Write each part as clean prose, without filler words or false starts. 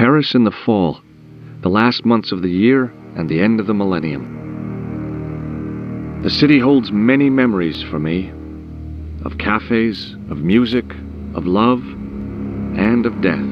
Paris in the fall, the last months of the year and the end of the millennium. The city holds many memories for me, of cafes, of music, of love, and of death.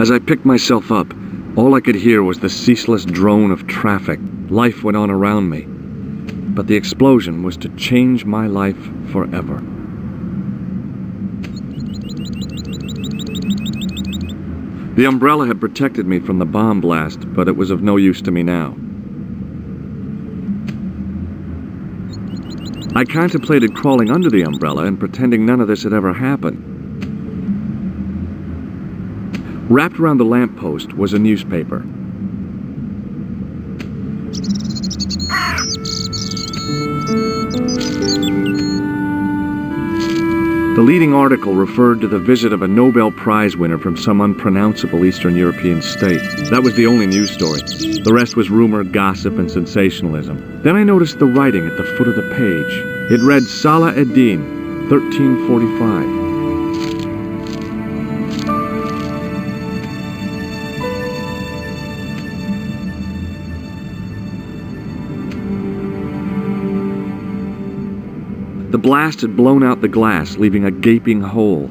As I picked myself up, all I could hear was the ceaseless drone of traffic. Life went on around me, but the explosion was to change my life forever. The umbrella had protected me from the bomb blast, but it was of no use to me now. I contemplated crawling under the umbrella and pretending none of this had ever happened. Wrapped around the lamppost was a newspaper. The leading article referred to the visit of a Nobel Prize winner from some unpronounceable Eastern European state. That was the only news story. The rest was rumor, gossip, and sensationalism. Then I noticed the writing at the foot of the page. It read Salah ad-Din, 1345. The blast had blown out the glass, leaving a gaping hole.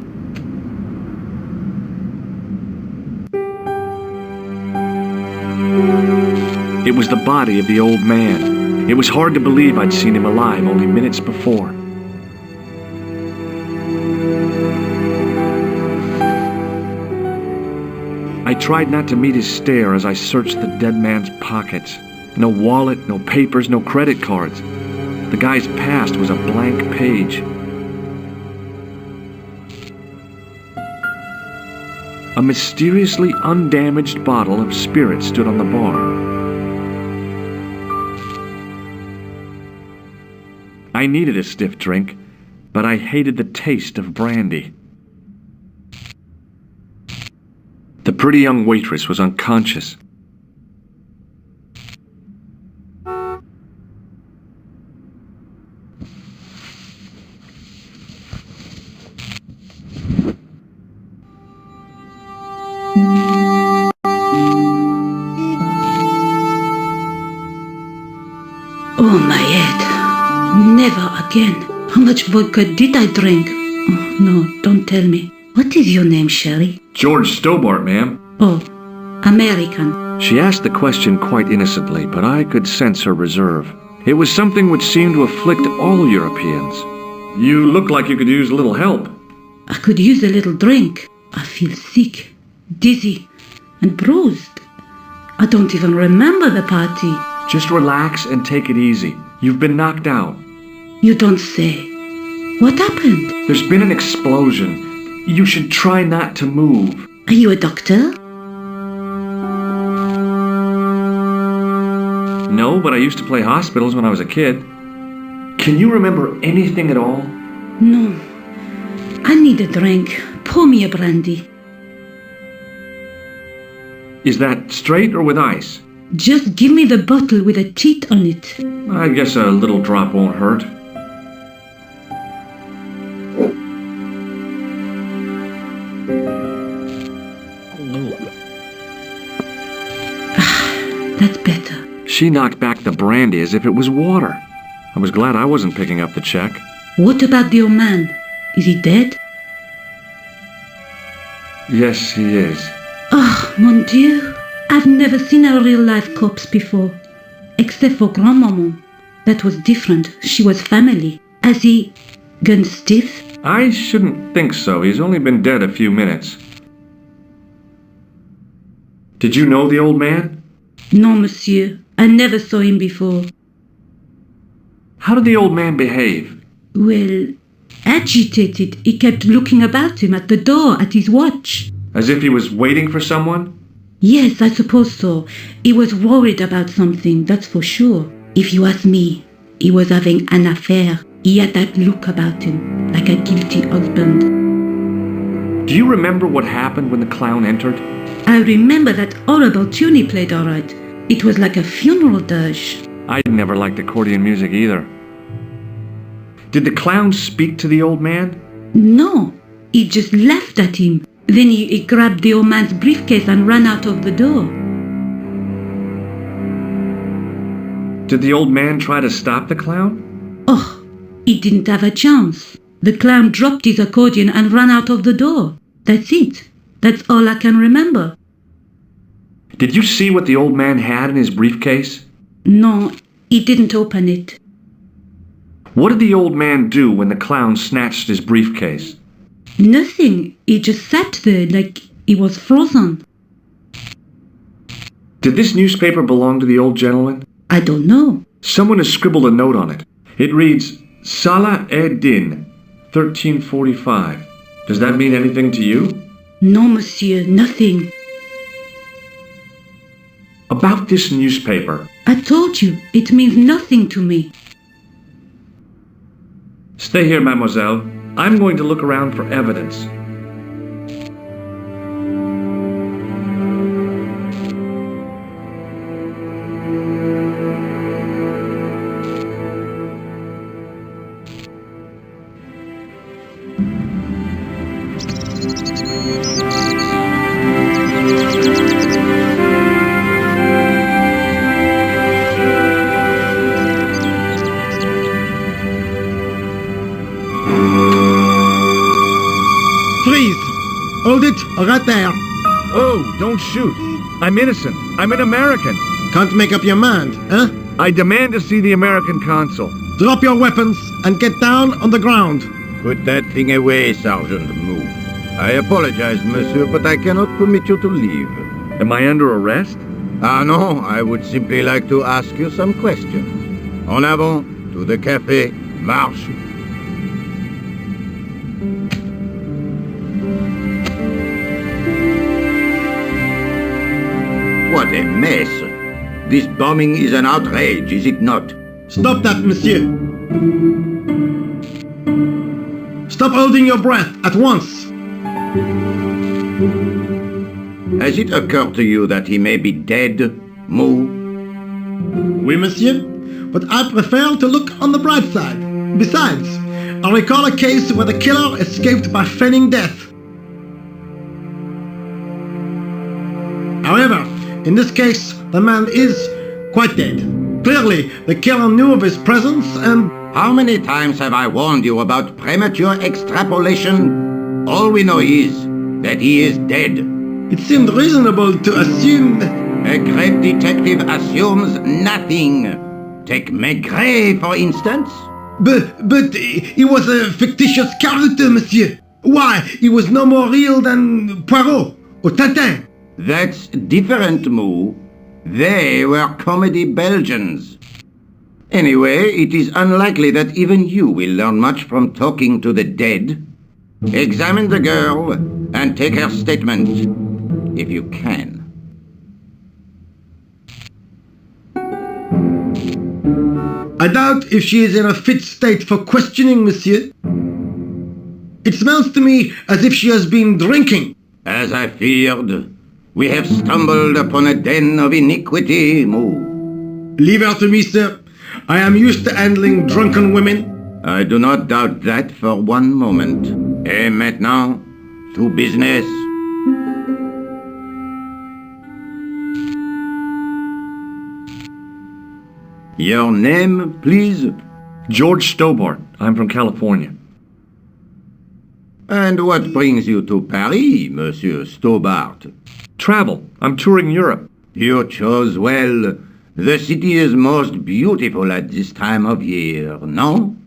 It was the body of the old man. It was hard to believe I'd seen him alive only minutes before. I tried not to meet his stare as I searched the dead man's pockets. No wallet, no papers, no credit cards. The guy's past was a blank page. A mysteriously undamaged bottle of spirit stood on the bar. I needed a stiff drink, but I hated the taste of brandy. The pretty young waitress was unconscious. again. How much vodka did I drink? Oh, no, don't tell me. What is your name, Sherry? George Stobbart, ma'am. Oh, American. She asked the question quite innocently, but I could sense her reserve. It was something which seemed to afflict all Europeans. You look like you could use a little help. I could use a little drink. I feel sick, dizzy, and bruised. I don't even remember the party. Just relax and take it easy. You've been knocked out. You don't say. What happened? There's been an explosion. You should try not to move. Are you a doctor? No, but I used to play hospitals when I was a kid. Can you remember anything at all? No. I need a drink. Pour me a brandy. Is that straight or with ice? Just give me the bottle with a teat on it. I guess a little drop won't hurt. That's better. She knocked back the brandy as if it was water. I was glad I wasn't picking up the check. What about the old man? Is he dead? Yes, he is. Oh, mon Dieu. I've never seen a real-life corpse before. Except for Grandmaman. That was different. She was family. Has he gone stiff? I shouldn't think so. He's only been dead a few minutes. Did you know the old man? No, monsieur. I never saw him before. How did the old man behave? Well, agitated. He kept looking about him at the door, at his watch. As if he was waiting for someone? Yes, I suppose so. He was worried about something, that's for sure. If you ask me, he was having an affair. He had that look about him, like a guilty husband. Do you remember what happened when the clown entered? I remember that horrible tune he played all right. It was like a funeral dirge. I never liked accordion music either. Did the clown speak to the old man? No, he just laughed at him. Then he grabbed the old man's briefcase and ran out of the door. Did the old man try to stop the clown? Oh, he didn't have a chance. The clown dropped his accordion and ran out of the door. That's it. That's all I can remember. Did you see what the old man had in his briefcase? No, he didn't open it. What did the old man do when the clown snatched his briefcase? Nothing. He just sat there like he was frozen. Did this newspaper belong to the old gentleman? I don't know. Someone has scribbled a note on it. It reads, Salah ed-Din, 1345. Does that mean anything to you? No, monsieur, nothing. About this newspaper. I told you, it means nothing to me. Stay here, mademoiselle. I'm going to look around for evidence. Hold it, right there. Oh, don't shoot. I'm innocent. I'm an American. Can't make up your mind, huh? I demand to see the American consul. Drop your weapons and get down on the ground. Put that thing away, Sergeant. Move. I apologize, monsieur, but I cannot permit you to leave. Am I under arrest? Ah, no, I would simply like to ask you some questions. En avant, to the café, marche. What a mess. This bombing is an outrage, is it not? Stop that, monsieur. Stop holding your breath at once. Has it occurred to you that he may be dead, Mou? Oui, monsieur, but I prefer to look on the bright side. Besides, I recall a case where the killer escaped by feigning death. However, in this case, the man is quite dead. Clearly, the killer knew of his presence and How many times have I warned you about premature extrapolation? All we know is that he is dead. It seemed reasonable to assume... A great detective assumes nothing. Take Maigret, for instance. But he was a fictitious character, monsieur. Why, he was no more real than Poirot or Tintin. That's different, Moo. They were comedy Belgians. Anyway, it is unlikely that even you will learn much from talking to the dead. Examine the girl and take her statement, if you can. I doubt if she is in a fit state for questioning, monsieur. It smells to me as if she has been drinking. As I feared, we have stumbled upon a den of iniquity, Moo. Leave her to me, sir. I am used to handling drunken women. I do not doubt that for one moment. Et maintenant, to business. Your name, please? George Stobbart. I'm from California. And what brings you to Paris, Monsieur Stobbart? Travel. I'm touring Europe. You chose well. The city is most beautiful at this time of year, no?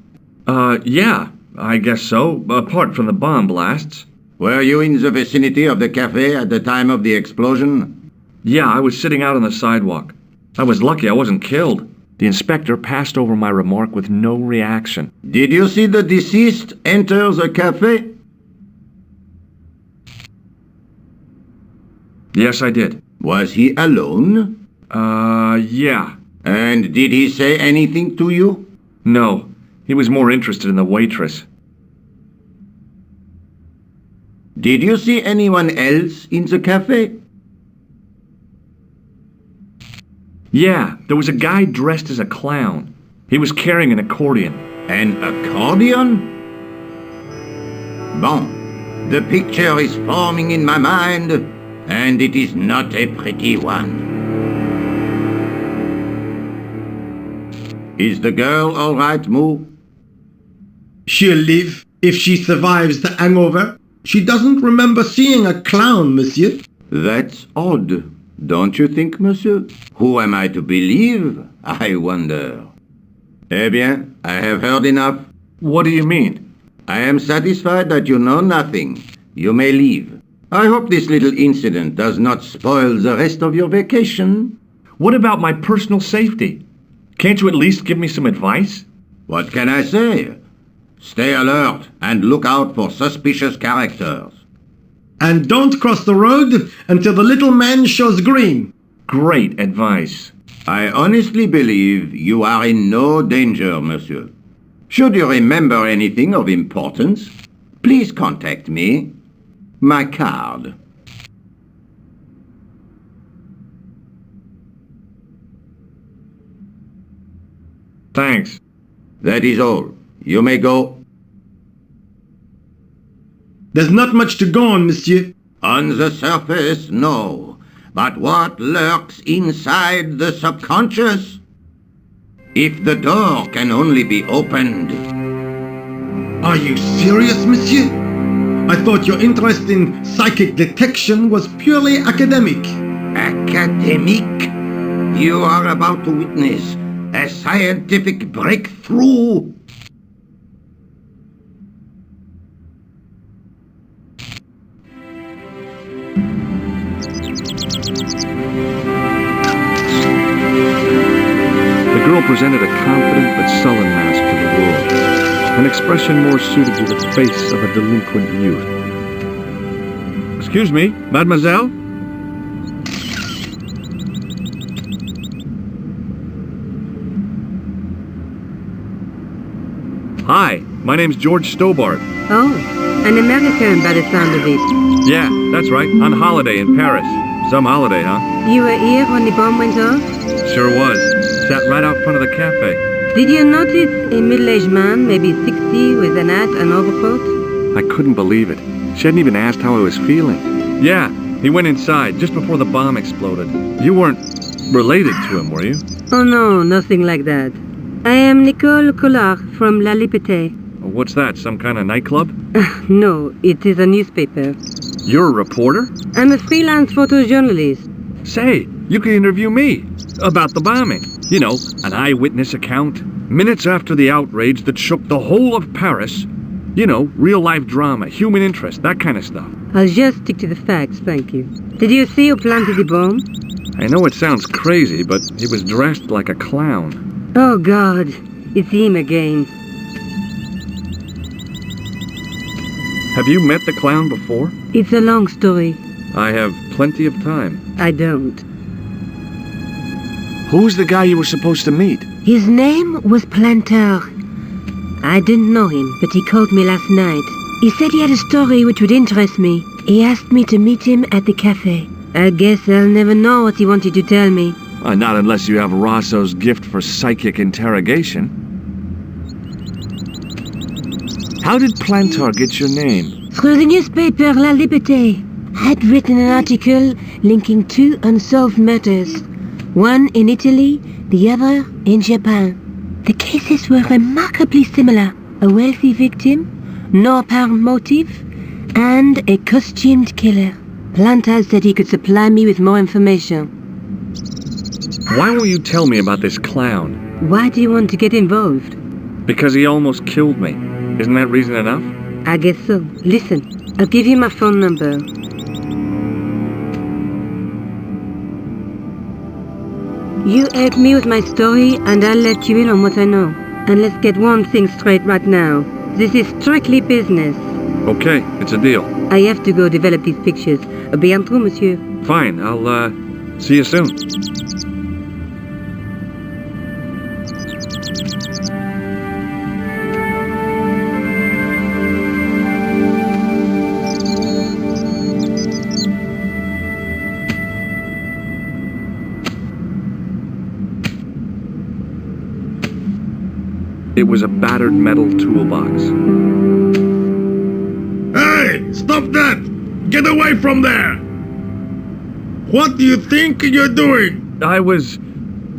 Yeah, I guess so, apart from the bomb blasts. Were you in the vicinity of the cafe at the time of the explosion? Yeah, I was sitting out on the sidewalk. I was lucky I wasn't killed. The inspector passed over my remark with no reaction. Did you see the deceased enter the cafe? Yes, I did. Was he alone? Yeah. And did he say anything to you? No, he was more interested in the waitress. Did you see anyone else in the cafe? Yeah, there was a guy dressed as a clown. He was carrying an accordion. An accordion? Bon, the picture is forming in my mind, and it is not a pretty one. Is the girl all right, Moo? She'll live if she survives the hangover. She doesn't remember seeing a clown, monsieur. That's odd, don't you think, monsieur? Who am I to believe, I wonder? Eh bien, I have heard enough. What do you mean? I am satisfied that you know nothing. You may leave. I hope this little incident does not spoil the rest of your vacation. What about my personal safety? Can't you at least give me some advice? What can I say? Stay alert and look out for suspicious characters. And don't cross the road until the little man shows green. Great advice. I honestly believe you are in no danger, monsieur. Should you remember anything of importance, please contact me. My card. Thanks. That is all. You may go. There's not much to go on, monsieur. On the surface, no. But what lurks inside the subconscious? If the door can only be opened... Are you serious, monsieur? I thought your interest in psychic detection was purely academic. Academic? You are about to witness a scientific breakthrough. The girl presented a confident but sullen mask to the world, an expression more suited to the face of a delinquent youth. Excuse me, mademoiselle? Hi, my name's George Stobbart. Oh, an American by the sound of it. Yeah, that's right, on holiday in Paris. Some holiday, huh? You were here when the bomb went off? Sure was. Sat right out front of the cafe. Did you notice a middle-aged man, maybe 60, with an hat and overcoat? I couldn't believe it. She hadn't even asked how I was feeling. Yeah, he went inside just before the bomb exploded. You weren't related to him, were you? Oh no, nothing like that. I am Nicole Collard from La Liberté. What's that, some kind of nightclub? No, it is a newspaper. You're a reporter? I'm a freelance photojournalist. Say, you can interview me about the bombing. You know, an eyewitness account. Minutes after the outrage that shook the whole of Paris. You know, real-life drama, human interest, that kind of stuff. I'll just stick to the facts, thank you. Did you see who planted the bomb? I know it sounds crazy, but he was dressed like a clown. Oh God, it's him again. Have you met the clown before? It's a long story. I have plenty of time. I don't. Who's the guy you were supposed to meet? His name was Planter. I didn't know him, but he called me last night. He said he had a story which would interest me. He asked me to meet him at the cafe. I guess I'll never know what he wanted to tell me. Not unless you have Rosso's gift for psychic interrogation. How did Plantar get your name? Through the newspaper La Liberté. I'd written an article linking two unsolved murders. One in Italy, the other in Japan. The cases were remarkably similar. A wealthy victim, no apparent motive, and a costumed killer. Plantar said he could supply me with more information. Why won't you tell me about this clown? Why do you want to get involved? Because he almost killed me. Isn't that reason enough? I guess so. Listen, I'll give you my phone number. You help me with my story and I'll let you in on what I know. And let's get one thing straight right now. This is strictly business. Okay, it's a deal. I have to go develop these pictures. À bientôt, monsieur. Fine, I'll, see you soon. It was a battered metal toolbox. Hey, stop that! Get away from there! What do you think you're doing? I was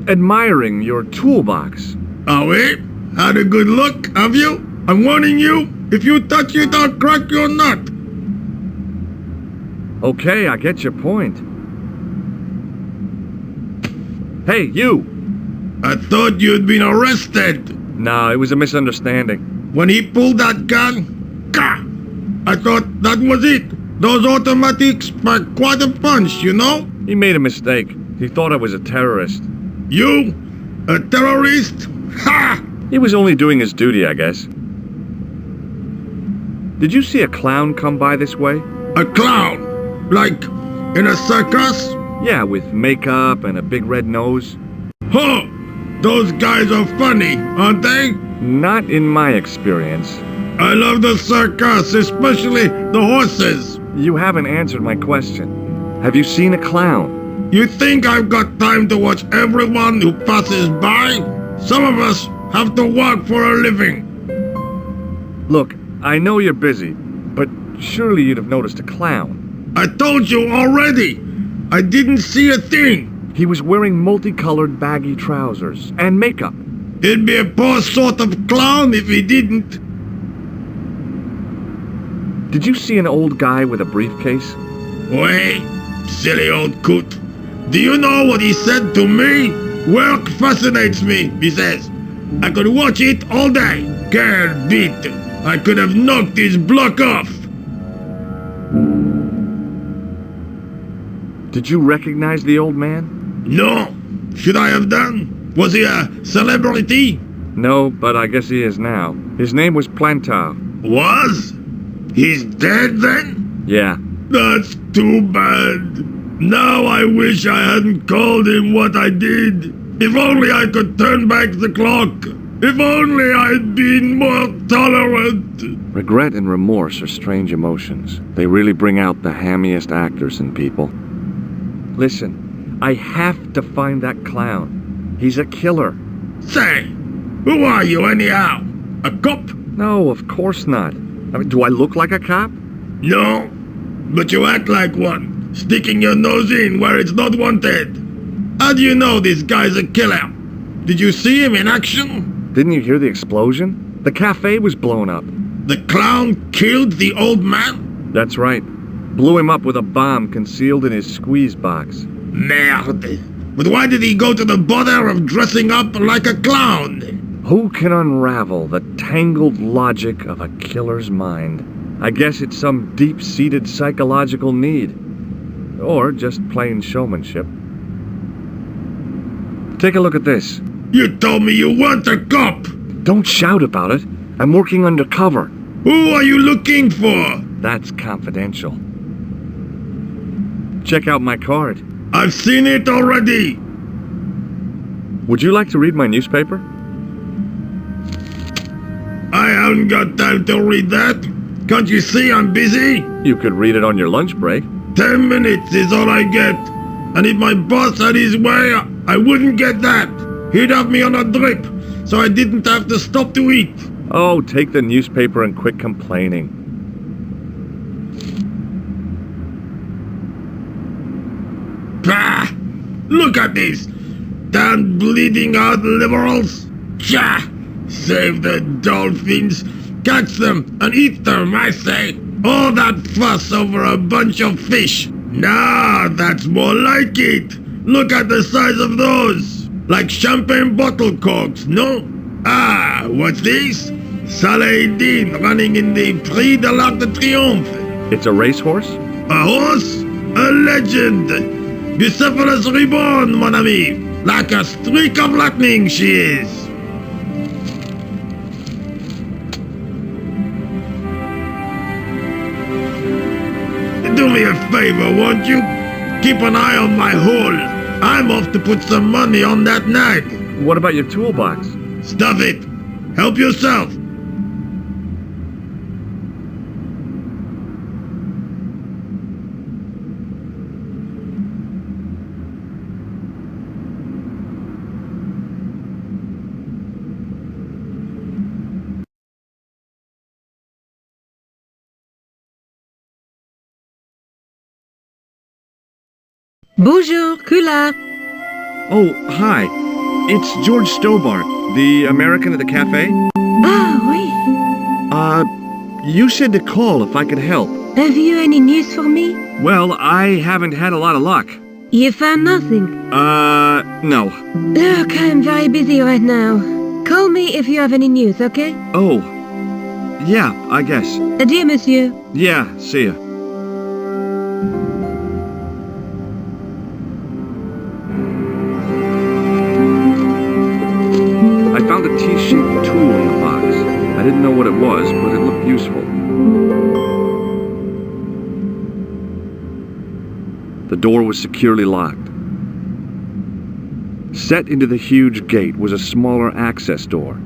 admiring your toolbox. Oh, eh? Had a good look, have you? I'm warning you, if you touch it, I'll crack your nut. Okay, I get your point. Hey, you! I thought you'd been arrested. No, it was a misunderstanding. When he pulled that gun, gah! I thought that was it. Those automatics pack quite a punch, you know? He made a mistake. He thought I was a terrorist. You? A terrorist? Ha! He was only doing his duty, I guess. Did you see a clown come by this way? A clown? Like in a circus? Yeah, with makeup and a big red nose. Huh! Those guys are funny, aren't they? Not in my experience. I love the circus, especially the horses. You haven't answered my question. Have you seen a clown? You think I've got time to watch everyone who passes by? Some of us have to work for a living. Look, I know you're busy, but surely you'd have noticed a clown. I told you already. I didn't see a thing. He was wearing multicolored baggy trousers and makeup. He'd be a poor sort of clown if he didn't. Did you see an old guy with a briefcase? Wait, silly old coot. Do you know what he said to me? Work fascinates me, he says. I could watch it all day. Can't beat. I could have knocked his block off. Did you recognize the old man? No. Should I have done? Was he a celebrity? No, but I guess he is now. His name was Plantar. Was? He's dead then? Yeah. That's too bad. Now I wish I hadn't called him what I did. If only I could turn back the clock. If only I'd been more tolerant. Regret and remorse are strange emotions. They really bring out the hammiest actors in people. Listen, I have to find that clown. He's a killer. Say, who are you anyhow? A cop? No, of course not. I mean, do I look like a cop? No, but you act like one, sticking your nose in where it's not wanted. How do you know this guy's a killer? Did you see him in action? Didn't you hear the explosion? The cafe was blown up. The clown killed the old man? That's right. Blew him up with a bomb concealed in his squeeze box. Merde. But why did he go to the bother of dressing up like a clown? Who can unravel the tangled logic of a killer's mind? I guess it's some deep-seated psychological need. Or just plain showmanship. Take a look at this. You told me you weren't a cop! Don't shout about it. I'm working undercover. Who are you looking for? That's confidential. Check out my card. I've seen it already! Would you like to read my newspaper? I haven't got time to read that. Can't you see I'm busy? You could read it on your lunch break. 10 minutes is all I get. And if my boss had his way, I wouldn't get that. He'd have me on a drip, so I didn't have to stop to eat. Oh, take the newspaper and quit complaining. Bah! Look at this! Damn bleeding out liberals! Tcha! Save the dolphins, catch them and eat them, I say! All that fuss over a bunch of fish! Nah, that's more like it! Look at the size of those! Like champagne bottle corks, no? Ah, what's this? Saladin running in the Prix de l'Arc de Triomphe. It's a racehorse? A horse? A legend! Bucephalus reborn, mon ami! Like a streak of lightning she is! Do me a favor, won't you? Keep an eye on my hole. I'm off to put some money on that nag. What about your toolbox? Stuff it. Help yourself. Bonjour, Kula. Oh, hi. It's George Stobbart, the American at the cafe. Ah, oui. You said to call if I could help. Have you any news for me? Well, I haven't had a lot of luck. You found nothing? No. Look, I'm very busy right now. Call me if you have any news, okay? Oh. Yeah, I guess. Adieu, monsieur. Yeah, see ya. I found a T-shaped tool in the box. I didn't know what it was, but it looked useful. The door was securely locked. Set into the huge gate was a smaller access door.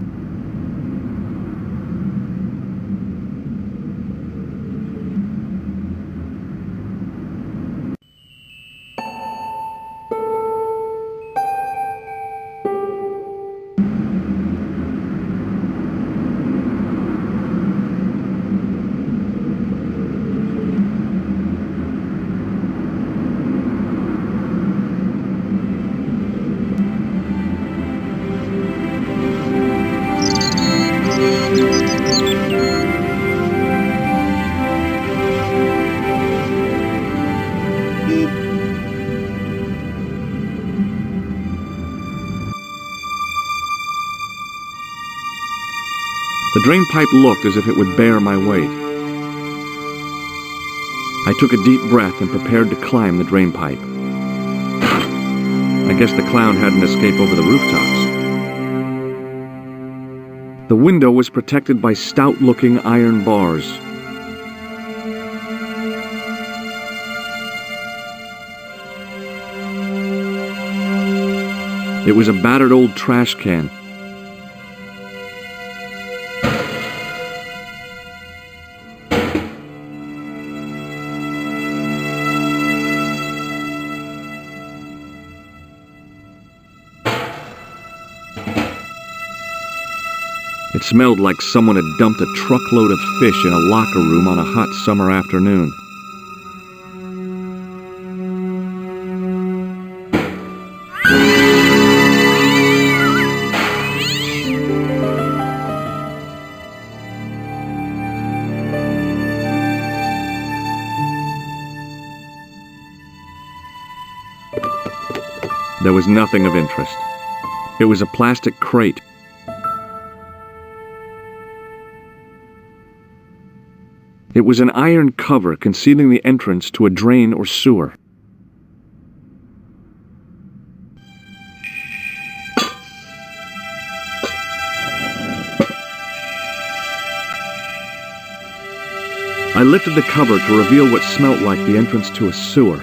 The drain pipe looked as if it would bear my weight. I took a deep breath and prepared to climb the drain pipe. I guess the clown had an escape over the rooftops. The window was protected by stout-looking iron bars. It was a battered old trash can. It smelled like someone had dumped a truckload of fish in a locker room on a hot summer afternoon. There was nothing of interest. It was a plastic crate. It was an iron cover concealing the entrance to a drain or sewer. I lifted the cover to reveal what smelt like the entrance to a sewer.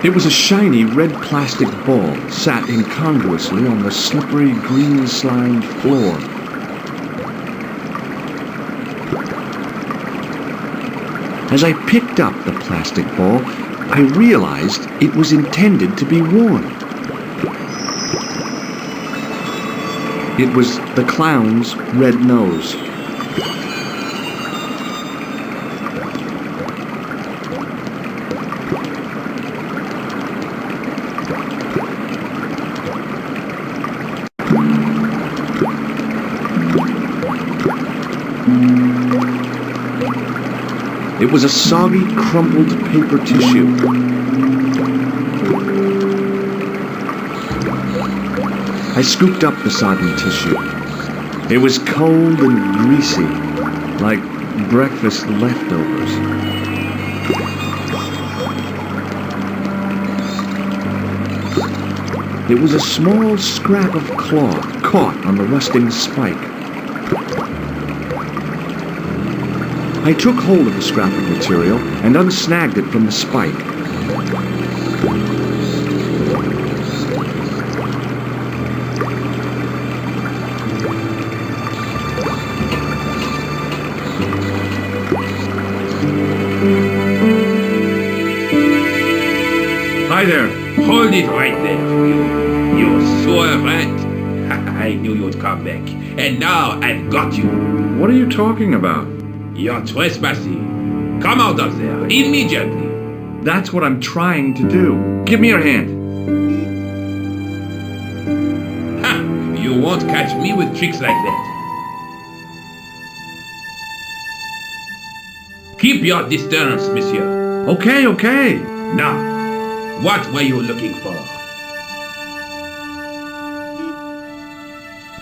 It was a shiny red plastic ball sat incongruously on the slippery green slimed floor. As I picked up the plastic ball, I realized it was intended to be worn. It was the clown's red nose. It was a soggy, crumpled paper tissue. I scooped up the sodden tissue. It was cold and greasy, like breakfast leftovers. It was a small scrap of cloth caught on the rusting spike. I took hold of the scrap of material and unsnagged it from the spike. Hi there. Hold it right there, you sore rat. I knew you'd come back, and now I've got you. What are you talking about? You're trespassing. Come out of there, immediately. That's what I'm trying to do. Give me your hand. Ha! You won't catch me with tricks like that. Keep your distance, monsieur. Okay. Now, what were you looking for?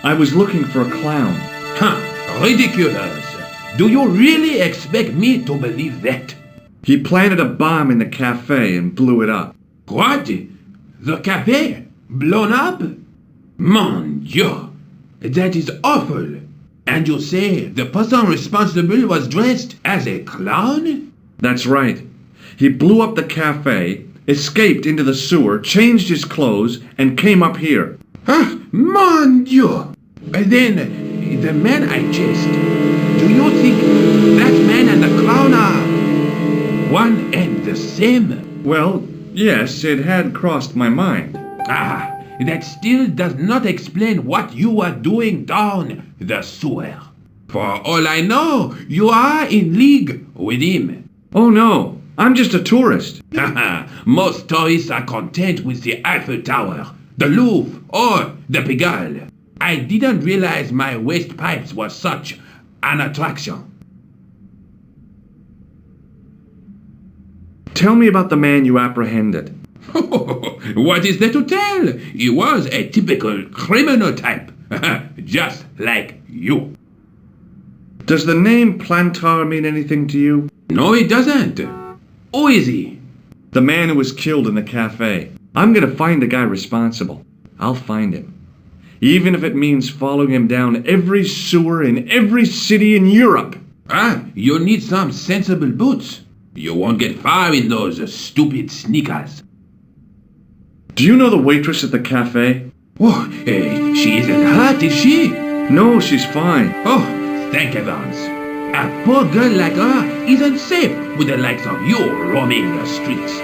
I was looking for a clown. Ridiculous. Do you really expect me to believe that? He planted a bomb in the cafe and blew it up. What? The cafe? Blown up? Mon Dieu! That is awful. And you say the person responsible was dressed as a clown? That's right. He blew up the cafe, escaped into the sewer, changed his clothes, and came up here. Mon Dieu! Then, the man I chased, do you think that man and the clown are one and the same? Well, yes, it had crossed my mind. That still does not explain what you are doing down the sewer. For all I know, you are in league with him. Oh no, I'm just a tourist. Most tourists are content with the Eiffel Tower, the Louvre, or the Pigalle. I didn't realize my waste pipes were such an attraction. Tell me about the man you apprehended. What is there to tell? He was a typical criminal type, just like you. Does the name Plantar mean anything to you? No, it doesn't. Who is he? The man who was killed in the cafe. I'm gonna find the guy responsible. I'll find him. Even if it means following him down every sewer in every city in Europe. You need some sensible boots. You won't get far in those stupid sneakers. Do you know the waitress at the cafe? Oh, she isn't hurt, is she? No, she's fine. Oh, thank heavens. A poor girl like her isn't safe with the likes of you roaming the streets.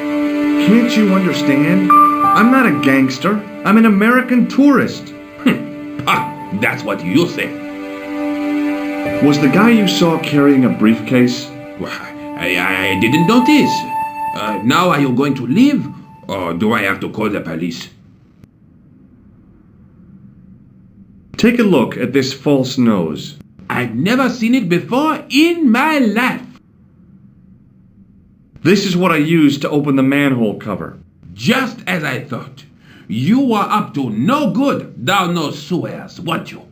Can't you understand? I'm not a gangster. I'm an American tourist. Ah, that's what you say. Was the guy you saw carrying a briefcase? Well, I didn't notice. Now are you going to leave? Or do I have to call the police? Take a look at this false nose. I've never seen it before in my life. This is what I used to open the manhole cover. Just as I thought. You were up to no good down those sewers, weren't you?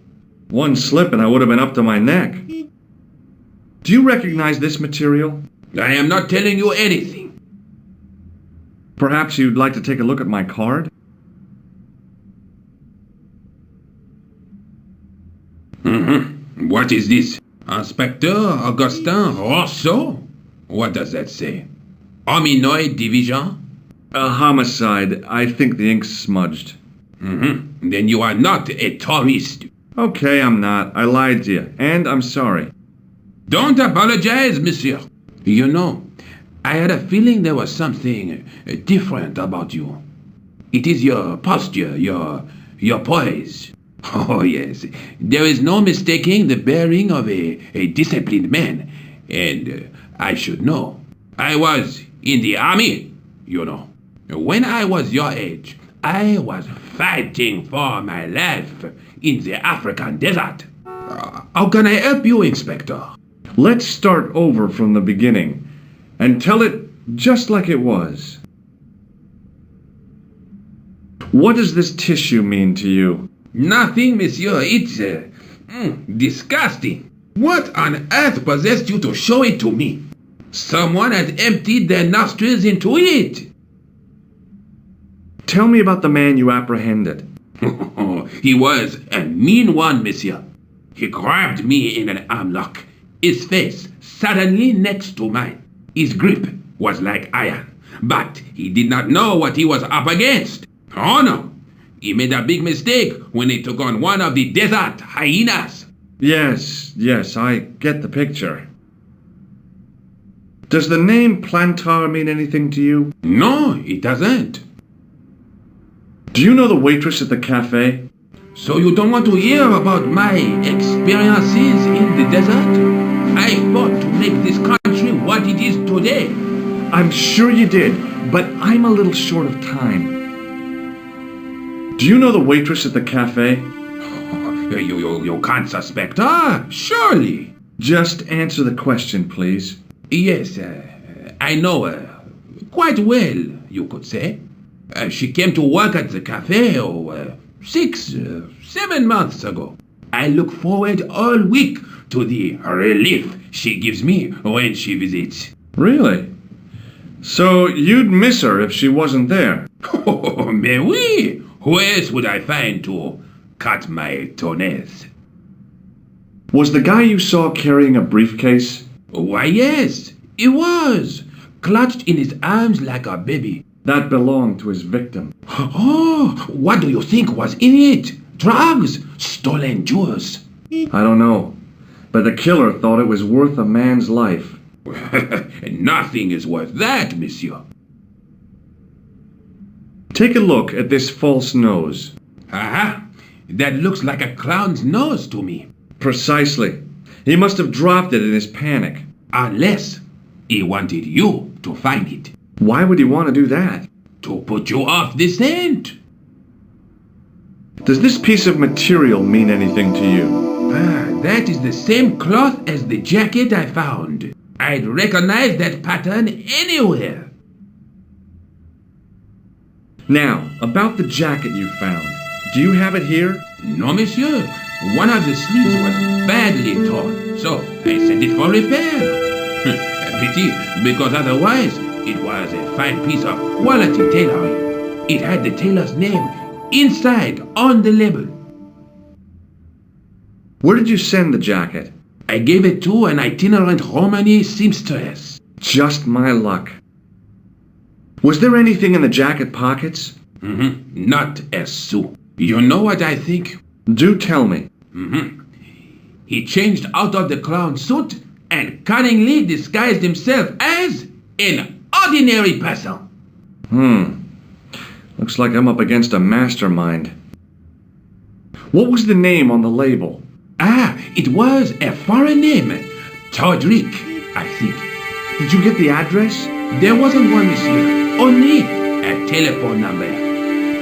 One slip and I would have been up to my neck. Do you recognize this material? I am not telling you anything. Perhaps you'd like to take a look at my card? What is this? Inspector Augustin Rousseau? What does that say? Hominoid Division? A homicide. I think the ink's smudged. Then you are not a tourist. Okay, I'm not. I lied to you, and I'm sorry. Don't apologize, monsieur. You know, I had a feeling there was something different about you. It is your posture, your poise. Oh, yes. There is no mistaking the bearing of a disciplined man. And I should know. I was in the army, you know. When I was your age, I was fighting for my life in the African desert. How can I help you, Inspector? Let's start over from the beginning and tell it just like it was. What does this tissue mean to you? Nothing, monsieur. It's disgusting. What on earth possessed you to show it to me? Someone has emptied their nostrils into it. Tell me about the man you apprehended. He was a mean one, monsieur. He grabbed me in an armlock, his face suddenly next to mine. His grip was like iron, but he did not know what he was up against. Oh no! He made a big mistake when he took on one of the desert hyenas. Yes, I get the picture. Does the name Plantar mean anything to you? No, it doesn't. Do you know the waitress at the cafe? So you don't want to hear about my experiences in the desert? I fought to make this country what it is today. I'm sure you did, but I'm a little short of time. Do you know the waitress at the cafe? You can't suspect her, surely. Just answer the question, please. Yes, I know her quite well, you could say. She came to work at the cafe 7 months ago. I look forward all week to the relief she gives me when she visits. Really? So you'd miss her if she wasn't there? Oh, mais oui! Who else would I find to cut my toenails? Was the guy you saw carrying a briefcase? Why, yes, he was, clutched in his arms like a baby. That belonged to his victim. Oh, what do you think was in it? Drugs? Stolen jewels? I don't know, but the killer thought it was worth a man's life. Nothing is worth that, monsieur. Take a look at this false nose. Aha! That looks like a clown's nose to me. Precisely. He must have dropped it in his panic. Unless he wanted you to find it. Why would he want to do that? To put you off the scent. Does this piece of material mean anything to you? That is the same cloth as the jacket I found. I'd recognize that pattern anywhere. Now, about the jacket you found. Do you have it here? No, monsieur. One of the sleeves was badly torn, so I sent it for repair. Pity, because otherwise it was a fine piece of quality tailoring. It had the tailor's name inside on the label. Where did you send the jacket? I gave it to an itinerant Romani seamstress. Just my luck. Was there anything in the jacket pockets? Not a sou. You know what I think? Do tell me. He changed out of the clown suit and cunningly disguised himself as an ordinary person. Looks like I'm up against a mastermind. What was the name on the label? Ah, it was a foreign name. Todrick, I think. Did you get the address? There wasn't one, monsieur. Only a telephone number.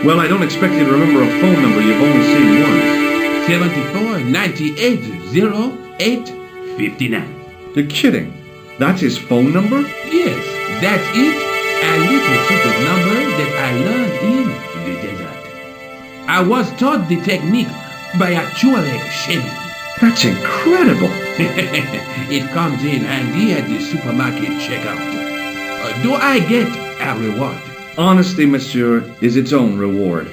Well, I don't expect you to remember a phone number you've only seen once. 74 98 08 59. You're kidding. That's his phone number? Yes, that's it. A little secret number that I learned in the desert. I was taught the technique by a Tuareg shaman. That's incredible. It comes in handy at the supermarket checkout. Do I get a reward? Honesty, monsieur, is its own reward.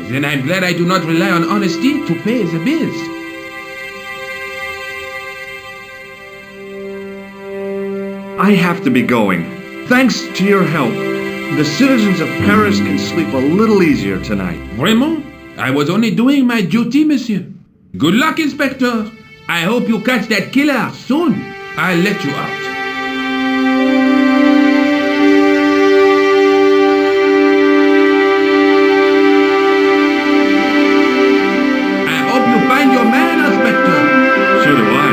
Then I'm glad I do not rely on honesty to pay the bills. I have to be going. Thanks to your help, the citizens of Paris can sleep a little easier tonight. Vraiment? I was only doing my duty, monsieur. Good luck, Inspector. I hope you catch that killer soon. I'll let you out. I hope you find your man, Inspector. So do I.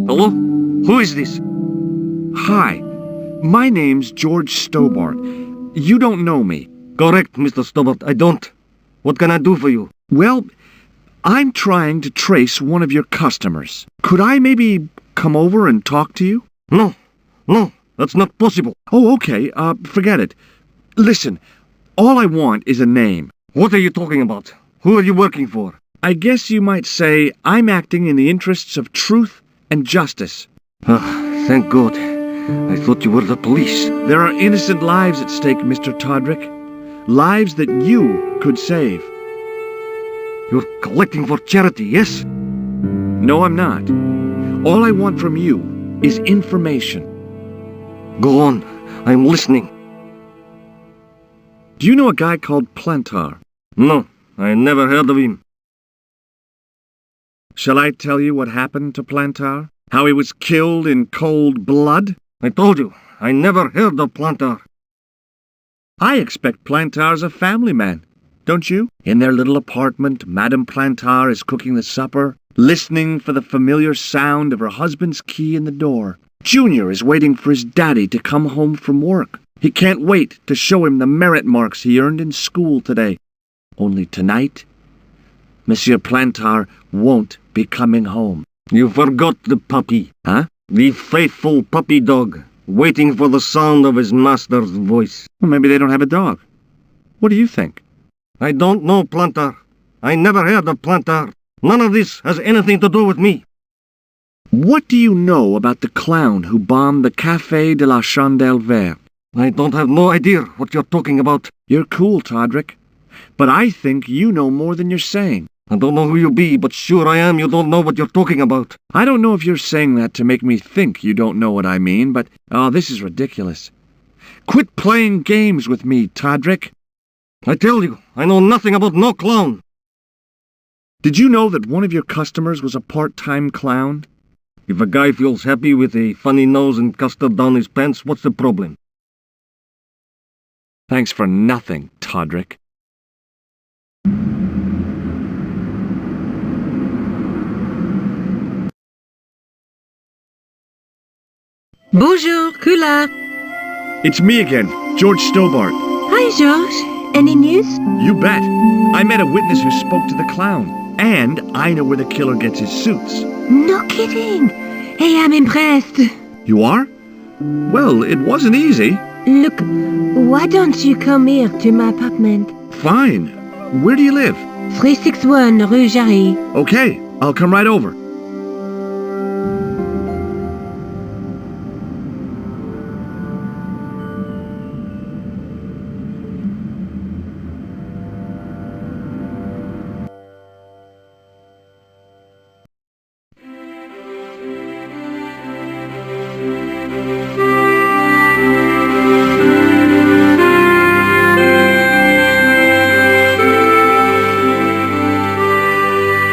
Hello? Who is this? Hi, my name's George Stobbart. You don't know me. Correct, Mr. Stobbart, I don't. What can I do for you? Well, I'm trying to trace one of your customers. Could I maybe come over and talk to you? No, that's not possible. Oh, okay, forget it. Listen, all I want is a name. What are you talking about? Who are you working for? I guess you might say I'm acting in the interests of truth and justice. Thank God. I thought you were the police. There are innocent lives at stake, Mr. Todrick. Lives that you could save. You're collecting for charity, yes? No, I'm not. All I want from you is information. Go on. I'm listening. Do you know a guy called Plantar? No, I never heard of him. Shall I tell you what happened to Plantar? How he was killed in cold blood? I told you, I never heard of Plantar. I expect Plantar's a family man, don't you? In their little apartment, Madame Plantar is cooking the supper, listening for the familiar sound of her husband's key in the door. Junior is waiting for his daddy to come home from work. He can't wait to show him the merit marks he earned in school today. Only tonight, Monsieur Plantar won't be coming home. You forgot the puppy. Huh? The faithful puppy dog, waiting for the sound of his master's voice. Well, maybe they don't have a dog. What do you think? I don't know Plantar. I never heard of Plantar. None of this has anything to do with me. What do you know about the clown who bombed the Café de la Chandelle Verte? I don't have no idea what you're talking about. You're cool, Todrick. But I think you know more than you're saying. I don't know who you be, but sure I am you don't know what you're talking about. I don't know if you're saying that to make me think you don't know what I mean, but, oh, this is ridiculous. Quit playing games with me, Todrick. I tell you, I know nothing about no clown. Did you know that one of your customers was a part-time clown? If a guy feels happy with a funny nose and custard down his pants, what's the problem? Thanks for nothing, Todrick. Bonjour, Kula. It's me again, George Stobbart. Hi, George. Any news? You bet. I met a witness who spoke to the clown. And I know where the killer gets his suits. No kidding. Hey, I'm impressed. You are? Well, it wasn't easy. Look, why don't you come here to my apartment? Fine. Where do you live? 361 Rue Jarry. Okay, I'll come right over.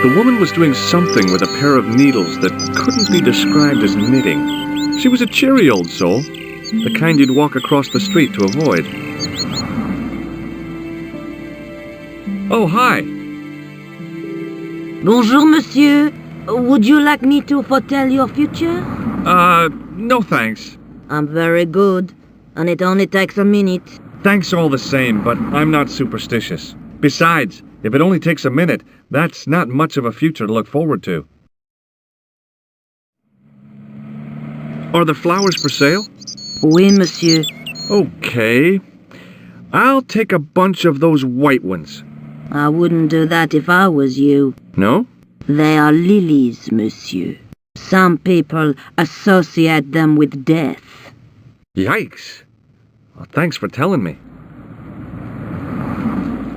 The woman was doing something with a pair of needles that couldn't be described as knitting. She was a cheery old soul, the kind you'd walk across the street to avoid. Oh, hi. Bonjour, monsieur. Would you like me to foretell your future? No thanks. I'm very good, and it only takes a minute. Thanks all the same, but I'm not superstitious. Besides, if it only takes a minute, that's not much of a future to look forward to. Are the flowers for sale? Oui, monsieur. Okay. I'll take a bunch of those white ones. I wouldn't do that if I was you. No? They are lilies, monsieur. Some people associate them with death. Yikes. Well, thanks for telling me.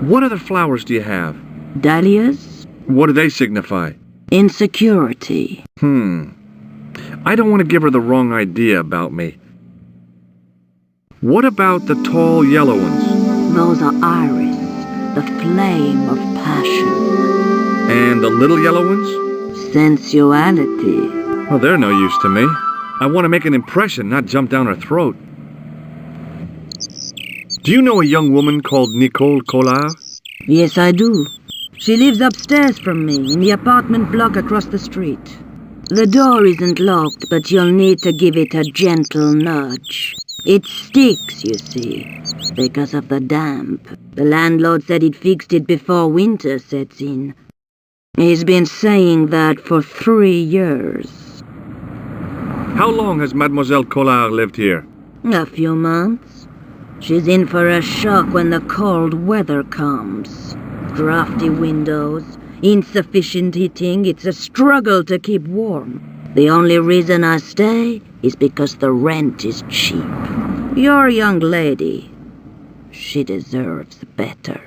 What other flowers do you have? Dahlias? What do they signify? Insecurity. I don't want to give her the wrong idea about me. What about the tall yellow ones? Those are iris, the flame of passion. And the little yellow ones? Sensuality. Well, they're no use to me. I want to make an impression, not jump down her throat. Do you know a young woman called Nicole Collard? Yes, I do. She lives upstairs from me, in the apartment block across the street. The door isn't locked, but you'll need to give it a gentle nudge. It sticks, you see, because of the damp. The landlord said he'd fixed it before winter sets in. He's been saying that for 3 years. How long has Mademoiselle Collard lived here? A few months. She's in for a shock when the cold weather comes. Drafty windows, insufficient heating, it's a struggle to keep warm. The only reason I stay is because the rent is cheap. Your young lady, she deserves better.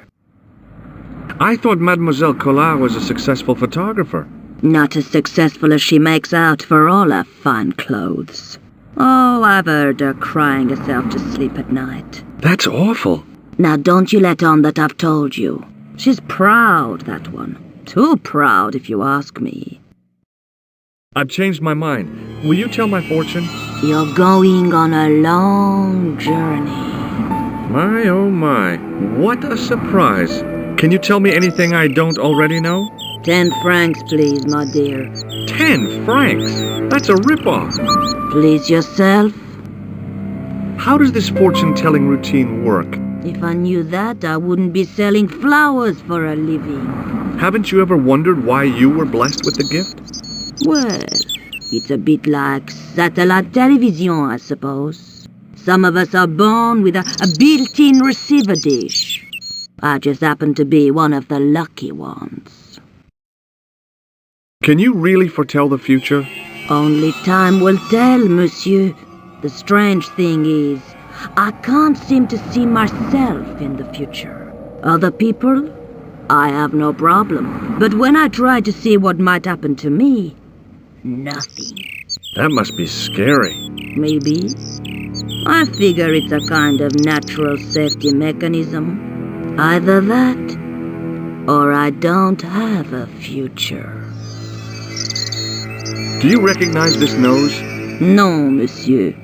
I thought Mademoiselle Collard was a successful photographer. Not as successful as she makes out for all her fine clothes. Oh, I've heard her crying herself to sleep at night. That's awful. Now don't you let on that I've told you. She's proud, that one. Too proud, if you ask me. I've changed my mind. Will you tell my fortune? You're going on a long journey. My, oh my. What a surprise. Can you tell me anything I don't already know? 10 francs, please, my dear. 10 francs? That's a ripoff. Please yourself. How does this fortune-telling routine work? If I knew that, I wouldn't be selling flowers for a living. Haven't you ever wondered why you were blessed with the gift? Well, it's a bit like satellite television, I suppose. Some of us are born with a built-in receiver dish. I just happen to be one of the lucky ones. Can you really foretell the future? Only time will tell, monsieur. The strange thing is, I can't seem to see myself in the future. Other people, I have no problem. But when I try to see what might happen to me, nothing. That must be scary. Maybe. I figure it's a kind of natural safety mechanism. Either that, or I don't have a future. Do you recognize this nose? No, monsieur.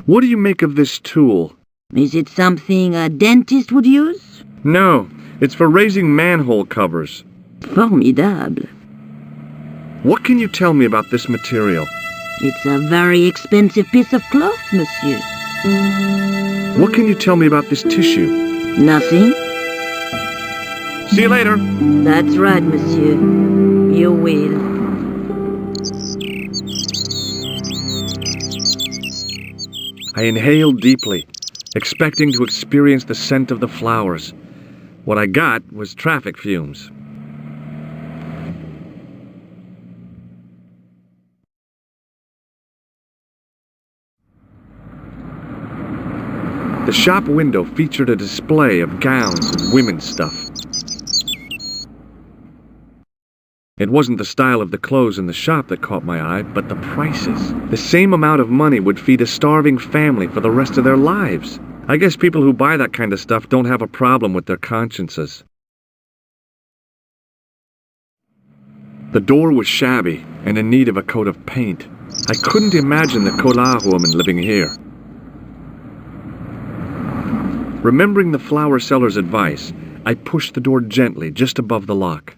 What do you make of this tool? Is it something a dentist would use? No, it's for raising manhole covers. Formidable. What can you tell me about this material? It's a very expensive piece of cloth, monsieur. What can you tell me about this tissue? Nothing. See you later. That's right, monsieur. You will. I inhaled deeply, expecting to experience the scent of the flowers. What I got was traffic fumes. The shop window featured a display of gowns and women's stuff. It wasn't the style of the clothes in the shop that caught my eye, but the prices. The same amount of money would feed a starving family for the rest of their lives. I guess people who buy that kind of stuff don't have a problem with their consciences. The door was shabby and in need of a coat of paint. I couldn't imagine the Collard woman living here. Remembering the flower seller's advice, I pushed the door gently just above the lock.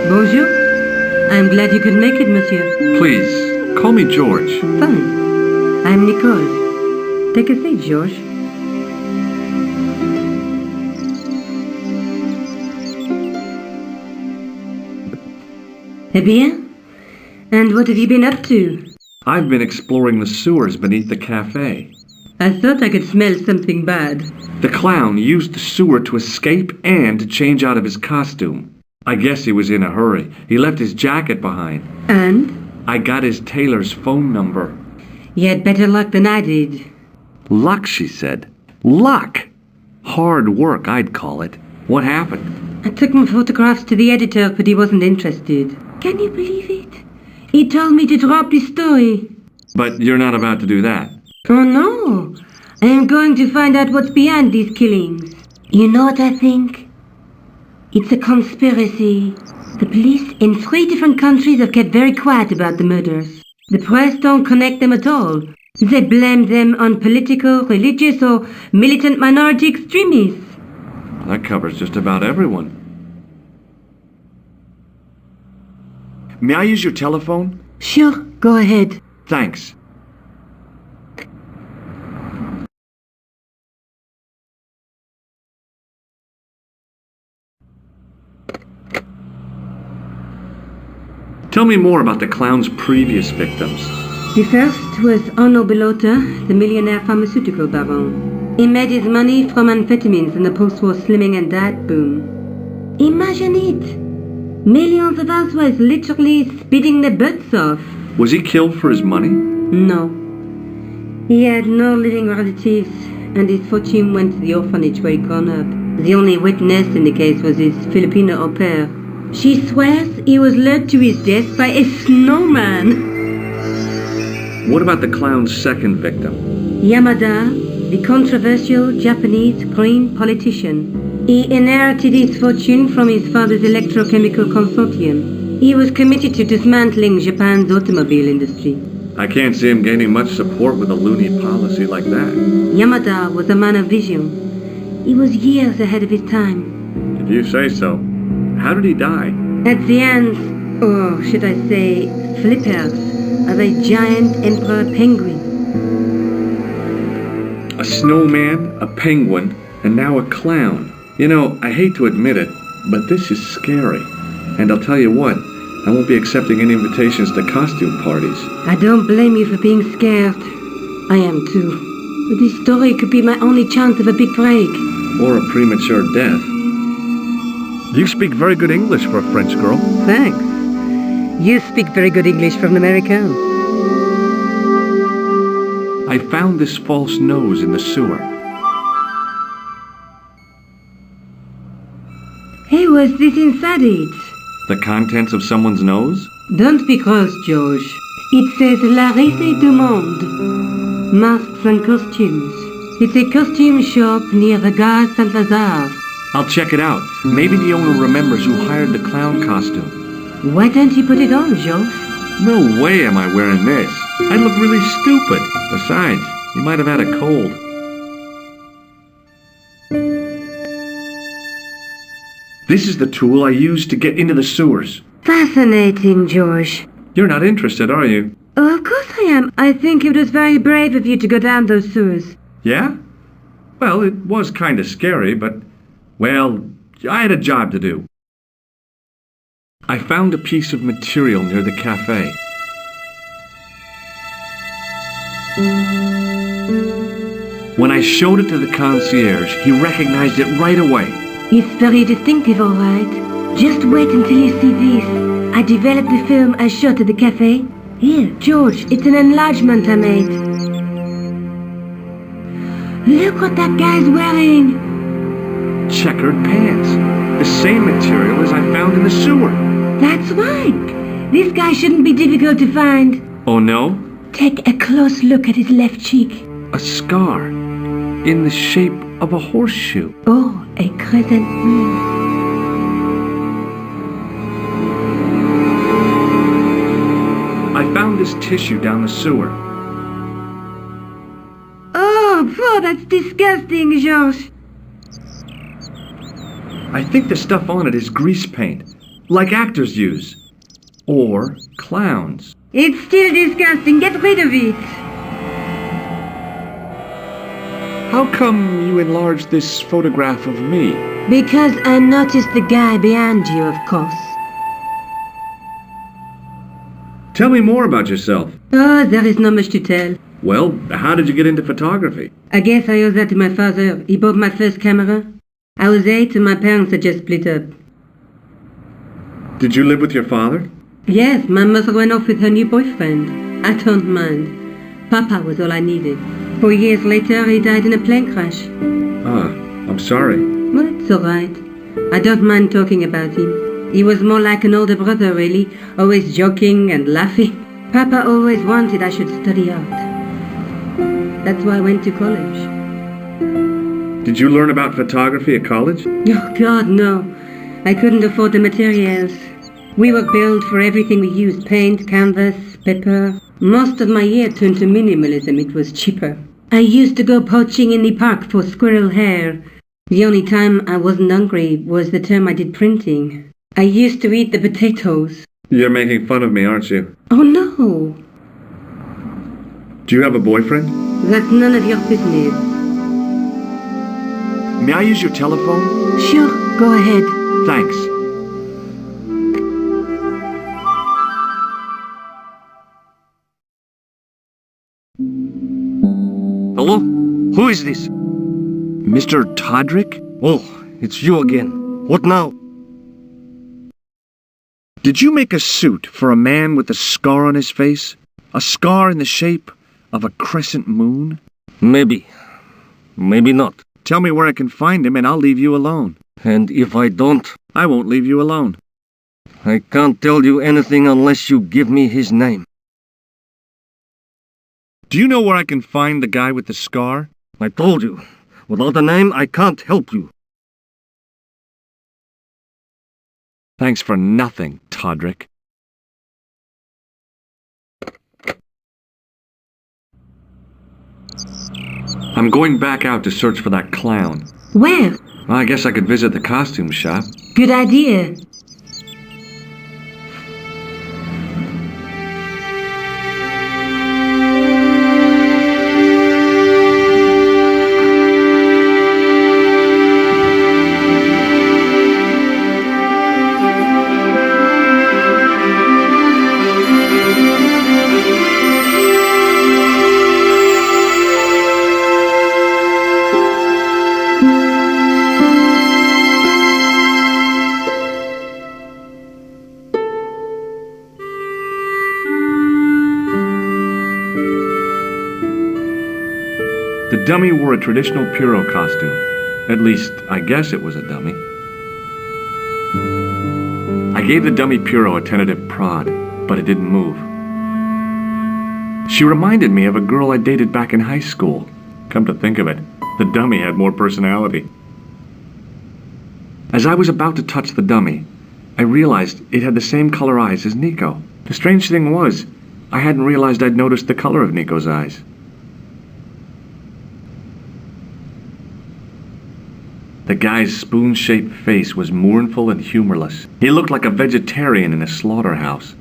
Bonjour. I'm glad you could make it, monsieur. Please, call me George. Fine. I'm Nicole. Take a seat, George. Eh bien? And what have you been up to? I've been exploring the sewers beneath the cafe. I thought I could smell something bad. The clown used the sewer to escape and to change out of his costume. I guess he was in a hurry. He left his jacket behind. And? I got his tailor's phone number. You had better luck than I did. Luck, she said. Luck! Hard work, I'd call it. What happened? I took my photographs to the editor, but he wasn't interested. Can you believe it? He told me to drop the story. But you're not about to do that. Oh no! I am going to find out what's behind these killings. You know what I think? It's a conspiracy. The police in 3 different countries have kept very quiet about the murders. The press don't connect them at all. They blame them on political, religious, or militant minority extremists. That covers just about everyone. May I use your telephone? Sure, go ahead. Thanks. Tell me more about the clown's previous victims. The first was Arno Bellotta, the millionaire pharmaceutical baron. He made his money from amphetamines in the post-war slimming and diet boom. Imagine it! Millions of housewives literally spitting their butts off. Was he killed for his money? No. He had no living relatives, and his fortune went to the orphanage where he'd grown up. The only witness in the case was his Filipino au pair. She swears he was led to his death by a snowman. What about the clown's second victim? Yamada, the controversial Japanese green politician. He inherited his fortune from his father's electrochemical consortium. He was committed to dismantling Japan's automobile industry. I can't see him gaining much support with a loony policy like that. Yamada was a man of vision. He was years ahead of his time. If you say so. How did he die? At the hands, or should I say, flippers, of a giant emperor penguin. A snowman, a penguin, and now a clown. You know, I hate to admit it, but this is scary. And I'll tell you what, I won't be accepting any invitations to costume parties. I don't blame you for being scared. I am too. But this story could be my only chance of a big break. Or a premature death. You speak very good English for a French girl. Thanks. You speak very good English for an American. I found this false nose in the sewer. Hey, what's this inside it? The contents of someone's nose? Don't be cross, George. It says La Risée du Monde. Masks and costumes. It's a costume shop near the Gare Saint-Lazare. I'll check it out. Maybe the owner remembers who hired the clown costume. Why don't you put it on, George? No way am I wearing this. I'd look really stupid. Besides, you might have had a cold. This is the tool I used to get into the sewers. Fascinating, George. You're not interested, are you? Oh, of course I am. I think it was very brave of you to go down those sewers. Yeah? Well, it was kind of scary, but, well, I had a job to do. I found a piece of material near the cafe. When I showed it to the concierge, he recognized it right away. It's very distinctive, all right. Just wait until you see this. I developed the film I shot at the cafe. Here, George, it's an enlargement I made. Look what that guy's wearing. Checkered pants. The same material as I found in the sewer. That's right. This guy shouldn't be difficult to find. Oh no? Take a close look at his left cheek. A scar. In the shape of a horseshoe. Oh, a crescent moon. I found this tissue down the sewer. Oh, that's disgusting, George. I think the stuff on it is grease paint, like actors use. Or clowns. It's still disgusting. Get rid of it. How come you enlarged this photograph of me? Because I noticed the guy behind you, of course. Tell me more about yourself. Oh, there is not much to tell. Well, how did you get into photography? I guess I owe that to my father. He bought my first camera. I was 8 and my parents had just split up. Did you live with your father? Yes, my mother went off with her new boyfriend. I don't mind. Papa was all I needed. 4 years later, he died in a plane crash. Ah, I'm sorry. Well, it's all right. I don't mind talking about him. He was more like an older brother, really, always joking and laughing. Papa always wanted I should study art. That's why I went to college. Did you learn about photography at college? Oh, God, no. I couldn't afford the materials. We were billed for everything we used. Paint, canvas, paper. Most of my year turned to minimalism. It was cheaper. I used to go poaching in the park for squirrel hair. The only time I wasn't hungry was the term I did printing. I used to eat the potatoes. You're making fun of me, aren't you? Oh, no. Do you have a boyfriend? That's none of your business. May I use your telephone? Sure, go ahead. Thanks. Hello? Who is this? Mr. Todrick? Oh, it's you again. What now? Did you make a suit for a man with a scar on his face? A scar in the shape of a crescent moon? Maybe. Maybe not. Tell me where I can find him and I'll leave you alone. And if I don't, I won't leave you alone. I can't tell you anything unless you give me his name. Do you know where I can find the guy with the scar? I told you. Without a name, I can't help you. Thanks for nothing, Todrick. I'm going back out to search for that clown. Where? Well, I guess I could visit the costume shop. Good idea. The dummy wore a traditional Pierrot costume. At least, I guess it was a dummy. I gave the dummy Pierrot a tentative prod, but it didn't move. She reminded me of a girl I dated back in high school. Come to think of it, the dummy had more personality. As I was about to touch the dummy, I realized it had the same color eyes as Nico. The strange thing was, I hadn't realized I'd noticed the color of Nico's eyes. The guy's spoon-shaped face was mournful and humorless. He looked like a vegetarian in a slaughterhouse.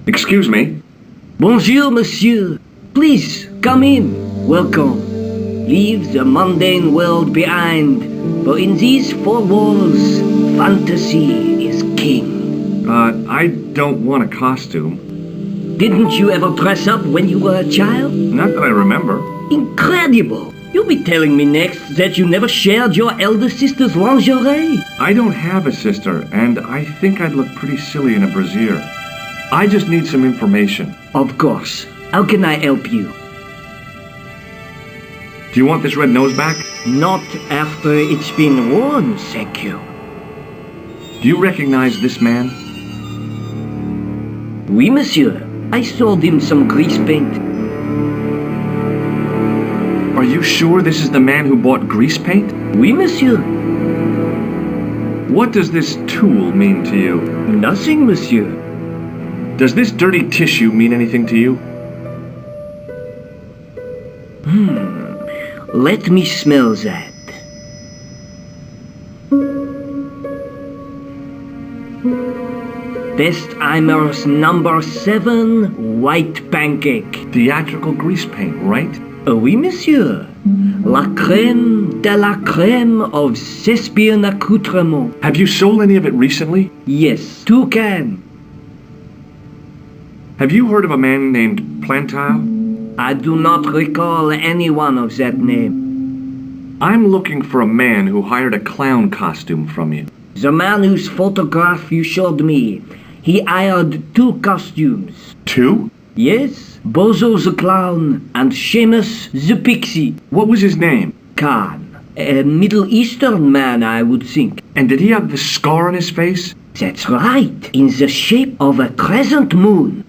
Excuse me? Bonjour, monsieur. Please, come in. Welcome. Leave the mundane world behind, for in these four walls, fantasy is king. I don't want a costume. Didn't you ever dress up when you were a child? Not that I remember. Incredible! You'll be telling me next that you never shared your elder sister's lingerie. I don't have a sister, and I think I'd look pretty silly in a brassiere. I just need some information. Of course. How can I help you? Do you want this red nose back? Not after it's been worn, thank you. Do you recognize this man? Oui, monsieur. I sold him some grease paint. Are you sure this is the man who bought grease paint? Oui, monsieur. What does this tool mean to you? Nothing, monsieur. Does this dirty tissue mean anything to you? Let me smell that. Bestheimer's number 7 white pancake. Theatrical grease paint, right? Oui, monsieur. La crème de la crème of Thespian accoutrement. Have you sold any of it recently? Yes, 2 cans. Have you heard of a man named Plantile? I do not recall anyone of that name. I'm looking for a man who hired a clown costume from you. The man whose photograph you showed me, he hired 2 costumes. 2? Yes, Bozo the Clown and Seamus the Pixie. What was his name? Khan. A Middle Eastern man, I would think. And did he have the scar on his face? That's right, in the shape of a crescent moon.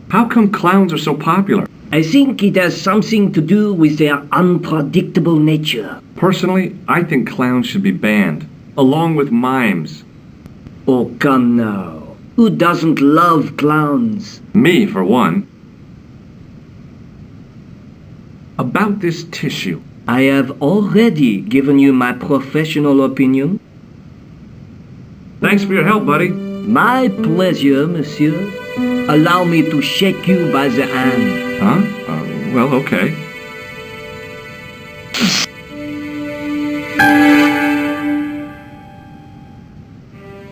How come clowns are so popular? I think it has something to do with their unpredictable nature. Personally, I think clowns should be banned, along with mimes. Oh, come now. Who doesn't love clowns? Me, for one. About this tissue. I have already given you my professional opinion. Thanks for your help, buddy. My pleasure, monsieur. Allow me to shake you by the hand. Huh? Well, okay.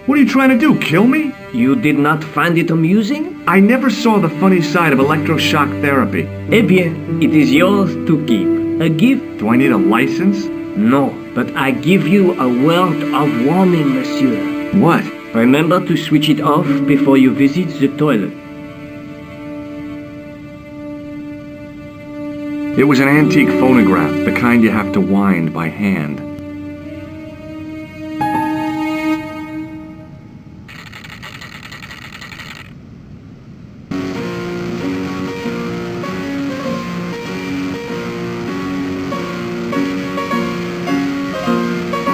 What are you trying to do, kill me? You did not find it amusing? I never saw the funny side of electroshock therapy. Eh bien, it is yours to keep. A gift? Do I need a license? No, but I give you a word of warning, monsieur. What? Remember to switch it off before you visit the toilet. It was an antique phonograph, the kind you have to wind by hand.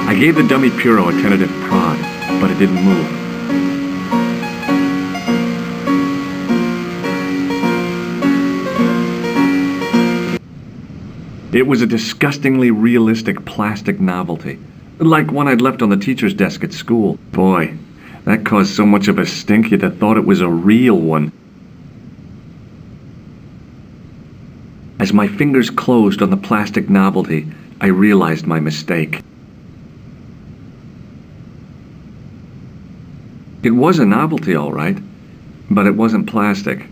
I gave the dummy Puro a tentative prod, but it didn't move. It was a disgustingly realistic plastic novelty, like one I'd left on the teacher's desk at school. Boy, that caused so much of a stink you'd have thought it was a real one. As my fingers closed on the plastic novelty, I realized my mistake. It was a novelty, all right, but it wasn't plastic.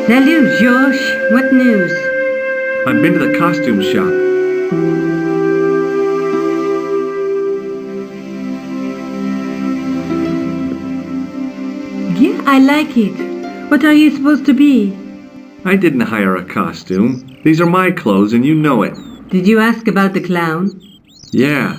Salut, George. What news? I've been to the costume shop. Yeah, I like it. What are you supposed to be? I didn't hire a costume. These are my clothes and you know it. Did you ask about the clown? Yeah.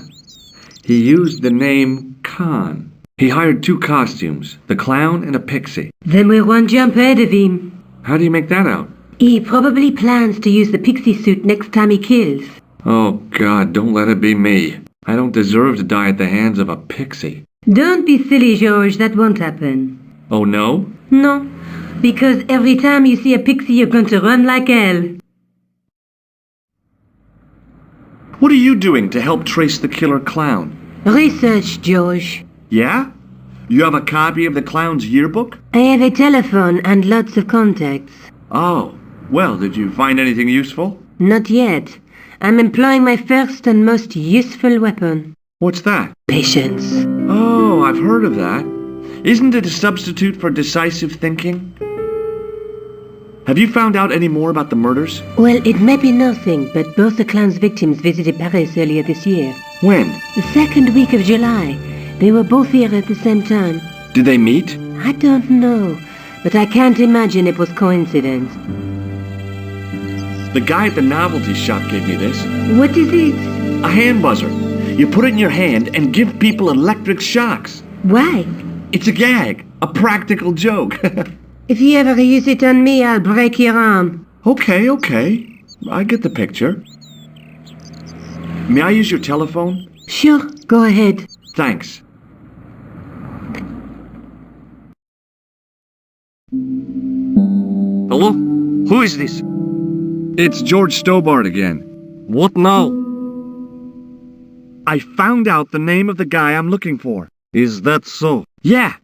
He used the name Khan. He hired 2 costumes, the clown and a pixie. Then we're one jump ahead of him. How do you make that out? He probably plans to use the pixie suit next time he kills. Oh God, don't let it be me. I don't deserve to die at the hands of a pixie. Don't be silly, George. That won't happen. Oh no? No, because every time you see a pixie, you're going to run like hell. What are you doing to help trace the killer clown? Research, George. Yeah? You have a copy of the clown's yearbook? I have a telephone and lots of contacts. Oh, Well, did you find anything useful? Not yet. I'm employing my first and most useful weapon. What's that? Patience. Oh, I've heard of that. Isn't it a substitute for decisive thinking? Have you found out any more about the murders? Well, it may be nothing, but both the clown's victims visited Paris earlier this year. When? The second week of July. They were both here at the same time. Did they meet? I don't know, but I can't imagine it was coincidence. The guy at the novelty shop gave me this. What is it? A hand buzzer. You put it in your hand and give people electric shocks. Why? It's a gag. A practical joke. If you ever use it on me, I'll break your arm. Okay. I get the picture. May I use your telephone? Sure, go ahead. Thanks. Hello? Who is this? It's George Stobbart again. What now? I found out the name of the guy I'm looking for. Is that so? Yeah,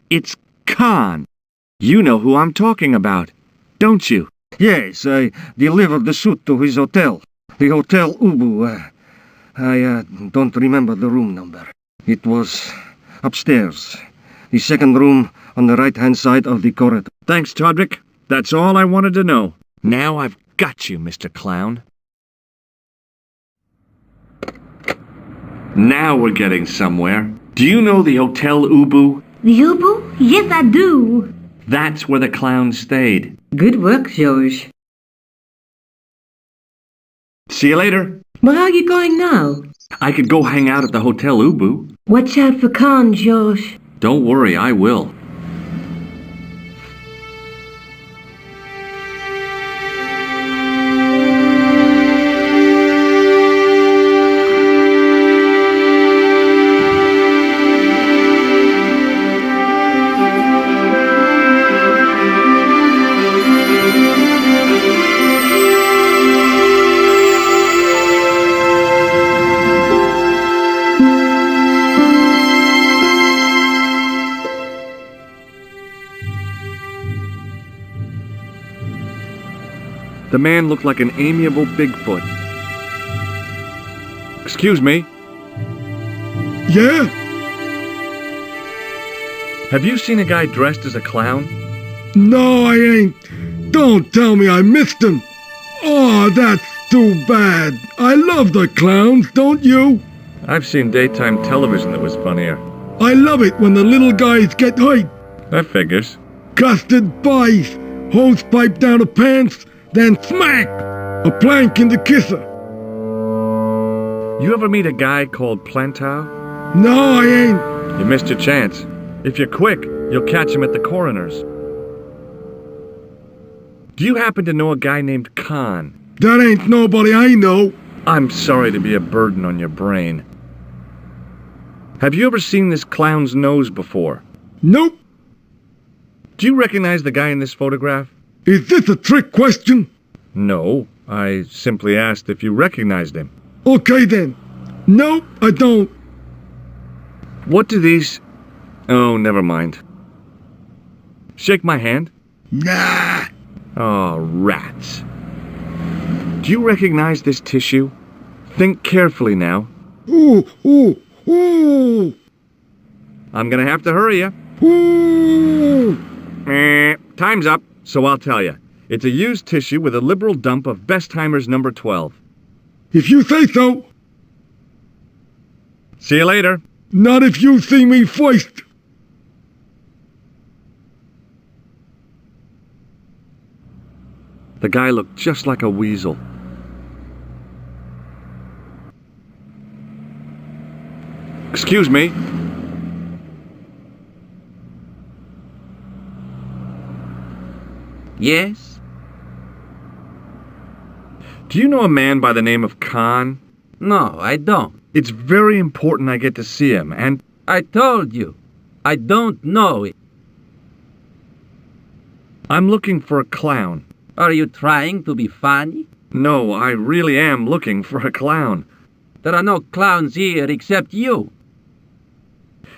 it's Khan. You know who I'm talking about, don't you? Yes, I delivered the suit to his hotel. The Hotel Ubu. I don't remember the room number. It was upstairs. The second room on the right-hand side of the corridor. Thanks, Todrick. That's all I wanted to know. Now I've got you, Mr. Clown. Now we're getting somewhere. Do you know the Hotel Ubu? The Ubu? Yes, I do. That's where the clown stayed. Good work, George. See you later. Where are you going now? I could go hang out at the Hotel Ubu. Watch out for Khan, George. Don't worry, I will. The man looked like an amiable Bigfoot. Excuse me, Yeah? have you seen a guy dressed as a clown? No, I ain't. Don't tell me I missed him. Oh, that's too bad. I love the clowns, don't you? I've seen daytime television that was funnier. I love it when the little guys get hype. That figures. Custard pies, hose pipe down the pants, then smack! A plank in the kisser. You ever meet a guy called Plantow? No, I ain't. You missed your chance. If you're quick, you'll catch him at the coroner's. Do you happen to know a guy named Khan? That ain't nobody I know. I'm sorry to be a burden on your brain. Have you ever seen this clown's nose before? Nope. Do you recognize the guy in this photograph? Is this a trick question? No, I simply asked if you recognized him. Okay then. Nope, I don't. What do these... Oh, never mind. Shake my hand. Nah. Oh, rats. Do you recognize this tissue? Think carefully now. Ooh. I'm gonna have to hurry you. Ooh. Time's up, so I'll tell you. It's a used tissue with a liberal dump of Bestheimer's number 12. If you say so. See you later. Not if you see me first. The guy looked just like a weasel. Excuse me. Yes? Do you know a man by the name of Khan? No, I don't. It's very important I get to see him, and... I told you. I don't know it. I'm looking for a clown. Are you trying to be funny? No, I really am looking for a clown. There are no clowns here except you.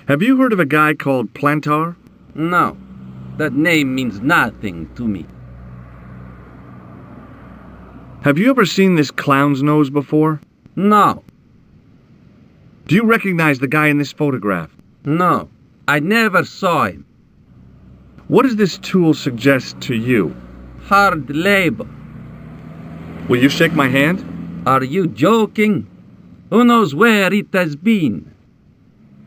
Have you heard of a guy called Plantar? No, that name means nothing to me. Have you ever seen this clown's nose before? No, Do you recognize the guy in this photograph? no, I never saw him. What does this tool suggest to you? Hard labor. Will you shake my hand? Are you joking? Who knows where it has been?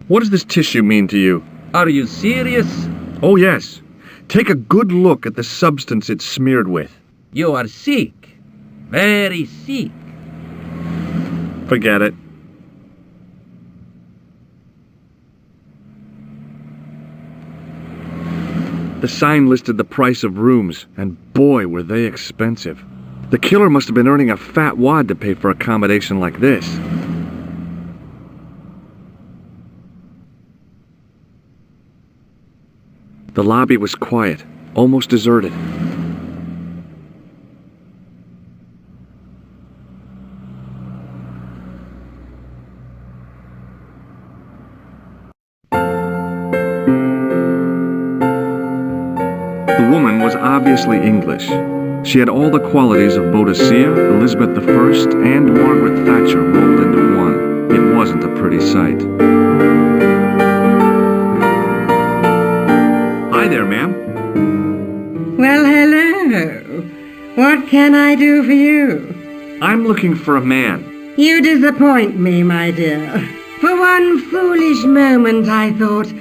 What does this tissue mean to you? Are you serious? Oh, yes. Take a good look at the substance it's smeared with. You are sick. Very sick. Forget it. The sign listed the price of rooms, and boy, were they expensive. The killer must have been earning a fat wad to pay for accommodation like this. The lobby was quiet, almost deserted. The woman was obviously English. She had all the qualities of Boadicea, Elizabeth I, and Margaret Thatcher rolled into one. It wasn't a pretty sight. Hi there, ma'am. Well, hello. What can I do for you? I'm looking for a man. You disappoint me, my dear. For one foolish moment I thought...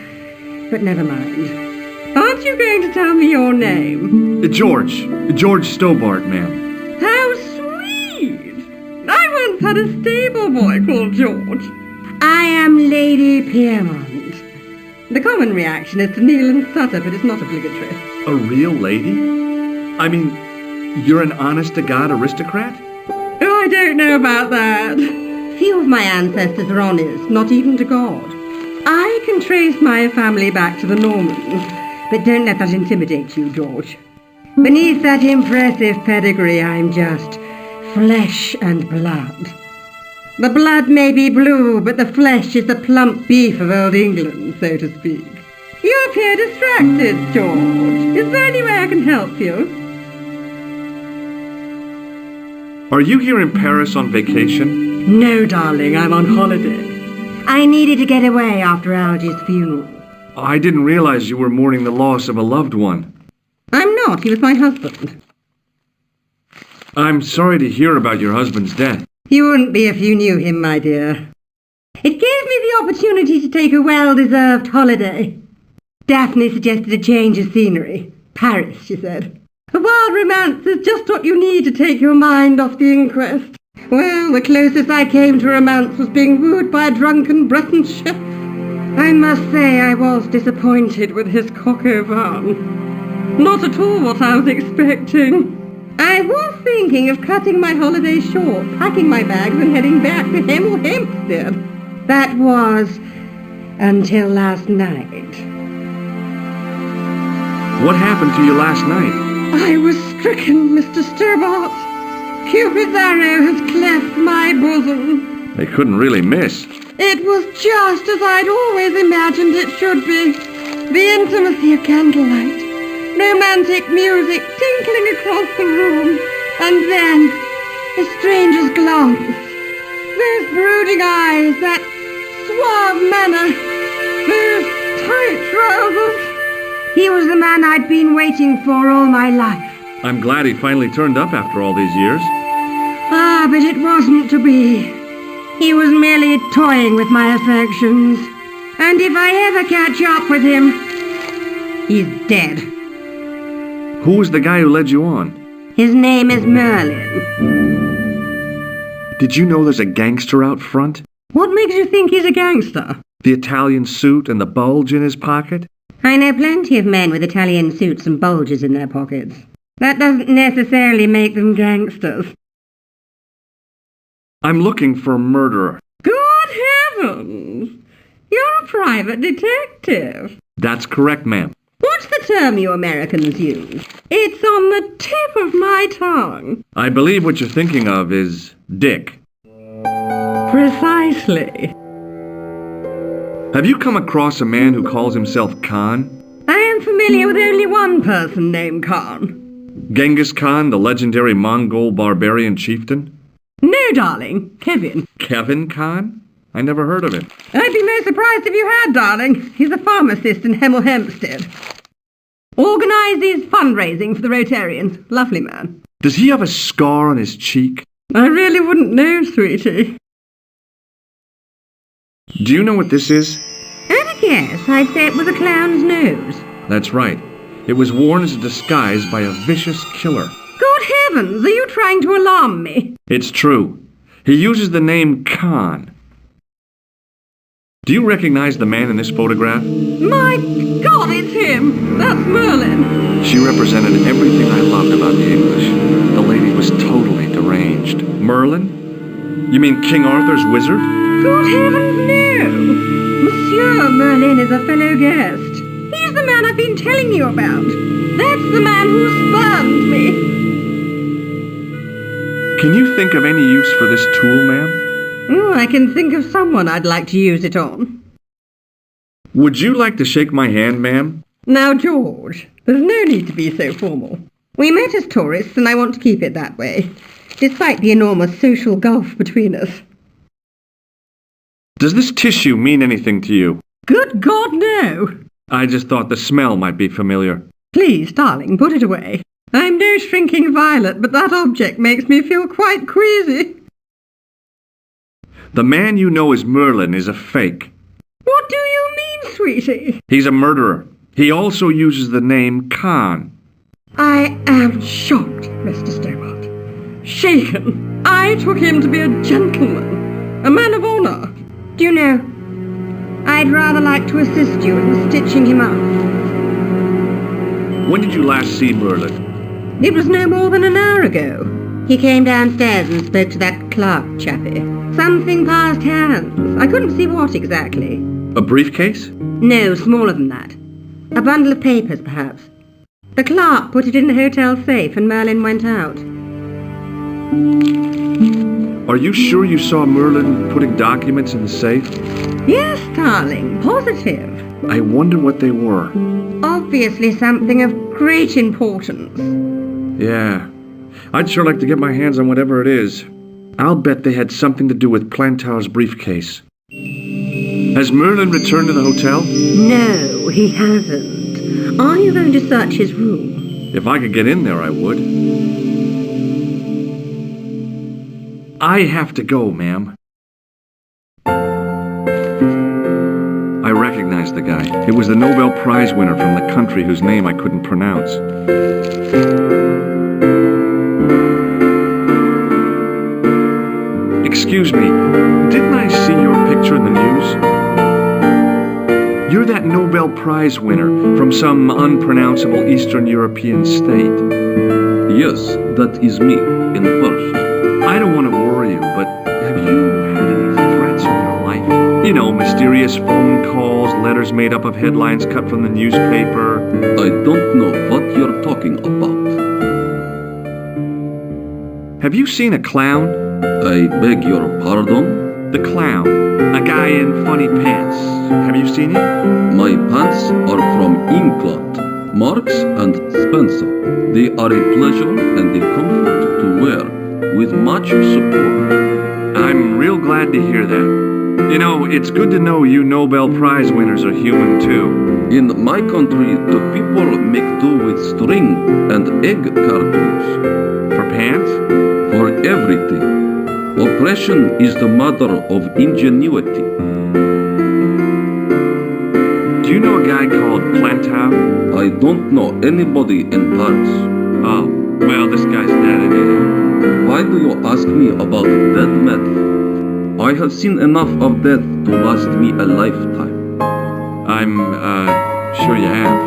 But never mind. Aren't you going to tell me your name? George Stobbart, ma'am. How sweet! I once had a stable boy called George. I am Lady Piermont. The common reaction is to kneel and stutter, but it's not obligatory. A real lady? I mean, you're an honest-to-God aristocrat? Oh, I don't know about that. Few of my ancestors are honest, not even to God. I can trace my family back to the Normans, but don't let that intimidate you, George. Beneath that impressive pedigree, I'm just flesh and blood. The blood may be blue, but the flesh is the plump beef of old England, so to speak. You appear distracted, George. Is there any way I can help you? Are you here in Paris on vacation? No, darling, I'm on holiday. I needed to get away after Algy's funeral. I didn't realize you were mourning the loss of a loved one. I'm not. He was my husband. I'm sorry to hear about your husband's death. You wouldn't be if you knew him, my dear. It gave me the opportunity to take a well-deserved holiday. Daphne suggested a change of scenery. Paris, she said. A wild romance is just what you need to take your mind off the inquest. Well, the closest I came to romance was being wooed by a drunken Breton chef. I must say I was disappointed with his coq au vin. Not at all what I was expecting. I was thinking of cutting my holiday short, packing my bags and heading back to Hemel Hempstead. That was until last night. What happened to you last night? I was stricken, Mr. Stobbart. Cupid's arrow has cleft my bosom. They couldn't really miss. It was just as I'd always imagined it should be. The intimacy of candlelight, romantic music tinkling across the room, and then a stranger's glance. Those brooding eyes, that suave manner, those tight trousers. He was the man I'd been waiting for all my life. I'm glad he finally turned up after all these years. Ah, but it wasn't to be. He was merely toying with my affections. And if I ever catch up with him, he's dead. Who was the guy who led you on? His name is Merlin. Did you know there's a gangster out front? What makes you think he's a gangster? The Italian suit and the bulge in his pocket? I know plenty of men with Italian suits and bulges in their pockets. That doesn't necessarily make them gangsters. I'm looking for a murderer. Good heavens! You're a private detective. That's correct, ma'am. What's the term you Americans use? It's on the tip of my tongue. I believe what you're thinking of is Dick. Precisely. Have you come across a man who calls himself Khan? I am familiar with only one person named Khan. Genghis Khan, the legendary Mongol barbarian chieftain? No, darling. Kevin. Kevin Khan? I never heard of him. I'd be most surprised if you had, darling. He's a pharmacist in Hemel Hempstead. Organises fundraising for the Rotarians. Lovely man. Does he have a scar on his cheek? I really wouldn't know, sweetie. Do you know what this is? At a guess, I'd say it was a clown's nose. That's right. It was worn as a disguise by a vicious killer. Good heavens, are you trying to alarm me? It's true. He uses the name Khan. Do you recognize the man in this photograph? My God, it's him! That's Merlin! She represented everything I loved about the English. The lady was totally deranged. Merlin? You mean King Arthur's wizard? Good heavens, no! Monsieur Merlin is a fellow guest. He's the man I've been telling you about. That's the man who spurned me. Can you think of any use for this tool, ma'am? Oh, I can think of someone I'd like to use it on. Would you like to shake my hand, ma'am? Now, George, there's no need to be so formal. We met as tourists, and I want to keep it that way, despite the enormous social gulf between us. Does this tissue mean anything to you? Good God, no! I just thought the smell might be familiar. Please, darling, put it away. I'm no shrinking violet, but that object makes me feel quite queasy. The man you know as Merlin is a fake. What do you mean, sweetie? He's a murderer. He also uses the name Khan. I am shocked, Mr. Stobbart. Shaken. I took him to be a gentleman, a man of honour. Do you know, I'd rather like to assist you in stitching him up. When did you last see Merlin? It was no more than an hour ago. He came downstairs and spoke to that clerk chappie. Something passed hands. I couldn't see what exactly. A briefcase? No, smaller than that. A bundle of papers, perhaps. The clerk put it in the hotel safe and Merlin went out. Are you sure you saw Merlin putting documents in the safe? Yes, darling, positive. I wonder what they were. Obviously something of great importance. Yeah. I'd sure like to get my hands on whatever it is. I'll bet they had something to do with Plantar's briefcase. Has Merlin returned to the hotel? No, he hasn't. Are you going to search his room? If I could get in there, I would. I have to go, ma'am. I recognized the guy. It was the Nobel Prize winner from the country whose name I couldn't pronounce. Excuse me, didn't I see your picture in the news? You're that Nobel Prize winner from some unpronounceable Eastern European state. Yes, that is me, in first. I don't want to worry you, but have you had any threats in your life? You know, mysterious phone calls, letters made up of headlines cut from the newspaper. I don't know what you're talking about. Have you seen a clown? I beg your pardon? The clown. A guy in funny pants. Have you seen him? My pants are from England, Marks and Spencer. They are a pleasure and a comfort to wear, with much support. I'm real glad to hear that. You know, it's good to know you Nobel Prize winners are human too. In my country, the people make do with string and egg cartons. For pants? For everything. Oppression is the mother of ingenuity. Do you know a guy called Plantar? I don't know anybody in Paris. Oh, well, this guy's dead anyhow. Why do you ask me about dead men? I have seen enough of death to last me a lifetime. I'm, sure you have.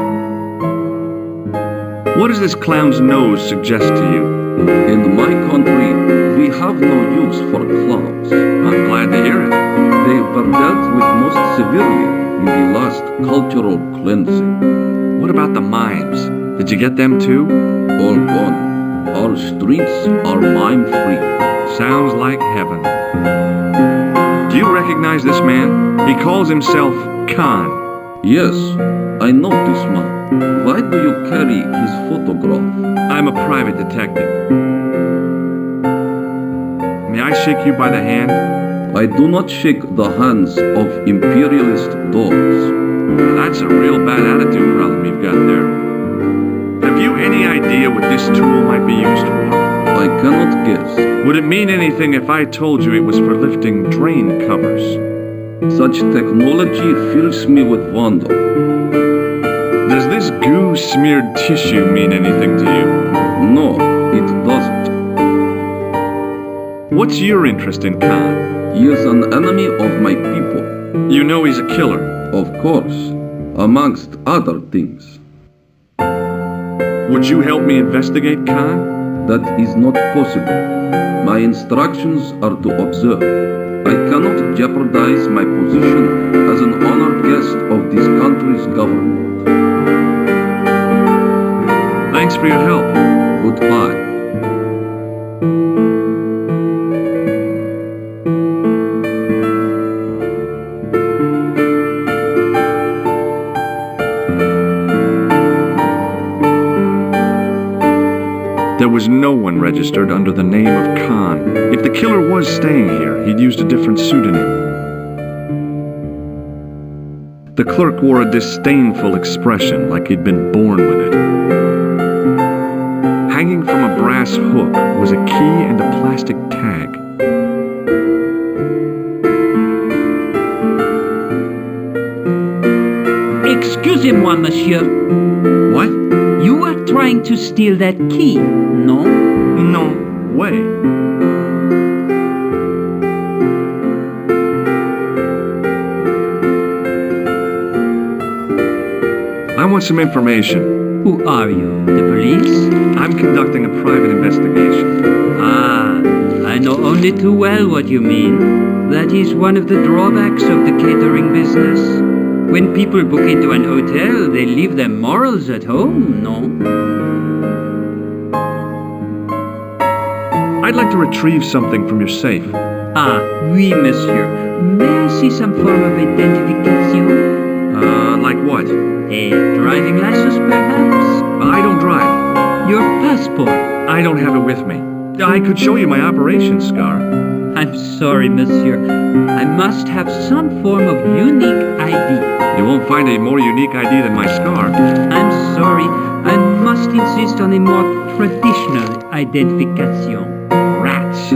What does this clown's nose suggest to you? In my country, we have no use for clowns. I'm glad to hear it. They were dealt with most severely in the last cultural cleansing. What about the mimes? Did you get them too? All gone. Our streets are mime-free. Sounds like heaven. Do you recognize this man? He calls himself Khan. Yes, I know this man. Why do you carry his photograph? I'm a private detective. May I shake you by the hand? I do not shake the hands of imperialist dogs. That's a real bad attitude problem you've got there. Have you any idea what this tool might be used for? I cannot guess. Would it mean anything if I told you it was for lifting drain covers? Such technology fills me with wonder. Does this goo-smeared tissue mean anything to you? No, it doesn't. What's your interest in Khan? He is an enemy of my people. You know he's a killer. Of course, amongst other things. Would you help me investigate Khan? That is not possible. My instructions are to observe. I cannot jeopardize my position as an honored guest of this country's government. Thanks for your help. Goodbye. There was no one registered under the name of Khan. If the killer was staying here, he'd used a different pseudonym. The clerk wore a disdainful expression, like he'd been born with it. Hanging from a brass hook was a key and a plastic tag. Excusez-moi, monsieur. What? You were trying to steal that key, no? No way. I want some information. Who are you? The police? I'm conducting a private investigation. Ah, I know only too well what you mean. That is one of the drawbacks of the catering business. When people book into an hotel, they leave their morals at home, no? I'd like to retrieve something from your safe. Ah, oui, monsieur. May I see some form of identification? Like what? A driving license, perhaps? I don't drive. Your passport? I don't have it with me. I could show you my operation scar. I'm sorry, monsieur. I must have some form of unique ID. You won't find a more unique ID than my scar. I'm sorry. I must insist on a more traditional identification. Rats.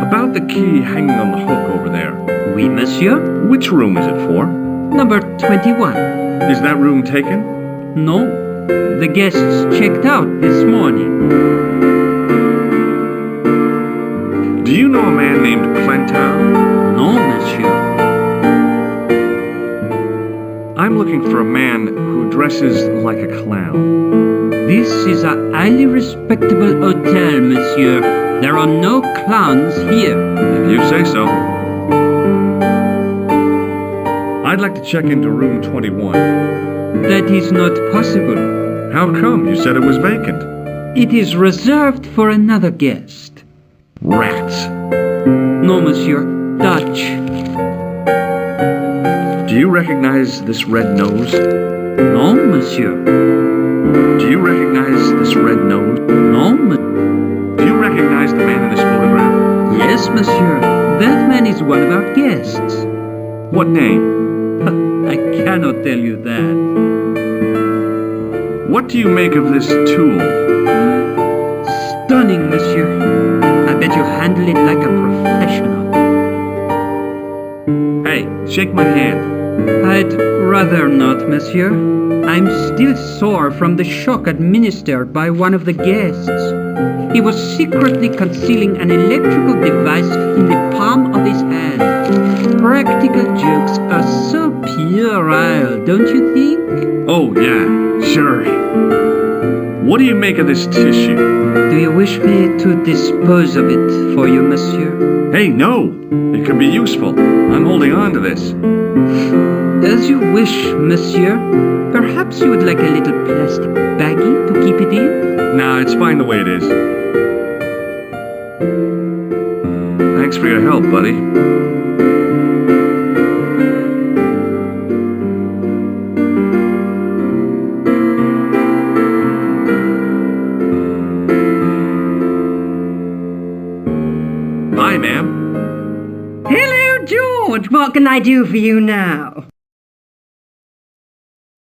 About the key hanging on the hook over there. Oui, monsieur. Which room is it for? Number 21. Is that room taken? No. The guests checked out this morning. Do you know a man named Clentow? No, monsieur. I'm looking for a man who dresses like a clown. This is a highly respectable hotel, monsieur. There are no clowns here. If you say so. I'd like to check into room 21. That is not possible. How come? You said it was vacant. It is reserved for another guest. Rats. No, monsieur. Dutch. Do you recognize this red nose? No, monsieur. Do you recognize this red nose? No, monsieur. Do you recognize the man in this photograph? Yes, monsieur. That man is one of our guests. What name? I cannot tell you that. What do you make of this tool? Stunning, monsieur. I bet you handle it like a professional. Hey, shake my hand. I'd rather not, monsieur. I'm still sore from the shock administered by one of the guests. He was secretly concealing an electrical device in the palm of his hand. Practical jokes are so puerile, don't you think? Oh, yeah, sure. What do you make of this tissue? Do you wish me to dispose of it for you, monsieur? Hey, no! It could be useful. I'm holding on to this. As you wish, monsieur. Perhaps you would like a little plastic baggie to keep it in? Nah, it's fine the way it is. Thanks for your help, buddy. Hi, ma'am. Hello, George. What can I do for you now?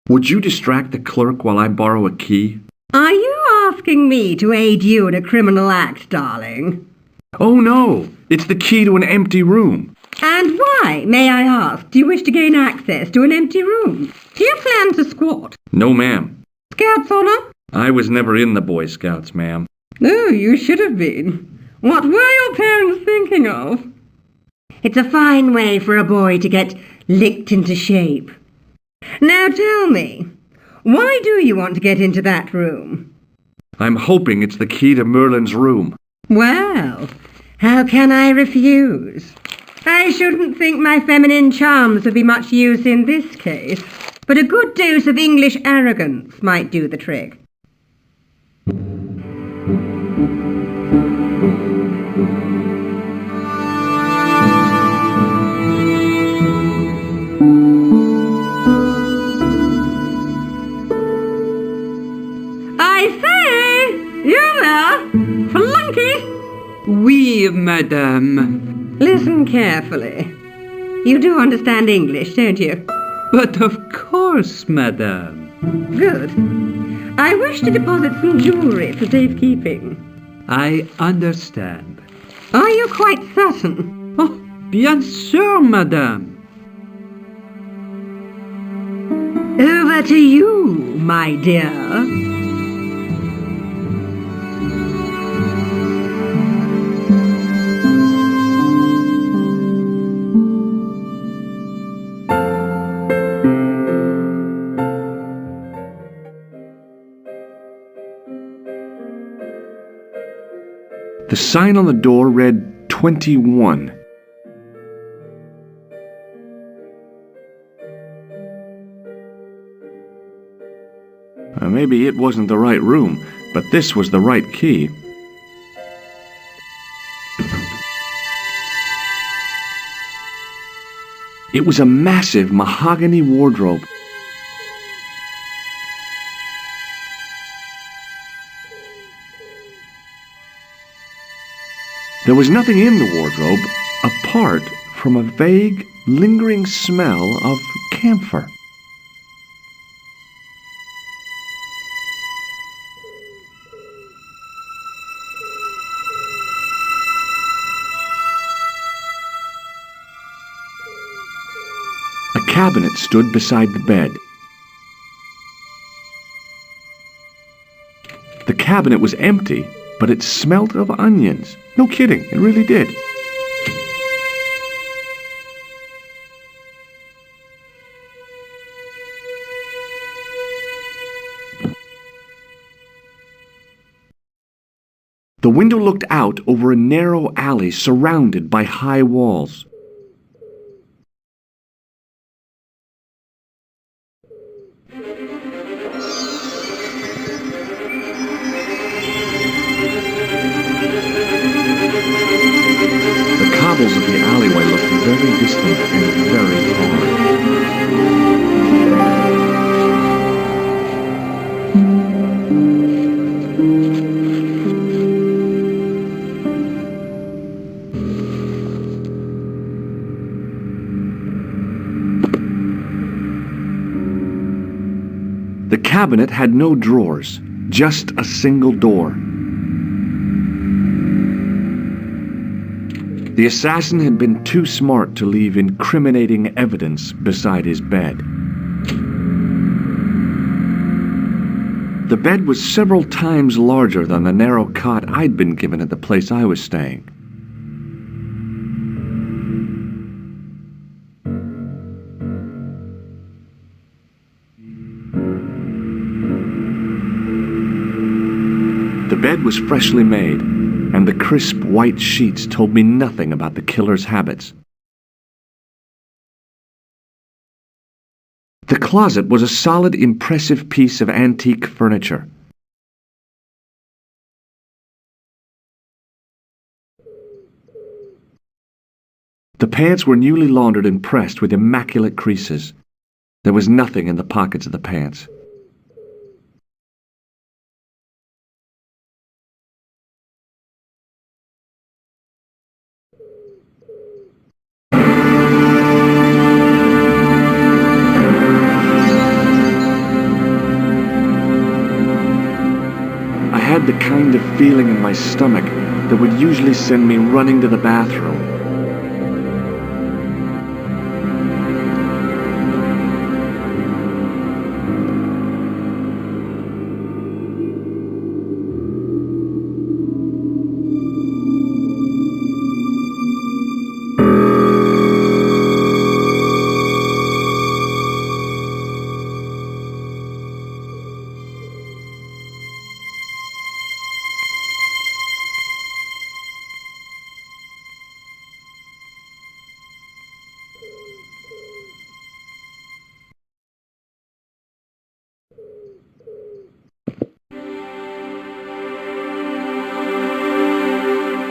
Would you distract the clerk while I borrow a key? Are you asking me to aid you in a criminal act, darling? Oh, no. It's the key to an empty room. And why, may I ask, do you wish to gain access to an empty room? Do you plan to squat? No, ma'am. Scouts honor? I was never in the Boy Scouts, ma'am. Oh, you should have been. What were your parents thinking of? It's a fine way for a boy to get licked into shape. Now tell me, why do you want to get into that room? I'm hoping it's the key to Merlin's room. Well, how can I refuse? I shouldn't think my feminine charms would be much use in this case, but a good dose of English arrogance might do the trick. I say, you there, flunky? Oui, madame. Listen carefully. You do understand English, don't you? But of course, madame. Good. I wish to deposit some jewellery for safekeeping. I understand. Are you quite certain? Oh, bien sûr, madame. Over to you, my dear. The sign on the door read 21. Maybe it wasn't the right room, but this was the right key. It was a massive mahogany wardrobe. There was nothing in the wardrobe apart from a vague, lingering smell of camphor. A cabinet stood beside the bed. The cabinet was empty, but it smelt of onions. No kidding, it really did. The window looked out over a narrow alley surrounded by high walls. The cobbles of the alleyway looked very distant and very hard. The cabinet had no drawers, just a single door. The assassin had been too smart to leave incriminating evidence beside his bed. The bed was several times larger than the narrow cot I'd been given at the place I was staying. The bed was freshly made, and the crisp white sheets told me nothing about the killer's habits. The closet was a solid, impressive piece of antique furniture. The pants were newly laundered and pressed with immaculate creases. There was nothing in the pockets of the pants. the kind of feeling in my stomach that would usually send me running to the bathroom.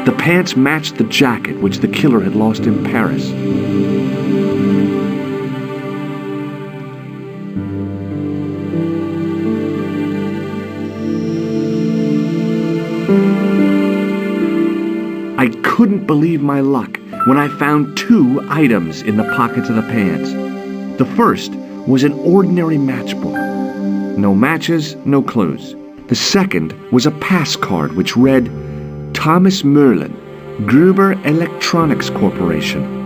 The pants matched the jacket which the killer had lost in Paris. I couldn't believe my luck when I found 2 items in the pockets of the pants. The first was an ordinary matchbook. No matches, no clues. The second was a pass card which read, Thomas Merlin, Gruber Electronics Corporation.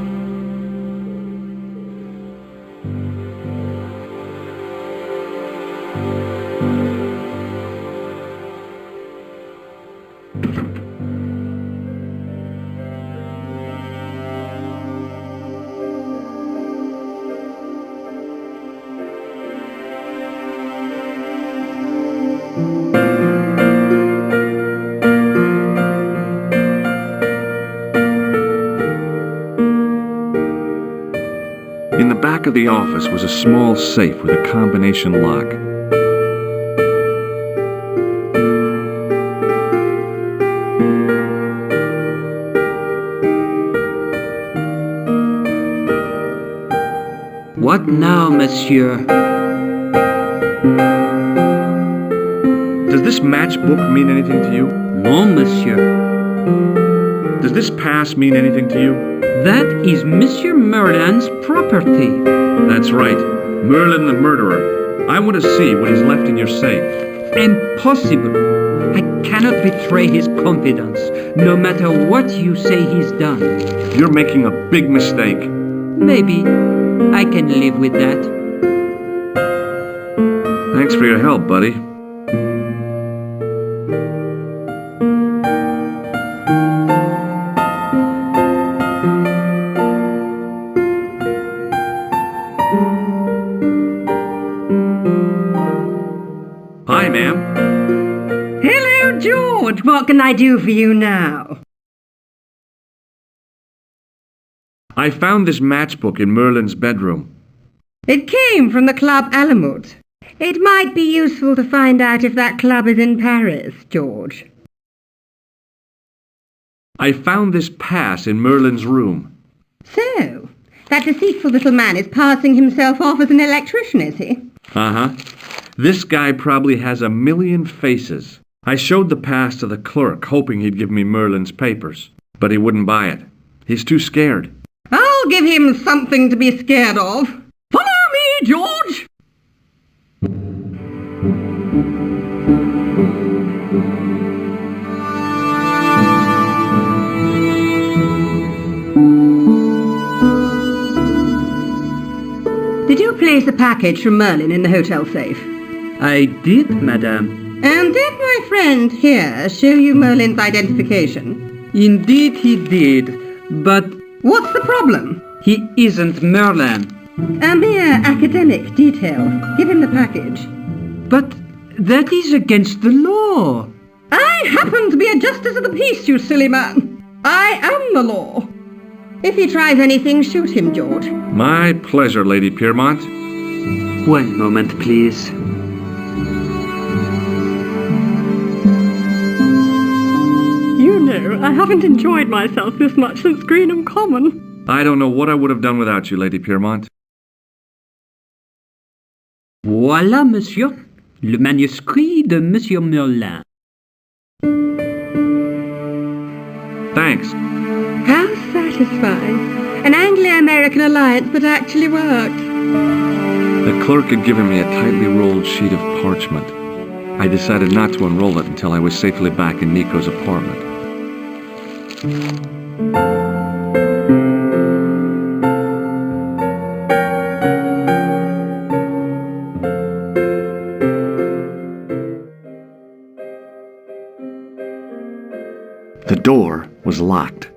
In the back of the office was a small safe with a combination lock. What now, monsieur? Does this matchbook mean anything to you? No, monsieur. Does this pass mean anything to you? That is Monsieur Merlin's property. That's right. Merlin the murderer. I want to see what he's left in your safe. Impossible. I cannot betray his confidence, no matter what you say he's done. You're making a big mistake. Maybe. I can live with that. Thanks for your help, buddy. Hi, ma'am. Hello, George. What can I do for you now? I found this matchbook in Merlin's bedroom. It came from the Club Alamut. It might be useful to find out if that club is in Paris, George. I found this pass in Merlin's room. So, that deceitful little man is passing himself off as an electrician, is he? Uh-huh. This guy probably has a million faces. I showed the pass to the clerk, hoping he'd give me Merlin's papers. But he wouldn't buy it. He's too scared. I'll give him something to be scared of. Follow me, George! Did you place a package from Merlin in the hotel safe? I did, madame. And did my friend here show you Merlin's identification? Indeed he did, but What's the problem? he isn't Merlin. A mere academic detail. Give him the package. But that is against the law. I happen to be a justice of the peace, you silly man. I am the law. If he tries anything, shoot him, George. My pleasure, Lady Piermont. One moment, please. You know, I haven't enjoyed myself this much since Greenham Common. I don't know what I would have done without you, Lady Piermont. Voilà, monsieur. Le manuscrit de Monsieur Merlin. Thanks. How satisfying. An Anglo-American alliance that actually worked. The clerk had given me a tightly rolled sheet of parchment. I decided not to unroll it until I was safely back in Nico's apartment. The door was locked.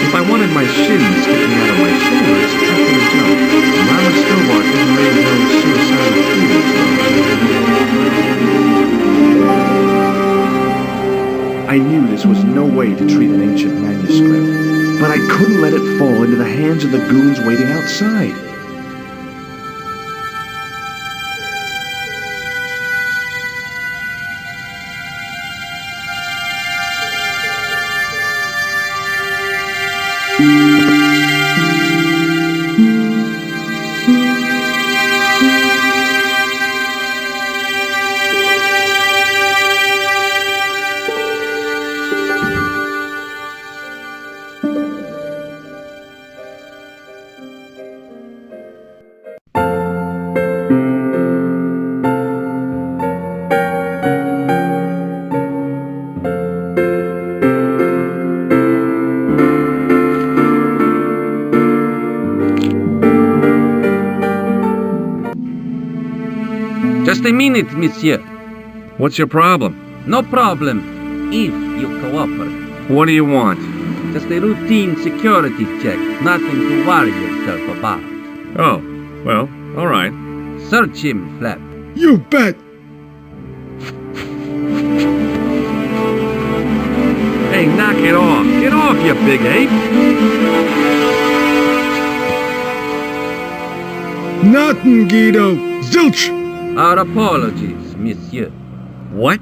If I wanted my shins sticking out of my shoulders, I could have jumped. Charles Stobbart didn't raise those suicidal feelings. I knew this was no way to treat an ancient manuscript, but I couldn't let it fall into the hands of the goons waiting outside. Just a minute, monsieur. What's your problem? No problem, if you cooperate. What do you want? Just a routine security check, nothing to worry yourself about. Oh, well, all right. Search him, Flap. You bet! Hey, knock it off. Get off, you big ape. Nothing, Guido. Zilch! Our apologies, monsieur. What?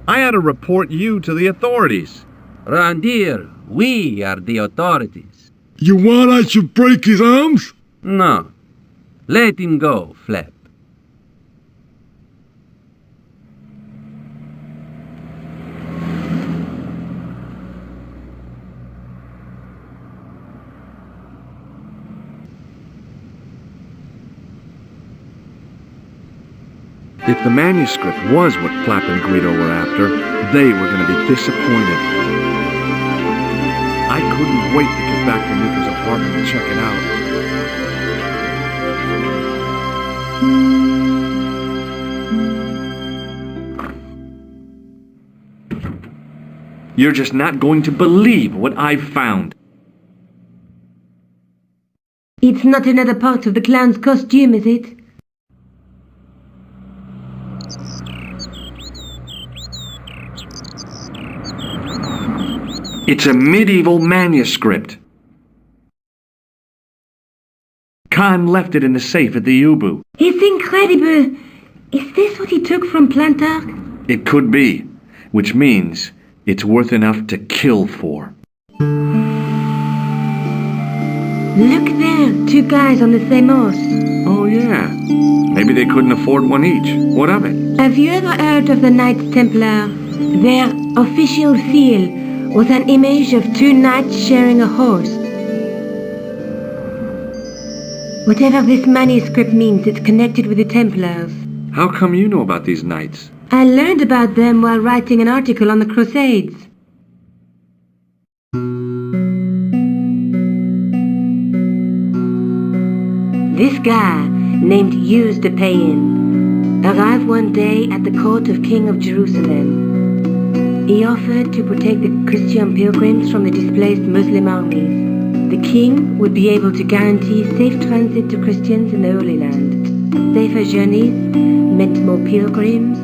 I had to report you to the authorities. Round here, we are the authorities. You want I should break his arms? No. Let him go, Flap. If the manuscript was what Flap and Guido were after, they were going to be disappointed. I couldn't wait to get back to Nico's apartment and check it out. You're just not going to believe what I've found. It's not another part of the clown's costume, is it? It's a medieval manuscript. Khan left it in the safe at the Ubu. It's incredible. Is this what he took from Plantark? It could be, which means it's worth enough to kill for. Look there, two guys on the same horse. Oh yeah, maybe they couldn't afford one each. What of it? Have you ever heard of the Knights Templar? Their official seal was an image of two knights sharing a horse. Whatever this manuscript means, it's connected with the Templars. How come you know about these knights? I learned about them while writing an article on the Crusades. This guy, named Hughes de Payen, arrived one day at the court of King of Jerusalem. He offered to protect the Christian pilgrims from the displaced Muslim armies. The king would be able to guarantee safe transit to Christians in the Holy Land. Safer journeys meant more pilgrims,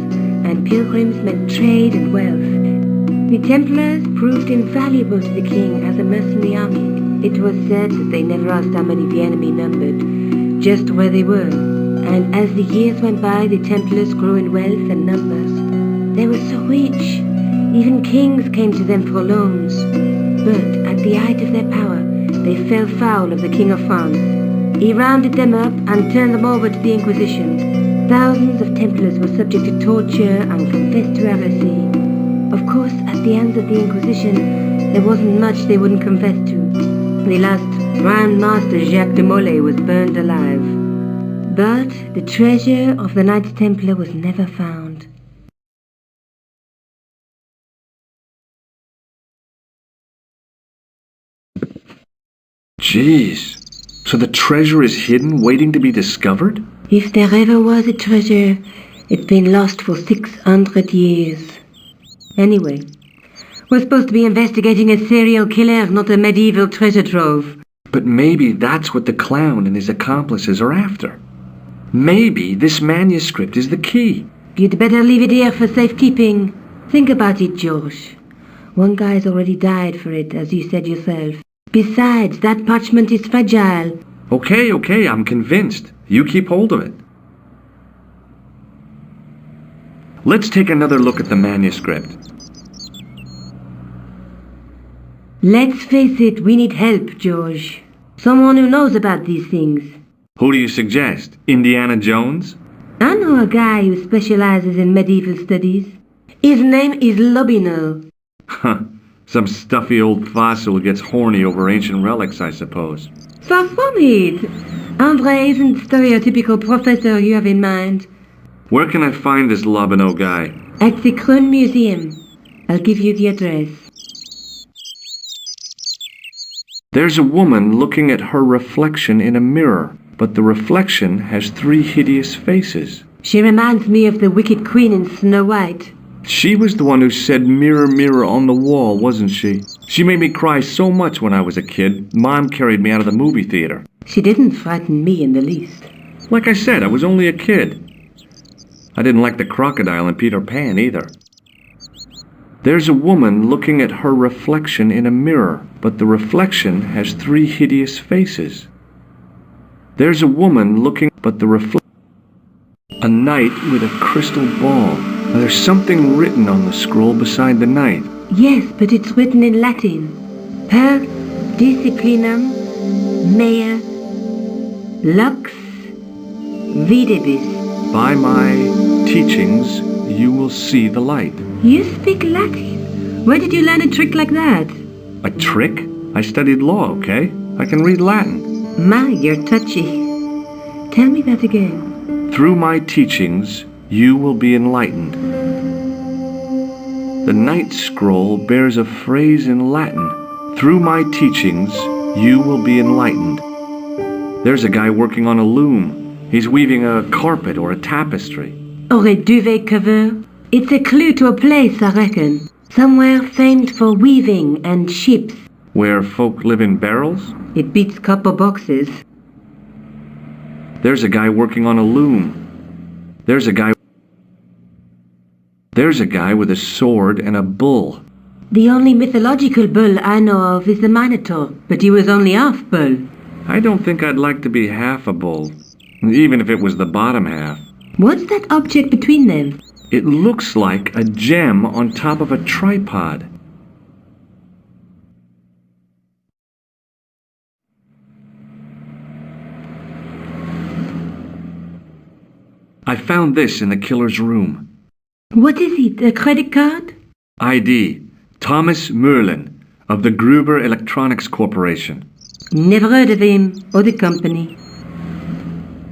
and pilgrims meant trade and wealth. The Templars proved invaluable to the king as a mercenary army. It was said that they never asked how many the enemy numbered, just where they were. And as the years went by, the Templars grew in wealth and numbers. They were so rich, even kings came to them for loans. But at at the height of their power, they fell foul of the King of France. He rounded them up and turned them over to the Inquisition. Thousands of Templars were subject to torture and confessed to heresy. Of course, at the hands of the Inquisition, there wasn't much they wouldn't confess to. The last Grand Master Jacques de Molay was burned alive. But the treasure of the Knights Templar was never found. Jeez. So the treasure is hidden, waiting to be discovered? If there ever was a treasure, it's been lost for 600 years. Anyway, we're supposed to be investigating a serial killer, not a medieval treasure trove. But maybe that's what the clown and his accomplices are after. Maybe this manuscript is the key. You'd better leave it here for safekeeping. Think about it, George. One guy's already died for it, as you said yourself. Besides, that parchment is fragile. Okay, I'm convinced. You keep hold of it. Let's take another look at the manuscript. Let's face it, we need help, George. Someone who knows about these things. Who do you suggest? Indiana Jones? I know a guy who specializes in medieval studies. His name is Lobino. Huh. Some stuffy old fossil who gets horny over ancient relics, I suppose. Far from it. Andre isn't the stereotypical professor you have in mind. Where can I find this Lobino guy? At the Kroon Museum. I'll give you the address. There's a woman looking at her reflection in a mirror, but the reflection has 3 hideous faces. She reminds me of the wicked queen in Snow White. She was the one who said mirror, mirror on the wall, wasn't she? She made me cry so much when I was a kid, Mom carried me out of the movie theater. She didn't frighten me in the least. Like I said, I was only a kid. I didn't like the crocodile in Peter Pan either. There's a woman looking at her reflection in a mirror, but the reflection has 3 hideous faces. There's a woman looking, but the a knight with a crystal ball. Now, there's something written on the scroll beside the knight. Yes, but it's written in Latin. Per disciplinam mea lux videbis. By my teachings, you will see the light. You speak Latin? Where did you learn a trick like that? A trick? I studied law, okay? I can read Latin. My, you're touchy. Tell me that again. Through my teachings, you will be enlightened. The Knight's Scroll bears a phrase in Latin. Through my teachings, you will be enlightened. There's a guy working on a loom. He's weaving a carpet or a tapestry. Or a duvet cover. It's a clue to a place, I reckon. Somewhere famed for weaving and ships. Where folk live in barrels? It beats copper boxes. There's a guy working on a loom. There's a guy with a sword and a bull. The only mythological bull I know of is the Minotaur, but he was only half bull. I don't think I'd like to be half a bull, even if it was the bottom half. What's that object between them? It looks like a gem on top of a tripod. I found this in the killer's room. What is it, a credit card? ID, Thomas Merlin, of the Gruber Electronics Corporation. Never heard of him, or the company.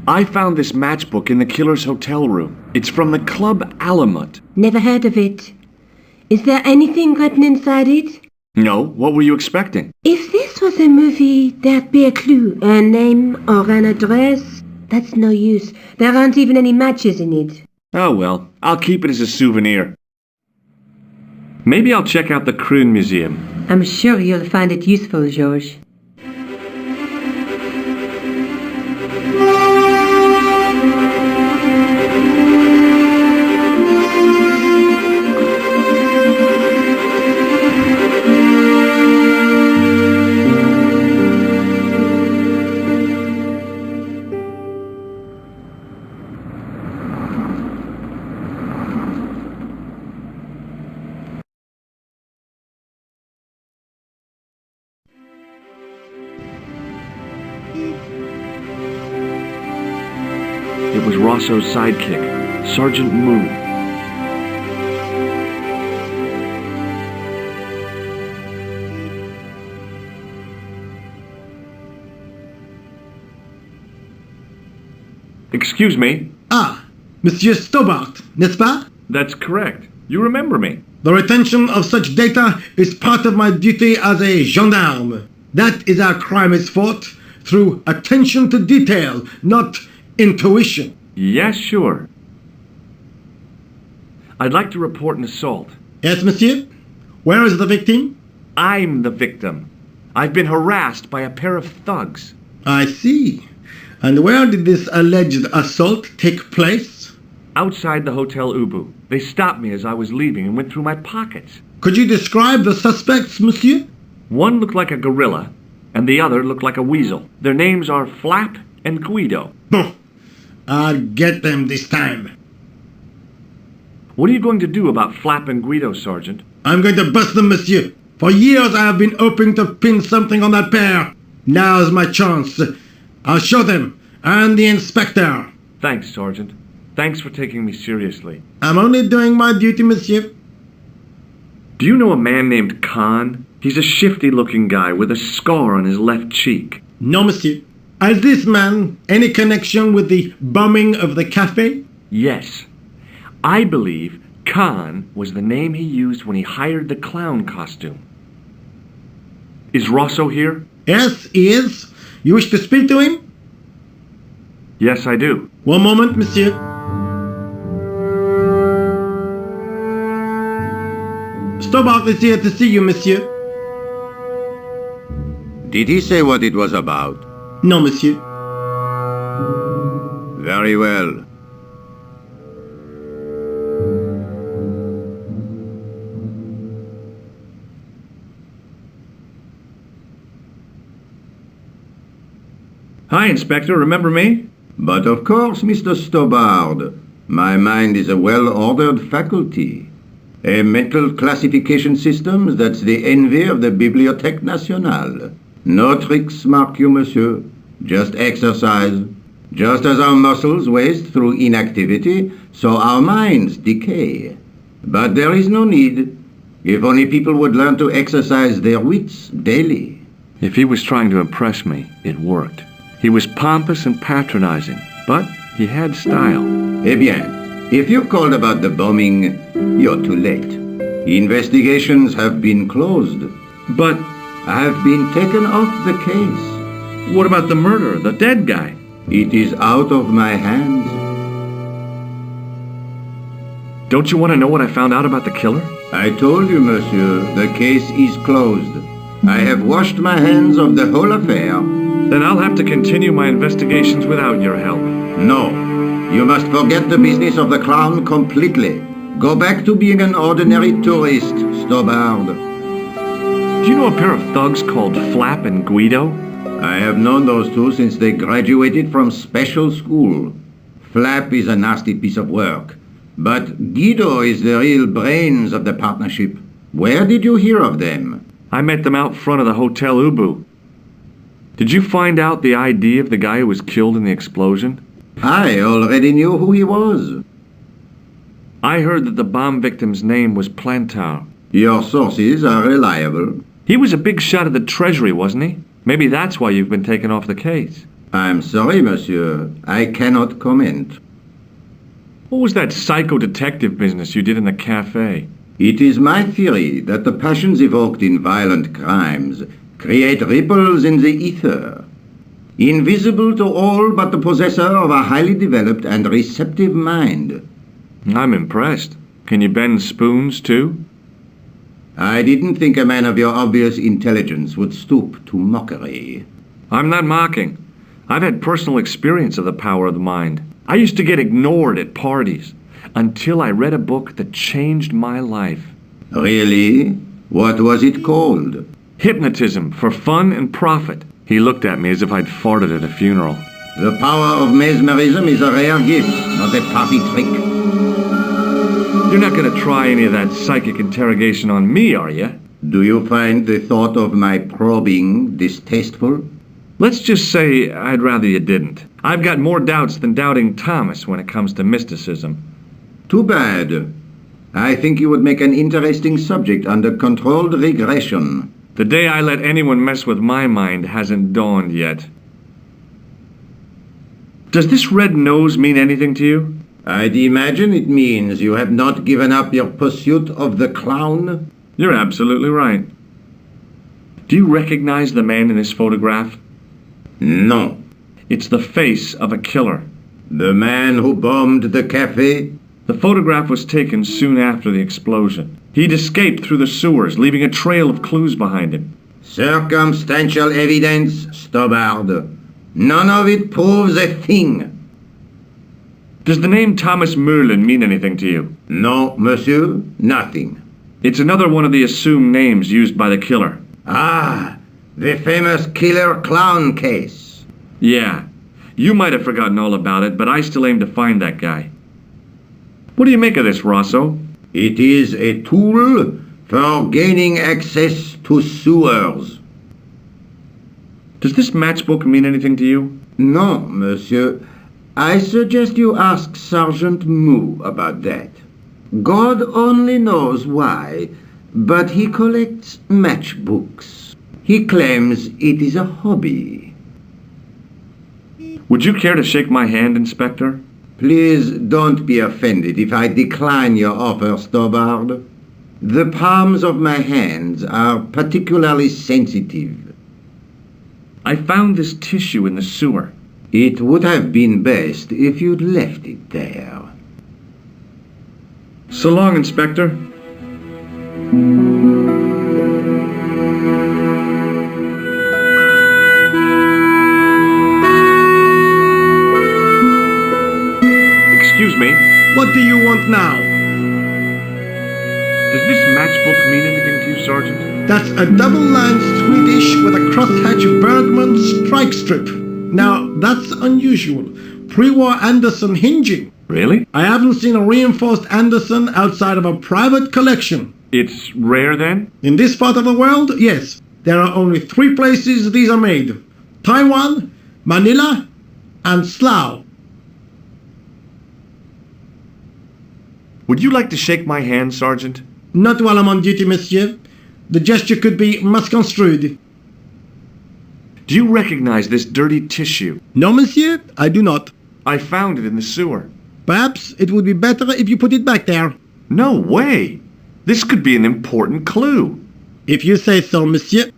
I found this matchbook in the killer's hotel room. It's from the Club Alamut. Never heard of it. Is there anything written inside it? No, what were you expecting? If this was a movie, there'd be a clue, a name or an address. That's no use. There aren't even any matches in it. Oh well, I'll keep it as a souvenir. Maybe I'll check out the Kroon Museum. I'm sure you'll find it useful, George. Rosso's sidekick, Sergeant Moo. Excuse me? Ah, Monsieur Stobbart, n'est-ce pas? That's correct. You remember me. The retention of such data is part of my duty as a gendarme. That is how crime is fought, through attention to detail, not intuition. Yes, sure. I'd like to report an assault. Yes, monsieur? Where is the victim? I'm the victim. I've been harassed by a pair of thugs. I see. And where did this alleged assault take place? Outside the Hotel Ubu. They stopped me as I was leaving and went through my pockets. Could you describe the suspects, monsieur? One looked like a gorilla, and the other looked like a weasel. Their names are Flap and Guido. Bon. I'll get them this time. What are you going to do about Flap and Guido, Sergeant? I'm going to bust them, monsieur. For years I have been hoping to pin something on that pair. Now's my chance. I'll show them, and the inspector. Thanks, Sergeant. Thanks for taking me seriously. I'm only doing my duty, monsieur. Do you know a man named Khan? He's a shifty-looking guy with a scar on his left cheek. No, monsieur. Has this man any connection with the bombing of the cafe? Yes. I believe Khan was the name he used when he hired the clown costume. Is Rosso here? Yes, he is. You wish to speak to him? Yes, I do. One moment, monsieur. Stobbart is here to see you, monsieur. Did he say what it was about? No, monsieur. Very well. Hi, Inspector. Remember me? But of course, Mr. Stobbart. My mind is a well-ordered faculty. A mental classification system that's the envy of the Bibliothèque Nationale. No tricks, mark you, monsieur. Just exercise. Just as our muscles waste through inactivity, so our minds decay. But there is no need. If only people would learn to exercise their wits daily. If he was trying to impress me, it worked. He was pompous and patronizing, but he had style. Eh bien, if you called about the bombing, you're too late. Investigations have been closed. But I've been taken off the case. what about the murderer, the dead guy? It is out of my hands. Don't you want to know what I found out about the killer? I told you, monsieur, the case is closed. I have washed my hands of the whole affair. Then I'll have to continue my investigations without your help. No, you must forget the business of the clown completely. Go back to being an ordinary tourist, Stobbart. Do you know a pair of thugs called Flap and Guido? I have known those two since they graduated from special school. Flap is a nasty piece of work, but Guido is the real brains of the partnership. Where did you hear of them? I met them out front of the Hotel Ubu. Did you find out the ID of the guy who was killed in the explosion? I already knew who he was. I heard that the bomb victim's name was Plantar. Your sources are reliable. He was a big shot at the Treasury, wasn't he? Maybe that's why you've been taken off the case. I'm sorry, monsieur. I cannot comment. What was that psycho-detective business you did in the cafe? It is my theory that the passions evoked in violent crimes create ripples in the ether, invisible to all but the possessor of a highly developed and receptive mind. I'm impressed. Can you bend spoons, too? I didn't think a man of your obvious intelligence would stoop to mockery. I'm not mocking. I've had personal experience of the power of the mind. I used to get ignored at parties until I read a book that changed my life. Really? What was it called? Hypnotism for Fun and Profit. He looked at me as if I'd farted at a funeral. The power of mesmerism is a rare gift, not a party trick. You're not going to try any of that psychic interrogation on me, are you? Do you find the thought of my probing distasteful? Let's just say I'd rather you didn't. I've got more doubts than Doubting Thomas when it comes to mysticism. Too bad. I think you would make an interesting subject under controlled regression. The day I let anyone mess with my mind hasn't dawned yet. Does this red nose mean anything to you? I'd imagine it means you have not given up your pursuit of the clown. You're absolutely right. Do you recognize the man in this photograph? No. It's the face of a killer. The man who bombed the cafe? The photograph was taken soon after the explosion. He'd escaped through the sewers, leaving a trail of clues behind him. Circumstantial evidence, Stobbart. None of it proves a thing. Does the name Thomas Merlin mean anything to you? No, monsieur, nothing. It's another one of the assumed names used by the killer. Ah, the famous killer clown case. Yeah, you might have forgotten all about it, but I still aim to find that guy. What do you make of this, Rosso? It is a tool for gaining access to sewers. Does this matchbook mean anything to you? No, monsieur. I suggest you ask Sergeant Moo about that. God only knows why, but he collects matchbooks. He claims it is a hobby. Would you care to shake my hand, Inspector? Please don't be offended if I decline your offer, Stobbart. The palms of my hands are particularly sensitive. I found this tissue in the sewer. It would have been best if you'd left it there. So long, Inspector. Excuse me. What do you want now? Does this matchbook mean anything to you, Sergeant? That's a double-lined Swedish with a crosshatch Bergman strike strip. Now, that's unusual. Pre-war Anderson hinging. Really? I haven't seen a reinforced Anderson outside of a private collection. It's rare, then? In this part of the world, yes. There are only 3 places these are made. Taiwan, Manila, and Slough. Would you like to shake my hand, Sergeant? Not while I'm on duty, monsieur. The gesture could be misconstrued. Do you recognize this dirty tissue? No, monsieur, I do not. I found it in the sewer. Perhaps it would be better if you put it back there. No way! This could be an important clue. If you say so, monsieur.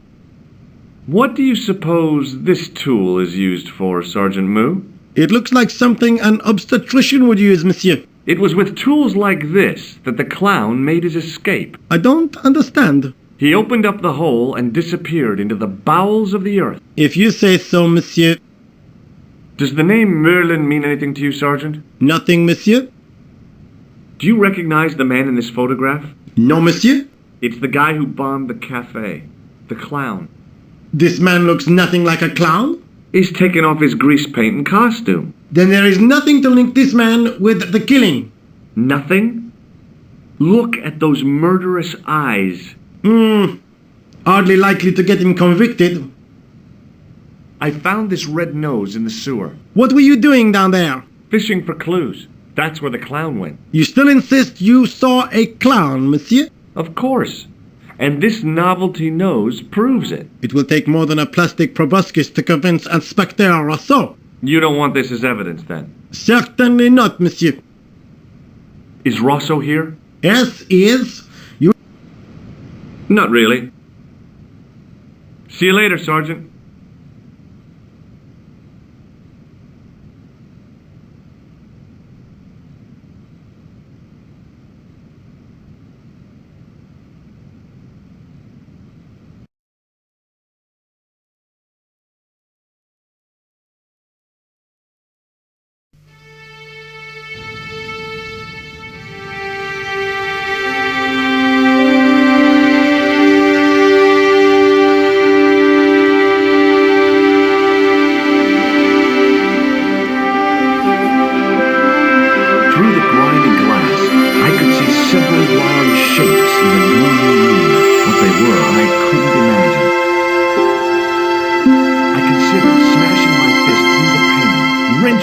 What do you suppose this tool is used for, Sergeant Moo? It looks like something an obstetrician would use, monsieur. It was with tools like this that the clown made his escape. I don't understand. He opened up the hole and disappeared into the bowels of the earth. If you say so, monsieur. Does the name Merlin mean anything to you, Sergeant? Nothing, monsieur. Do you recognize the man in this photograph? No, monsieur. It's the guy who bombed the cafe. The clown. This man looks nothing like a clown. He's taken off his grease paint and costume. Then there is nothing to link this man with the killing. Nothing? Look at those murderous eyes. Hardly likely to get him convicted. I found this red nose in the sewer. What were you doing down there? Fishing for clues. That's where the clown went. You still insist you saw a clown, monsieur? Of course. And this novelty nose proves it. It will take more than a plastic proboscis to convince Inspector Rousseau. You don't want this as evidence, then? Certainly not, monsieur. Is Rosso here? Yes, he is. Not really. See you later, Sergeant.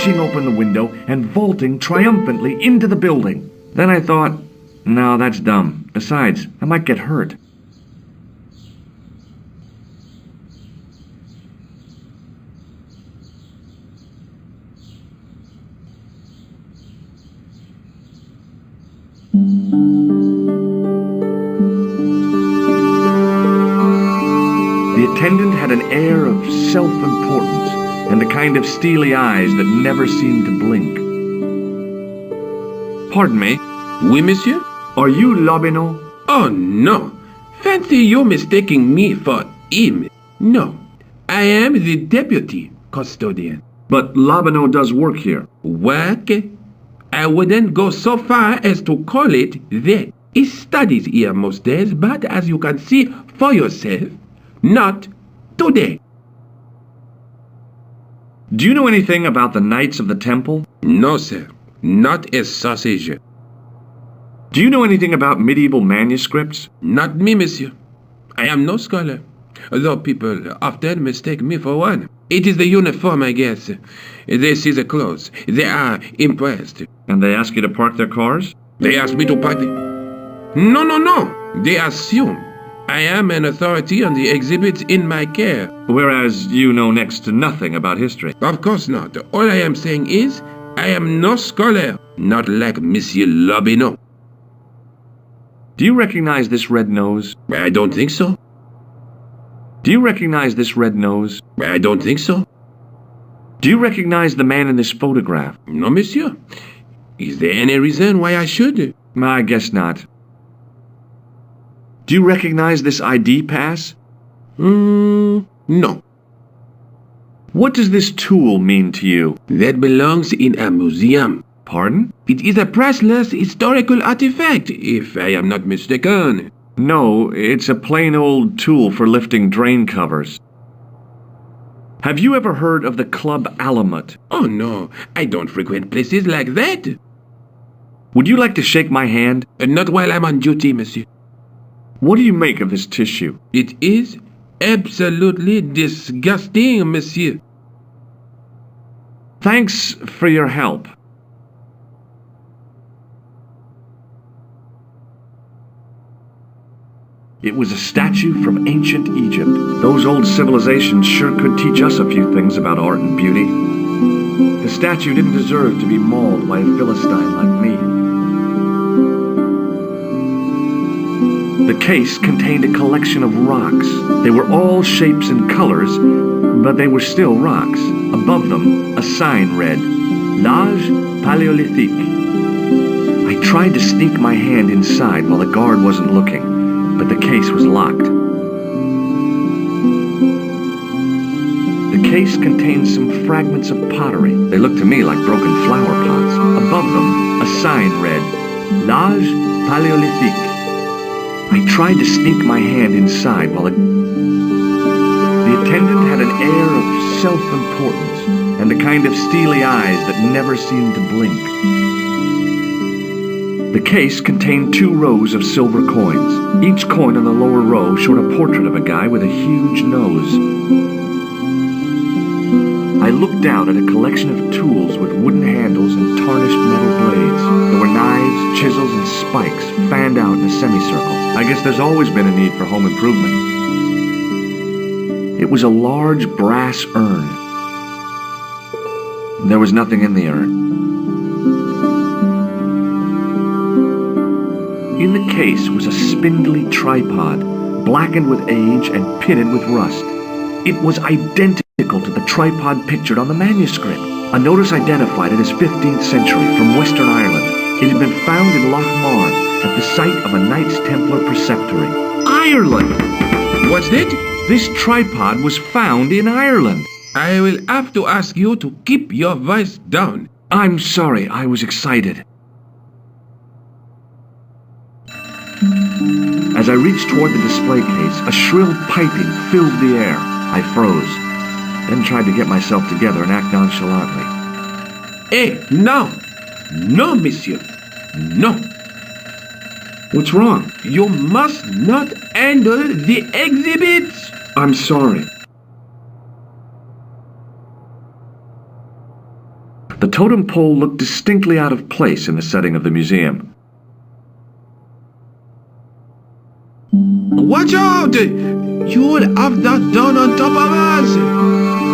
wrenching open the window and vaulting triumphantly into the building. Then I thought, no, that's dumb. Besides, I might get hurt. The attendant had an air of self-importance and the kind of steely eyes that never seemed to blink. Pardon me? Oui, monsieur? Are you Lobineau? Oh, no. Fancy you mistaking me for him. No. I am the deputy custodian. But Lobineau does work here. Work? I wouldn't go so far as to call it that. He studies here most days, but as you can see for yourself, not today. Do you know anything about the Knights of the Temple? No, sir. Not a sausage. Do you know anything about medieval manuscripts? Not me, monsieur. I am no scholar, though people often mistake me for one. It is the uniform, I guess. They see the clothes. They are impressed. And they ask you to park their cars? They ask me to park No. They assume I am an authority on the exhibits in my care. Whereas you know next to nothing about history. Of course not. All I am saying is, I am no scholar, not like Monsieur Lobineau. Do you recognize this red nose? I don't think so. Do you recognize this red nose? I don't think so. Do you recognize the man in this photograph? No, monsieur. Is there any reason why I should? I guess not. Do you recognize this ID pass? No. What does this tool mean to you? That belongs in a museum. Pardon? It is a priceless historical artifact, if I am not mistaken. No, it's a plain old tool for lifting drain covers. Have you ever heard of the Club Alamut? Oh no, I don't frequent places like that. Would you like to shake my hand? Not while I'm on duty, monsieur. What do you make of this tissue? It is absolutely disgusting, monsieur. Thanks for your help. It was a statue from ancient Egypt. Those old civilizations sure could teach us a few things about art and beauty. The statue didn't deserve to be mauled by a Philistine like me. The case contained a collection of rocks. They were all shapes and colors, but they were still rocks. Above them, a sign read, L'Âge Paléolithique. I tried to sneak my hand inside while the guard wasn't looking, but the case was locked. The case contained some fragments of pottery. They looked to me like broken flower pots. Above them, a sign read, L'Âge Paléolithique. I tried to sneak my hand inside while the attendant had an air of self-importance and the kind of steely eyes that never seemed to blink. The case contained 2 rows of silver coins. Each coin on the lower row showed a portrait of a guy with a huge nose. I looked down at a collection of tools with wooden handles and tarnished metal blades. There were knives, chisels, and spikes fanned out in a semicircle. I guess there's always been a need for home improvement. It was a large brass urn. There was nothing in the urn. In the case was a spindly tripod, blackened with age and pitted with rust. It was identical to the tripod pictured on the manuscript. A notice identified it as 15th century from Western Ireland. It had been found in Loch Marn at the site of a Knights Templar preceptory. Ireland! What's that? This tripod was found in Ireland. I will have to ask you to keep your voice down. I'm sorry, I was excited. As I reached toward the display case, a shrill piping filled the air. I froze, then tried to get myself together and act nonchalantly. Hey, no! No, monsieur. No. What's wrong? You must not handle the exhibits. I'm sorry. The totem pole looked distinctly out of place in the setting of the museum. Watch out! You'll have that down on top of us!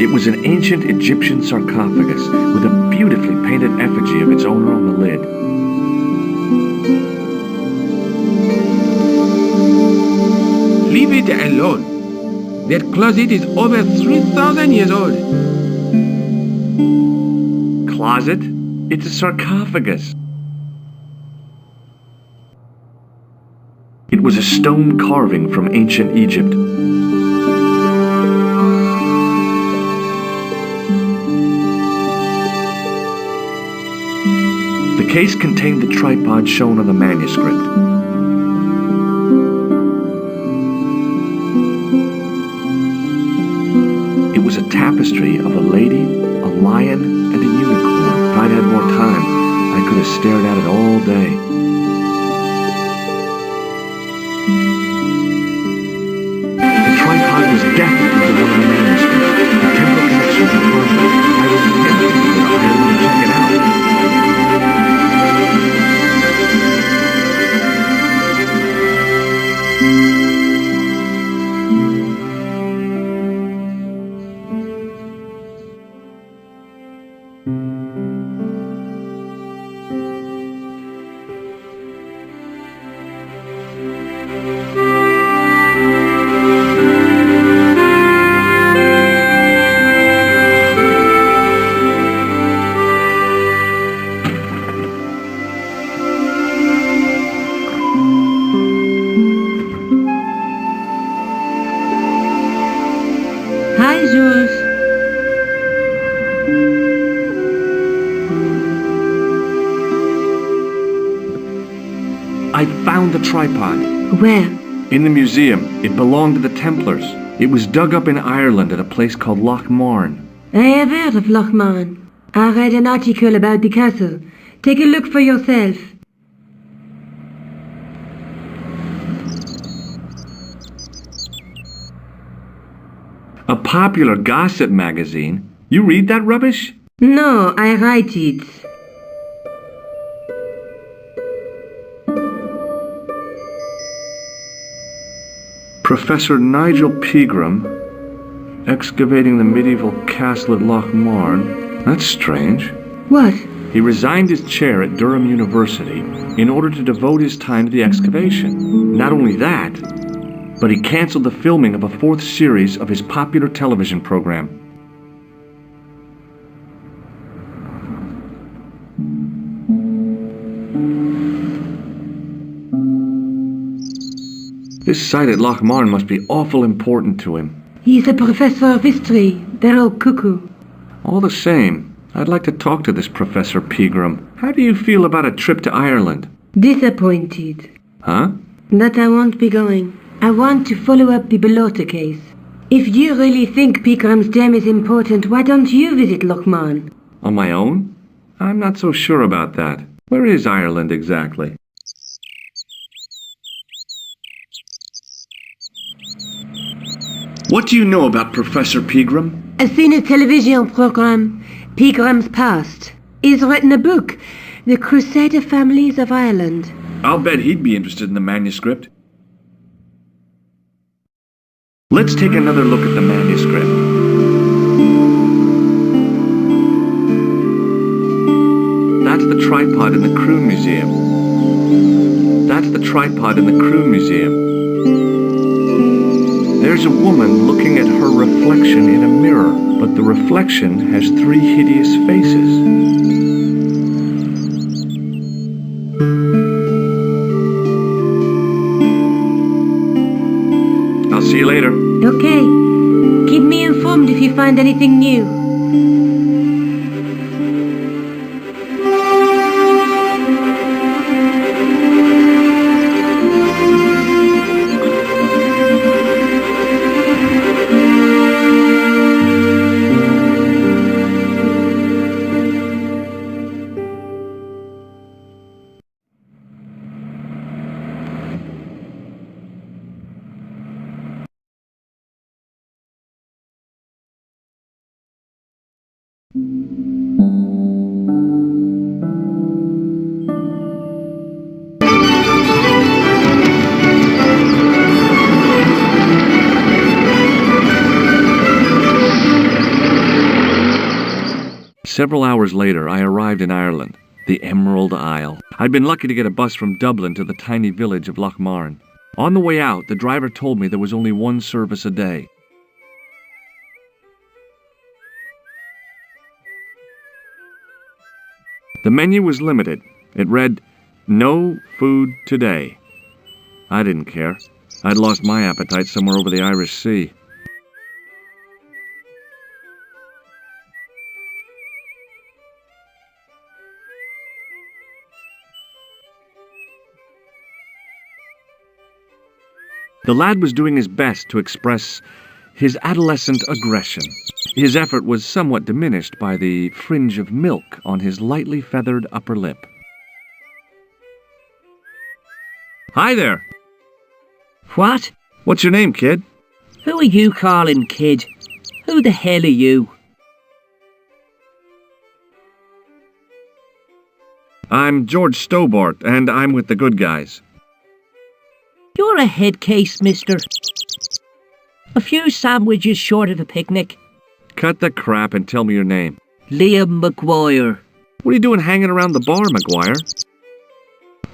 It was an ancient Egyptian sarcophagus with a beautifully painted effigy of its owner on the lid. Leave it alone. That closet is over 3,000 years old. Closet? It's a sarcophagus. It was a stone carving from ancient Egypt. The case contained the tripod shown on the manuscript. It was a tapestry of a lady, a lion, and a unicorn. If I'd had more time, I could have stared at it all day. The tripod was definitely the one in the manuscript. The Templar connection confirmed it. I was tempted to go to Ireland and check it out. Hi, George. I found the tripod. Where? In the museum. It belonged to the Templars. It was dug up in Ireland at a place called Loch Marne. I have heard of Loch Marne. I read an article about the castle. Take a look for yourself. A popular gossip magazine? You read that rubbish? No, I write it. Professor Nigel Pegram, excavating the medieval castle at Loch Marne. That's strange. What? He resigned his chair at Durham University in order to devote his time to the excavation. Not only that, but he canceled the filming of a fourth series of his popular television program. This site at Loch Marne must be awful important to him. He's a professor of history. They're all cuckoo. All the same, I'd like to talk to this Professor Pegram. How do you feel about a trip to Ireland? Disappointed. Huh? That I won't be going. I want to follow up the Bellotta case. If you really think Pegram's gem is important, why don't you visit Loch Marne? On my own? I'm not so sure about that. Where is Ireland exactly? What do you know about Professor Pegram? I've seen a television program, Pegram's Past. He's written a book, The Crusader Families of Ireland. I'll bet he'd be interested in the manuscript. Let's take another look at the manuscript. That's the tripod in the Croon Museum. That's the tripod in the Croon Museum. There's a woman looking at her reflection in a mirror, but the reflection has three hideous faces. I'll see you later. Okay. Keep me informed if you find anything new. Several hours later, I arrived in Ireland, the Emerald Isle. I'd been lucky to get a bus from Dublin to the tiny village of Lochmarn. On the way out, the driver told me there was only one service a day. The menu was limited. It read, "No food today." I didn't care. I'd lost my appetite somewhere over the Irish Sea. The lad was doing his best to express his adolescent aggression. His effort was somewhat diminished by the fringe of milk on his lightly feathered upper lip. Hi there. What? What's your name, kid? Who are you calling kid? Who the hell are you? I'm George Stobbart, and I'm with the good guys. You're a head case, mister. A few sandwiches short of a picnic. Cut the crap and tell me your name. Liam McGuire. What are you doing hanging around the bar, McGuire?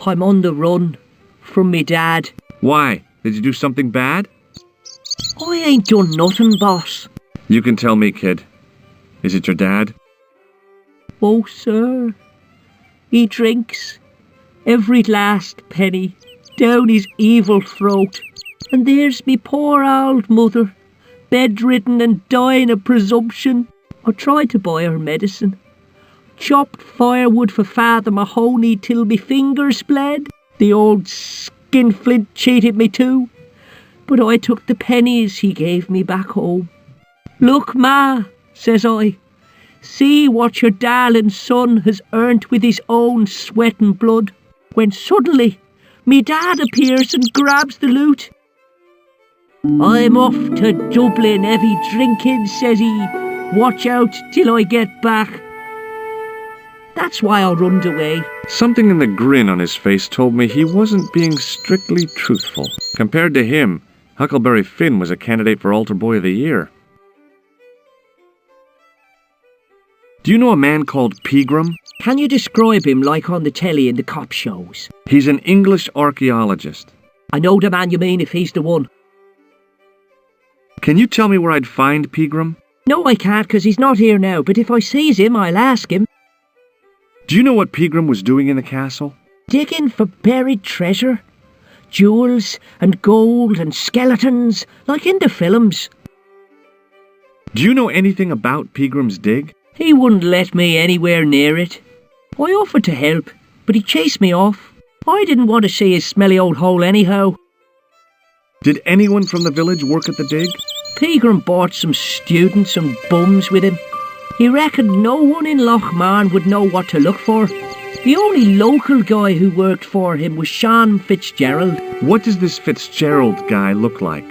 I'm on the run from me dad. Why? Did you do something bad? I ain't done nothing, boss. You can tell me, kid. Is it your dad? Oh, sir. He drinks every last penny down his evil throat. And there's me poor old mother, bedridden and dying of presumption. I tried to buy her medicine. Chopped firewood for Father Mahoney till me fingers bled. The old skinflint cheated me too. But I took the pennies he gave me back home. "Look, Ma," says I, "see what your darling son has earned with his own sweat and blood." When suddenly, me dad appears and grabs the loot. "I'm off to Dublin heavy drinking," says he. "Watch out till I get back." That's why I runned away. Something in the grin on his face told me he wasn't being strictly truthful. Compared to him, Huckleberry Finn was a candidate for Altar Boy of the Year. Do you know a man called Pegram? Can you describe him like on the telly in the cop shows? He's an English archaeologist. I know the man you mean if he's the one. Can you tell me where I'd find Pegram? No, I can't, 'cause he's not here now, but if I sees him, I'll ask him. Do you know what Pegram was doing in the castle? Digging for buried treasure. Jewels and gold and skeletons, like in the films. Do you know anything about Pegram's dig? He wouldn't let me anywhere near it. I offered to help, but he chased me off. I didn't want to see his smelly old hole anyhow. Did anyone from the village work at the dig? Pegram bought some students and bums with him. He reckoned no one in Lochmarn would know what to look for. The only local guy who worked for him was Sean Fitzgerald. What does this Fitzgerald guy look like?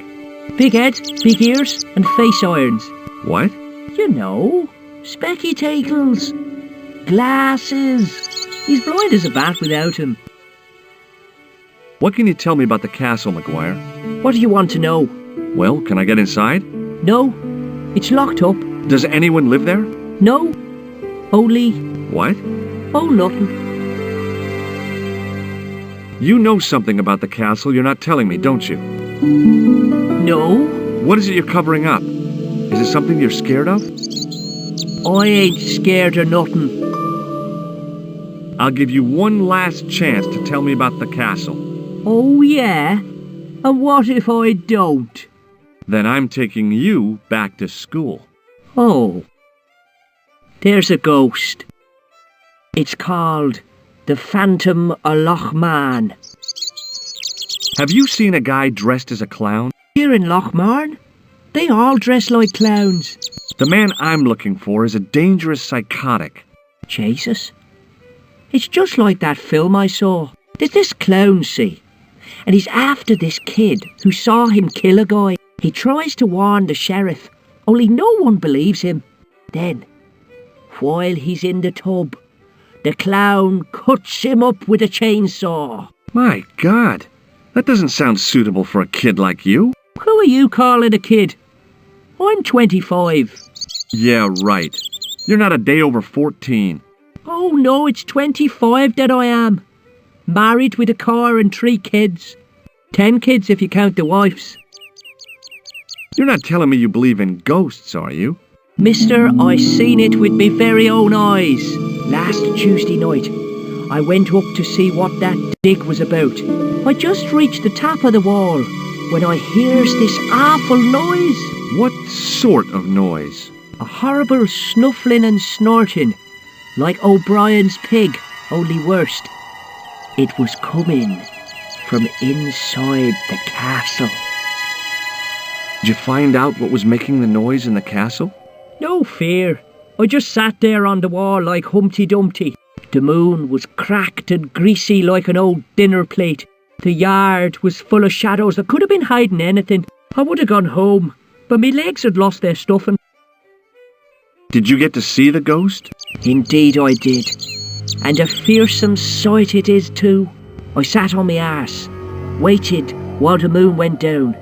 Big head, big ears, and face irons. What? You know, spectacles, glasses. He's blind as a bat without him. What can you tell me about the castle, McGuire? What do you want to know? Well, can I get inside? No, it's locked up. Does anyone live there? No, only... What? Oh, nothing. You know something about the castle you're not telling me, don't you? No. What is it you're covering up? Is it something you're scared of? I ain't scared of nothing. I'll give you one last chance to tell me about the castle. Oh, yeah? And what if I don't? Then I'm taking you back to school. Oh. There's a ghost. It's called the Phantom of Lochmarn. Have you seen a guy dressed as a clown? Here in Lochmarn, they all dress like clowns. The man I'm looking for is a dangerous psychotic. Jesus. It's just like that film I saw. There's this clown, see? And he's after this kid who saw him kill a guy. He tries to warn the sheriff, only no one believes him. Then, while he's in the tub, the clown cuts him up with a chainsaw. My God, that doesn't sound suitable for a kid like you. Who are you calling a kid? I'm 25. Yeah, right. You're not a day over 14. Oh no, it's 25 that I am. Married with a car and 3 kids. 10 kids if you count the wives. You're not telling me you believe in ghosts, are you? Mister, I seen it with me very own eyes. Last Tuesday night, I went up to see what that dig was about. I just reached the top of the wall when I hears this awful noise. What sort of noise? A horrible snuffling and snorting, like O'Brien's pig, only worst. It was coming from inside the castle. Did you find out what was making the noise in the castle? No fear. I just sat there on the wall like Humpty Dumpty. The moon was cracked and greasy like an old dinner plate. The yard was full of shadows. I could have been hiding anything. I would have gone home, but my legs had lost their stuffing. Did you get to see the ghost? Indeed I did. And a fearsome sight it is too. I sat on my arse, waited while the moon went down.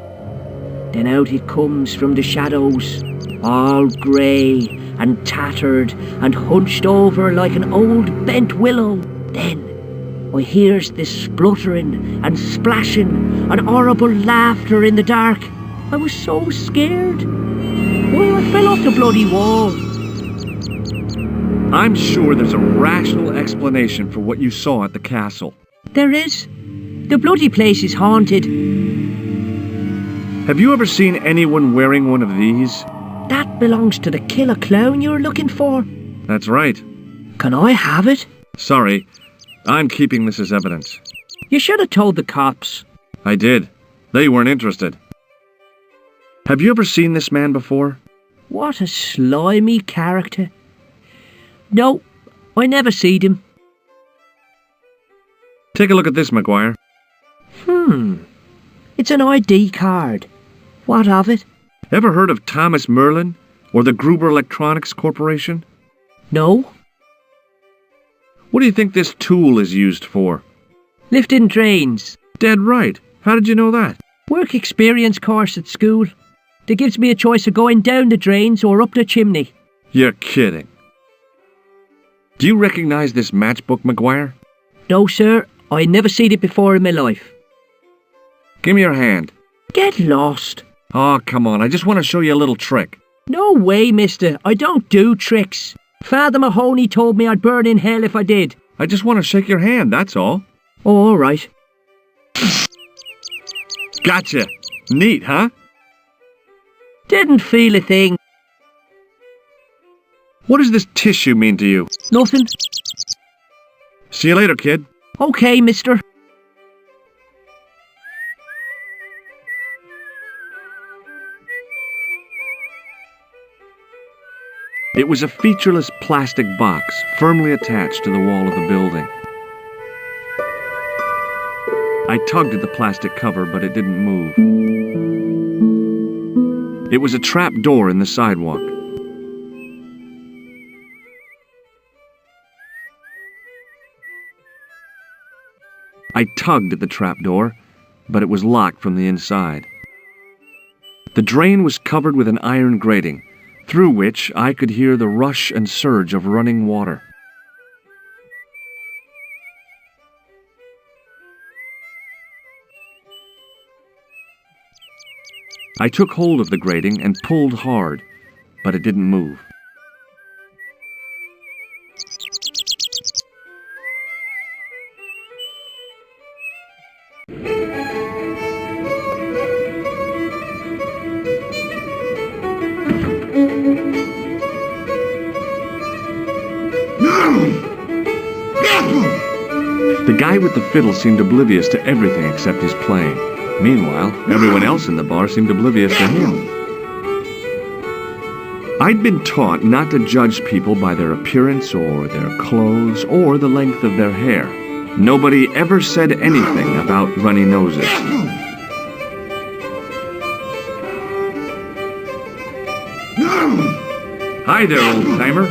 Then out it comes from the shadows, all grey and tattered and hunched over like an old bent willow. Then I hears this spluttering and splashing and horrible laughter in the dark. I was so scared. Well, I fell off the bloody wall. I'm sure there's a rational explanation for what you saw at the castle. There is. The bloody place is haunted. Have you ever seen anyone wearing one of these? That belongs to the killer clown you're looking for. That's right. Can I have it? Sorry, I'm keeping this as evidence. You should have told the cops. I did. They weren't interested. Have you ever seen this man before? What a slimy character. No, I never seed him. Take a look at this, Maguire. It's an ID card. What of it? Ever heard of Thomas Merlin or the Gruber Electronics Corporation? No. What do you think this tool is used for? Lifting drains. Dead right. How did you know that? Work experience course at school. They gives me a choice of going down the drains or up the chimney. You're kidding. Do you recognize this matchbook, Maguire? No, sir. I never seen it before in my life. Give me your hand. Get lost. Oh, come on. I just want to show you a little trick. No way, mister. I don't do tricks. Father Mahoney told me I'd burn in hell if I did. I just want to shake your hand, that's all. Oh, all right. Gotcha. Neat, huh? Didn't feel a thing. What does this tissue mean to you? Nothing. See you later, kid. Okay, mister. It was a featureless plastic box firmly attached to the wall of the building. I tugged at the plastic cover, but it didn't move. It was a trap door in the sidewalk. I tugged at the trap door, but it was locked from the inside. The drain was covered with an iron grating, through which I could hear the rush and surge of running water. I took hold of the grating and pulled hard, but it didn't move. The guy with the fiddle seemed oblivious to everything except his playing. Meanwhile, everyone else in the bar seemed oblivious to him. I'd been taught not to judge people by their appearance or their clothes or the length of their hair. Nobody ever said anything about runny noses. Hi there, old-timer.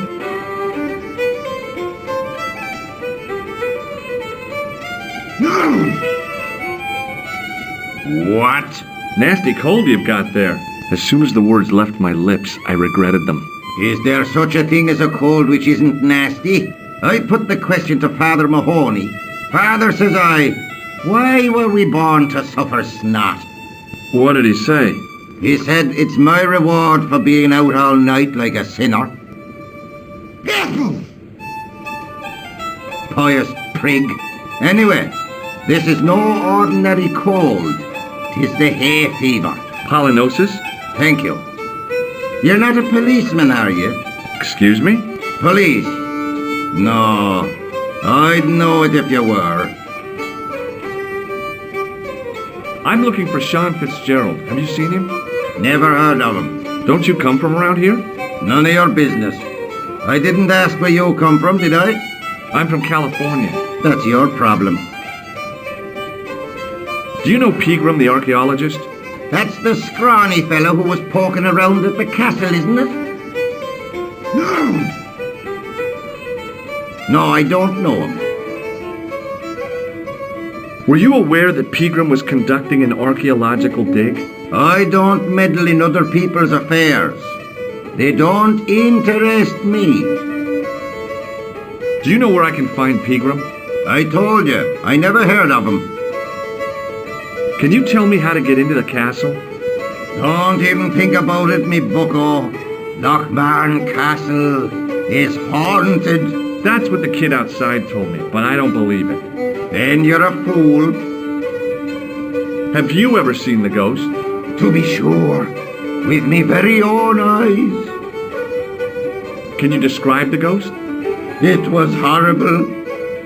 What? Nasty cold you've got there. As soon as the words left my lips, I regretted them. Is there such a thing as a cold which isn't nasty? I put the question to Father Mahoney. Father, says I, why were we born to suffer snot? What did he say? He said, it's my reward for being out all night like a sinner. Pious prig. Anyway, this is no ordinary cold. 'Tis the hay fever. Pollinosis? Thank you. You're not a policeman, are you? Excuse me? Police? No. I'd know it if you were. I'm looking for Sean Fitzgerald. Have you seen him? Never heard of him. Don't you come from around here? None of your business. I didn't ask where you come from, did I? I'm from California. That's your problem. Do you know Pegram, the archaeologist? That's the scrawny fellow who was poking around at the castle, isn't it? No, I don't know him. Were you aware that Pegram was conducting an archaeological dig? I don't meddle in other people's affairs. They don't interest me. Do you know where I can find Pegram? I told you, I never heard of him. Can you tell me how to get into the castle? Don't even think about it, me bucko. Lochmarn Castle is haunted. That's what the kid outside told me, but I don't believe it. Then you're a fool. Have you ever seen the ghost? To be sure, with me very own eyes. Can you describe the ghost? It was horrible.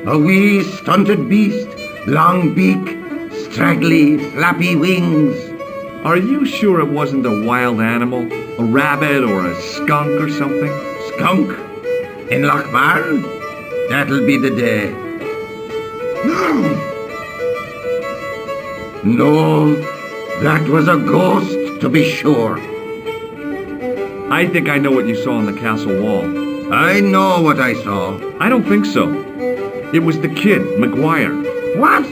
A wee stunted beast, long beak, straggly, flappy wings. Are you sure it wasn't a wild animal? A rabbit or a skunk or something? Skunk? In Lochmarn? That'll be the day. No, that was a ghost, to be sure. I think I know what you saw on the castle wall. I know what I saw. I don't think so. It was the kid, McGuire. What?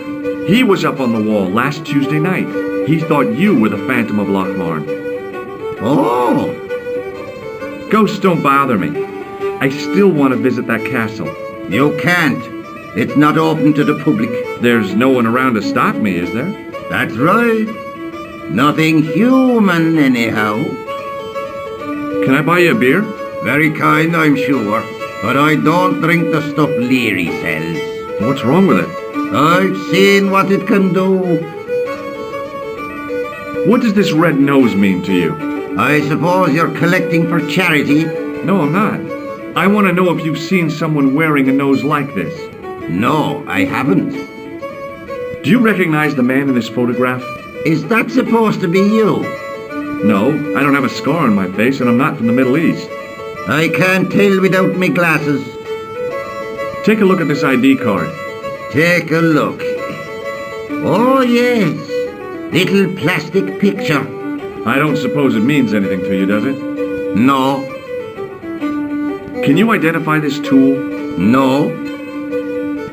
He was up on the wall last Tuesday night. He thought you were the Phantom of Lochmarn. Oh! Ghosts don't bother me. I still want to visit that castle. You can't. It's not open to the public. There's no one around to stop me, is there? That's right. Nothing human, anyhow. Can I buy you a beer? Very kind, I'm sure. But I don't drink the stuff Leary sells. What's wrong with it? I've seen what it can do. What does this red nose mean to you? I suppose you're collecting for charity? No, I'm not. I want to know if you've seen someone wearing a nose like this. No, I haven't. Do you recognize the man in this photograph? Is that supposed to be you? No, I don't have a scar on my face and I'm not from the Middle East. I can't tell without me glasses. Take a look at this ID card. Take a look. Oh, yes. Little plastic picture. I don't suppose it means anything to you, does it? No. Can you identify this tool? No.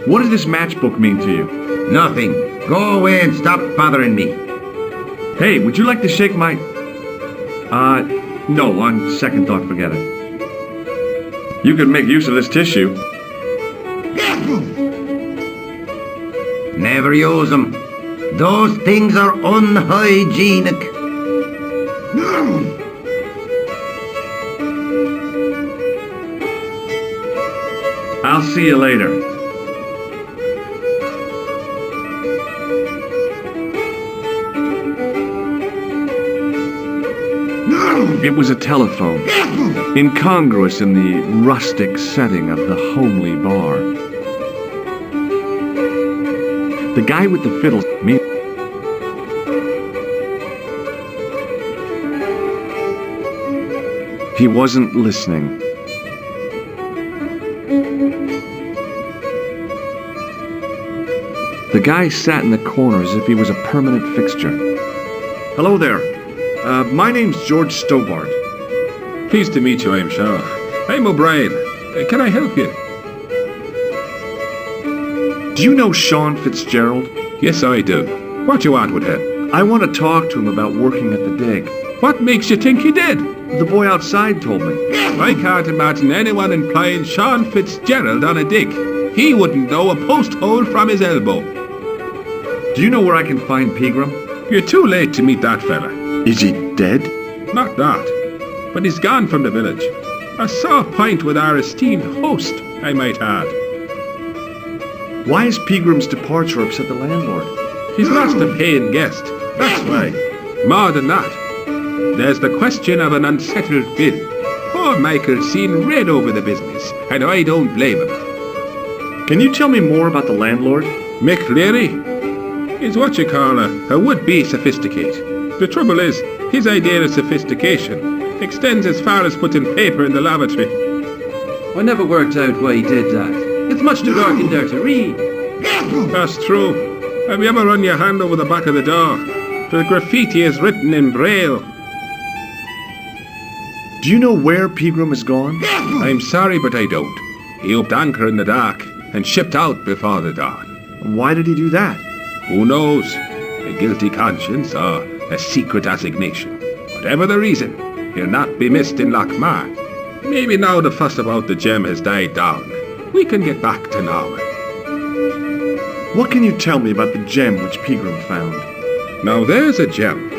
What does this matchbook mean to you? Nothing. Go away and stop bothering me. Hey, would you like to shake my... no, on second thought, forget it. You could make use of this tissue. Never use them. Those things are unhygienic. I'll see you later. It was a telephone, incongruous in the rustic setting of the homely bar. The guy with the fiddle, me. He wasn't listening. The guy sat in the corner as if he was a permanent fixture. Hello there. My name's George Stobbart. Pleased to meet you, I'm sure. I'm O'Brien. Can I help you? Do you know Sean Fitzgerald? Yes, I do. What you want with him? I want to talk to him about working at the dig. What makes you think he did? The boy outside told me. I can't imagine anyone employing Sean Fitzgerald on a dig. He wouldn't know a post hole from his elbow. Do you know where I can find Pegram? You're too late to meet that fella. Is he dead? Not that, but he's gone from the village. A sore point with our esteemed host, I might add. Why has Pegram's departure upset the landlord? He's lost a paying guest, that's why. More than that, there's the question of an unsettled bill. Poor Michael's seen red over the business, and I don't blame him. Can you tell me more about the landlord? Mick Leary is what you call a would-be sophisticate. The trouble is, his idea of sophistication extends as far as putting paper in the lavatory. I never worked out why he did that. It's much too dark in there to read. That's true. Have you ever run your hand over the back of the door? The graffiti is written in Braille. Do you know where Pegram has gone? I'm sorry, but I don't. He upped anchor in the dark and shipped out before the dawn. Why did he do that? Who knows? A guilty conscience or a secret assignation. Whatever the reason, he'll not be missed in Lochmar. Maybe now the fuss about the gem has died down, we can get back to normal. What can you tell me about the gem which Pegram found? Now there's a gem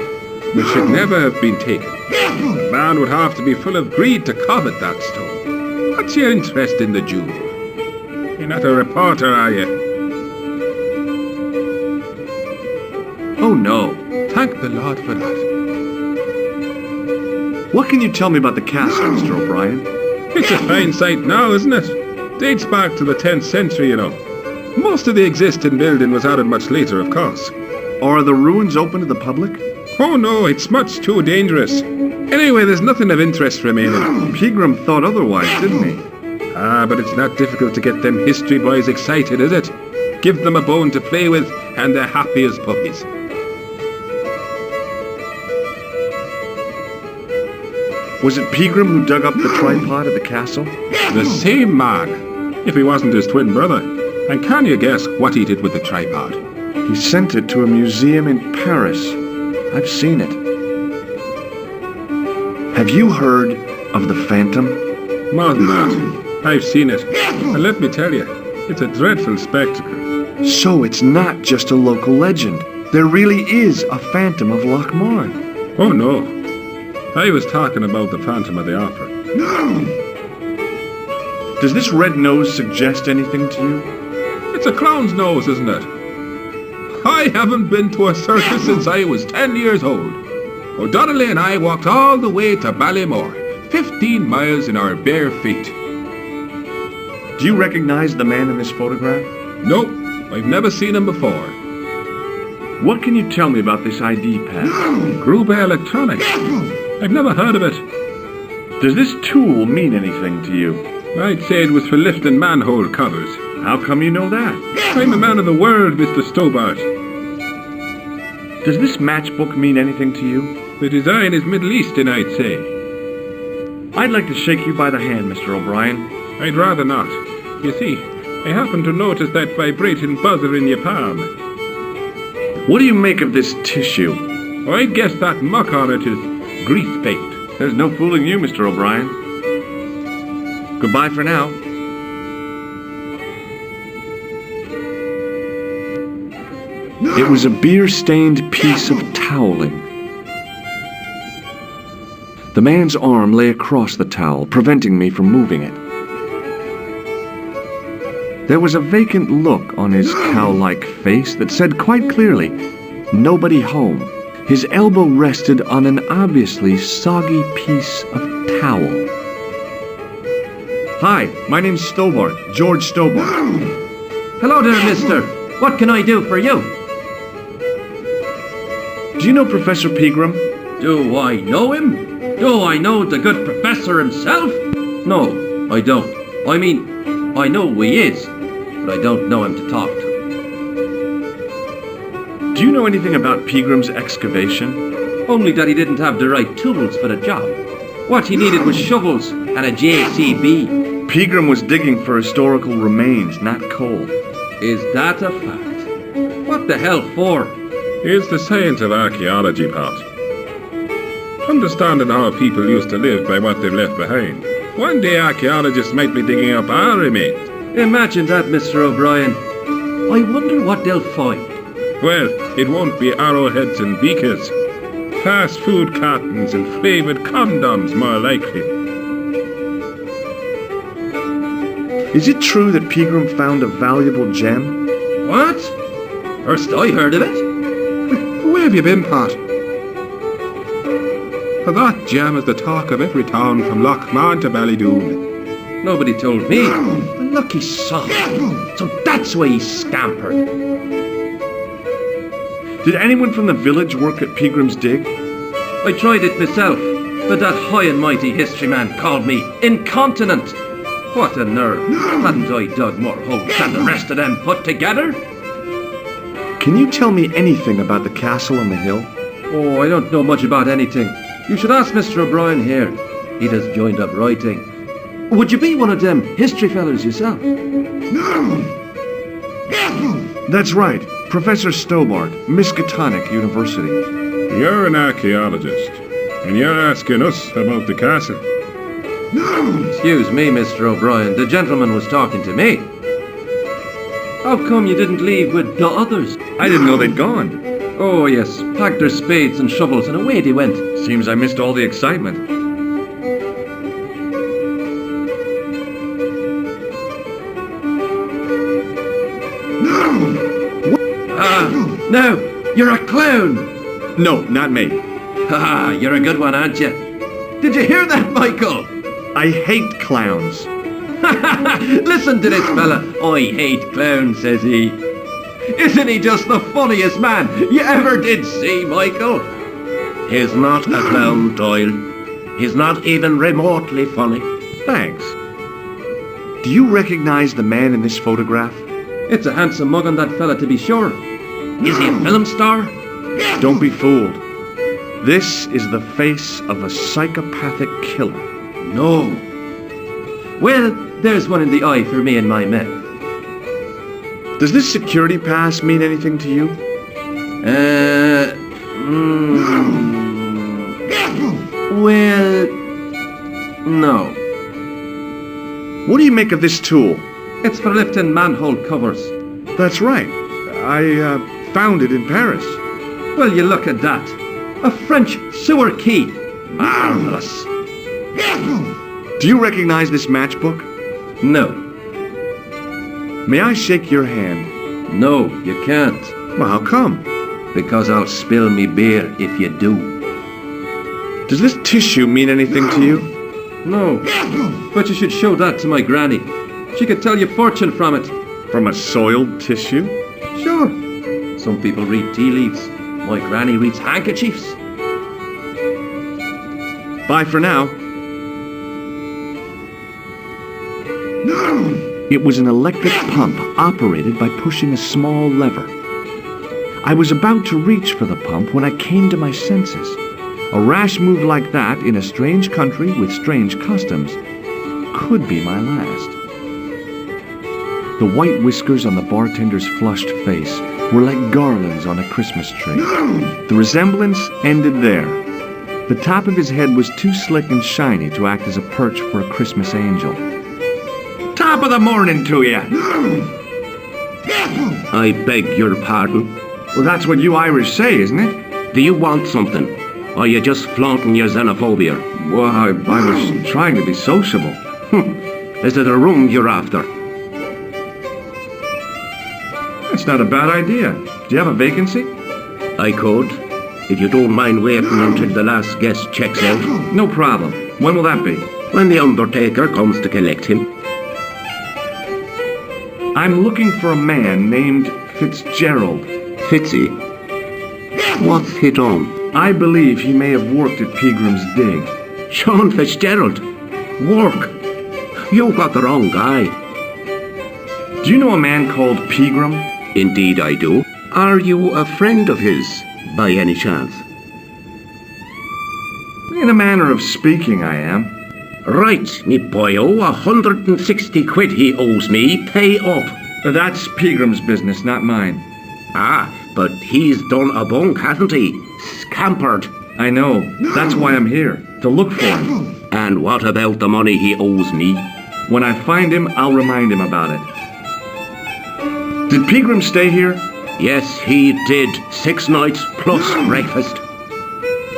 which should never have been taken. A man would have to be full of greed to covet that stone. What's your interest in the jewel? You're not a reporter, are you? Oh no. Thank the Lord for that. What can you tell me about the castle, Mr. O'Brien? It's a fine sight now, isn't it? Dates back to the 10th century, you know. Most of the existing building was added much later, of course. Are the ruins open to the public? Oh no, it's much too dangerous. Anyway, there's nothing of interest remaining. Pegram thought otherwise, didn't he? Ah, but it's not difficult to get them history boys excited, is it? Give them a bone to play with, and they're happy as puppies. Was it Pegram who dug up the tripod at the castle? The same man, if he wasn't his twin brother. And can you guess what he did with the tripod? He sent it to a museum in Paris. I've seen it. Have you heard of the Phantom? More than that. I've seen it. And let me tell you, it's a dreadful spectacle. So it's not just a local legend. There really is a Phantom of Lochmar. Oh no. I was talking about the Phantom of the Opera. Does this red nose suggest anything to you? It's a clown's nose, isn't it? I haven't been to a circus since I was 10 years old. O'Donnelly and I walked all the way to Ballymore, 15 miles in our bare feet. Do you recognize the man in this photograph? Nope, I've never seen him before. What can you tell me about this ID pass? Gruber Electronics. I've never heard of it. Does this tool mean anything to you? I'd say it was for lifting manhole covers. How come you know that? I'm a man of the world, Mr. Stobbart. Does this matchbook mean anything to you? The design is Middle Eastern, I'd say. I'd like to shake you by the hand, Mr. O'Brien. I'd rather not. You see, I happen to notice that vibrating buzzer in your palm. What do you make of this tissue? I'd guess that muck on it is grease paint. There's no fooling you, Mr. O'Brien. Goodbye for now. It was a beer-stained piece of toweling. The man's arm lay across the towel, preventing me from moving it. There was a vacant look on his cow-like face that said quite clearly, "Nobody home." His elbow rested on an obviously soggy piece of towel. Hi, my name's Stobbart, George Stobbart. Hello there, mister. What can I do for you? Do you know Professor Pegram? Do I know him? Do I know the good professor himself? No, I don't. I mean, I know who he is, but I don't know him to talk to. Do you know anything about Pegram's excavation? Only that he didn't have the right tools for the job. What he needed was shovels and a JCB. Pegram was digging for historical remains, not coal. Is that a fact? What the hell for? It's the science of archaeology, Pat. Understanding how people used to live by what they've left behind. One day archaeologists might be digging up our remains. Imagine that, Mr. O'Brien. I wonder what they'll find. Well, it won't be arrowheads and beakers. Fast food cartons and flavoured condoms, more likely. Is it true that Pegram found a valuable gem? What? First I heard of it. Where have you been, Pat? That gem is the talk of every town from Lochmar to Ballydoon. Nobody told me. The lucky son. So that's why he scampered. Did anyone from the village work at Pegram's dig? I tried it myself, but that high and mighty history man called me incontinent. What a nerve. Hadn't I dug more holes than the rest of them put together? Can you tell me anything about the castle on the hill? Oh, I don't know much about anything. You should ask Mr. O'Brien here. He just joined up writing. Would you be one of them history fellas yourself? That's right. Professor Stobbart, Miskatonic University. You're an archaeologist, and you're asking us about the castle. Excuse me, Mr. O'Brien. The gentleman was talking to me. How come you didn't leave with the others? I didn't know they'd gone. Oh, yes. Packed their spades and shovels and away they went. Seems I missed all the excitement. No! You're a clown! No, not me. Haha, you're a good one, aren't you? Did you hear that, Michael? I hate clowns. Listen to this fella. I hate clowns, says he. Isn't he just the funniest man you ever did see, Michael? He's not a clown, Doyle. He's not even remotely funny. Thanks. Do you recognize the man in this photograph? It's a handsome mug on that fella, to be sure. Is he a film star? Don't be fooled. This is the face of a psychopathic killer. No. Well, there's one in the eye for me and my men. Does this security pass mean anything to you? Well, no. What do you make of this tool? It's for lifting manhole covers. That's right. I found it in Paris. Well, you look at that. A French sewer key. Marvelous. Do you recognize this matchbook? No. May I shake your hand? No, you can't. Well, how come? Because I'll spill me beer if you do. Does this tissue mean anything to you? No. But you should show that to my granny. She could tell you fortune from it. From a soiled tissue? Sure. Some people read tea leaves. My granny reads handkerchiefs. Bye for now. It was an electric pump operated by pushing a small lever. I was about to reach for the pump when I came to my senses. A rash move like that in a strange country with strange customs could be my last. The white whiskers on the bartender's flushed face were like garlands on a Christmas tree. The resemblance ended there. The top of his head was too slick and shiny to act as a perch for a Christmas angel. Top of the morning to you. I beg your pardon. Well, that's what you Irish say, isn't it? Do you want something? Or are you just flaunting your xenophobia? Well, I was trying to be sociable. Is it a room you're after? That's not a bad idea. Do you have a vacancy? I could, if you don't mind waiting until the last guest checks out. No problem. When will that be? When the undertaker comes to collect him. I'm looking for a man named Fitzgerald. Fitzy? What's he done? I believe he may have worked at Pegram's dig. Sean Fitzgerald? Work? You've got the wrong guy. Do you know a man called Pegram? Indeed I do. Are you a friend of his, by any chance? In a manner of speaking, I am. Right, me boyo, 160 quid he owes me, pay up. That's Peagram's business, not mine. Ah, but he's done a bunk, hasn't he? Scampered. I know. That's why I'm here, to look for him. And what about the money he owes me? When I find him, I'll remind him about it. Did Peagram stay here? Yes, he did. 6 nights plus breakfast.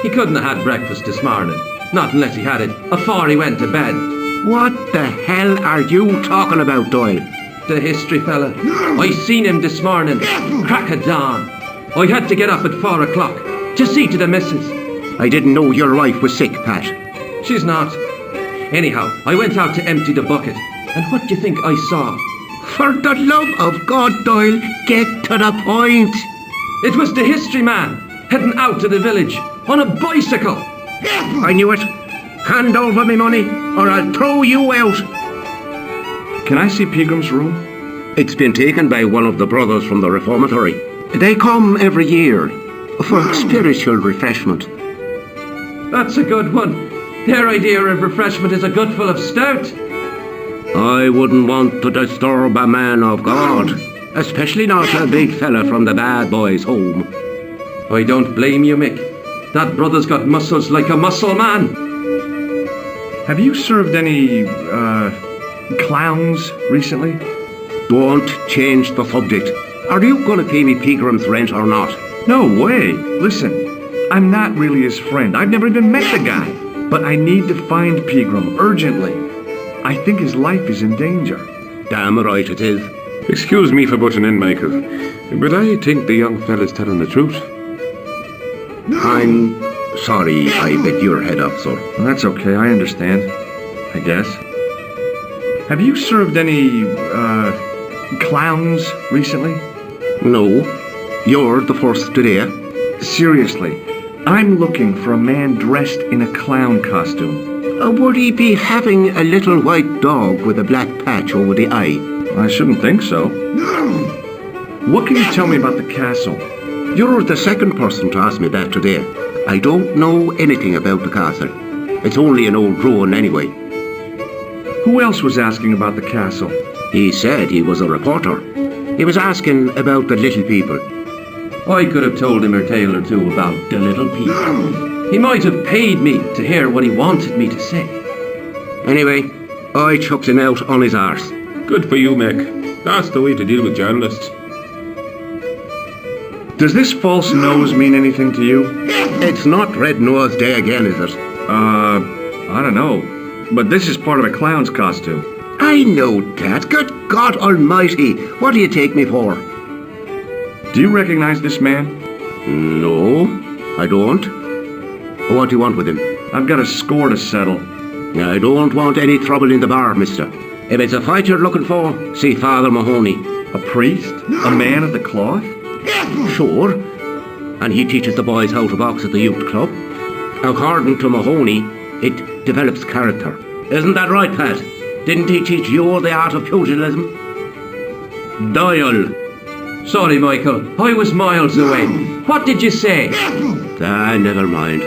He couldn't have had breakfast this morning. Not unless he had it afore he went to bed. What the hell are you talking about, Doyle? The history fella. I seen him this morning, crack of dawn. I had to get up at 4 o'clock to see to the missus. I didn't know your wife was sick, Pat. She's not. Anyhow, I went out to empty the bucket, and what do you think I saw? For the love of God, Doyle, get to the point. It was the history man, heading out to the village, on a bicycle. I knew it. Hand over me money, or I'll throw you out. Can I see Peagram's room? It's been taken by one of the brothers from the reformatory. They come every year for spiritual refreshment. That's a good one. Their idea of refreshment is a good full of stout. I wouldn't want to disturb a man of God, especially not a big fella from the bad boys' home. I don't blame you, Mick. That brother's got muscles like a muscle man. Have you served any, clowns recently? Don't change the subject. Are you going to pay me Peagram's rent or not? No way. Listen, I'm not really his friend. I've never even met the guy. But I need to find Peagram urgently. I think his life is in danger. Damn right it is. Excuse me for butting in, Michael, but I think the young fella's telling the truth. I'm sorry I bit your head off, sir. Well, that's okay, I understand. I guess. Have you served any, clowns recently? No. You're the first today. Seriously, I'm looking for a man dressed in a clown costume. Would he be having a little white dog with a black patch over the eye? I shouldn't think so. What can you tell me about the castle? You're the second person to ask me that today. I don't know anything about the castle. It's only an old ruin anyway. Who else was asking about the castle? He said he was a reporter. He was asking about the little people. I could have told him a tale or two about the little people. He might have paid me to hear what he wanted me to say. Anyway, I chucked him out on his arse. Good for you, Mick. That's the way to deal with journalists. Does this false nose mean anything to you? It's not Red Nose Day again, is it? I don't know. But this is part of a clown's costume. I know that. Good God Almighty. What do you take me for? Do you recognize this man? No, I don't. What do you want with him? I've got a score to settle. I don't want any trouble in the bar, mister. If it's a fight you're looking for, see Father Mahoney. A priest? A man of the cloth? Sure. And he teaches the boys how to box at the youth club. According to Mahoney, it develops character. Isn't that right, Pat? Didn't he teach you the art of pugilism? Doyle. Sorry, Michael. I was miles away. What did you say? Never mind.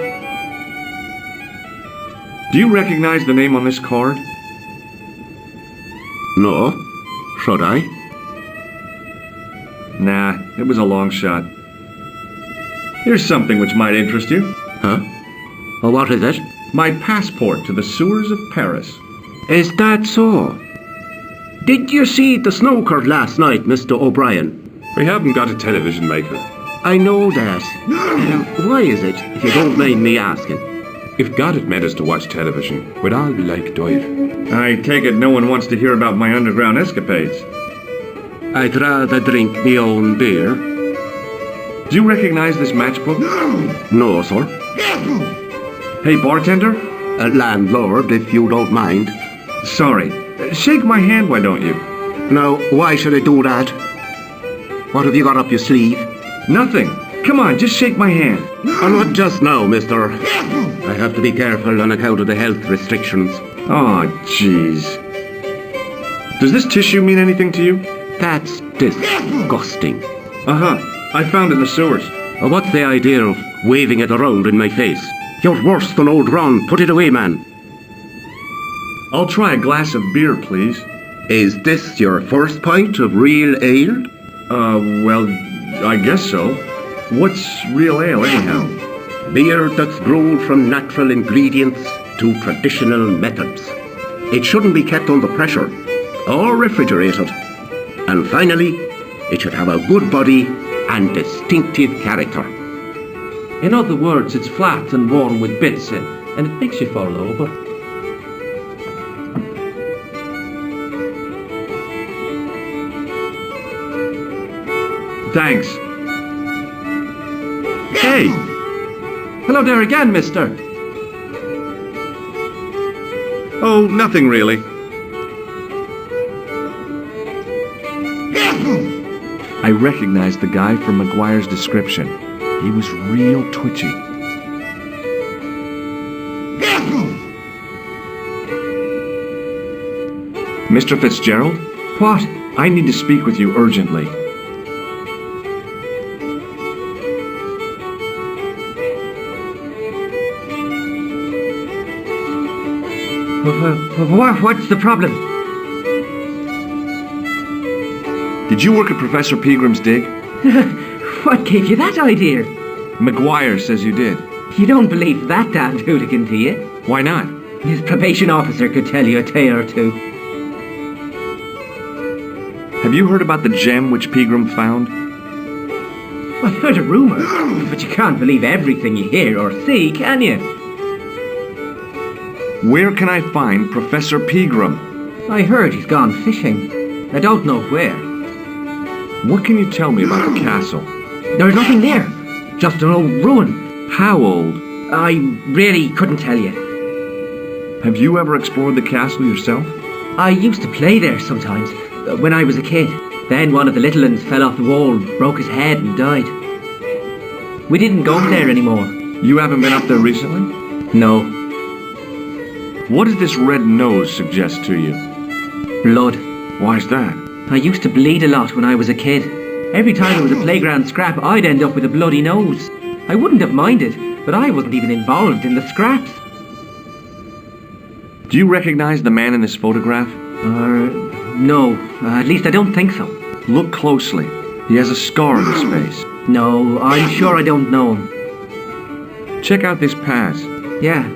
Do you recognize the name on this card? No. Should I? Nah, it was a long shot. Here's something which might interest you. Huh? Well, what is it? My passport to the sewers of Paris. Is that so? Did you see the snooker last night, Mr. O'Brien? We haven't got a television, Michael. I know that. Why is it, if you don't mind me asking? If God had meant us to watch television, we'd all be like Doyle. I take it no one wants to hear about my underground escapades. I'd rather drink me own beer. Do you recognize this matchbook? No, sir. Hey, bartender? Landlord, if you don't mind. Sorry. Shake my hand, why don't you? Now, why should I do that? What have you got up your sleeve? Nothing. Come on, just shake my hand. Not just now, mister. I have to be careful on account of the health restrictions. Oh, jeez. Does this tissue mean anything to you? That's disgusting. Uh-huh. I found it in the sewers. What's the idea of waving it around in my face? You're worse than old Ron. Put it away, man. I'll try a glass of beer, please. Is this your first pint of real ale? Well, I guess so. What's real ale, anyhow? Beer that's brewed from natural ingredients to traditional methods. It shouldn't be kept under pressure or refrigerated. And finally, it should have a good body and distinctive character. In other words, it's flat and worn with bits in, and it makes you fall over. Thanks. Hey! Hello there again, mister. Oh, nothing really. I recognized the guy from McGuire's description. He was real twitchy. Mr. Fitzgerald? What? I need to speak with you urgently. What's the problem? Did you work at Professor Peagram's dig? What gave you that idea? McGuire says you did. You don't believe that damned hooligan, do you? Why not? His probation officer could tell you a tale or two. Have you heard about the gem which Peagram found? I've heard a rumour, but you can't believe everything you hear or see, can you? Where can I find Professor Peagram? I heard he's gone fishing. I don't know where. What can you tell me about the castle? There's nothing there. Just an old ruin. How old? I really couldn't tell you. Have you ever explored the castle yourself? I used to play there sometimes, when I was a kid. Then one of the little ones fell off the wall, broke his head and died. We didn't go there anymore. You haven't been up there recently? No. What does this red nose suggest to you? Blood. Why's that? I used to bleed a lot when I was a kid. Every time there was a playground scrap, I'd end up with a bloody nose. I wouldn't have minded, but I wasn't even involved in the scraps. Do you recognize the man in this photograph? No. At least I don't think so. Look closely. He has a scar on his face. No, I'm sure I don't know him. Check out this pass. Yeah.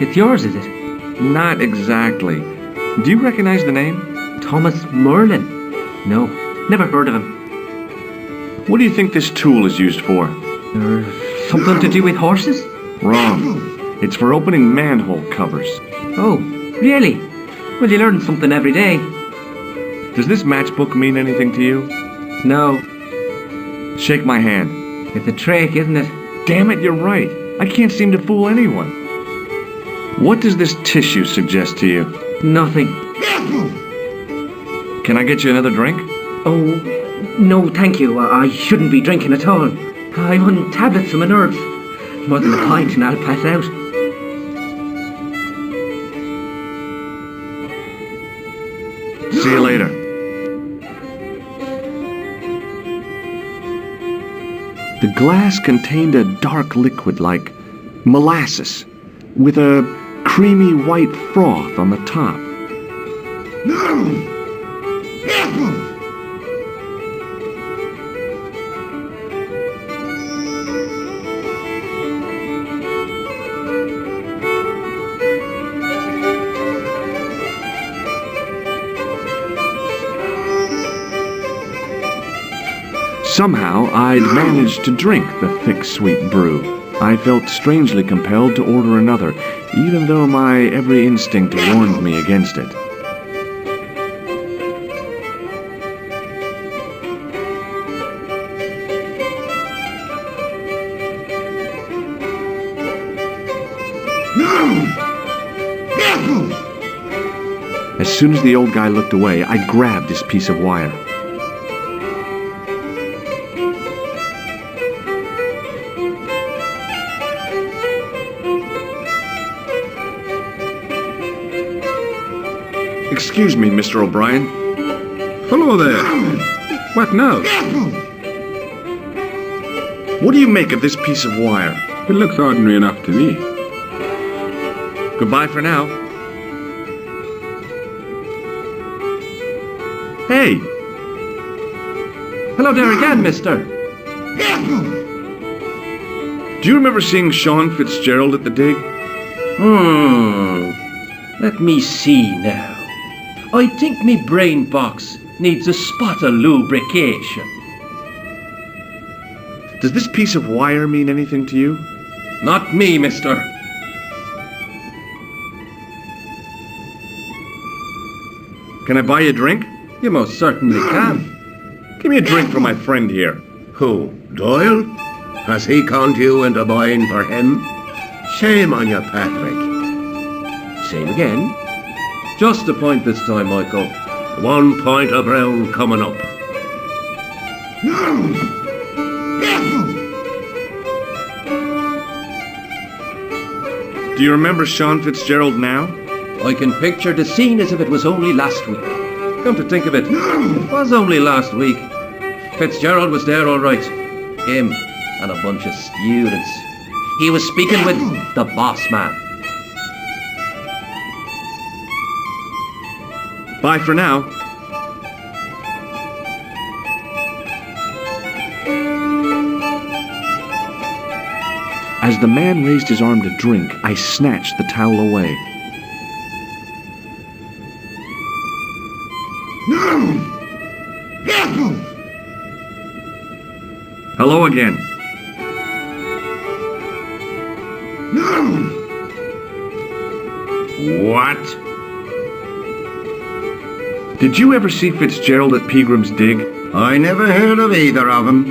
It's yours, is it? Not exactly. Do you recognize the name? Thomas Merlin. No, never heard of him. What do you think this tool is used for? Something to do with horses? Wrong. It's for opening manhole covers. Oh, really? Well, you learn something every day. Does this matchbook mean anything to you? No. Shake my hand. It's a trick, isn't it? Damn it, you're right. I can't seem to fool anyone. What does this tissue suggest to you? Nothing. Can I get you another drink? Oh, no, thank you. I shouldn't be drinking at all. I'm on tablets for my nerves. More than a pint and I'll pass out. See you later. The glass contained a dark liquid like molasses, with a creamy white froth on the top. Somehow, I'd managed to drink the thick, sweet brew. I felt strangely compelled to order another, even though my every instinct warned me against it. As soon as the old guy looked away, I grabbed his piece of wire. Excuse me, Mr. O'Brien. Hello there. What now? What do you make of this piece of wire? It looks ordinary enough to me. Goodbye for now. Hey! Hello there again, mister. Do you remember seeing Sean Fitzgerald at the dig? Let me see now. I think me brain box needs a spot of lubrication. Does this piece of wire mean anything to you? Not me, mister. Can I buy you a drink? You most certainly can. Give me a drink for my friend here. Who? Doyle? Has he conned you into buying for him? Shame on you, Patrick. Same again. Just a point this time, Michael. 1 point of brown coming up. Do you remember Sean Fitzgerald now? I can picture the scene as if it was only last week. Come to think of it, it was only last week. Fitzgerald was there all right. Him and a bunch of students. He was speaking with the boss man. Bye for now. As the man raised his arm to drink, I snatched the towel away. Hello again. What? Did you ever see Fitzgerald at Peagram's dig? I never heard of either of them.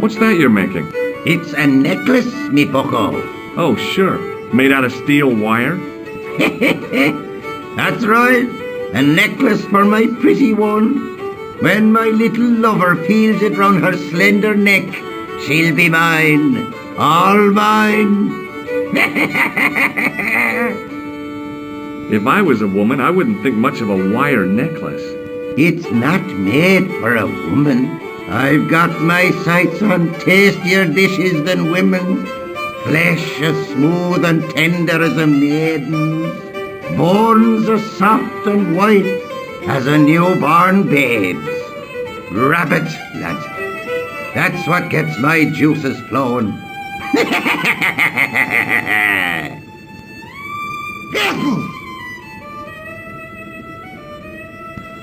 What's that you're making? It's a necklace, me bucko. Oh, sure. Made out of steel wire? That's right. A necklace for my pretty one. When my little lover feels it round her slender neck, she'll be mine. All mine. If I was a woman, I wouldn't think much of a wire necklace. It's not made for a woman. I've got my sights on tastier dishes than women. Flesh as smooth and tender as a maiden's. Bones as soft and white as a newborn babe's. Rabbit, lad. That's what gets my juices flowing.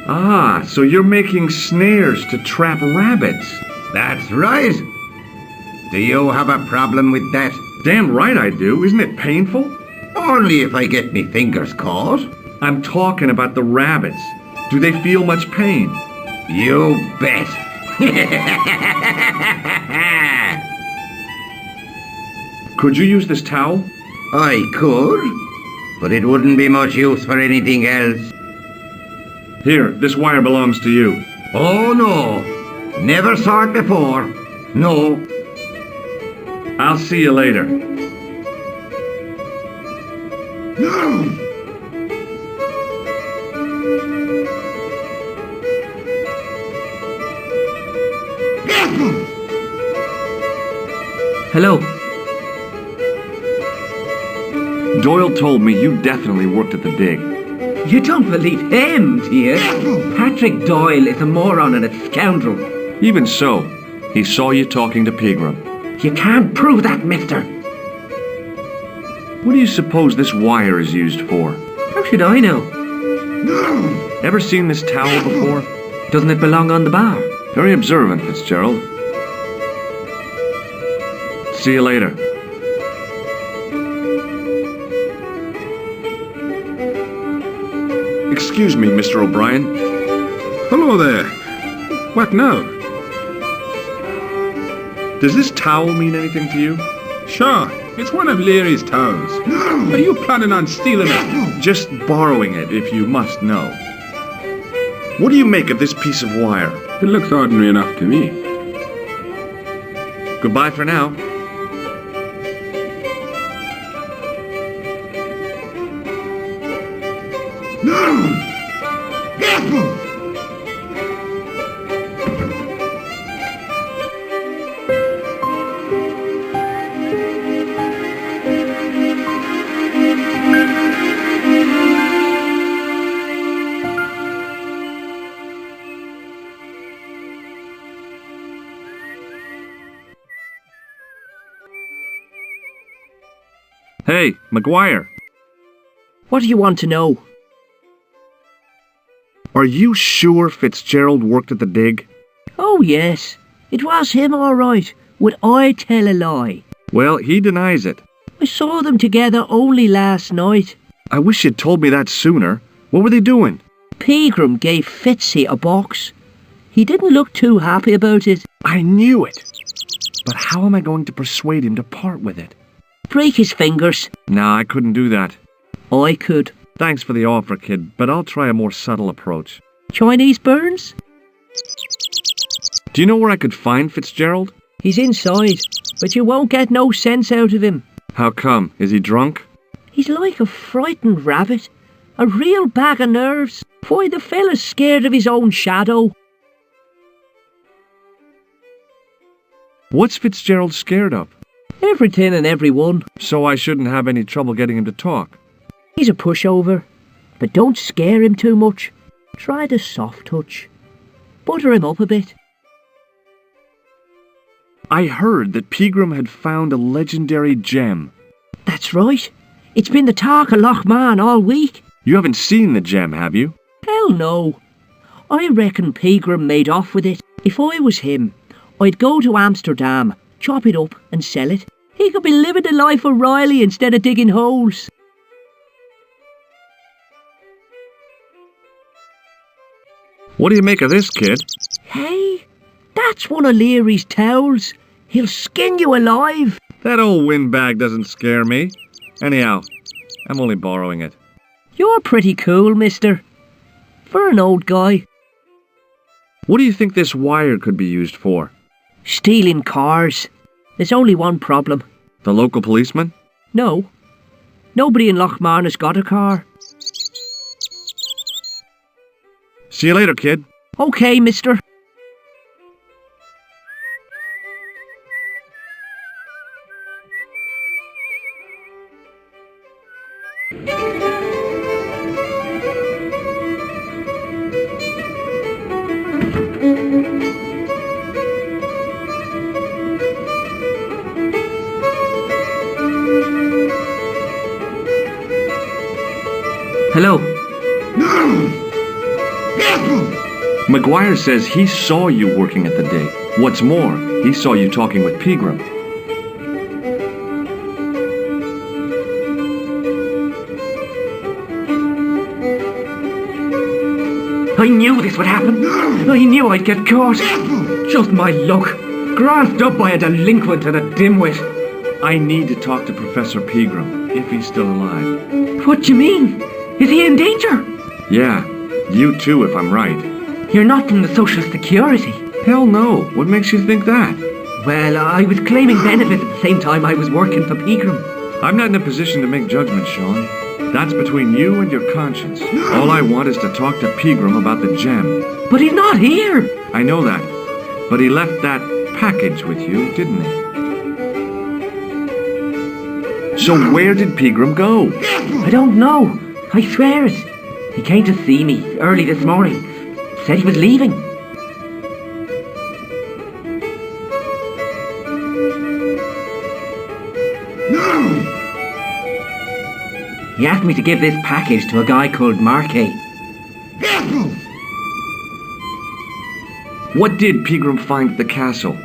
Ah, so you're making snares to trap rabbits. That's right. Do you have a problem with that? Damn right I do. Isn't it painful? Only if I get me fingers caught. I'm talking about the rabbits. Do they feel much pain? You bet. Could you use this towel? I could, but it wouldn't be much use for anything else. Here, this wire belongs to you. Oh, no. Never saw it before. No. I'll see you later. Hello. Doyle told me you definitely worked at the dig. You don't believe him, do you? Patrick Doyle is a moron and a scoundrel. Even so, he saw you talking to Pegram. You can't prove that, mister. What do you suppose this wire is used for? How should I know? Ever seen this towel before? Doesn't it belong on the bar? Very observant, Fitzgerald. See you later. Excuse me, Mr. O'Brien. Hello there. What now? Does this towel mean anything to you? Sure, it's one of Leary's towels. Are you planning on stealing it? Just borrowing it, if you must know. What do you make of this piece of wire? It looks ordinary enough to me. Goodbye for now. Hey, Maguire. What do you want to know? Are you sure Fitzgerald worked at the dig? Oh, yes. It was him, all right. Would I tell a lie? Well, he denies it. I saw them together only last night. I wish you'd told me that sooner. What were they doing? Pegram gave Fitzy a box. He didn't look too happy about it. I knew it. But how am I going to persuade him to part with it? Break his fingers. Nah, I couldn't do that. I could. Thanks for the offer, kid, but I'll try a more subtle approach. Chinese burns? Do you know where I could find Fitzgerald? He's inside, but you won't get no sense out of him. How come? Is he drunk? He's like a frightened rabbit. A real bag of nerves. Why, the fella's scared of his own shadow. What's Fitzgerald scared of? Everything and everyone. So I shouldn't have any trouble getting him to talk. He's a pushover, but don't scare him too much. Try the soft touch. Butter him up a bit. I heard that Pegram had found a legendary gem. That's right. It's been the talk of Lochman all week. You haven't seen the gem, have you? Hell no. I reckon Pegram made off with it. If I was him, I'd go to Amsterdam, chop it up and sell it. He could be living the life of Riley instead of digging holes. What do you make of this, kid? Hey, that's one of Leary's towels. He'll skin you alive. That old windbag doesn't scare me. Anyhow, I'm only borrowing it. You're pretty cool, mister. For an old guy. What do you think this wire could be used for? Stealing cars. There's only one problem. The local policeman? No. Nobody in Lochmarn has got a car. See you later, kid. Okay, mister. Hello. Maguire says he saw you working at the dig. What's more, he saw you talking with Pegram. I knew this would happen. I knew I'd get caught. Just my luck. Grasped up by a delinquent and a dimwit. I need to talk to Professor Pegram, if he's still alive. What do you mean? Is he in danger? Yeah, you too, if I'm right. You're not from the Social Security. Hell no. What makes you think that? Well, I was claiming benefits at the same time I was working for Pegram. I'm not in a position to make judgments, Sean. That's between you and your conscience. All I want is to talk to Pegram about the gem. But he's not here. I know that. But he left that package with you, didn't he? So where did Pegram go? I don't know. I swear it. He came to see me early this morning. Said he was leaving. No! He asked me to give this package to a guy called Marquet. Careful! What did Pegram find at the castle?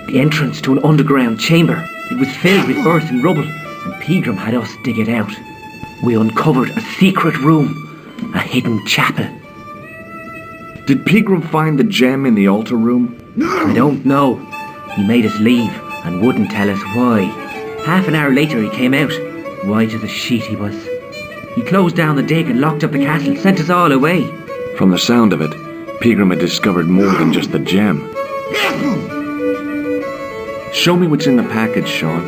The entrance to an underground chamber. It was filled with earth and rubble, and Pegram had us dig it out. We uncovered a secret room, a hidden chapel. Did Pegram find the gem in the altar room? No! I don't know. He made us leave and wouldn't tell us why. Half an hour later he came out, white as a sheet he was. He closed down the dig and locked up the castle, sent us all away. From the sound of it, Pegram had discovered more than just the gem. Careful! Show me what's in the package, Sean.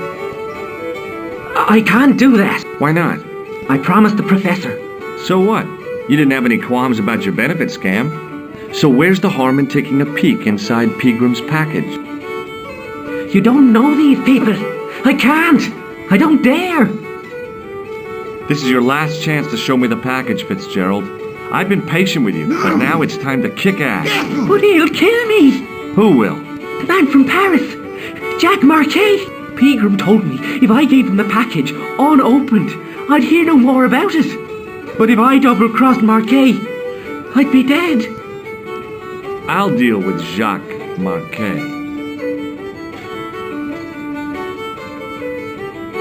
I can't do that. Why not? I promised the professor. So what? You didn't have any qualms about your benefit scam. So where's the harm in taking a peek inside Pegram's package? You don't know these people. I can't. I don't dare. This is your last chance to show me the package, Fitzgerald. I've been patient with you, but now it's time to kick ass. But he'll kill me. Who will? The man from Paris. Jack Marquet. Pegram told me if I gave him the package unopened, I'd hear no more about it. But if I double-crossed Marquet, I'd be dead. I'll deal with Jacques Marquet.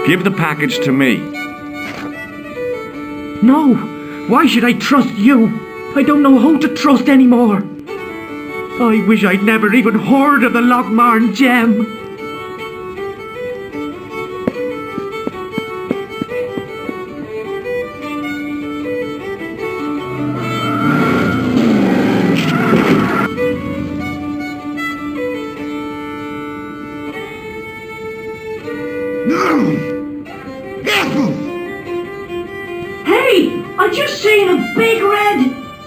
Give the package to me. No, why should I trust you? I don't know who to trust anymore. I wish I'd never even heard of the Lochmarn gem.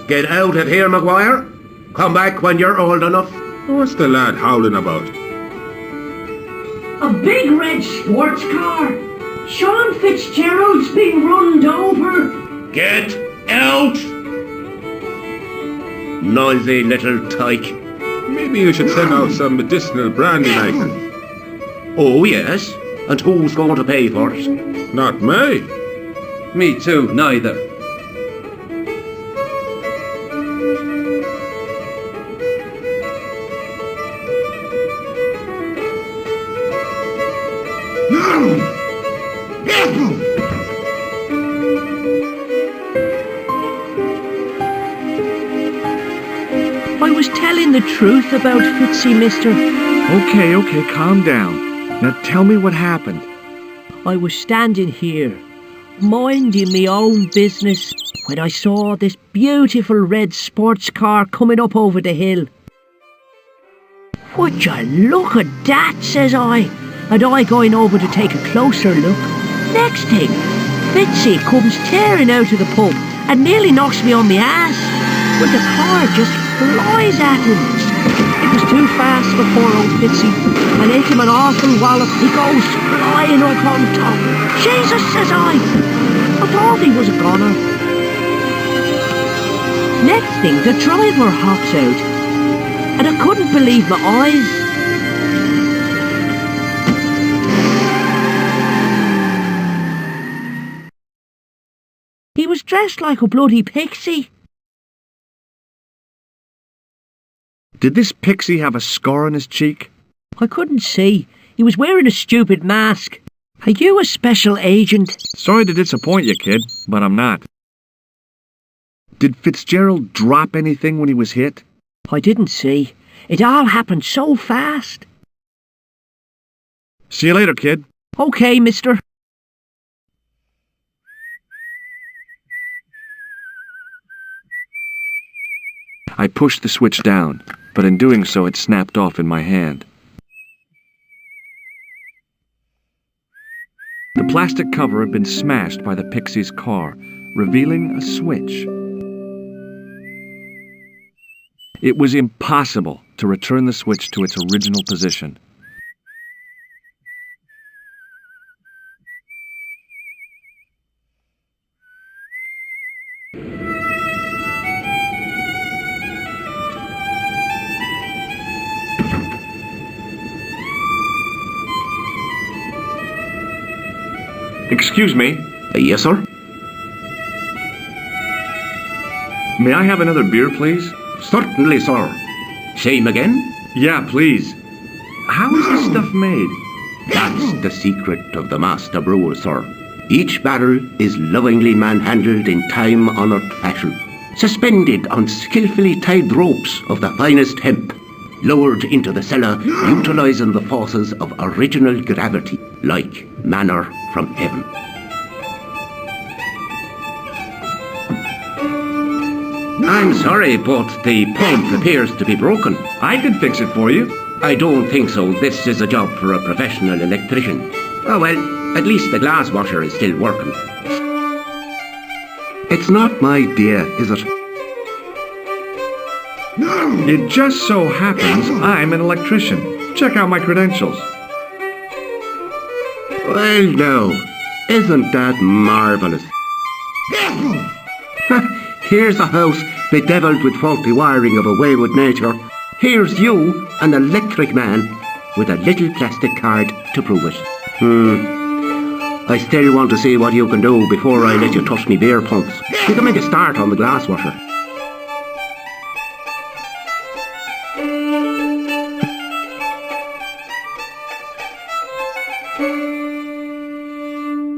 Get out of here, Maguire. Come back when you're old enough. What's the lad howling about? A big red sports car. Sean Fitzgerald's been runned over. Get out! Noisy little tyke. Maybe you should send out some medicinal brandy like. Oh, yes? And who's going to pay for it? Not me. Me too, neither. I was telling the truth about Fitzy, mister. Okay, calm down. Now tell me what happened. I was standing here, minding my own business, when I saw this beautiful red sports car coming up over the hill. Would you look at that, says I, and I going over to take a closer look. Next thing, Fitzy comes tearing out of the pub and nearly knocks me on my ass, but the car just flies at him. It was too fast for poor old Fitzy, and hit him an awful wallop. He goes flying up on top. Jesus, says I thought he was a goner. Next thing, the driver hops out, and I couldn't believe my eyes. He was dressed like a bloody pixie. Did this pixie have a scar on his cheek? I couldn't see. He was wearing a stupid mask. Are you a special agent? Sorry to disappoint you, kid, but I'm not. Did Fitzgerald drop anything when he was hit? I didn't see. It all happened so fast. See you later, kid. Okay, mister. I pushed the switch down, but in doing so it snapped off in my hand. The plastic cover had been smashed by the pixie's car, revealing a switch. It was impossible to return the switch to its original position. Excuse me? Yes, sir? May I have another beer, please? Certainly, sir. Same again? Yeah, please. How is this stuff made? That's the secret of the master brewer, sir. Each barrel is lovingly manhandled in time-honoured fashion, suspended on skillfully tied ropes of the finest hemp, lowered into the cellar, utilising the forces of original gravity, like manna from heaven. I'm sorry, but the pump appears to be broken. I can fix it for you. I don't think so. This is a job for a professional electrician. Oh well, at least the glass washer is still working. It's not my idea, is it? It just so happens I'm an electrician. Check out my credentials. Well, now, isn't that marvellous? Here's a house bedevilled with faulty wiring of a wayward nature. Here's you, an electric man, with a little plastic card to prove it. I still want to see what you can do before I let you touch me beer pumps. You can make a start on the glass washer.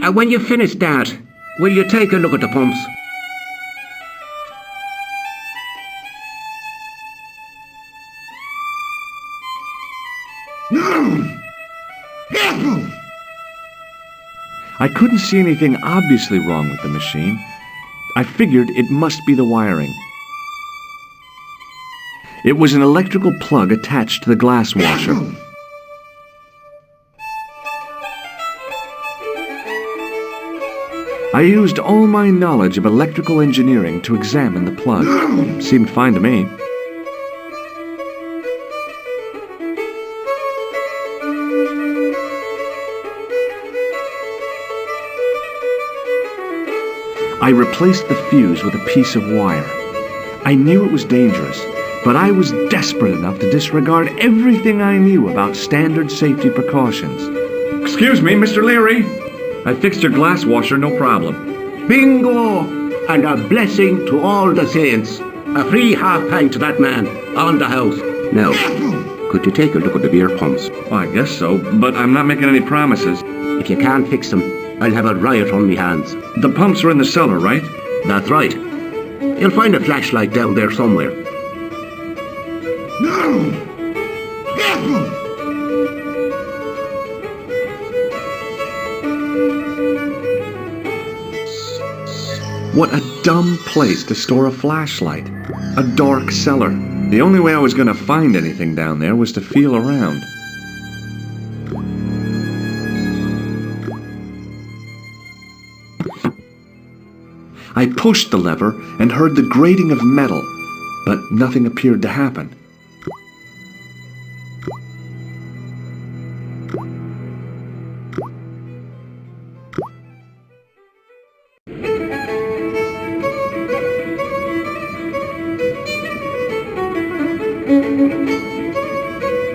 And when you've finished that, will you take a look at the pumps? No! Careful! I couldn't see anything obviously wrong with the machine. I figured it must be the wiring. It was an electrical plug attached to the glass washer. I used all my knowledge of electrical engineering to examine the plug. Seemed fine to me. I replaced the fuse with a piece of wire. I knew it was dangerous, but I was desperate enough to disregard everything I knew about standard safety precautions. Excuse me, Mr. Leary. I fixed your glass washer, no problem. Bingo! And a blessing to all the saints. A free half-pint to that man, on the house. Now, could you take a look at the beer pumps? Well, I guess so, but I'm not making any promises. If you can't fix them, I'll have a riot on me hands. The pumps are in the cellar, right? That's right. You'll find a flashlight down there somewhere. No! Careful! What a dumb place to store a flashlight. A dark cellar. The only way I was going to find anything down there was to feel around. I pushed the lever and heard the grating of metal, but nothing appeared to happen.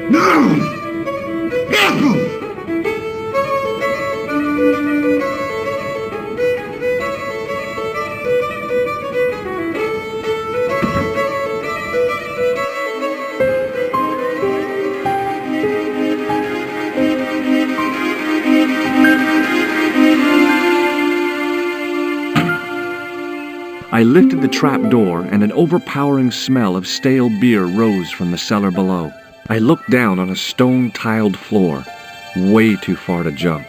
No! Careful! I lifted the trap door and an overpowering smell of stale beer rose from the cellar below. I looked down on a stone-tiled floor, way too far to jump.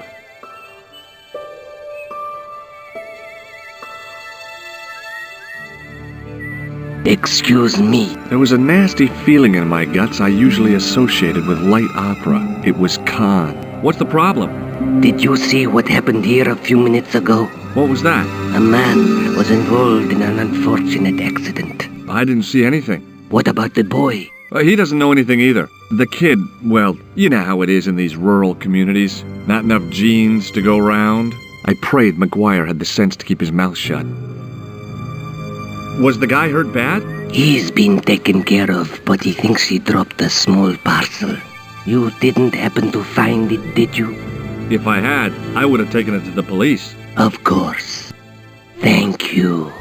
Excuse me. There was a nasty feeling in my guts I usually associated with light opera. It was Khan. What's the problem? Did you see what happened here a few minutes ago? What was that? A man was involved in an unfortunate accident. I didn't see anything. What about the boy? He doesn't know anything either. The kid, well, you know how it is in these rural communities. Not enough genes to go round. I prayed McGuire had the sense to keep his mouth shut. Was the guy hurt bad? He's been taken care of, but he thinks he dropped a small parcel. You didn't happen to find it, did you? If I had, I would have taken it to the police. Of course. Thank you.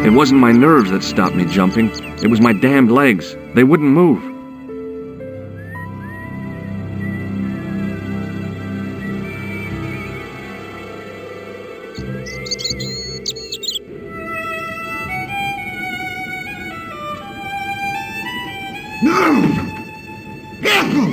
It wasn't my nerves that stopped me jumping. It was my damned legs. They wouldn't move. No! Careful!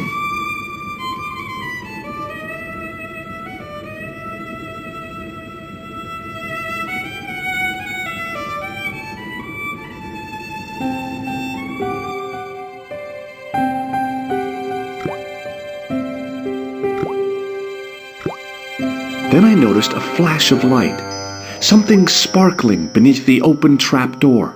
Then I noticed a flash of light, something sparkling beneath the open trap door.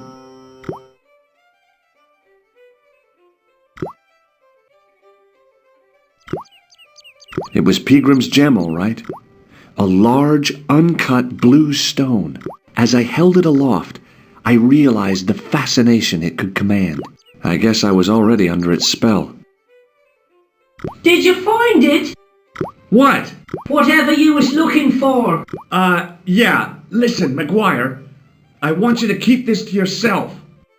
It was Peagram's gem, all right. A large, uncut blue stone. As I held it aloft, I realized the fascination it could command. I guess I was already under its spell. Did you find it? What? Whatever you was looking for. Yeah. Listen, McGuire. I want you to keep this to yourself.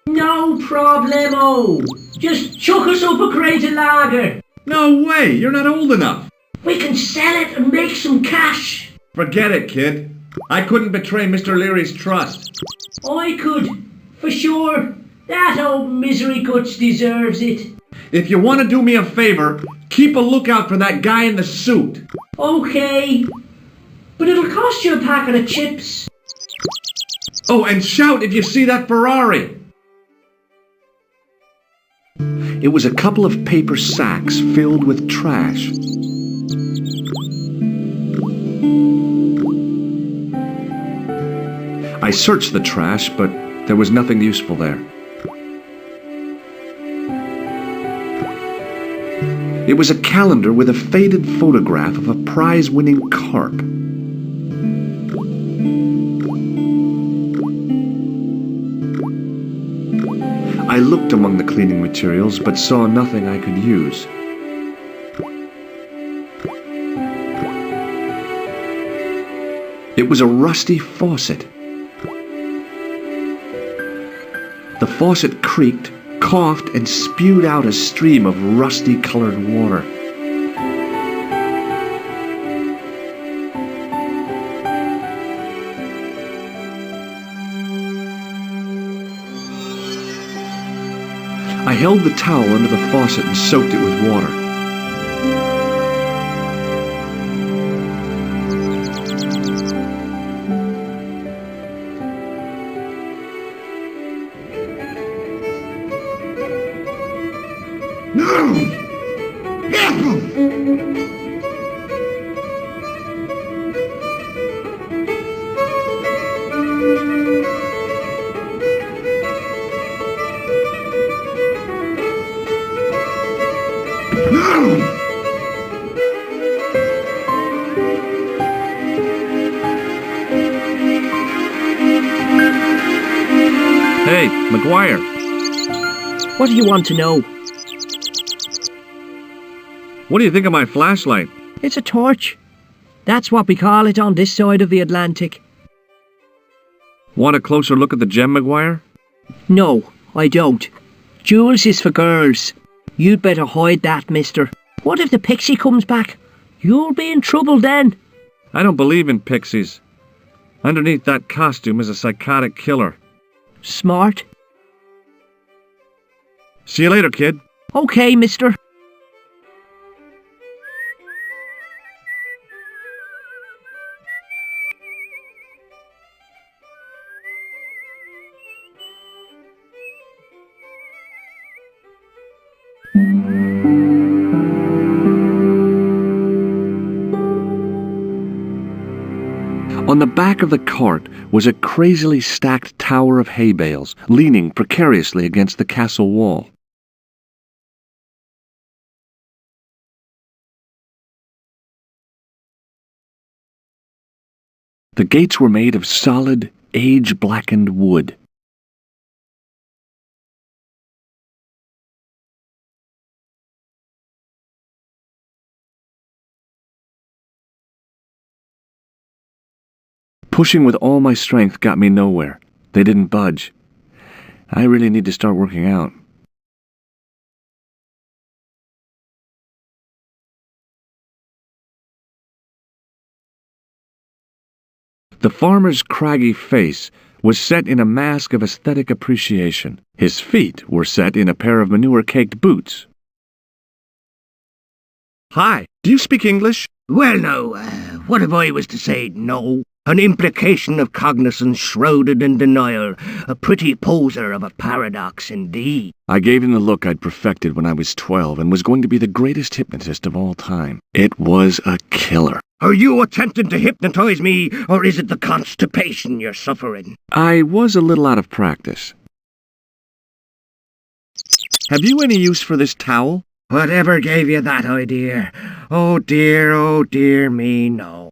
No problemo. Just chuck us up a crate of lager. No way, you're not old enough. We can sell it and make some cash. Forget it, kid. I couldn't betray Mr. Leary's trust. I could, for sure. That old misery guts deserves it. If you want to do me a favor, keep a lookout for that guy in the suit. Okay. But it'll cost you a packet of chips. Oh, and shout if you see that Ferrari. It was a couple of paper sacks filled with trash. I searched the trash, but there was nothing useful there. It was a calendar with a faded photograph of a prize-winning carp. I looked among the cleaning materials, but saw nothing I could use. It was a rusty faucet. The faucet creaked, coughed, and spewed out a stream of rusty-colored water. I held the towel under the faucet and soaked it with water. Hey, McGuire. What do you want to know? What do you think of my flashlight? It's a torch. That's what we call it on this side of the Atlantic. Want a closer look at the gem, McGuire? No, I don't. Jewels is for girls. You'd better hide that, mister. What if the pixie comes back? You'll be in trouble then. I don't believe in pixies. Underneath that costume is a psychotic killer. Smart. See you later, kid. Okay, mister. On the back of the cart was a crazily stacked tower of hay bales, leaning precariously against the castle wall. The gates were made of solid, age-blackened wood. Pushing with all my strength got me nowhere. They didn't budge. I really need to start working out. The farmer's craggy face was set in a mask of aesthetic appreciation. His feet were set in a pair of manure-caked boots. Hi, do you speak English? Well, no, what if I was to say no? An implication of cognizance shrouded in denial, a pretty poser of a paradox indeed. I gave him the look I'd perfected when I was 12 and was going to be the greatest hypnotist of all time. It was a killer. Are you attempting to hypnotize me, or is it the constipation you're suffering? I was a little out of practice. Have you any use for this towel? Whatever gave you that idea? Oh dear me, no.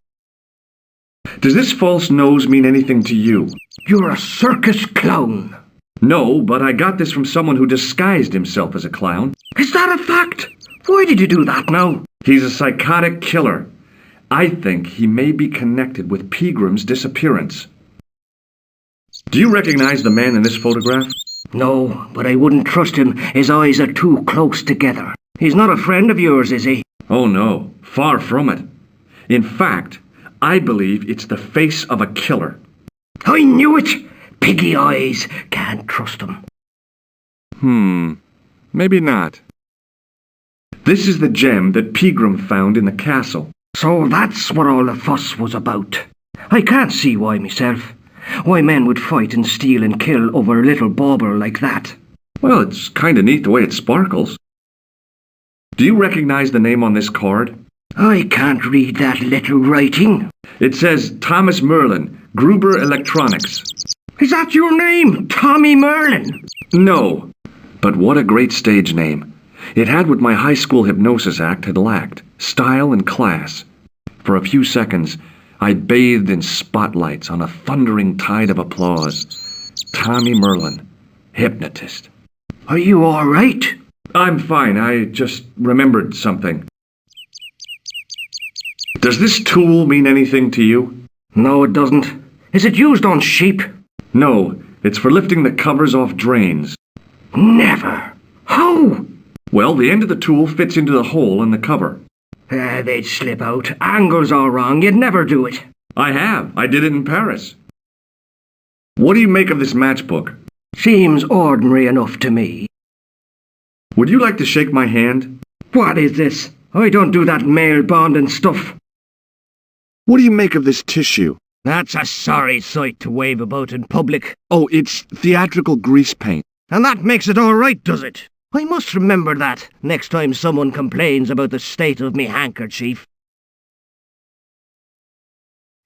Does this false nose mean anything to you? You're a circus clown. No, but I got this from someone who disguised himself as a clown. Is that a fact? Why did you do that now? He's a psychotic killer. I think he may be connected with Peagram's disappearance. Do you recognize the man in this photograph? No, but I wouldn't trust him. His eyes are too close together. He's not a friend of yours, is he? Oh no, far from it. In fact, I believe it's the face of a killer. I knew it! Piggy eyes. Can't trust him. Maybe not. This is the gem that Peagram found in the castle. So that's what all the fuss was about. I can't see why myself. Why men would fight and steal and kill over a little bauble like that. Well, it's kinda neat the way it sparkles. Do you recognize the name on this card? I can't read that little writing. It says Thomas Merlin, Gruber Electronics. Is that your name, Tommy Merlin? No, but what a great stage name. It had what my high school hypnosis act had lacked, style and class. For a few seconds, I bathed in spotlights on a thundering tide of applause. Tommy Merlin, hypnotist. Are you all right? I'm fine, I just remembered something. Does this tool mean anything to you? No, it doesn't. Is it used on sheep? No, it's for lifting the covers off drains. Never. How? Well, the end of the tool fits into the hole in the cover. They'd slip out. Angle's all wrong. You'd never do it. I have. I did it in Paris. What do you make of this matchbook? Seems ordinary enough to me. Would you like to shake my hand? What is this? I don't do that male bonding stuff. What do you make of this tissue? That's a sorry sight to wave about in public. Oh, it's theatrical grease paint. And that makes it all right, does it? I must remember that next time someone complains about the state of me handkerchief.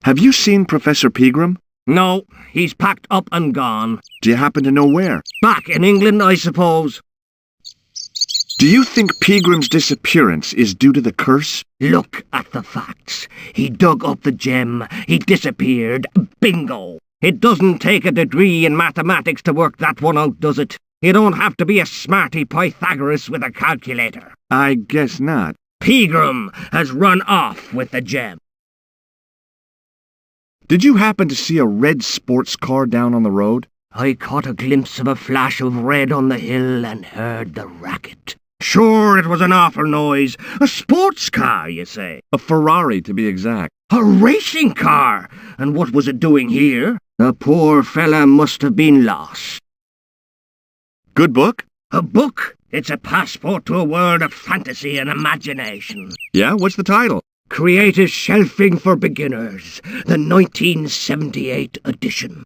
Have you seen Professor Peagram? No, he's packed up and gone. Do you happen to know where? Back in England, I suppose. Do you think Peagram's disappearance is due to the curse? Look at the facts. He dug up the gem. He disappeared. Bingo! It doesn't take a degree in mathematics to work that one out, does it? You don't have to be a smarty Pythagoras with a calculator. I guess not. Peagram has run off with the gem. Did you happen to see a red sports car down on the road? I caught a glimpse of a flash of red on the hill and heard the racket. Sure, it was an awful noise. A sports car, you say? A Ferrari, to be exact. A racing car? And what was it doing here? The poor fella must have been lost. Good book? A book? It's a passport to a world of fantasy and imagination. Yeah, what's the title? Creative Shelving for Beginners, the 1978 edition.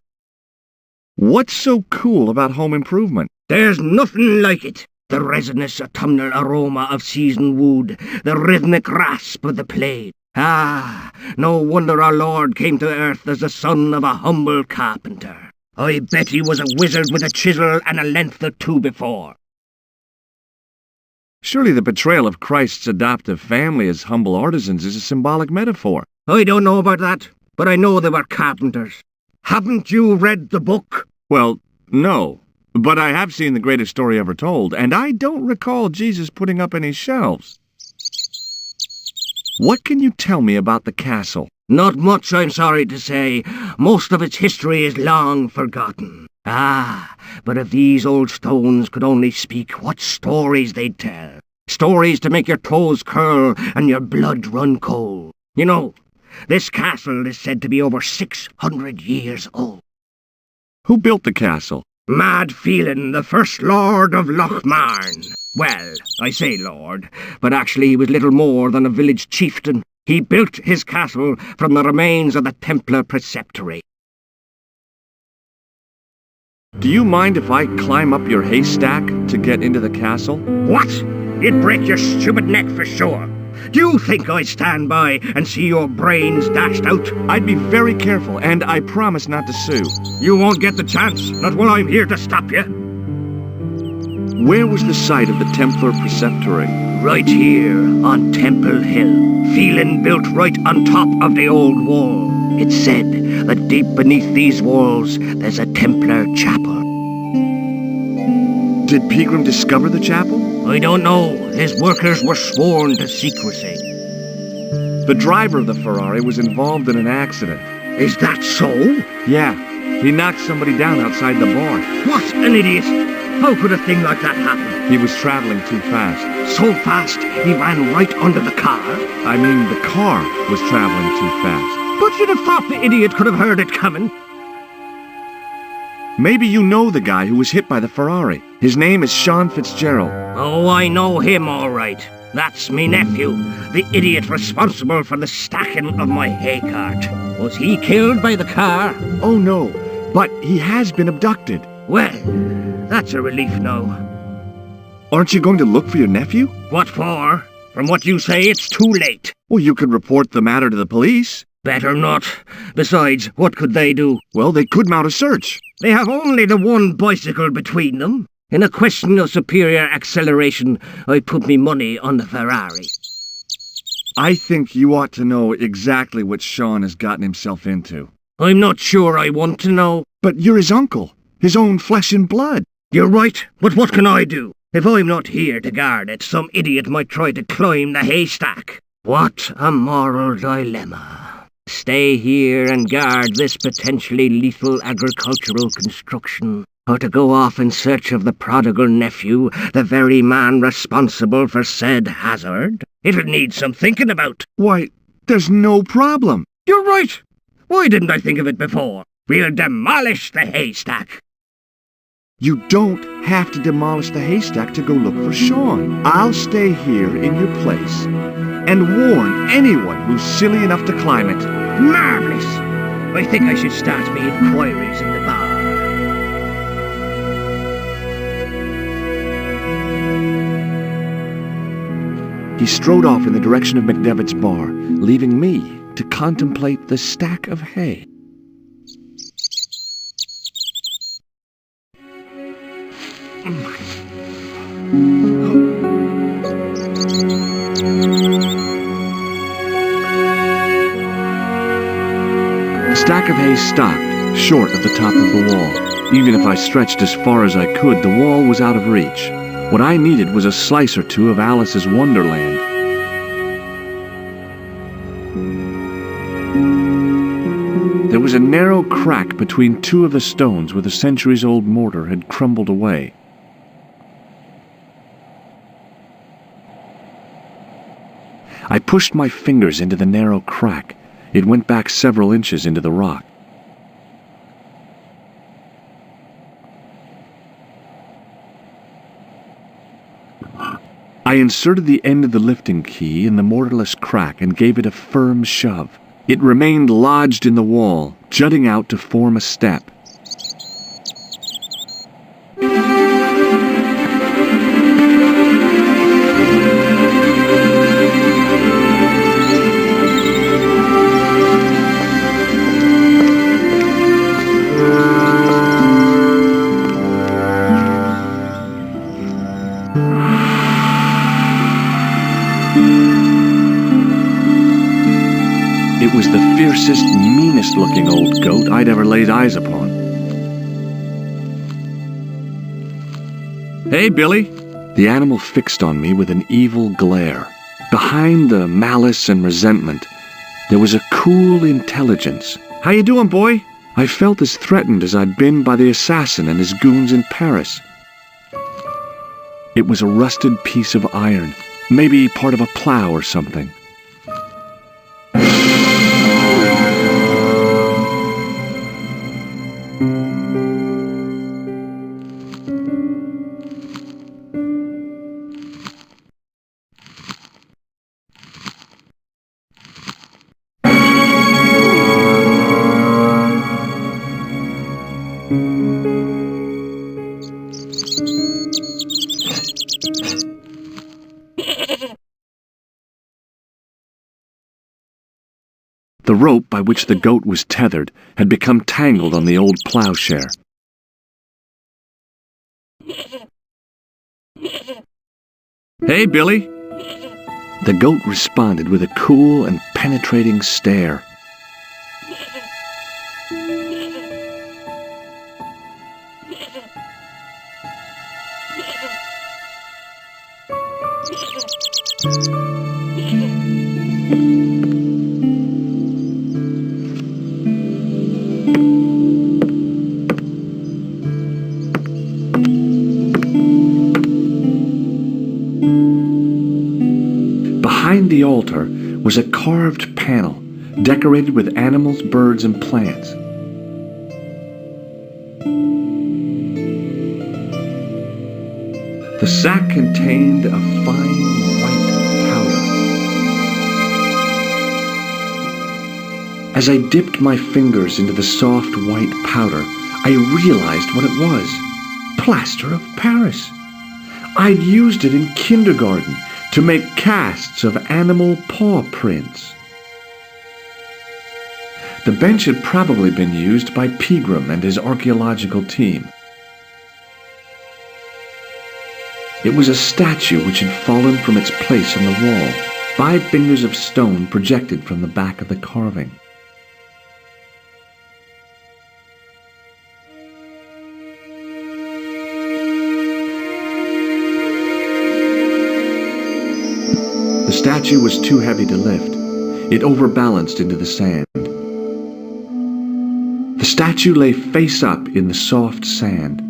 What's so cool about home improvement? There's nothing like it. The resinous autumnal aroma of seasoned wood, the rhythmic rasp of the plate. Ah, no wonder our Lord came to earth as the son of a humble carpenter. I bet he was a wizard with a chisel and a length or two before. Surely the portrayal of Christ's adoptive family as humble artisans is a symbolic metaphor. I don't know about that, but I know they were carpenters. Haven't you read the book? Well, no. But I have seen The Greatest Story Ever Told, and I don't recall Jesus putting up any shelves. What can you tell me about the castle? Not much, I'm sorry to say. Most of its history is long forgotten. Ah, but if these old stones could only speak, what stories they'd tell. Stories to make your toes curl and your blood run cold. You know, this castle is said to be over 600 years old. Who built the castle? Mad Phelan, the first Lord of Lochmarn. Well, I say lord, but actually he was little more than a village chieftain. He built his castle from the remains of the Templar preceptory. Do you mind if I climb up your haystack to get into the castle? What? You'd break your stupid neck for sure. Do you think I'd stand by and see your brains dashed out? I'd be very careful, and I promise not to sue. You won't get the chance, not while I'm here to stop you. Where was the site of the Templar preceptory? Right here, on Temple Hill. Phelan built right on top of the old wall. It's said that deep beneath these walls, there's a Templar chapel. Did Pegram discover the chapel? I don't know. His workers were sworn to secrecy. The driver of the Ferrari was involved in an accident. Is that so? Yeah, he knocked somebody down outside the bar. What an idiot! How could a thing like that happen? He was traveling too fast. So fast, he ran right under the car? I mean, the car was traveling too fast. But you'd have thought the idiot could have heard it coming. Maybe you know the guy who was hit by the Ferrari. His name is Sean Fitzgerald. Oh, I know him all right. That's me nephew, the idiot responsible for the stacking of my hay cart. Was he killed by the car? Oh no, but he has been abducted. Well, that's a relief now. Aren't you going to look for your nephew? What for? From what you say, it's too late. Well, you could report the matter to the police. Better not. Besides, what could they do? Well, they could mount a search. They have only the one bicycle between them. In a question of superior acceleration, I put me money on the Ferrari. I think you ought to know exactly what Sean has gotten himself into. I'm not sure I want to know. But you're his uncle, his own flesh and blood. You're right, but what can I do? If I'm not here to guard it, some idiot might try to climb the haystack. What a moral dilemma. Stay here and guard this potentially lethal agricultural construction, or to go off in search of the prodigal nephew, the very man responsible for said hazard? It'll need some thinking about. Why, there's no problem. You're right. Why didn't I think of it before? We'll demolish the haystack. You don't have to demolish the haystack to go look for Sean. I'll stay here in your place and warn anyone who's silly enough to climb it. Marvellous! I think I should start me inquiries in the bar. He strode off in the direction of McDevitt's bar, leaving me to contemplate the stack of hay. The stack of hay stopped, short of the top of the wall. Even if I stretched as far as I could, the wall was out of reach. What I needed was a slice or two of Alice's Wonderland. There was a narrow crack between two of the stones where the centuries-old mortar had crumbled away. I pushed my fingers into the narrow crack. It went back several inches into the rock. I inserted the end of the lifting key in the mortarless crack and gave it a firm shove. It remained lodged in the wall, jutting out to form a step. It was the fiercest, meanest-looking old goat I'd ever laid eyes upon. "Hey, Billy!" The animal fixed on me with an evil glare. Behind the malice and resentment, there was a cool intelligence. "How you doing, boy?" I felt as threatened as I'd been by the assassin and his goons in Paris. It was a rusted piece of iron, maybe part of a plow or something. The rope by which the goat was tethered had become tangled on the old plowshare. "Hey, Billy!" The goat responded with a cool and penetrating stare. Behind the altar was a carved panel decorated with animals, birds, and plants. The sack contained a fine white powder. As I dipped my fingers into the soft white powder, I realized what it was. Plaster of Paris. I'd used it in kindergarten to make casts of animal paw prints. The bench had probably been used by Pegram and his archaeological team. It was a statue which had fallen from its place on the wall, 5 fingers of stone projected from the back of the carving. The statue was too heavy to lift. It overbalanced into the sand. The statue lay face up in the soft sand.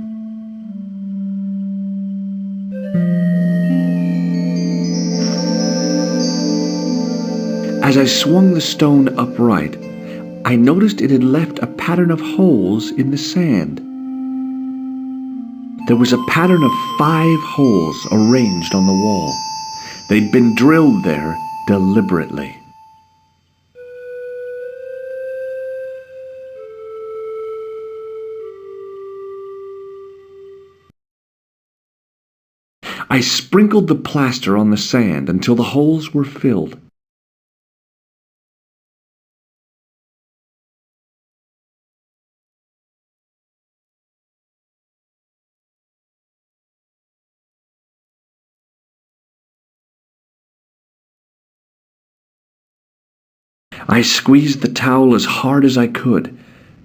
As I swung the stone upright, I noticed it had left a pattern of holes in the sand. There was a pattern of 5 holes arranged on the wall. They'd been drilled there deliberately. I sprinkled the plaster on the sand until the holes were filled. I squeezed the towel as hard as I could,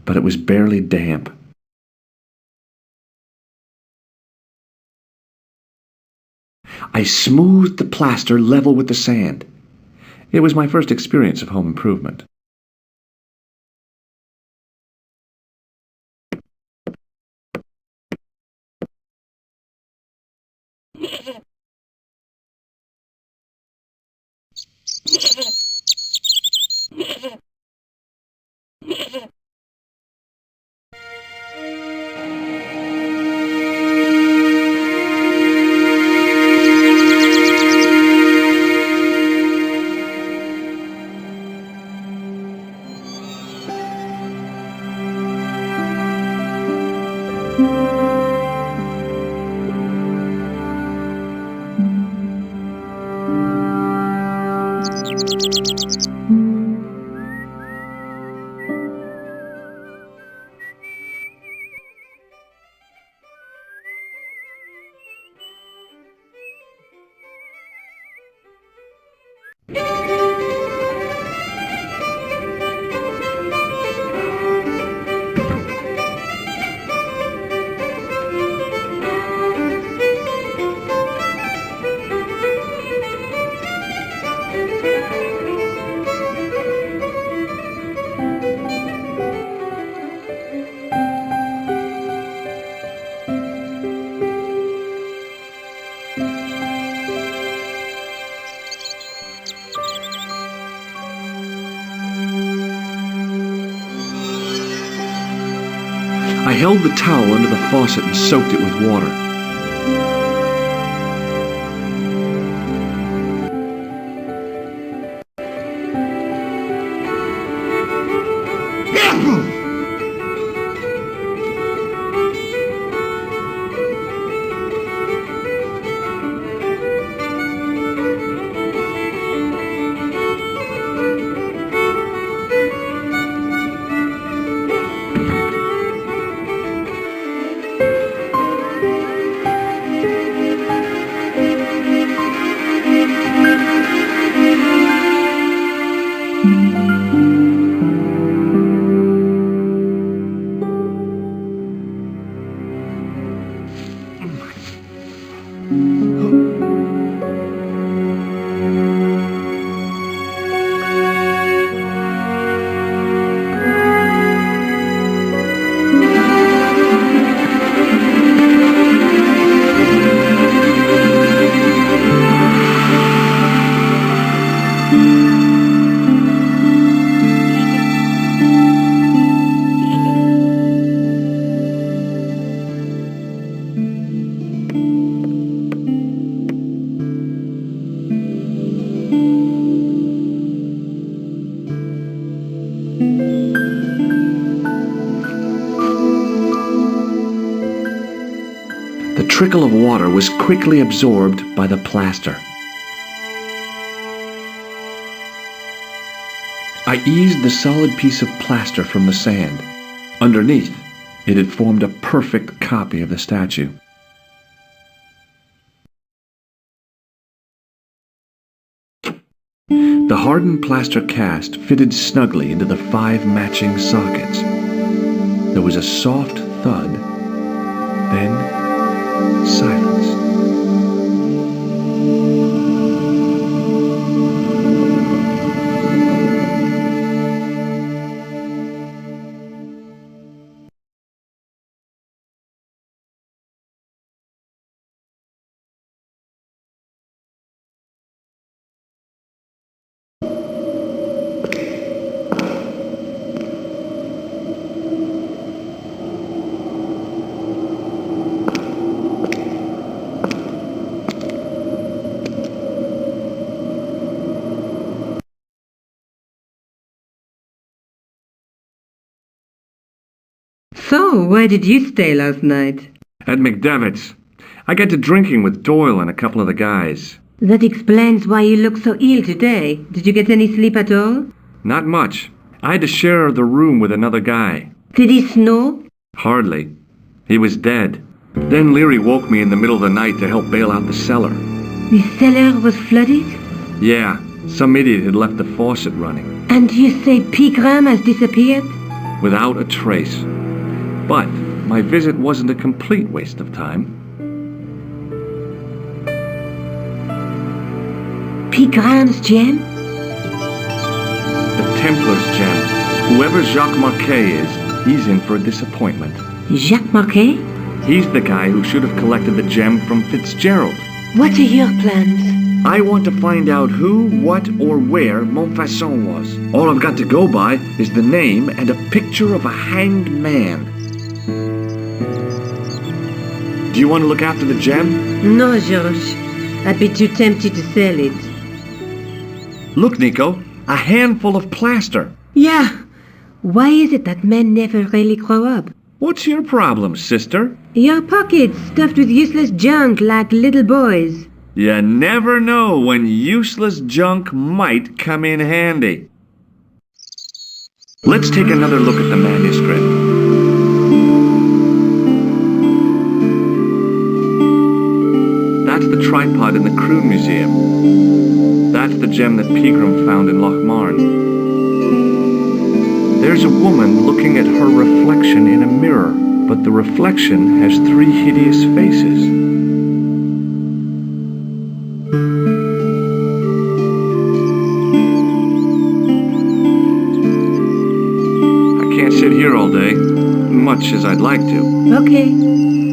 but it was barely damp. I smoothed the plaster level with the sand. It was my first experience of home improvement. I held the towel under the faucet and soaked it with water. trickle of water was quickly absorbed by the plaster. I eased the solid piece of plaster from the sand. Underneath, it had formed a perfect copy of the statue. The hardened plaster cast fitted snugly into the 5 matching sockets. There was a soft thud, then silence. So, where did you stay last night? At McDevitt's. I got to drinking with Doyle and a couple of the guys. That explains why you look so ill today. Did you get any sleep at all? Not much. I had to share the room with another guy. Did he snore? Hardly. He was dead. Then Leary woke me in the middle of the night to help bail out the cellar. The cellar was flooded? Yeah, some idiot had left the faucet running. And you say Pegram has disappeared? Without a trace. But my visit wasn't a complete waste of time. Pegram's gem? The Templars gem. Whoever Jacques Marquet is, he's in for a disappointment. Jacques Marquet? He's the guy who should have collected the gem from Fitzgerald. What are your plans? I want to find out who, what, or where Montfaucon was. All I've got to go by is the name and a picture of a hanged man. Do you want to look after the gem? No, George. I'd be too tempted to sell it. Look, Nico, a handful of plaster. Yeah. Why is it that men never really grow up? What's your problem, sister? Your pockets stuffed with useless junk like little boys. You never know when useless junk might come in handy. Let's take another look at the manuscript. That's the tripod in the Croon Museum. That's the gem that Pegram found in Lochmarn. There's a woman looking at her reflection in a mirror, but the reflection has 3 hideous faces. I can't sit here all day, much as I'd like to. Okay.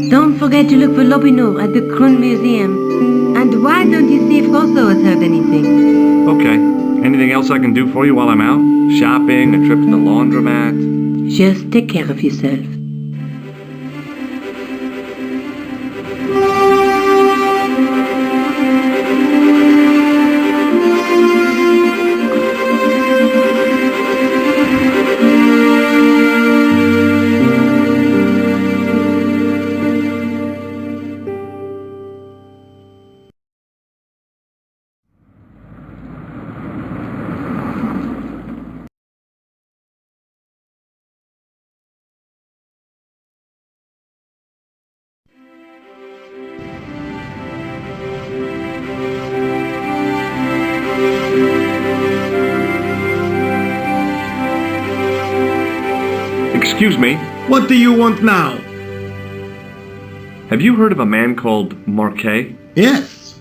Don't forget to look for Lobineau at the Croon Museum. And why don't you see if Rosso has heard anything? Okay. Anything else I can do for you while I'm out? Shopping, a trip to the laundromat? Just take care of yourself. Excuse me, What do you want now? have you heard of a man called Marquet? Yes.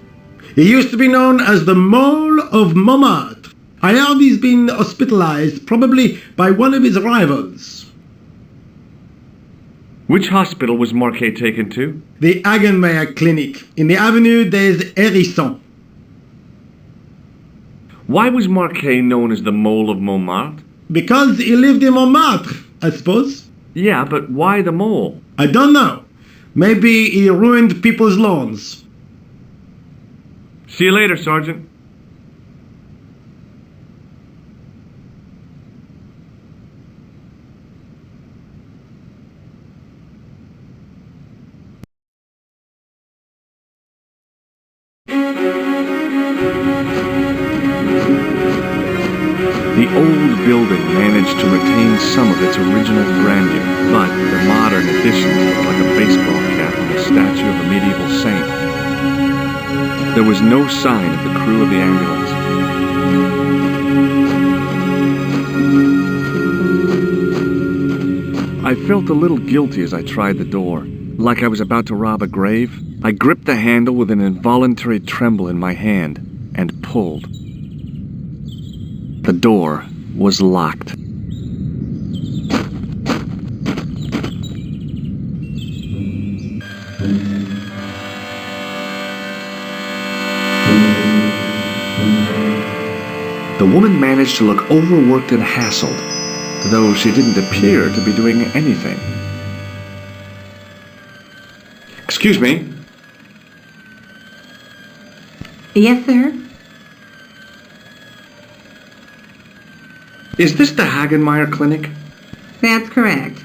He used to be known as the Mole of Montmartre. I heard he's been hospitalized, probably by one of his rivals. Which hospital was Marquet taken to? The Hagenmeyer Clinic, in the Avenue des Hérissons. Why was Marquet known as the Mole of Montmartre? Because he lived in Montmartre, I suppose. Yeah, but why the mole? I don't know. Maybe he ruined people's lawns. See you later, Sergeant. building managed to retain some of its original grandeur, but the modern additions look like a baseball cap on the statue of a medieval saint. There was no sign of the crew of the ambulance. I felt a little guilty as I tried the door, like I was about to rob a grave. I gripped the handle with an involuntary tremble in my hand and pulled. The door was locked. The woman managed to look overworked and hassled, though she didn't appear to be doing anything. Excuse me. Yes, sir? Is this the Hagenmeyer Clinic? That's correct.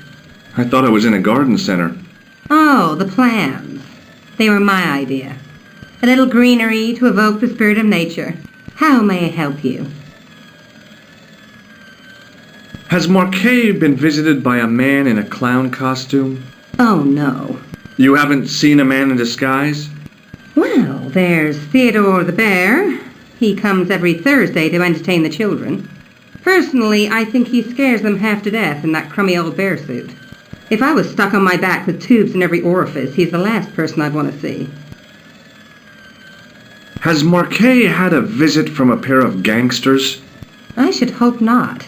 I thought I was in a garden center. Oh, the plans. They were my idea. A little greenery to evoke the spirit of nature. How may I help you? Has Marquet been visited by a man in a clown costume? Oh, no. You haven't seen a man in disguise? Well, there's Theodore the Bear. He comes every Thursday to entertain the children. Personally, I think he scares them half to death in that crummy old bear suit. If I was stuck on my back with tubes in every orifice, he's the last person I'd want to see. Has Marquet had a visit from a pair of gangsters? I should hope not.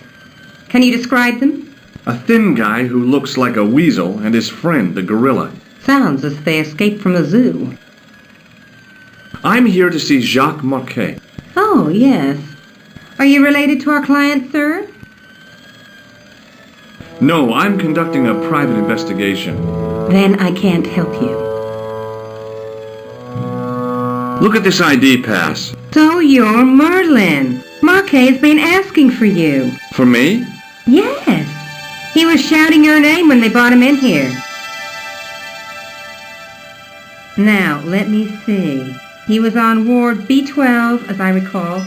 Can you describe them? A thin guy who looks like a weasel and his friend, the gorilla. Sounds as if they escaped from a zoo. I'm here to see Jacques Marquet. Oh, yes. Are you related to our client, sir? No, I'm conducting a private investigation. Then I can't help you. Look at this ID pass. So you're Merlin. Marquet's been asking for you. For me? Yes. He was shouting your name when they brought him in here. Now, let me see. He was on ward B12, as I recall.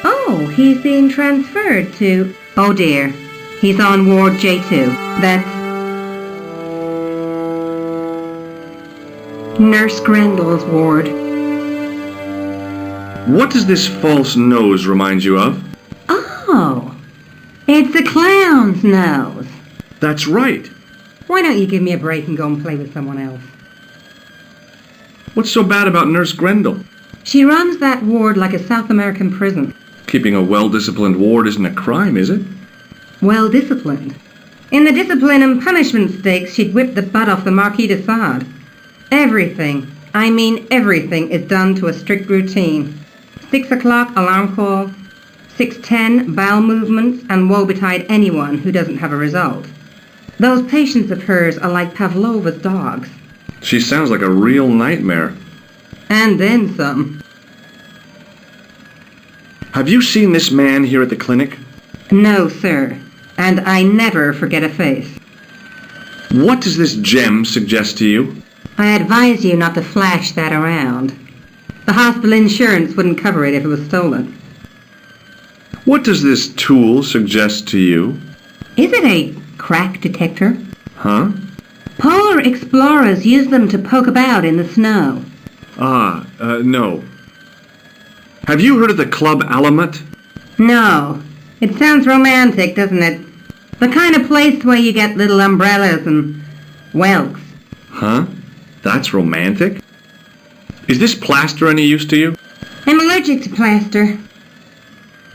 Oh, he's being transferred to... Oh dear. He's on ward J2. That's... Nurse Grendel's ward. What does this false nose remind you of? Oh, it's the clown's nose. That's right. Why don't you give me a break and go and play with someone else? What's so bad about Nurse Grendel? She runs that ward like a South American prison. Keeping a well-disciplined ward isn't a crime, is it? Well-disciplined. In the discipline and punishment stakes, she'd whip the butt off the Marquis de Sade. Everything, I mean everything, is done to a strict routine. 6 o'clock alarm call, 6:10 bowel movements, and woe betide anyone who doesn't have a result. Those patients of hers are like Pavlova's dogs. She sounds like a real nightmare. And then some. Have you seen this man here at the clinic? No, sir. And I never forget a face. What does this gem suggest to you? I advise you not to flash that around. The hospital insurance wouldn't cover it if it was stolen. What does this tool suggest to you? Is it a crack detector? Huh? Polar explorers use them to poke about in the snow. No. Have you heard of the Club Alamet? No. It sounds romantic, doesn't it? The kind of place where you get little umbrellas and whelks. Huh? That's romantic? Is this plaster any use to you? I'm allergic to plaster.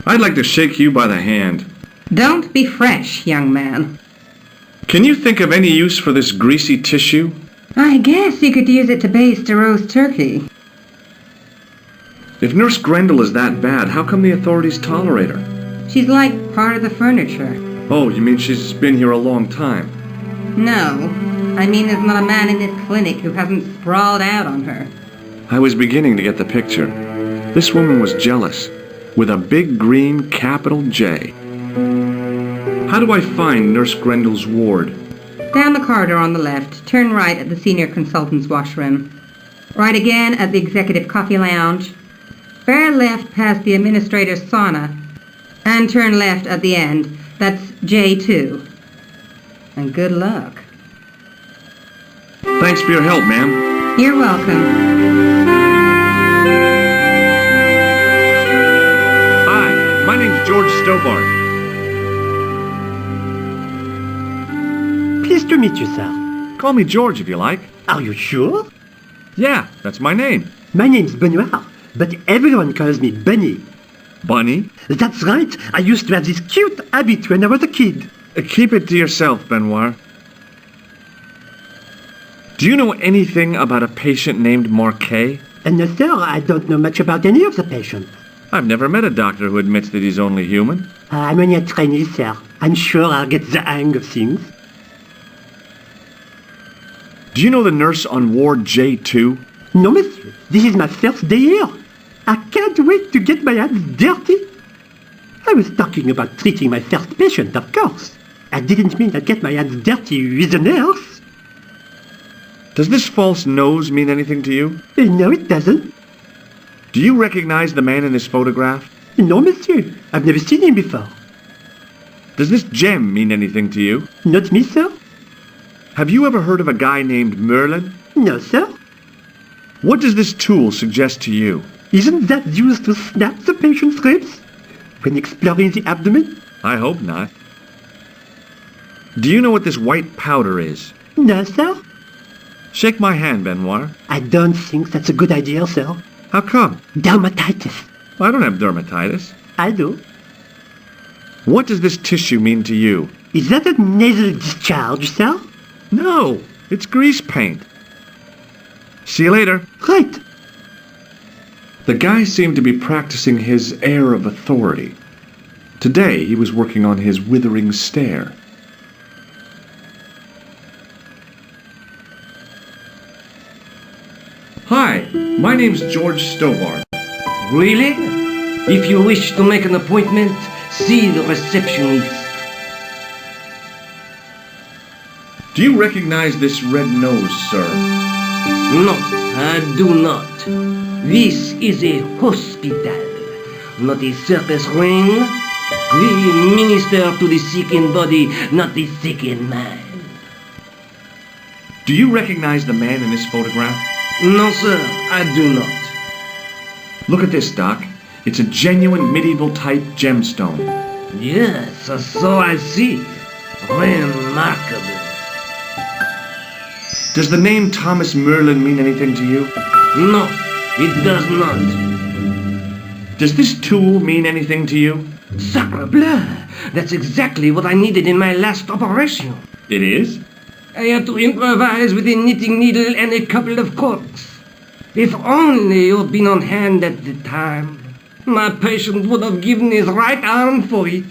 I'd like to shake you by the hand. Don't be fresh, young man. Can you think of any use for this greasy tissue? I guess you could use it to baste a roast turkey. If Nurse Grendel is that bad, how come the authorities tolerate her? She's like part of the furniture. Oh, you mean she's been here a long time? No. I mean there's not a man in this clinic who hasn't sprawled out on her. I was beginning to get the picture. This woman was jealous, with a big green capital J. How do I find Nurse Grendel's ward? Down the corridor on the left, turn right at the senior consultant's washroom. Right again at the executive coffee lounge. Bear left past the administrator's sauna and turn left at the end. That's J2. And good luck. Thanks for your help, ma'am. You're welcome. Hi, my name's George Stobbart. Pleased to meet you, sir. Call me George if you like. Are you sure? Yeah, that's my name. My name's Benoit, but everyone calls me Bunny. Bunny? That's right. I used to have this cute habit when I was a kid. Keep it to yourself, Benoit. Do you know anything about a patient named Marquet? No, sir, I don't know much about any of the patients. I've never met a doctor who admits that he's only human. I'm only a trainee, sir. I'm sure I'll get the hang of things. Do you know the nurse on Ward J2? No, monsieur. This is my first day here. I can't wait to get my hands dirty. I was talking about treating my first patient, of course. I didn't mean I'd get my hands dirty with a nurse. Does this false nose mean anything to you? No, it doesn't. Do you recognize the man in this photograph? No, monsieur. I've never seen him before. Does this gem mean anything to you? Not me, sir. Have you ever heard of a guy named Merlin? No, sir. What does this tool suggest to you? Isn't that used to snap the patient's ribs when exploring the abdomen? I hope not. Do you know what this white powder is? No, sir. Shake my hand, Benoit. I don't think that's a good idea, sir. How come? Dermatitis. I don't have dermatitis. I do. What does this tissue mean to you? Is that a nasal discharge, sir? No, it's grease paint. See you later. Right. The guy seemed to be practicing his air of authority. Today, he was working on his withering stare. Hi, my name's George Stobbart. Really? If you wish to make an appointment, see the receptionist. Do you recognize this red nose, sir? No, I do not. This is a hospital, not a circus ring. We minister to the sick in body, not the sick in mind. Do you recognize the man in this photograph? No, sir, I do not. Look at this, Doc. It's a genuine medieval-type gemstone. Yes, so I see. Remarkable. Does the name Thomas Merlin mean anything to you? No, it does not. Does this tool mean anything to you? Sacre bleu! That's exactly what I needed in my last operation. It is? I had to improvise with a knitting needle and a couple of corks. If only you'd been on hand at the time, my patient would have given his right arm for it.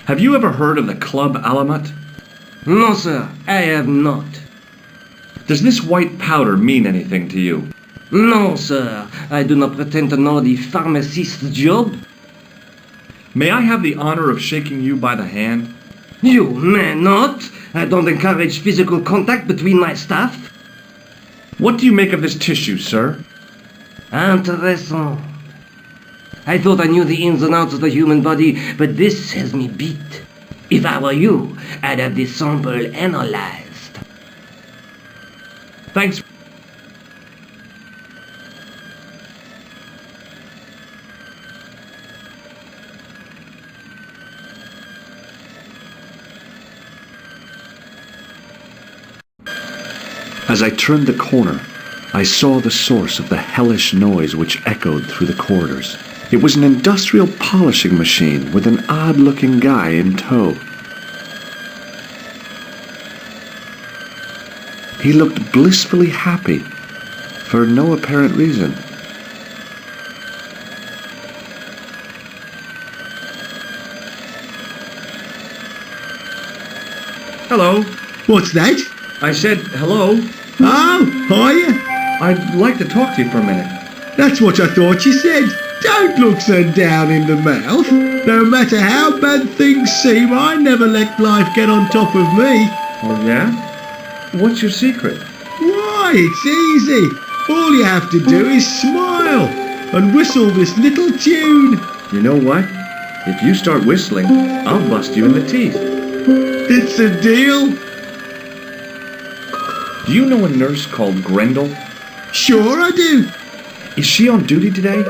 Have you ever heard of the Club Alamat? No, sir, I have not. Does this white powder mean anything to you? No, sir, I do not pretend to know the pharmacist's job. May I have the honor of shaking you by the hand? You may not. I don't encourage physical contact between my staff. What do you make of this tissue, sir? Intéressant. I thought I knew the ins and outs of the human body, but this has me beat. If I were you, I'd have this sample analyzed. Thanks. As I turned the corner, I saw the source of the hellish noise which echoed through the corridors. It was an industrial polishing machine with an odd-looking guy in tow. He looked blissfully happy, for no apparent reason. Hello. What's that? I said hello. Oh, hiya. I'd like to talk to you for a minute. That's what I thought you said. Don't look so down in the mouth. No matter how bad things seem, I never let life get on top of me. Oh, yeah? What's your secret? Why, it's easy. All you have to do is smile. and whistle this little tune. You know what? If you start whistling, I'll bust you in the teeth. It's a deal. Do you know a nurse called Grendel? Sure I do. Is she on duty today?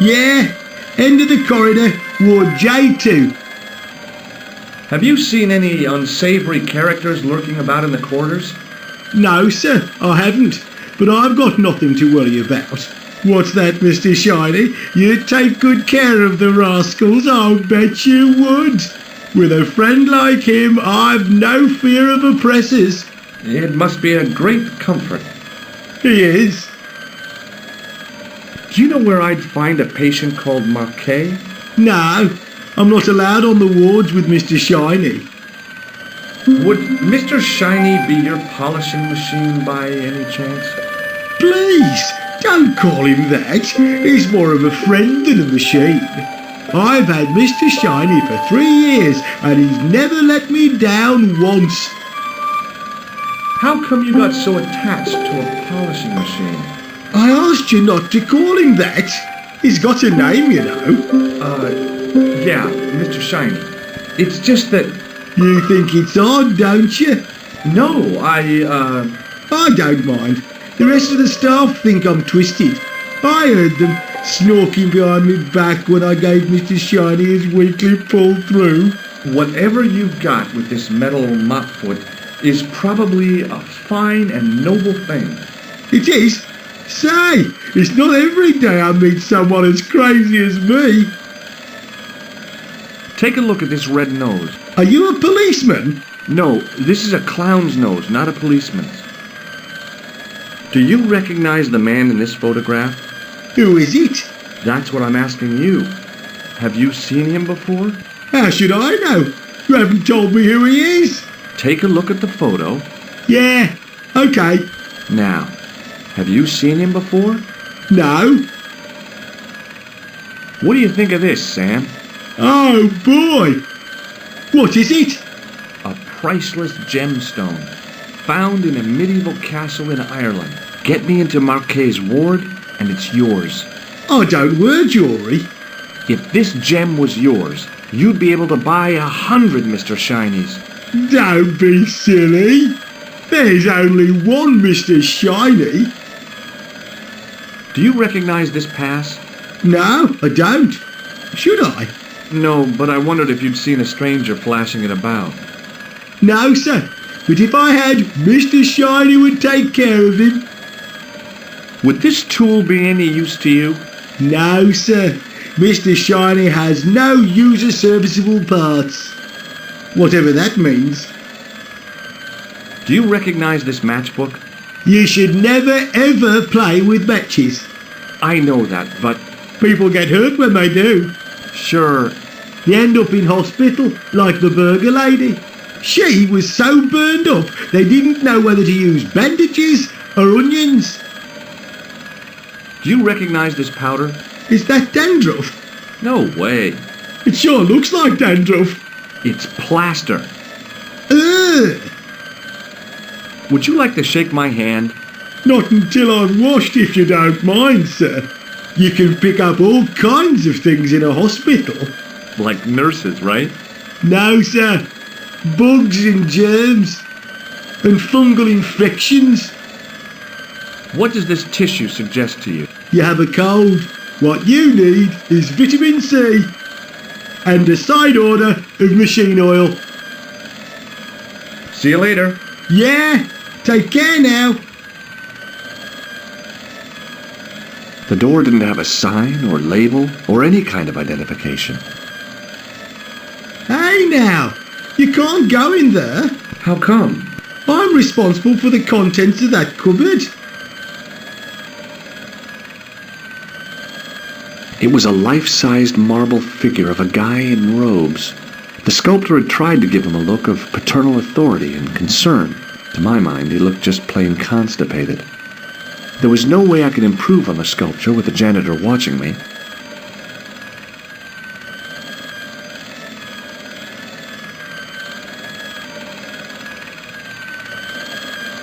Yeah, end of the corridor, Ward J2. Have you seen any unsavory characters lurking about in the quarters? No, sir, I haven't. But I've got nothing to worry about. What's that, Mr. Shiny? You'd take good care of the rascals, I'll bet you would. With a friend like him, I've no fear of oppressors. It must be a great comfort. He is. Do you know where I'd find a patient called Marquet? No, I'm not allowed on the wards with Mr. Shiny. Would Mr. Shiny be your polishing machine by any chance? Please, don't call him that. He's more of a friend than a machine. I've had Mr. Shiny for 3 years, and he's never let me down once. How come you got so attached to a polishing machine? I asked you not to call him that. He's got a name, you know. Yeah, Mr. Shiny. It's just that... You think it's odd, don't you? No, I don't mind. The rest of the staff think I'm twisted. I heard them snorking behind me back when I gave Mr. Shiny his weekly pull through. Whatever you've got with this metal mop foot is probably a fine and noble thing. It is? Say, it's not every day I meet someone as crazy as me. Take a look at this red nose. Are you a policeman? No, this is a clown's nose, not a policeman's. Do you recognize the man in this photograph? Who is it? That's what I'm asking you. Have you seen him before? How should I know? You haven't told me who he is. Take a look at the photo. Yeah, okay. Now, have you seen him before? No. What do you think of this, Sam? Oh boy! What is it? A priceless gemstone, found in a medieval castle in Ireland. Get me into Marquet's ward, and it's yours. I don't wear jewellery. If this gem was yours, you'd be able to buy 100 Mr. Shinies. Don't be silly. There's only one Mr. Shiny. Do you recognize this pass? No, I don't. Should I? No, but I wondered if you'd seen a stranger flashing it about. No, sir. But if I had, Mr. Shiny would take care of him. Would this tool be any use to you? No, sir. Mr. Shiny has no user-serviceable parts. Whatever that means. Do you recognize this matchbook? You should never, ever play with matches. I know that, but... People get hurt when they do. Sure. They end up in hospital, like the burger lady. She was so burned up, they didn't know whether to use bandages or onions. Do you recognize this powder? Is that dandruff? No way. It sure looks like dandruff. It's plaster. Ugh! Would you like to shake my hand? Not until I've washed, if you don't mind, sir. You can pick up all kinds of things in a hospital. Like nurses, right? No, sir. Bugs and germs. And fungal infections. What does this tissue suggest to you? You have a cold. What you need is vitamin C. And a side order of machine oil. See you later. Yeah. Take care now. The door didn't have a sign or label or any kind of identification. Hey now, you can't go in there. How come? I'm responsible for the contents of that cupboard. It was a life-sized marble figure of a guy in robes. The sculptor had tried to give him a look of paternal authority and concern. To my mind, he looked just plain constipated. There was no way I could improve on the sculpture with the janitor watching me.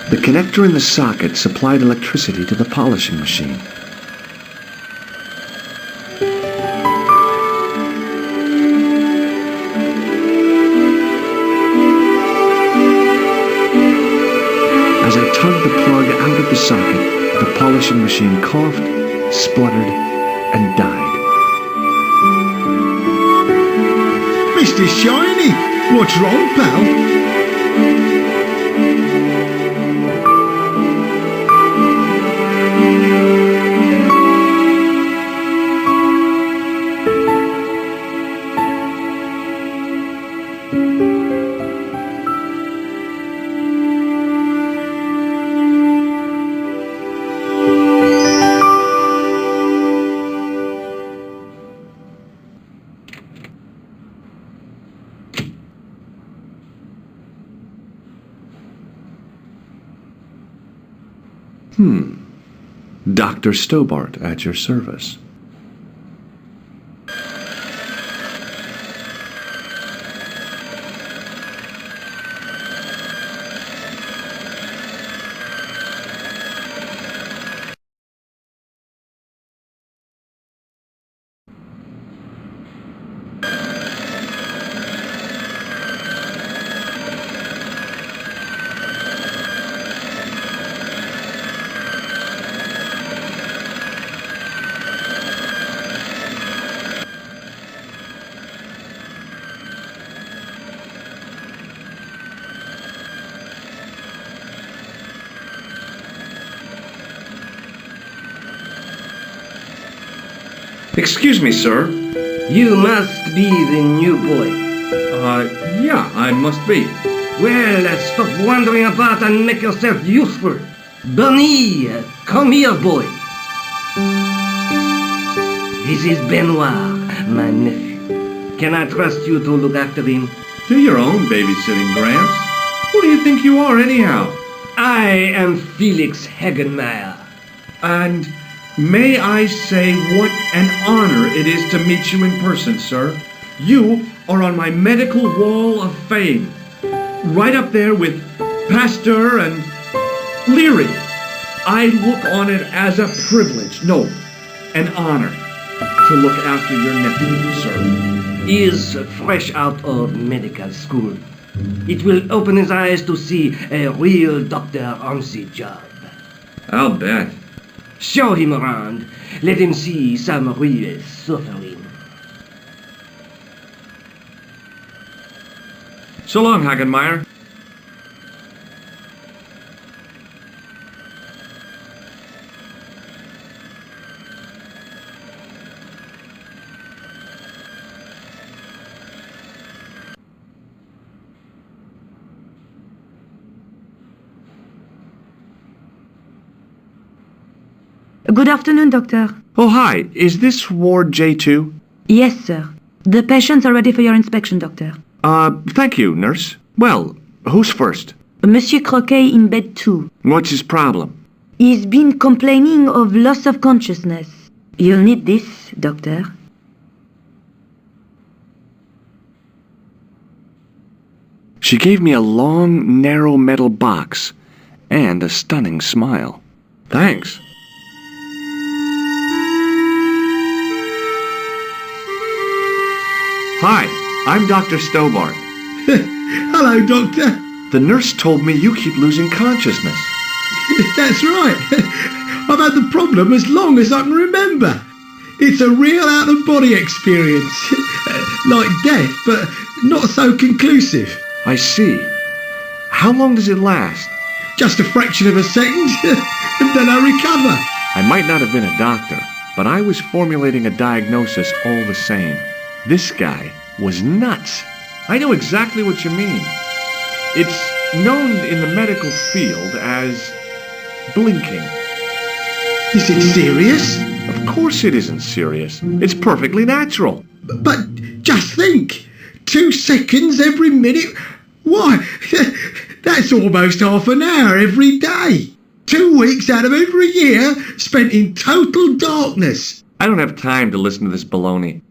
The connector in the socket supplied electricity to the polishing machine. socket, the polishing machine coughed, spluttered, and died. Mr. Shiny, what's wrong, pal? Dr. Stobbart at your service. Excuse me, sir. You must be the new boy. Yeah, I must be. Well, stop wandering about and make yourself useful. Bunny, come here, boy. This is Benoit, my nephew. Can I trust you to look after him? Do your own babysitting, Gramps. Who do you think you are, anyhow? I am Felix Hagenmeyer. And may I say what an honor it is to meet you in person, sir. You are on my medical wall of fame. Right up there with Pasteur and Leary. I look on it as a privilege, no, an honor, to look after your nephew, sir. He is fresh out of medical school. It will open his eyes to see a real doctor on the job. I'll bet. Show him around. Let him see some real suffering. So long, Hagenmeyer. Good afternoon, Doctor. Oh, hi. Is this Ward J2? Yes, sir. The patients are ready for your inspection, Doctor. Thank you, nurse. Well, who's first? Monsieur Croquet in bed 2. What's his problem? He's been complaining of loss of consciousness. You'll need this, Doctor. She gave me a long, narrow metal box and a stunning smile. Thanks. Hi, I'm Dr. Stobbart. Hello, Doctor. The nurse told me you keep losing consciousness. That's right. I've had the problem as long as I can remember. It's a real out-of-body experience. Like death, but not so conclusive. I see. How long does it last? Just a fraction of a second, and then I recover. I might not have been a doctor, but I was formulating a diagnosis all the same. This guy was nuts. I know exactly what you mean. It's known in the medical field as blinking. Is it serious? Of course it isn't serious. It's perfectly natural. But just think, 2 seconds every minute. Why, that's almost half an hour every day. 2 weeks out of every year spent in total darkness. I don't have time to listen to this baloney.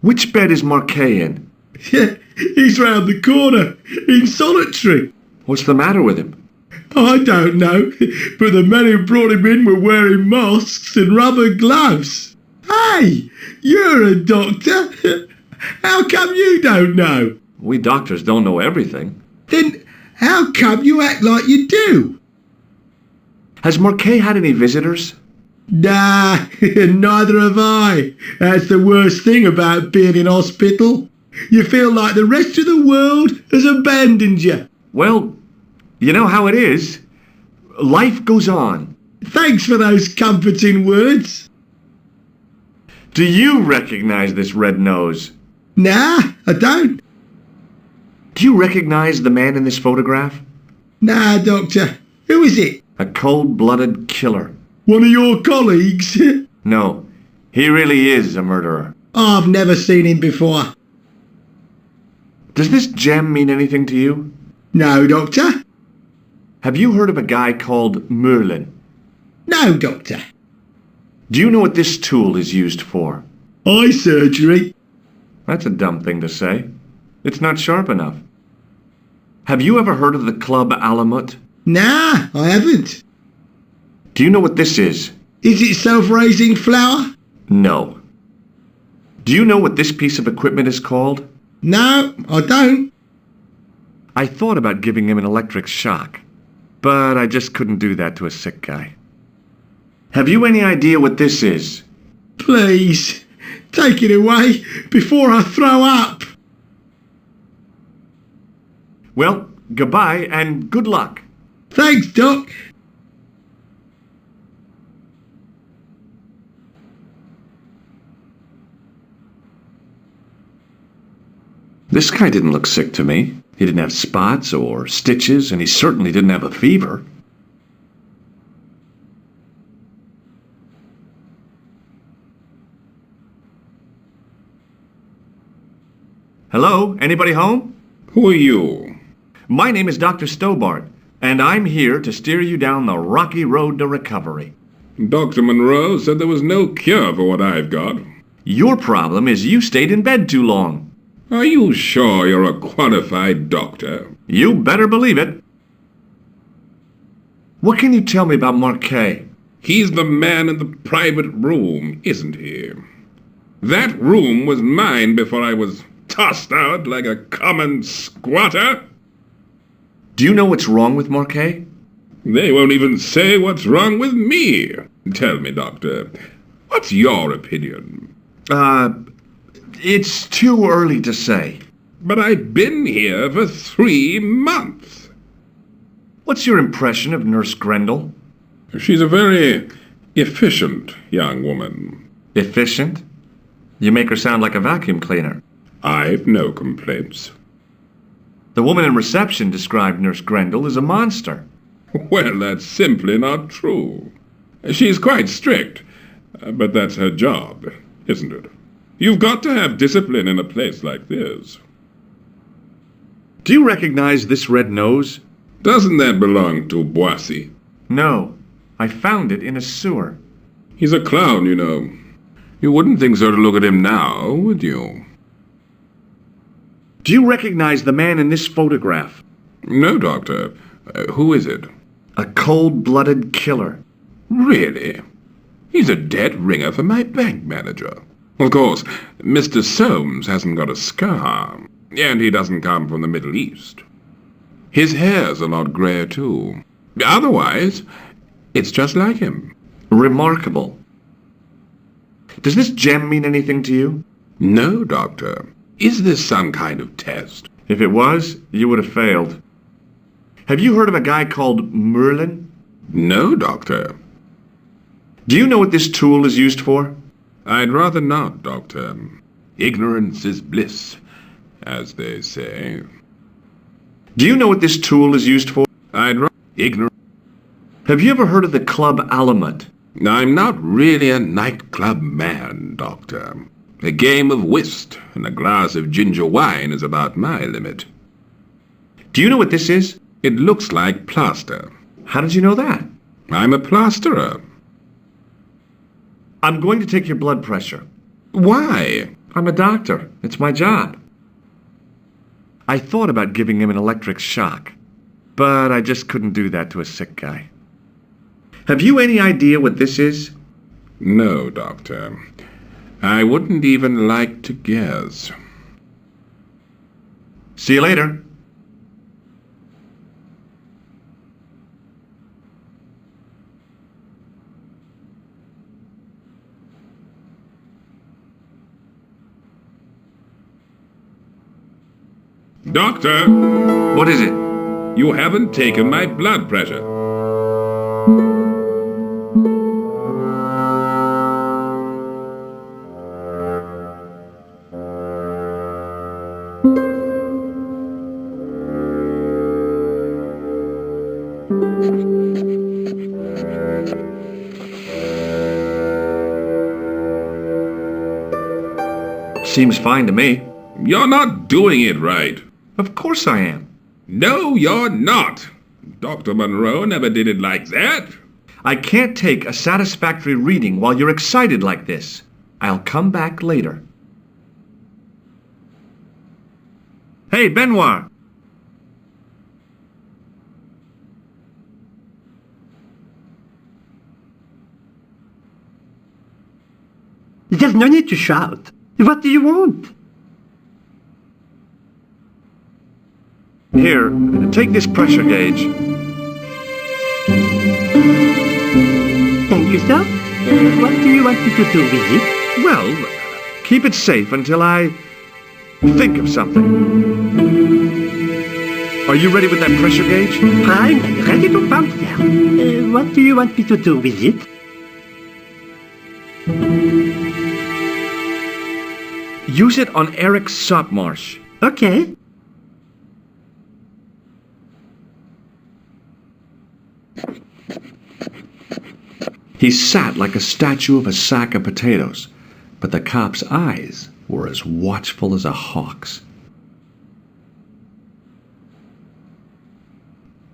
Which bed is Marquet in? He's round the corner, in solitary. What's the matter with him? I don't know, but the men who brought him in were wearing masks and rubber gloves. Hey, you're a doctor. How come you don't know? We doctors don't know everything. Then How come you act like you do? Has Marquet had any visitors? Nah, neither have I. That's the worst thing about being in hospital. You feel like the rest of the world has abandoned you. Well, you know how it is. Life goes on. Thanks for those comforting words. Do you recognize this red nose? Nah, I don't. Do you recognize the man in this photograph? Nah, Doctor. Who is it? A cold-blooded killer. One of your colleagues? No, he really is a murderer. I've never seen him before. Does this gem mean anything to you? No, Doctor. Have you heard of a guy called Merlin? No, Doctor. Do you know what this tool is used for? Eye surgery. That's a dumb thing to say. It's not sharp enough. Have you ever heard of the Club Alamut? Nah, I haven't. Do you know what this is? Is it self-raising flour? No. Do you know what this piece of equipment is called? No, I don't. I thought about giving him an electric shock, but I just couldn't do that to a sick guy. Have you any idea what this is? Please, take it away before I throw up. Well, goodbye and good luck. Thanks, Doc. This guy didn't look sick to me. He didn't have spots or stitches, and he certainly didn't have a fever. Hello? Anybody home? Who are you? My name is Dr. Stobbart, and I'm here to steer you down the rocky road to recovery. Dr. Monroe said there was no cure for what I've got. Your problem is you stayed in bed too long. Are you sure you're a qualified doctor? You better believe it. What can you tell me about Marquet? He's the man in the private room, isn't he? That room was mine before I was tossed out like a common squatter. Do you know what's wrong with Marquet? They won't even say what's wrong with me. Tell me, Doctor, what's your opinion? It's too early to say. But I've been here for 3 months. What's your impression of Nurse Grendel? She's a very efficient young woman. Efficient? You make her sound like a vacuum cleaner. I've no complaints. The woman in reception described Nurse Grendel as a monster. Well, that's simply not true. She's quite strict, but that's her job, isn't it? You've got to have discipline in a place like this. Do you recognize this red nose? Doesn't that belong to Boissy? No, I found it in a sewer. He's a clown, you know. You wouldn't think so to look at him now, would you? Do you recognize the man in this photograph? No, Doctor. Who is it? A cold-blooded killer. Really? He's a dead ringer for my bank manager. Of course, Mr. Soames hasn't got a scar, and he doesn't come from the Middle East. His hair's a lot grayer, too. Otherwise, it's just like him. Remarkable. Does this gem mean anything to you? No, Doctor. Is this some kind of test? If it was, you would have failed. Have you heard of a guy called Merlin? No, Doctor. Do you know what this tool is used for? I'd rather not, Doctor. Ignorance is bliss, as they say. Do you know what this tool is used for? I'd rather ignorance. Have you ever heard of the Club Alamut? I'm not really a nightclub man, Doctor. A game of whist and a glass of ginger wine is about my limit. Do you know what this is? It looks like plaster. How did you know that? I'm a plasterer. I'm going to take your blood pressure. Why? I'm a doctor. It's my job. I thought about giving him an electric shock, but I just couldn't do that to a sick guy. Have you any idea what this is? No, Doctor. I wouldn't even like to guess. See you later. Doctor, What is it? you haven't taken my blood pressure. Seems fine to me. You're not doing it right. Of course I am. No, you're not. Dr. Monroe never did it like that. I can't take a satisfactory reading while you're excited like this. I'll come back later. Hey, Benoit! There's no need to shout. What do you want? Here, take this pressure gauge. Thank you, sir. What do you want me to do with it? Well, keep it safe until I think of something. Are you ready with that pressure gauge? Prime and ready to pump, sir. What do you want me to do with it? Use it on Eric Sopmarsh. Okay. He sat like a statue of a sack of potatoes, but the cop's eyes were as watchful as a hawk's.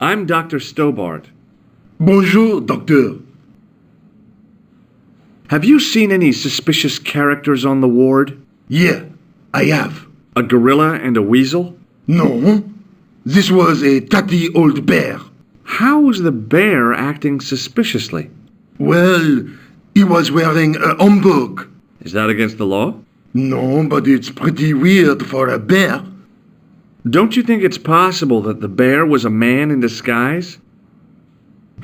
I'm Dr. Stobbart. Bonjour, docteur. Have you seen any suspicious characters on the ward? Yeah, I have. A gorilla and a weasel? No, this was a tatty old bear. How was the bear acting suspiciously? Well, he was wearing a homburg. Is that against the law? No, but it's pretty weird for a bear. Don't you think it's possible that the bear was a man in disguise?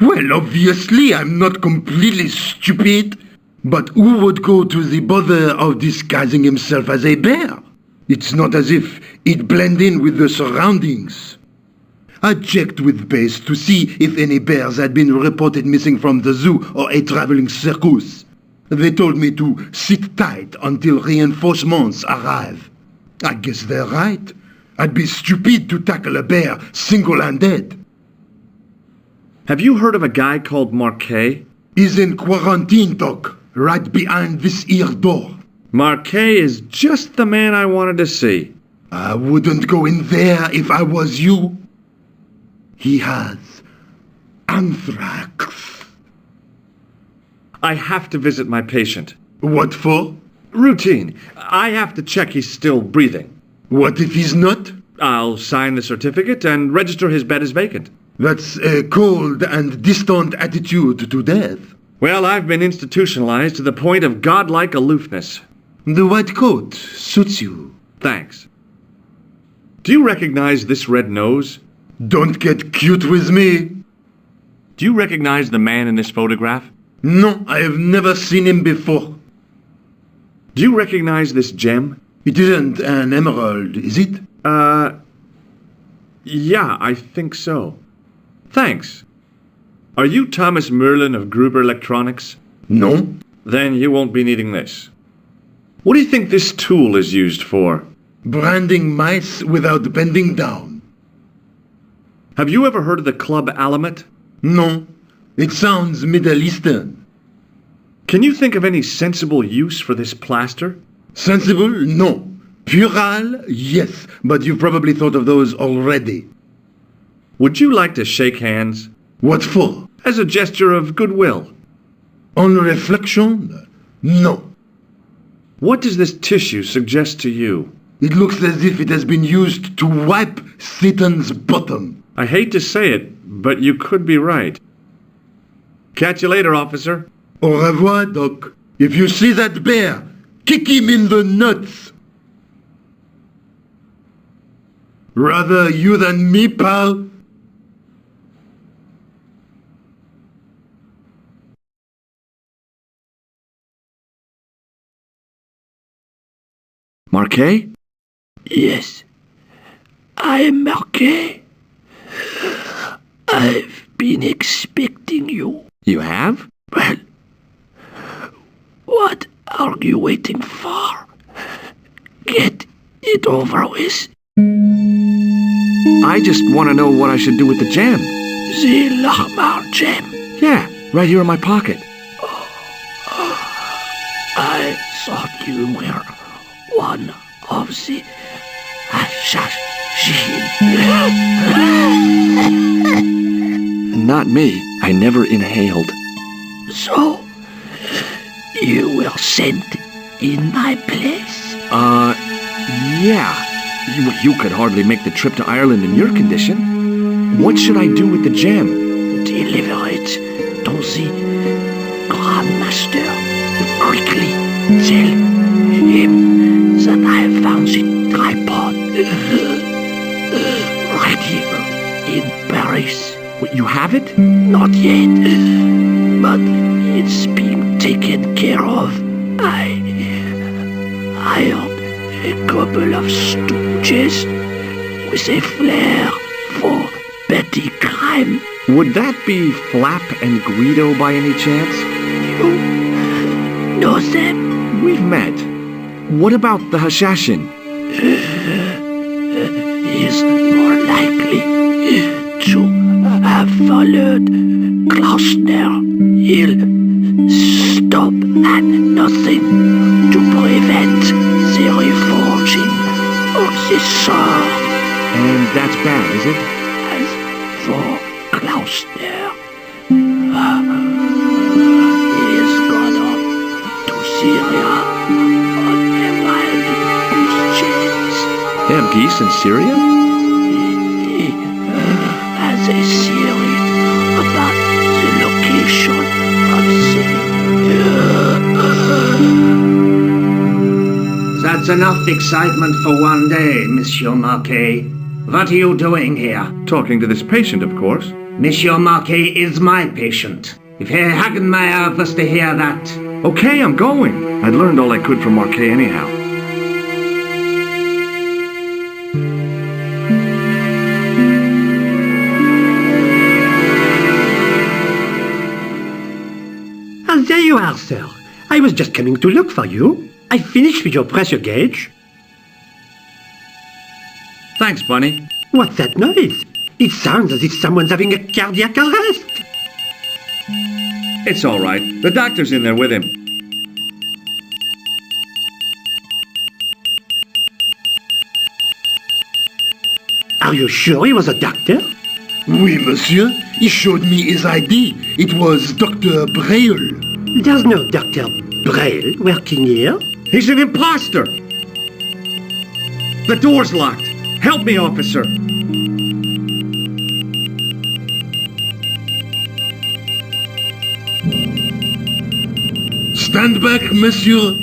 Well, obviously, I'm not completely stupid. But who would go to the bother of disguising himself as a bear? It's not as if he'd blend in with the surroundings. I checked with base to see if any bears had been reported missing from the zoo or a traveling circus. They told me to sit tight until reinforcements arrive. I guess they're right. I'd be stupid to tackle a bear single-handed. Have you heard of a guy called Marquet? He's in quarantine, Doc. Right behind this here door. Marquet is just the man I wanted to see. I wouldn't go in there if I was you. He has anthrax. I have to visit my patient. What for? Routine. I have to check he's still breathing. What if he's not? I'll sign the certificate and register his bed as vacant. That's a cold and distant attitude to death. Well, I've been institutionalized to the point of godlike aloofness. The white coat suits you. Thanks. Do you recognize this red nose? Don't get cute with me. Do you recognize the man in this photograph? No, I have never seen him before. Do you recognize this gem? It isn't an emerald, is it? Yeah, I think so. Thanks. Are you Thomas Merlin of Gruber Electronics? No. Then you won't be needing this. What do you think this tool is used for? Branding mice without bending down. Have you ever heard of the Club Alamet? No. It sounds Middle Eastern. Can you think of any sensible use for this plaster? Sensible? No. Puerile? Yes. But you've probably thought of those already. Would you like to shake hands? What for? As a gesture of goodwill. On reflection? No. What does this tissue suggest to you? It looks as if it has been used to wipe Satan's bottom. I hate to say it, but you could be right. Catch you later, officer. Au revoir, Doc. If you see that bear, kick him in the nuts. Rather you than me, pal. Marquet? Yes. I'm Marquet. I've been expecting you. You have? Well, what are you waiting for? Get it over with. I just want to know what I should do with the gem. The Lamar gem. Yeah, right here in my pocket. I thought you were one of the Not me. I never inhaled. So, you were sent in my place? Yeah. You could hardly make the trip to Ireland in your condition. What should I do with the gem? Deliver it to the Grand Master. Quickly tell him that I found the tripod right here in Paris. What, you have it? Not yet, but it's being taken care of. I hired a couple of stooges with a flair for petty crime. Would that be Flap and Guido by any chance? You know them? We've met. What about the Hashashin? He's more likely to have followed Klausner. He'll stop at nothing to prevent the reforging of the sword. And that's bad, is it? As for Klausner, he's gone off to Syria on a wild goose chase. They have geese in Syria? He has a theory about the location of the... That's enough excitement for one day, Monsieur Marquet. What are you doing here? Talking to this patient, of course. Monsieur Marquet is my patient. If Herr Hagenmeier was to hear that... Okay, I'm going. I'd learned all I could from Marquet anyhow. Ah, there you are, sir. I was just coming to look for you. I finished with your pressure gauge. Thanks, Bunny. What's that noise? It sounds as if someone's having a cardiac arrest. It's all right. The doctor's in there with him. Are you sure he was a doctor? Oui, monsieur. He showed me his ID. It was Dr. Braille. There's no Dr. Braille working here. He's an imposter! The door's locked. Help me, officer. Stand back, monsieur.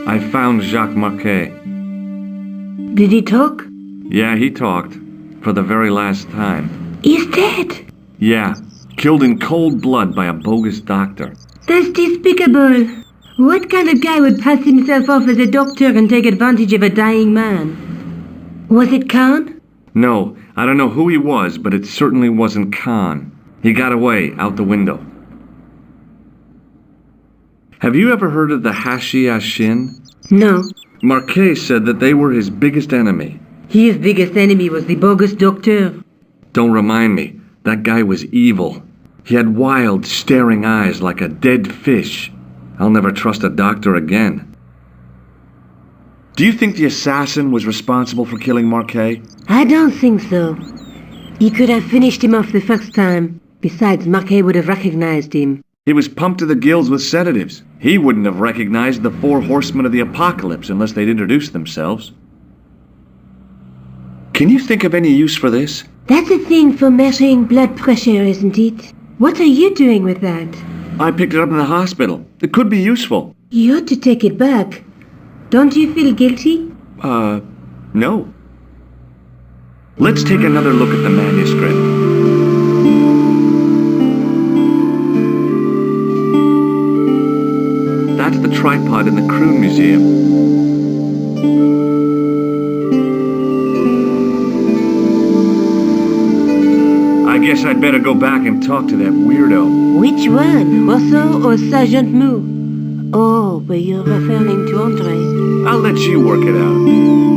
I found Jacques Marquet. Did he talk? Yeah, he talked. For the very last time. He's dead. Yeah, killed in cold blood by a bogus doctor. That's despicable. What kind of guy would pass himself off as a doctor and take advantage of a dying man? Was it Khan? No, I don't know who he was, but it certainly wasn't Khan. He got away, out the window. Have you ever heard of the Hashashin? No. Marquet said that they were his biggest enemy. His biggest enemy was the bogus doctor. Don't remind me. That guy was evil. He had wild, staring eyes like a dead fish. I'll never trust a doctor again. Do you think the assassin was responsible for killing Marquet? I don't think so. He could have finished him off the first time. Besides, Marquet would have recognized him. He was pumped to the gills with sedatives. He wouldn't have recognized the 4 horsemen of the apocalypse unless they'd introduced themselves. Can you think of any use for this? That's a thing for measuring blood pressure, isn't it? What are you doing with that? I picked it up in the hospital. It could be useful. You ought to take it back. Don't you feel guilty? No. Let's take another look at the manuscript. That's the tripod in the Kroon Museum. I guess I'd better go back and talk to that weirdo. Which one? Rousseau or Sergeant Mou? Oh, but you're referring to Andre. I'll let you work it out.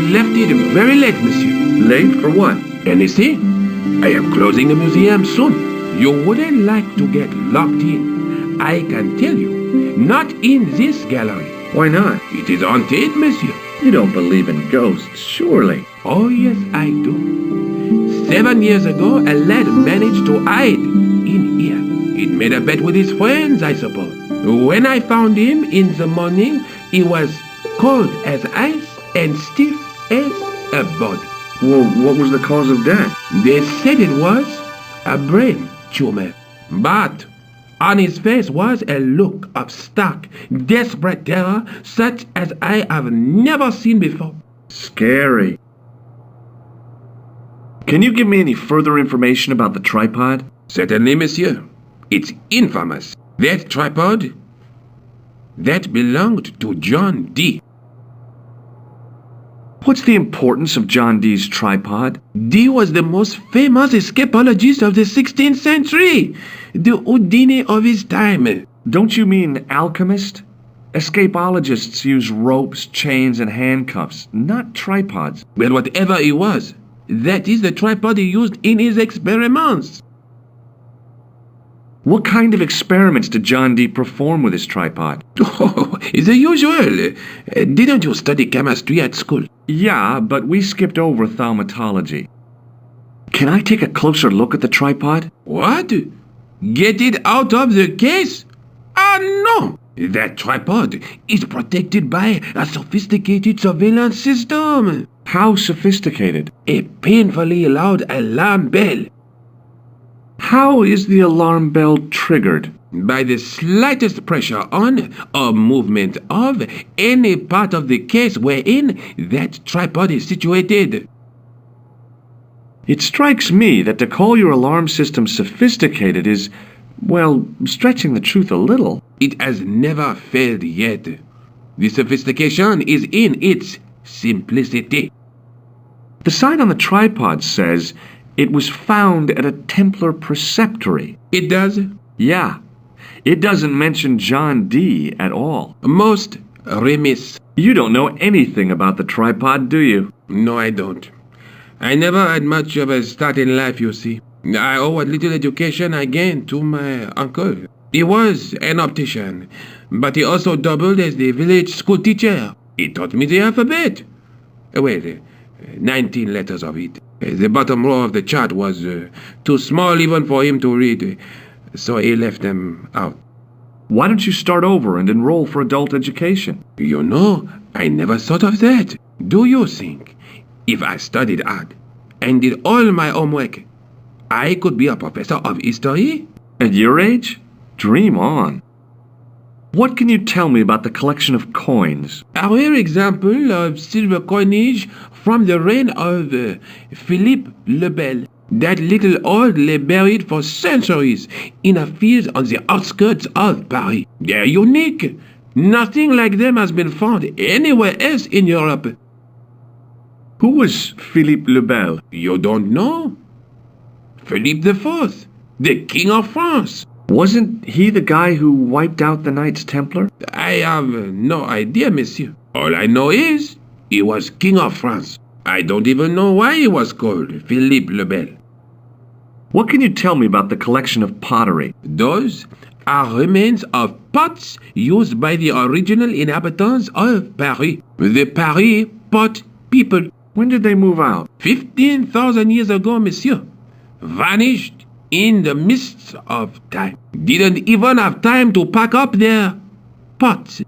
Left it very late, monsieur. Late for what? Anything? I am closing the museum soon. You wouldn't like to get locked in. I can tell you, not in this gallery. Why not? It is haunted, monsieur. You don't believe in ghosts, surely. Oh, yes, I do. 7 years ago, a lad managed to hide in here. He'd made a bet with his friends, I suppose. When I found him in the morning, he was cold as ice and stiff as a board. Well, what was the cause of death? They said it was a brain tumor. But on his face was a look of stark, desperate terror such as I have never seen before. Scary. Can you give me any further information about the tripod? Certainly, monsieur. It's infamous. That tripod, that belonged to John Dee. What's the importance of John Dee's tripod? Dee was the most famous escapologist of the 16th century, the Houdini of his time. Don't you mean alchemist? Escapologists use ropes, chains, and handcuffs, not tripods. Well, whatever he was, that is the tripod he used in his experiments. What kind of experiments did John Dee perform with his tripod? Oh, the usual. Didn't you study chemistry at school? Yeah, but we skipped over thaumatology. Can I take a closer look at the tripod? What? Get it out of the case? Ah, no! That tripod is protected by a sophisticated surveillance system. How sophisticated? A painfully loud alarm bell. How is the alarm bell triggered? By the slightest pressure on or movement of any part of the case wherein that tripod is situated. It strikes me that to call your alarm system sophisticated is, well, stretching the truth a little. It has never failed yet. The sophistication is in its simplicity. The sign on the tripod says it was found at a Templar preceptory. It does? Yeah. It doesn't mention John Dee at all. Most remiss. You don't know anything about the tripod, do you? No, I don't. I never had much of a start in life, you see. I owe what little education I gained to my uncle. He was an optician, but he also doubled as the village school teacher. He taught me the alphabet. Well, 19 letters of it. The bottom row of the chart was too small even for him to read, so he left them out. Why don't you start over and enroll for adult education? You know, I never thought of that. Do you think, if I studied hard and did all my homework, I could be a professor of history? At your age? Dream on. What can you tell me about the collection of coins? A rare example of silver coinage from the reign of Philippe le Bel. That little old lay buried for centuries in a field on the outskirts of Paris. They're unique. Nothing like them has been found anywhere else in Europe. Who was Philippe le Bel? You don't know? Philippe IV, The King of France. Wasn't he the guy who wiped out the Knights Templar? I have no idea, monsieur. All I know is he was King of France. I don't even know why he was called Philippe le Bel. What can you tell me about the collection of pottery? Those are remains of pots used by the original inhabitants of Paris. The Paris pot people. When did they move out? 15,000 years ago, monsieur. Vanished in the mists of time. Didn't even have time to pack up their pots.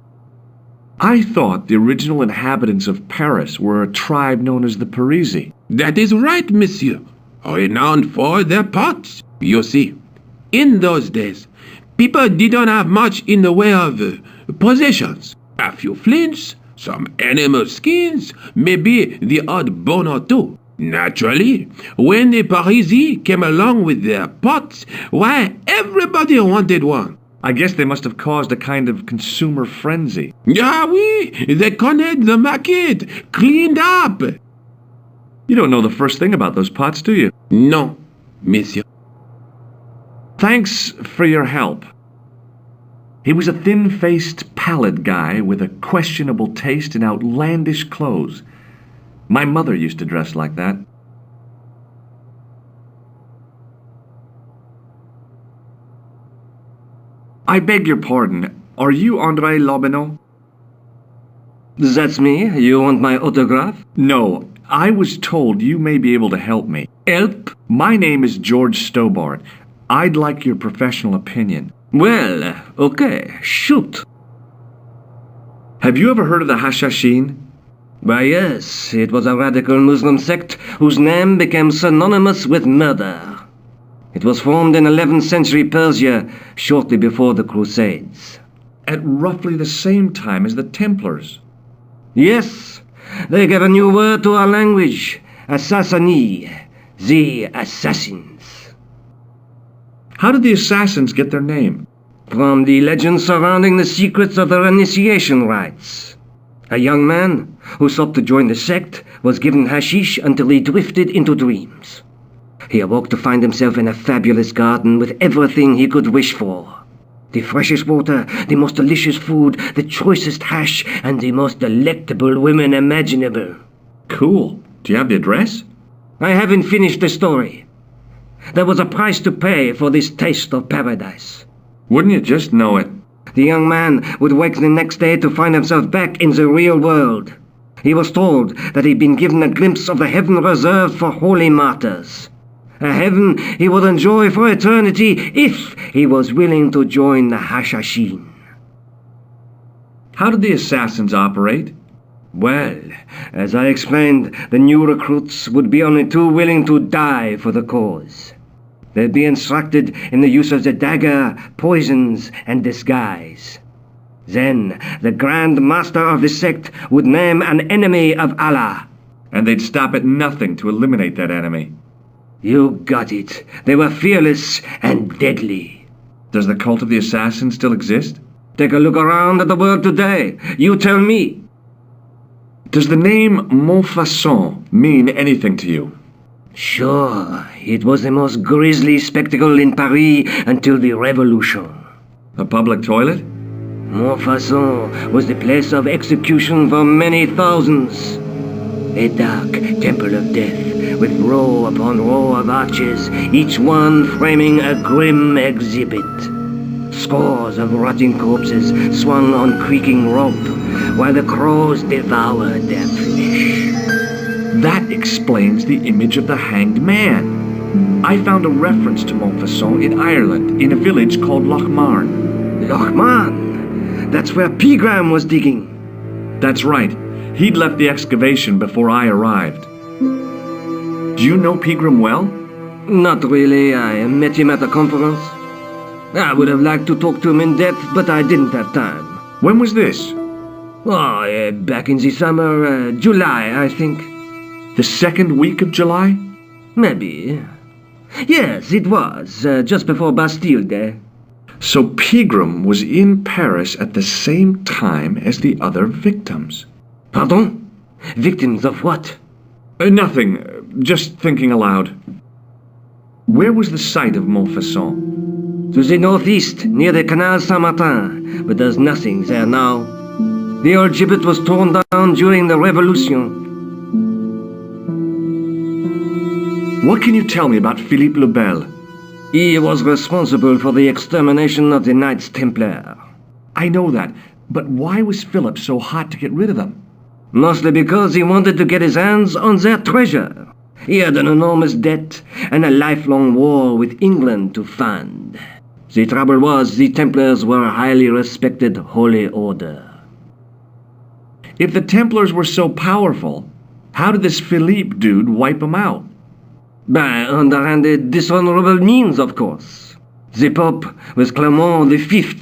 I thought the original inhabitants of Paris were a tribe known as the Parisi. That is right, monsieur. Renowned for their pots. You see, in those days, people didn't have much in the way of possessions. A few flints, some animal skins, maybe the odd bone or two. Naturally, when the Parisi came along with their pots, why, everybody wanted one. I guess they must have caused a kind of consumer frenzy. Ah oui, they cornered the market, cleaned up. You don't know the first thing about those pots, do you? No, monsieur. Thanks for your help. He was a thin-faced, pallid guy with a questionable taste in outlandish clothes. My mother used to dress like that. I beg your pardon. Are you André Lobineau? That's me. You want my autograph? No. I was told you may be able to help me. Help? My name is George Stobbart. I'd like your professional opinion. Well, okay. Shoot. Have you ever heard of the Hashashin? Why, yes. It was a radical Muslim sect whose name became synonymous with murder. It was formed in 11th century Persia, shortly before the Crusades. At roughly the same time as the Templars. Yes, they gave a new word to our language, assassini, the assassins. How did the assassins get their name? From the legends surrounding the secrets of their initiation rites. A young man who sought to join the sect was given hashish until he drifted into dreams. He awoke to find himself in a fabulous garden with everything he could wish for. The freshest water, the most delicious food, the choicest hash, and the most delectable women imaginable. Cool. Do you have the address? I haven't finished the story. There was a price to pay for this taste of paradise. Wouldn't you just know it? The young man would wake the next day to find himself back in the real world. He was told that he'd been given a glimpse of the heaven reserved for holy martyrs. A heaven he would enjoy for eternity if he was willing to join the Hashashin. How did the assassins operate? Well, as I explained, the new recruits would be only too willing to die for the cause. They'd be instructed in the use of the dagger, poisons, and disguise. Then, the Grand Master of the sect would name an enemy of Allah. And they'd stop at nothing to eliminate that enemy. You got it. They were fearless and deadly. Does the cult of the assassins still exist? Take a look around at the world today. You tell me. Does the name Montfaucon mean anything to you? Sure. It was the most grisly spectacle in Paris until the Revolution. A public toilet? Montfaucon was the place of execution for many thousands. A dark temple of death, with row upon row of arches, each one framing a grim exhibit. Scores of rotting corpses swung on creaking rope, while the crows devoured their flesh. That explains the image of the hanged man. I found a reference to Montfaucon in Ireland, in a village called Lochmarn. Lochmarn? That's where Pegram was digging. That's right. He'd left the excavation before I arrived. Do you know Pegram well? Not really. I met him at a conference. I would have liked to talk to him in depth, but I didn't have time. When was this? Oh, back in the summer, July, I think. The second week of July? Maybe. Yes, it was, just before Bastille Day. So Pegram was in Paris at the same time as the other victims. Pardon? Victims of what? Nothing. Just thinking aloud. Where was the site of Montfaucon? To the northeast, near the Canal Saint-Martin, but there's nothing there now. The old gibbet was torn down during the Revolution. What can you tell me about Philippe le Bel? He was responsible for the extermination of the Knights Templar. I know that, but why was Philip so hot to get rid of them? Mostly because he wanted to get his hands on their treasure. He had an enormous debt and a lifelong war with England to fund. The trouble was, the Templars were a highly respected holy order. If the Templars were so powerful, how did this Philippe dude wipe them out? By underhanded, dishonorable means, of course. The Pope was Clement V,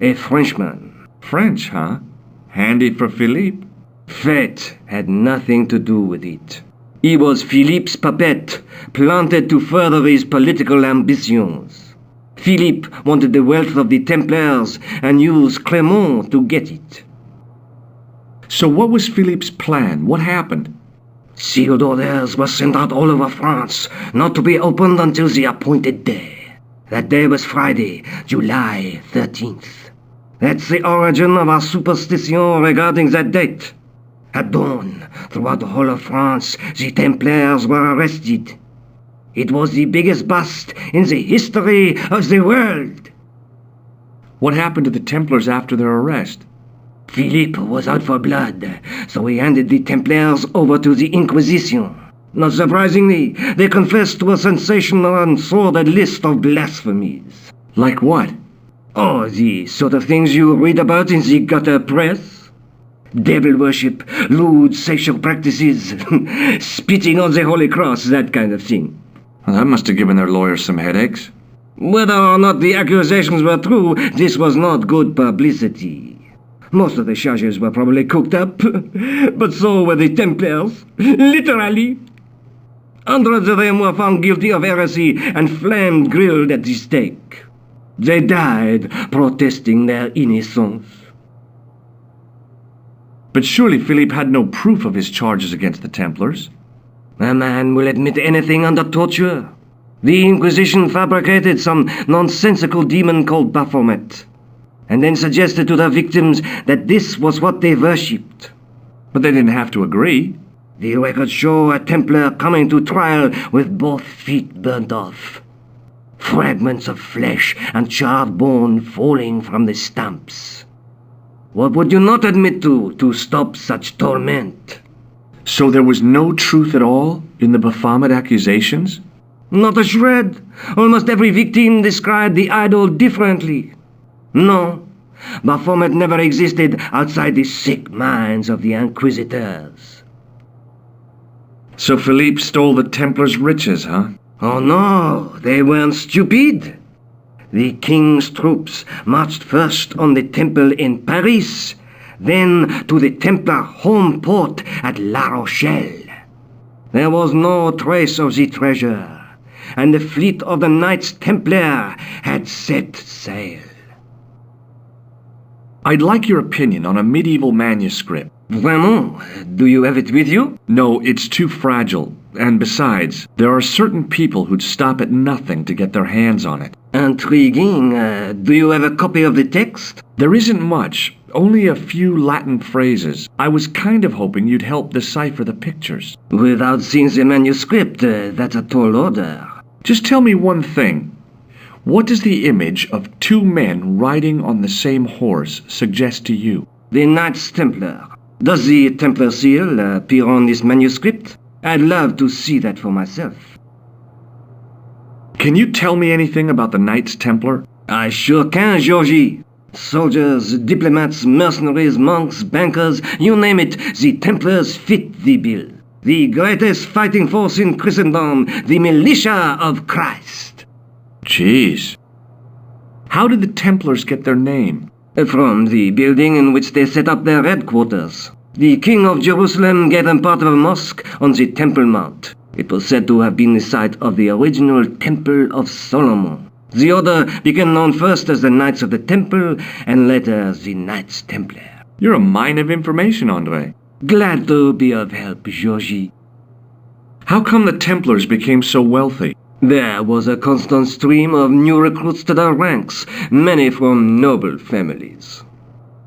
a Frenchman. French, huh? Handy for Philippe. Fate had nothing to do with it. He was Philippe's puppet, planted to further his political ambitions. Philippe wanted the wealth of the Templars and used Clement to get it. So what was Philippe's plan? What happened? Sealed orders were sent out all over France, not to be opened until the appointed day. That day was Friday, July 13th. That's the origin of our superstition regarding that date. At dawn, throughout the whole of France, the Templars were arrested. It was the biggest bust in the history of the world. What happened to the Templars after their arrest? Philippe was out for blood, so he handed the Templars over to the Inquisition. Not surprisingly, they confessed to a sensational and sordid list of blasphemies. Like what? Oh, the sort of things you read about in the gutter press. Devil worship, lewd sexual practices, spitting on the Holy Cross, that kind of thing. Well, that must have given their lawyers some headaches. Whether or not the accusations were true, this was not good publicity. Most of the charges were probably cooked up, but so were the Templars, literally. Hundreds of them were found guilty of heresy and flamed grilled at the stake. They died protesting their innocence. But surely Philippe had no proof of his charges against the Templars. A man will admit anything under torture. The Inquisition fabricated some nonsensical demon called Baphomet, and then suggested to their victims that this was what they worshipped. But they didn't have to agree. The records show a Templar coming to trial with both feet burnt off. Fragments of flesh and charred bone falling from the stumps. What would you not admit to stop such torment? So there was no truth at all in the Baphomet accusations? Not a shred. Almost every victim described the idol differently. No, Baphomet never existed outside the sick minds of the Inquisitors. So Philippe stole the Templars' riches, huh? Oh no, they weren't stupid. The king's troops marched first on the temple in Paris, then to the Templar home port at La Rochelle. There was no trace of the treasure, and the fleet of the Knights Templar had set sail. I'd like your opinion on a medieval manuscript. Vraiment? Do you have it with you? No, it's too fragile. And besides, there are certain people who'd stop at nothing to get their hands on it. Intriguing. Do you have a copy of the text? There isn't much. Only a few Latin phrases. I was kind of hoping you'd help decipher the pictures. Without seeing the manuscript, that's a tall order. Just tell me one thing. What does the image of two men riding on the same horse suggest to you? The Knights Templar. Does the Templar seal appear on this manuscript? I'd love to see that for myself. Can you tell me anything about the Knights Templar? I sure can, Georgie. Soldiers, diplomats, mercenaries, monks, bankers, you name it, the Templars fit the bill. The greatest fighting force in Christendom, the militia of Christ. Jeez. How did the Templars get their name? From the building in which they set up their headquarters. The King of Jerusalem gave them part of a mosque on the Temple Mount. It was said to have been the site of the original Temple of Solomon. The order became known first as the Knights of the Temple, and later as the Knights Templar. You're a mine of information, André. Glad to be of help, Georgie. How come the Templars became so wealthy? There was a constant stream of new recruits to the ranks, many from noble families.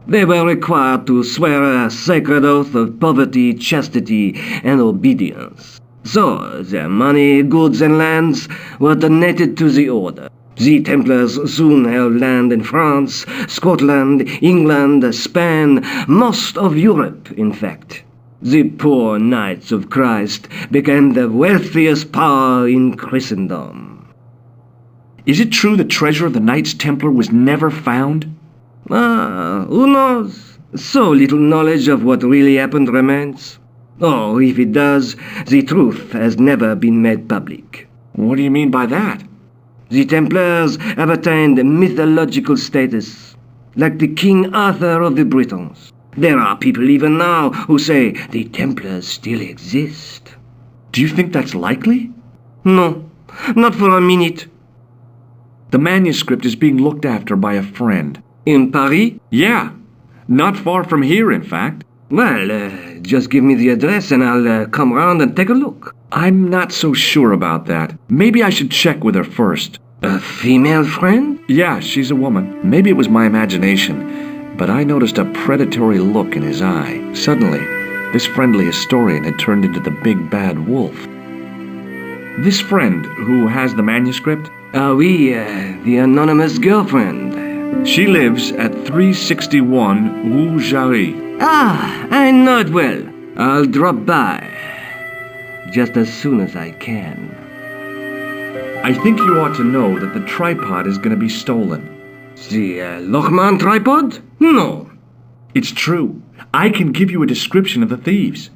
They were required to swear a sacred oath of poverty, chastity, and obedience. So, their money, goods, and lands were donated to the order. The Templars soon held land in France, Scotland, England, Spain, most of Europe, in fact. The poor Knights of Christ became the wealthiest power in Christendom. Is it true the treasure of the Knights Templar was never found? Who knows? So little knowledge of what really happened remains. Or, if it does, the truth has never been made public. What do you mean by that? The Templars have attained mythological status, like the King Arthur of the Britons. There are people even now who say the Templars still exist. Do you think that's likely? No, not for a minute. The manuscript is being looked after by a friend. In Paris? Yeah, not far from here, in fact. Well, just give me the address and I'll come round and take a look. I'm not so sure about that. Maybe I should check with her first. A female friend? Yeah, she's a woman. Maybe it was my imagination, but I noticed a predatory look in his eye. Suddenly, this friendly historian had turned into the big bad wolf. This friend who has the manuscript? Oui, the anonymous girlfriend. She lives at 361 Rue Jarry. Ah, I know it well. I'll drop by. Just as soon as I can. I think you ought to know that the tripod is going to be stolen. The Lochman tripod? No. It's true. I can give you a description of the thieves.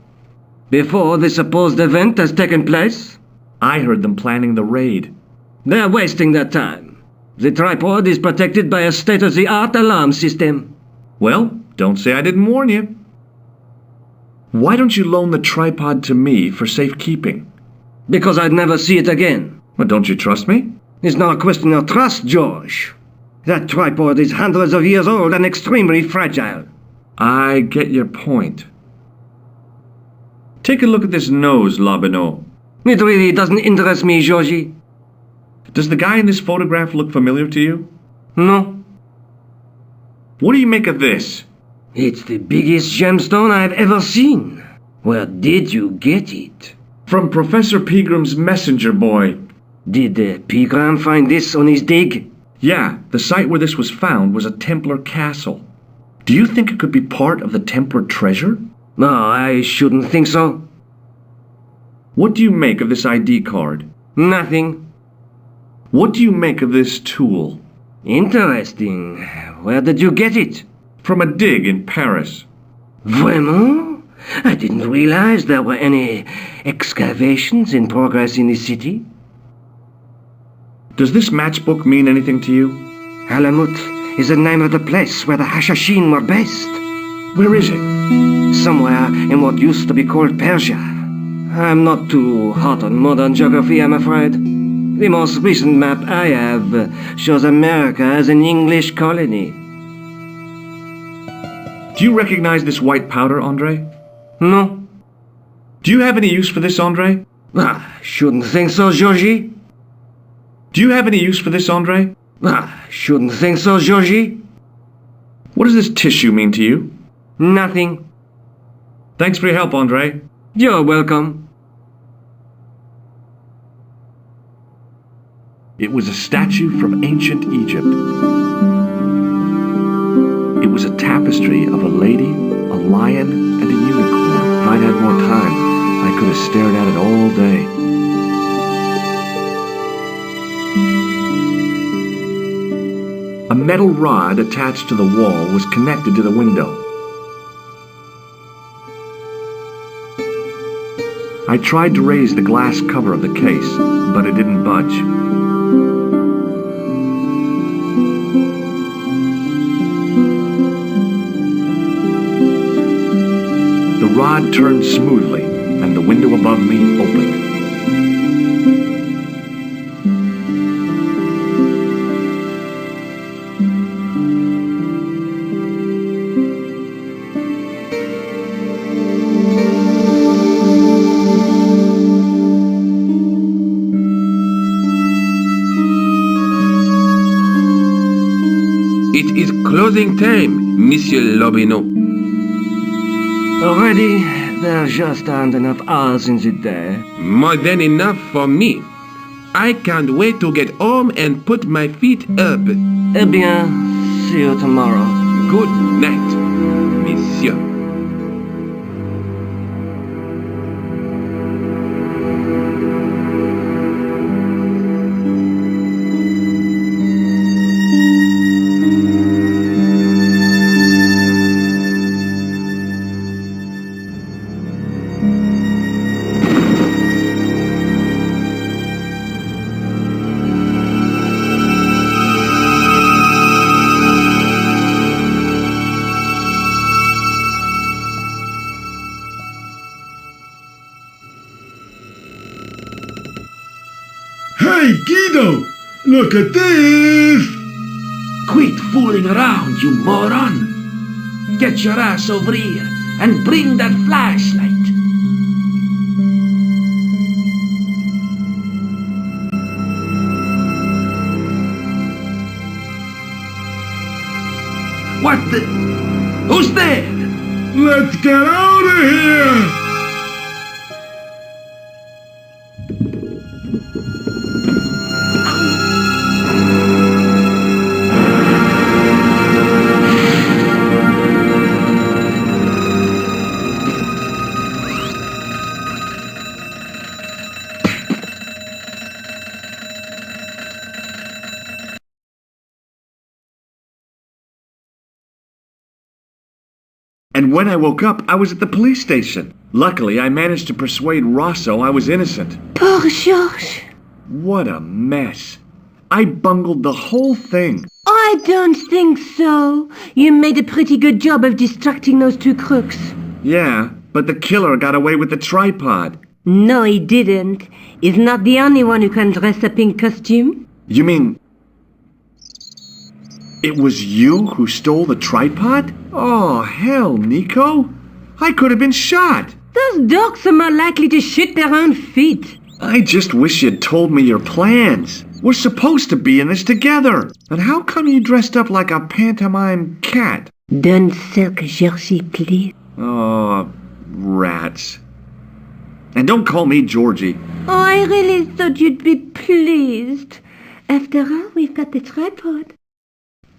Before the supposed event has taken place? I heard them planning the raid. They're wasting their time. The tripod is protected by a state-of-the-art alarm system. Well, don't say I didn't warn you. Why don't you loan the tripod to me for safekeeping? Because I'd never see it again. Well, don't you trust me? It's not a question of trust, George. That tripod is hundreds of years old and extremely fragile. I get your point. Take a look at this nose, Lobineau. It really doesn't interest me, Georgie. Does the guy in this photograph look familiar to you? No. What do you make of this? It's the biggest gemstone I've ever seen. Where did you get it? From Professor Pegram's messenger boy. Did Pegram find this on his dig? Yeah, the site where this was found was a Templar castle. Do you think it could be part of the Templar treasure? No, I shouldn't think so. What do you make of this ID card? Nothing. What do you make of this tool? Interesting. Where did you get it? From a dig in Paris. Vraiment? I didn't realize there were any excavations in progress in the city. Does this matchbook mean anything to you? Alamut is the name of the place where the Hashashin were based. Where is it? Somewhere in what used to be called Persia. I'm not too hot on modern geography, I'm afraid. The most recent map I have shows America as an English colony. Do you recognize this white powder, Andre? No. Do you have any use for this, Andre? Shouldn't think so, Georgie. Do you have any use for this, Andre? Shouldn't think so, Georgie. What does this tissue mean to you? Nothing. Thanks for your help, Andre. You're welcome. It was a statue from ancient Egypt. It was a tapestry of a lady, a lion, and a unicorn. If I'd had more time, I could have stared at it all day. A metal rod attached to the wall was connected to the window. I tried to raise the glass cover of the case, but it didn't budge. The rod turned smoothly, and the window above me opened. It is closing time, Monsieur Lobineau. Already, there just aren't enough hours in the day. More than enough for me. I can't wait to get home and put my feet up. Eh bien, see you tomorrow. Good night, Monsieur. Hey, Guido! Look at this! Quit fooling around, you moron! Get your ass over here and bring that flashlight. What the? Who's there? Let's get out of here! And when I woke up, I was at the police station. Luckily, I managed to persuade Rosso I was innocent. Poor George. What a mess. I bungled the whole thing. I don't think so. You made a pretty good job of distracting those two crooks. Yeah, but the killer got away with the tripod. No, he didn't. He's not the only one who can dress up in costume. You mean... it was you who stole the tripod? Oh, hell, Nico. I could have been shot. Those dogs are more likely to shoot their own feet. I just wish you'd told me your plans. We're supposed to be in this together. And how come you dressed up like a pantomime cat? Don't sulk, Georgie, please. Oh, rats. And don't call me Georgie. Oh, I really thought you'd be pleased. After all, we've got the tripod.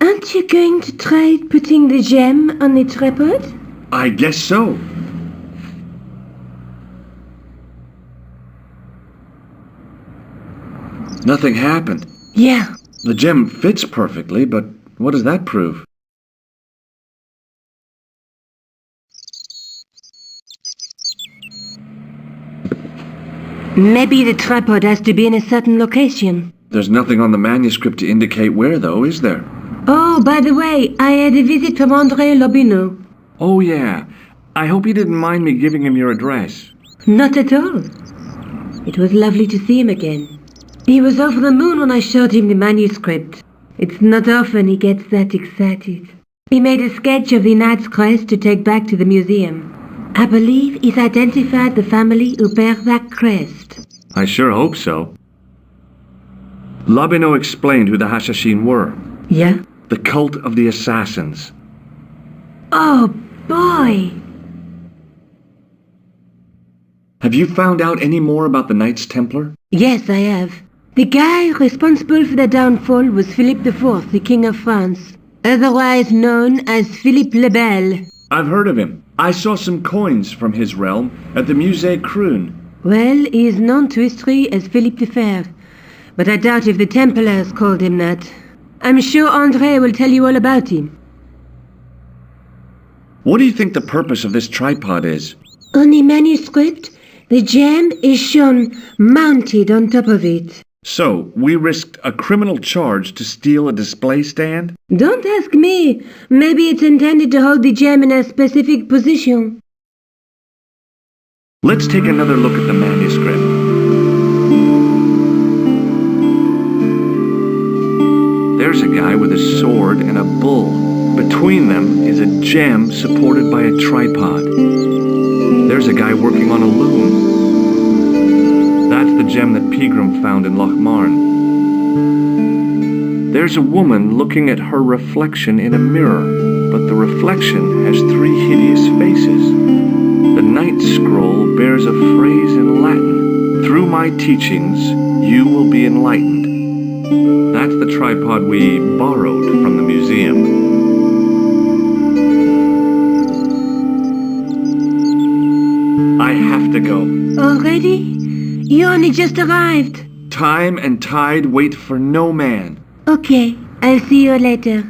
Aren't you going to try putting the gem on the tripod? I guess so. Nothing happened. Yeah. The gem fits perfectly, but what does that prove? Maybe the tripod has to be in a certain location. There's nothing on the manuscript to indicate where, though, is there? Oh, by the way, I had a visit from André Lobineau. Oh, yeah. I hope you didn't mind me giving him your address. Not at all. It was lovely to see him again. He was over the moon when I showed him the manuscript. It's not often he gets that excited. He made a sketch of the Knight's crest to take back to the museum. I believe he's identified the family who bear that crest. I sure hope so. Lobineau explained who the Hashashin were. Yeah? The cult of the assassins. Oh, boy! Have you found out any more about the Knights Templar? Yes, I have. The guy responsible for their downfall was Philip IV, the King of France, otherwise known as Philippe le Bel. I've heard of him. I saw some coins from his realm at the Musée Krune. Well, he is known to history as Philippe the Fair, but I doubt if the Templars called him that. I'm sure André will tell you all about him. What do you think the purpose of this tripod is? On the manuscript, the gem is shown mounted on top of it. So, we risked a criminal charge to steal a display stand? Don't ask me. Maybe it's intended to hold the gem in a specific position. Let's take another look at the manuscript. There's a guy with a sword and a bull. Between them is a gem supported by a tripod. There's a guy working on a loom. That's the gem that Pegram found in Loch Marne. There's a woman looking at her reflection in a mirror, but the reflection has 3 hideous faces. The ninth scroll bears a phrase in Latin. Through my teachings, you will be enlightened. That's the tripod we borrowed from the museum. I have to go. Already? You only just arrived. Time and tide wait for no man. Okay, I'll see you later.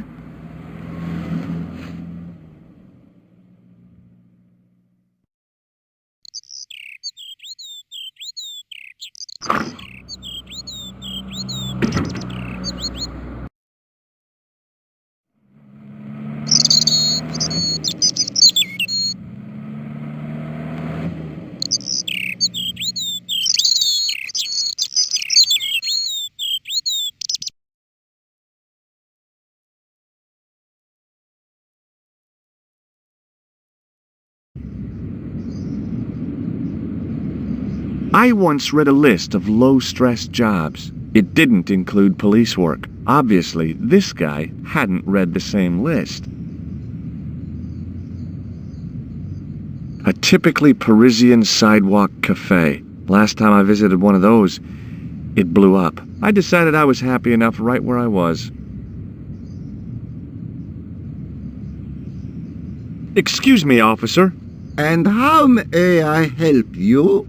I once read a list of low-stress jobs. It didn't include police work. Obviously, this guy hadn't read the same list. A typically Parisian sidewalk cafe. Last time I visited one of those, it blew up. I decided I was happy enough right where I was. Excuse me, officer. And how may I help you?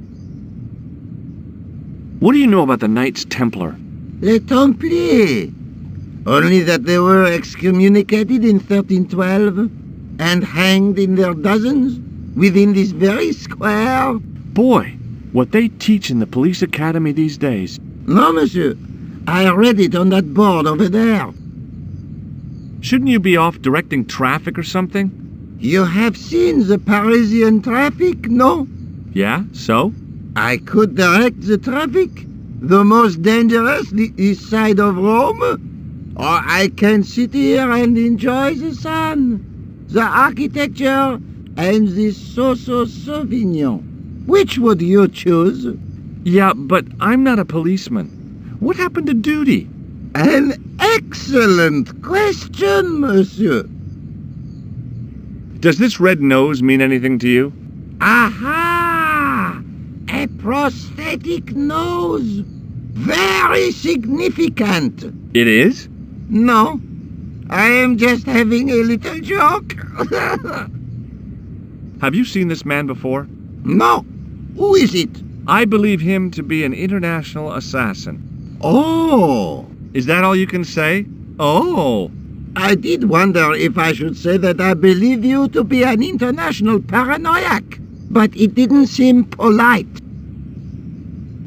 What do you know about the Knights Templar? Les Templars. Only that they were excommunicated in 1312 and hanged in their dozens within this very square. Boy, what they teach in the police academy these days. No, monsieur. I read it on that board over there. Shouldn't you be off directing traffic or something? You have seen the Parisian traffic, no? Yeah, so? I could direct the traffic, the most dangerous, the east side of Rome. Or I can sit here and enjoy the sun, the architecture, and the Sauvignon. Which would you choose? Yeah, but I'm not a policeman. What happened to duty? An excellent question, monsieur. Does this red nose mean anything to you? Aha! A prosthetic nose. Very significant. It is? No. I am just having a little joke. Have you seen this man before? No. Who is it? I believe him to be an international assassin. Oh. Is that all you can say? Oh. I did wonder if I should say that I believe you to be an international paranoiac, but it didn't seem polite.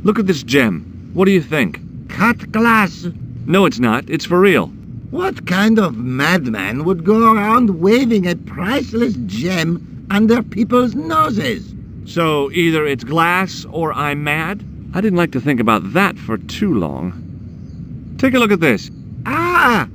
Look at this gem. What do you think? Cut glass. No, it's not. It's for real. What kind of madman would go around waving a priceless gem under people's noses? So either it's glass or I'm mad? I didn't like to think about that for too long. Take a look at this. Ah!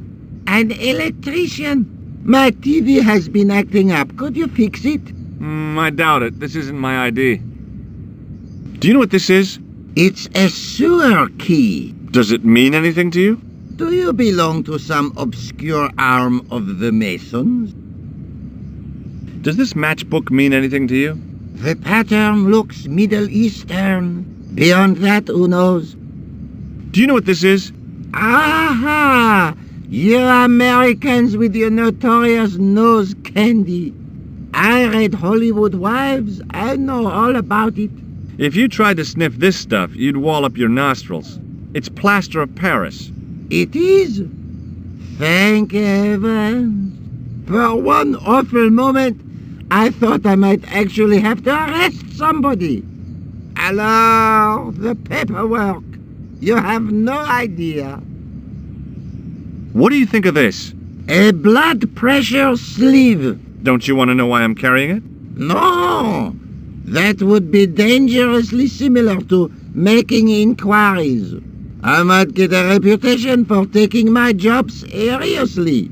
An electrician. My TV has been acting up. Could you fix it? I doubt it. This isn't my ID. Do you know what this is? It's a sewer key. Does it mean anything to you? Do you belong to some obscure arm of the Masons? Does this matchbook mean anything to you? The pattern looks Middle Eastern. Beyond that, who knows? Do you know what this is? Aha! You Americans with your notorious nose candy. I read Hollywood Wives. I know all about it. If you tried to sniff this stuff, you'd wall up your nostrils. It's plaster of Paris. It is? Thank heavens. For one awful moment, I thought I might actually have to arrest somebody. Alors, the paperwork. You have no idea. What do you think of this? A blood pressure sleeve. Don't you want to know why I'm carrying it? No. That would be dangerously similar to making inquiries. I might get a reputation for taking my job seriously.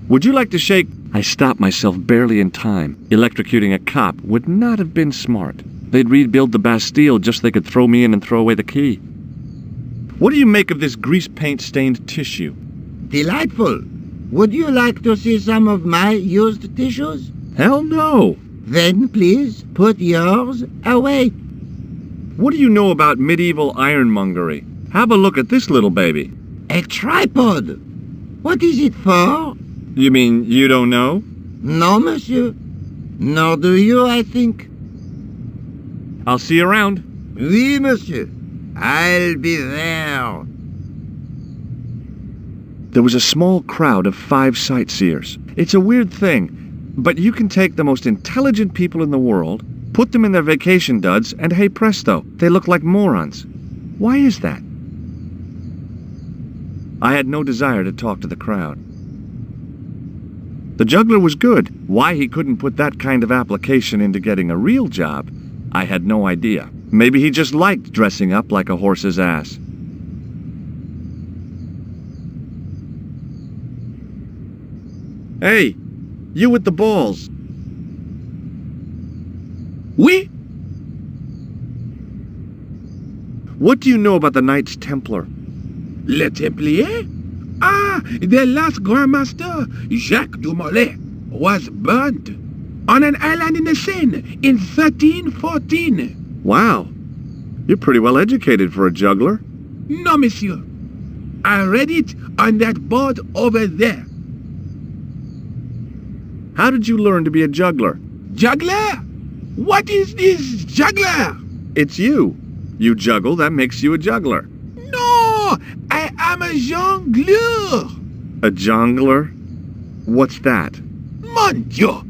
Would you like to shake? I stopped myself barely in time. Electrocuting a cop would not have been smart. They'd rebuild the Bastille just so they could throw me in and throw away the key. What do you make of this grease paint-stained tissue? Delightful. Would you like to see some of my used tissues? Hell no! Then please put yours away. What do you know about medieval ironmongery? Have a look at this little baby. A tripod. What is it for? You mean you don't know? No, monsieur. Nor do you, I think. I'll see you around. Oui, monsieur. I'll be there. There was a small crowd of 5 sightseers. It's a weird thing, but you can take the most intelligent people in the world, put them in their vacation duds, and hey presto, they look like morons. Why is that? I had no desire to talk to the crowd. The juggler was good. Why he couldn't put that kind of application into getting a real job, I had no idea. Maybe he just liked dressing up like a horse's ass. Hey, you with the balls. Oui? What do you know about the Knights Templar? Les Templiers? Ah, their last Grand Master, Jacques du Molay, was burnt on an island in the Seine in 1314. Wow, you're pretty well educated for a juggler. No, monsieur. I read it on that board over there. How did you learn to be a juggler? Juggler? What is this juggler? It's you. You juggle, that makes you a juggler. No, I am a jongleur. A jongler? What's that? Mon Dieu!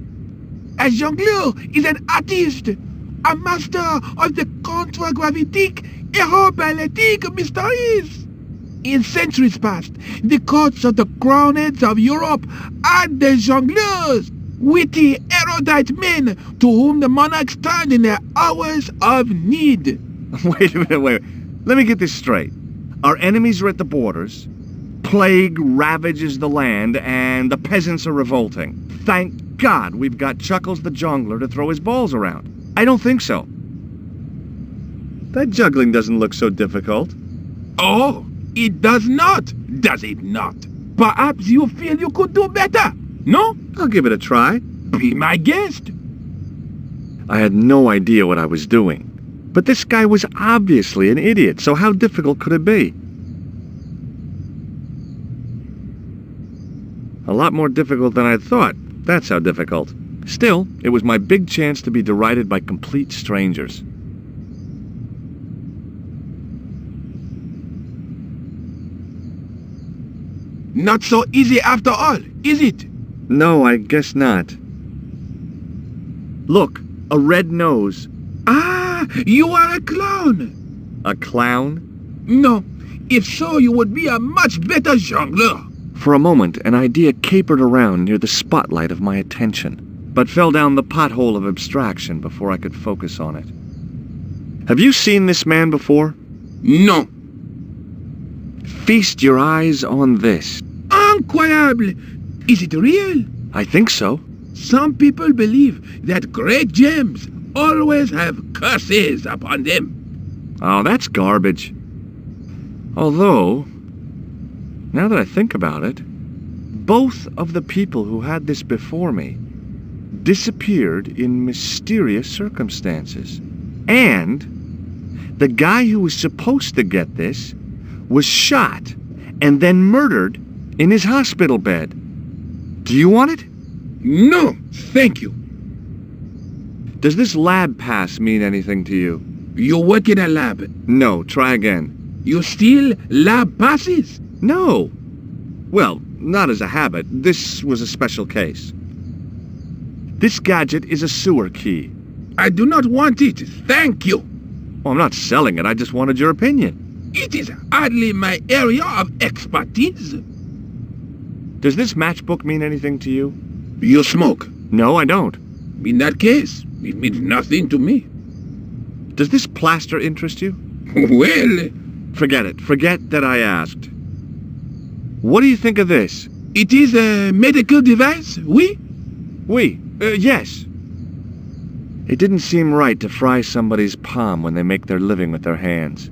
A jongleur is an artist, a master of the contragravitic aeroballetic mysteries. In centuries past, the courts of the crowned heads of Europe had the jongleurs, witty, erudite men to whom the monarchs turned in their hours of need. Wait a minute, wait. Let me get this straight. Our enemies are at the borders, plague ravages the land, and the peasants are revolting. Thank God we've got Chuckles the Jongler to throw his balls around. I don't think so. That juggling doesn't look so difficult. Oh, it does not, does it not? Perhaps you feel you could do better, no? I'll give it a try. Be my guest. I had no idea what I was doing. But this guy was obviously an idiot, so how difficult could it be? A lot more difficult than I thought. That's how difficult. Still, it was my big chance to be derided by complete strangers. Not so easy after all, is it? No, I guess not. Look, a red nose. Ah, you are a clown. A clown? No, if so, you would be a much better jongleur. For a moment, an idea capered around near the spotlight of my attention, but fell down the pothole of abstraction before I could focus on it. Have you seen this man before? No. Feast your eyes on this. Incroyable! Is it real? I think so. Some people believe that great gems always have curses upon them. Oh, that's garbage. Although, now that I think about it, both of the people who had this before me disappeared in mysterious circumstances. And the guy who was supposed to get this was shot and then murdered in his hospital bed. Do you want it? No, thank you. Does this lab pass mean anything to you? You work in a lab. No, try again. You steal lab passes? No. Well, not as a habit. This was a special case. This gadget is a sewer key. I do not want it, thank you. Well, I'm not selling it, I just wanted your opinion. It is hardly my area of expertise. Does this matchbook mean anything to you? You smoke? No, I don't. In that case, it means nothing to me. Does this plaster interest you? Well... Forget it. Forget that I asked. What do you think of this? It is a medical device, oui? Oui, yes. It didn't seem right to fry somebody's palm when they make their living with their hands.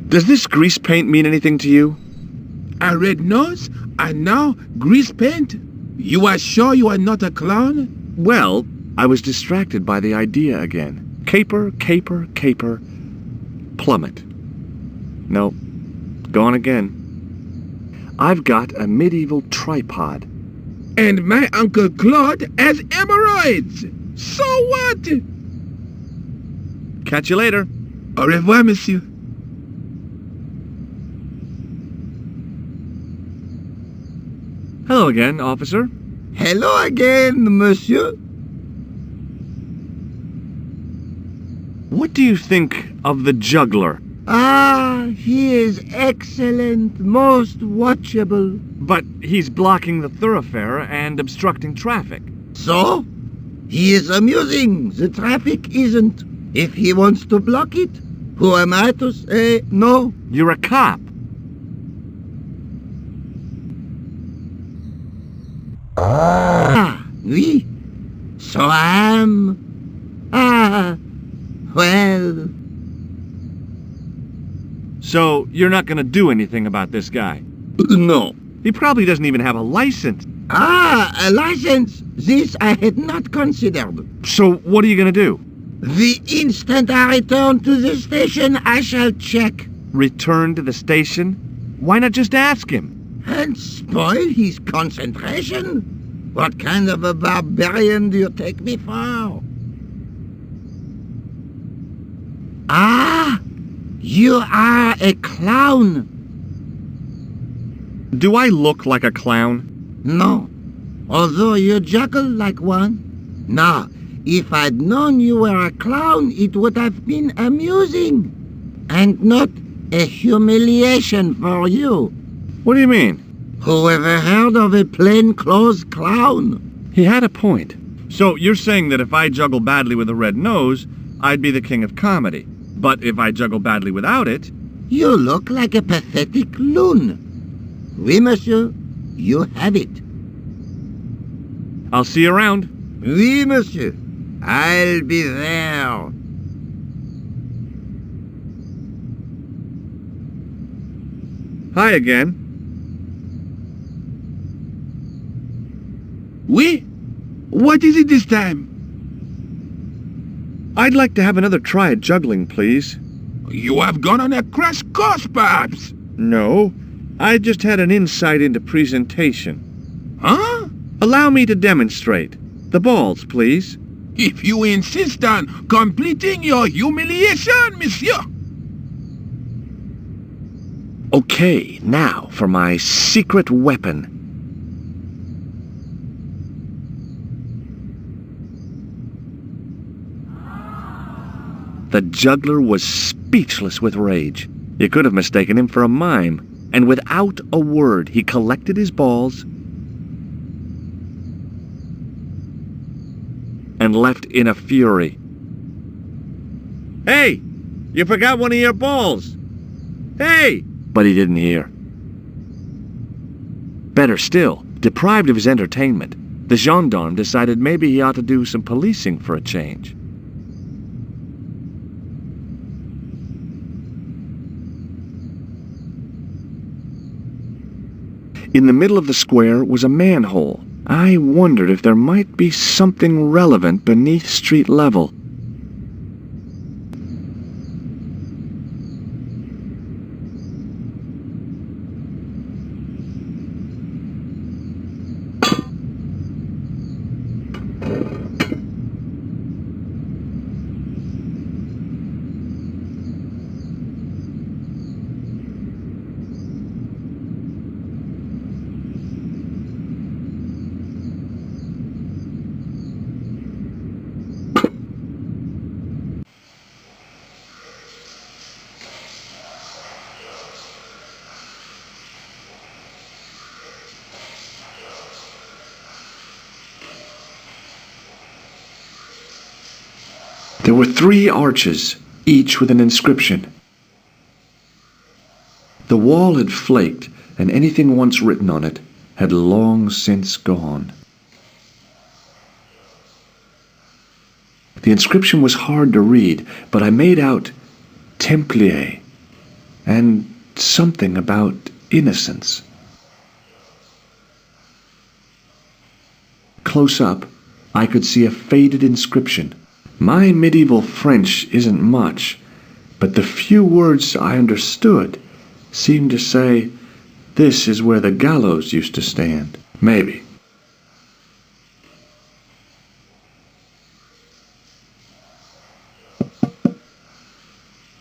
Does this grease paint mean anything to you? A red nose, and now grease paint? You are sure you are not a clown? Well, I was distracted by the idea again. Caper, caper, caper, plummet. No, gone again. I've got a medieval tripod. And my Uncle Claude has hemorrhoids! So what? Catch you later. Au revoir, monsieur. Hello again, officer. Hello again, monsieur. What do you think of the juggler? Ah, he is excellent, most watchable. But he's blocking the thoroughfare and obstructing traffic. So? He is amusing. The traffic isn't. If he wants to block it, who am I to say no? You're a cop. Ah, oui. So I am. Ah, well. So you're not going to do anything about this guy? No. He probably doesn't even have a license. Ah, a license. This I had not considered. So what are you going to do? The instant I return to the station, I shall check. Return to the station? Why not just ask him? And spoil his concentration? What kind of a barbarian do you take me for? Ah, you are a clown. Do I look like a clown? No, although you juggle like one. Now, if I'd known you were a clown, it would have been amusing, and not a humiliation for you. What do you mean? Who ever heard of a plainclothes clown? He had a point. So you're saying that if I juggle badly with a red nose, I'd be the king of comedy. But if I juggle badly without it... You look like a pathetic loon. Oui, monsieur. You have it. I'll see you around. Oui, monsieur. I'll be there. Hi again. Oui? What is it this time? I'd like to have another try at juggling, please. You have gone on a crash course, perhaps? No, I just had an insight into presentation. Huh? Allow me to demonstrate. The balls, please. If you insist on completing your humiliation, monsieur. Okay, now for my secret weapon. The juggler was speechless with rage. You could have mistaken him for a mime, and without a word he collected his balls and left in a fury. Hey! You forgot one of your balls! Hey! But he didn't hear. Better still, deprived of his entertainment, the gendarme decided maybe he ought to do some policing for a change. In the middle of the square was a manhole. I wondered if there might be something relevant beneath street level. There were 3 arches, each with an inscription. The wall had flaked, and anything once written on it had long since gone. The inscription was hard to read, but I made out Templier, and something about innocence. Close up, I could see a faded inscription. My medieval French isn't much, but the few words I understood seemed to say, "This is where the gallows used to stand." Maybe.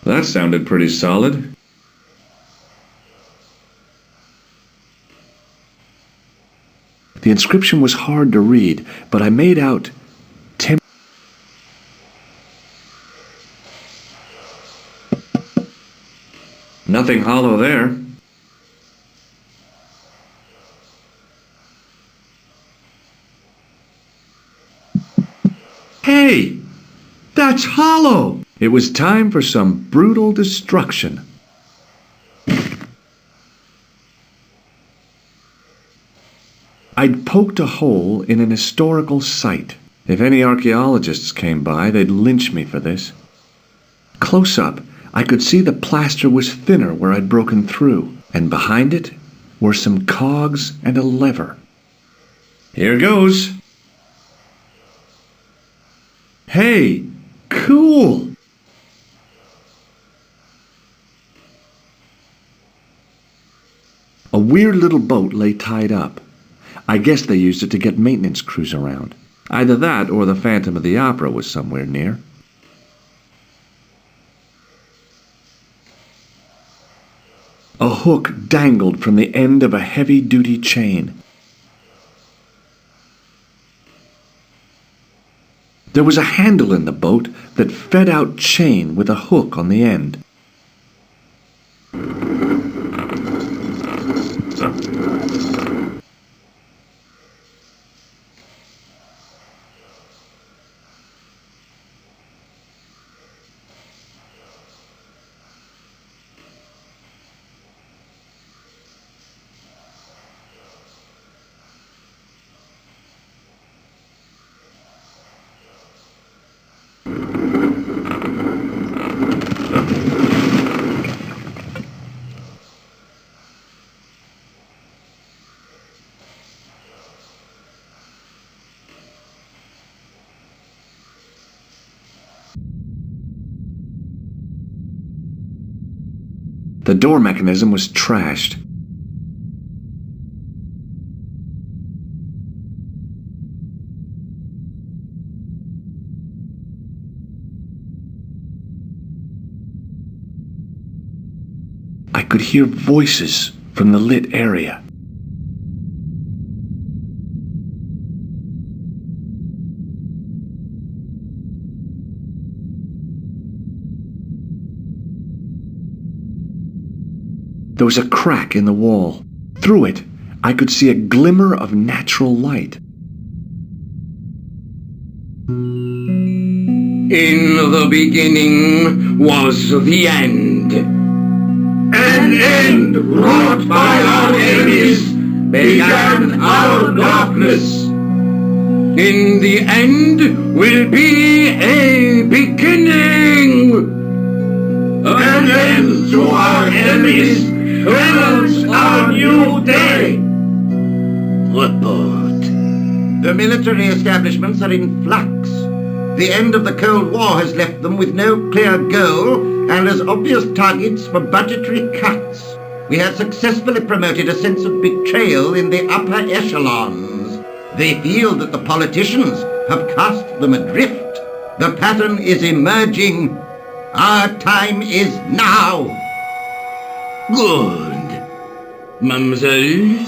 That sounded pretty solid. The inscription was hard to read, but I made out Nothing hollow there. Hey! That's hollow! It was time for some brutal destruction. I'd poked a hole in an historical site. If any archaeologists came by, they'd lynch me for this. Close up, I could see the plaster was thinner where I'd broken through, and behind it were some cogs and a lever. Here goes. Hey, cool! A weird little boat lay tied up. I guess they used it to get maintenance crews around. Either that or the Phantom of the Opera was somewhere near. A hook dangled from the end of a heavy-duty chain. There was a handle in the boat that fed out chain with a hook on the end. The door mechanism was trashed. I could hear voices from the lit area. There was a crack in the wall. Through it, I could see a glimmer of natural light. In the beginning was the end. An end wrought by our enemies began our darkness. In the end will be a beginning. An end to our enemies heralds our new day. Report. The military establishments are in flux. The end of the Cold War has left them with no clear goal and as obvious targets for budgetary cuts. We have successfully promoted a sense of betrayal in the upper echelons. They feel that the politicians have cast them adrift. The pattern is emerging. Our time is now. Good. Mademoiselle?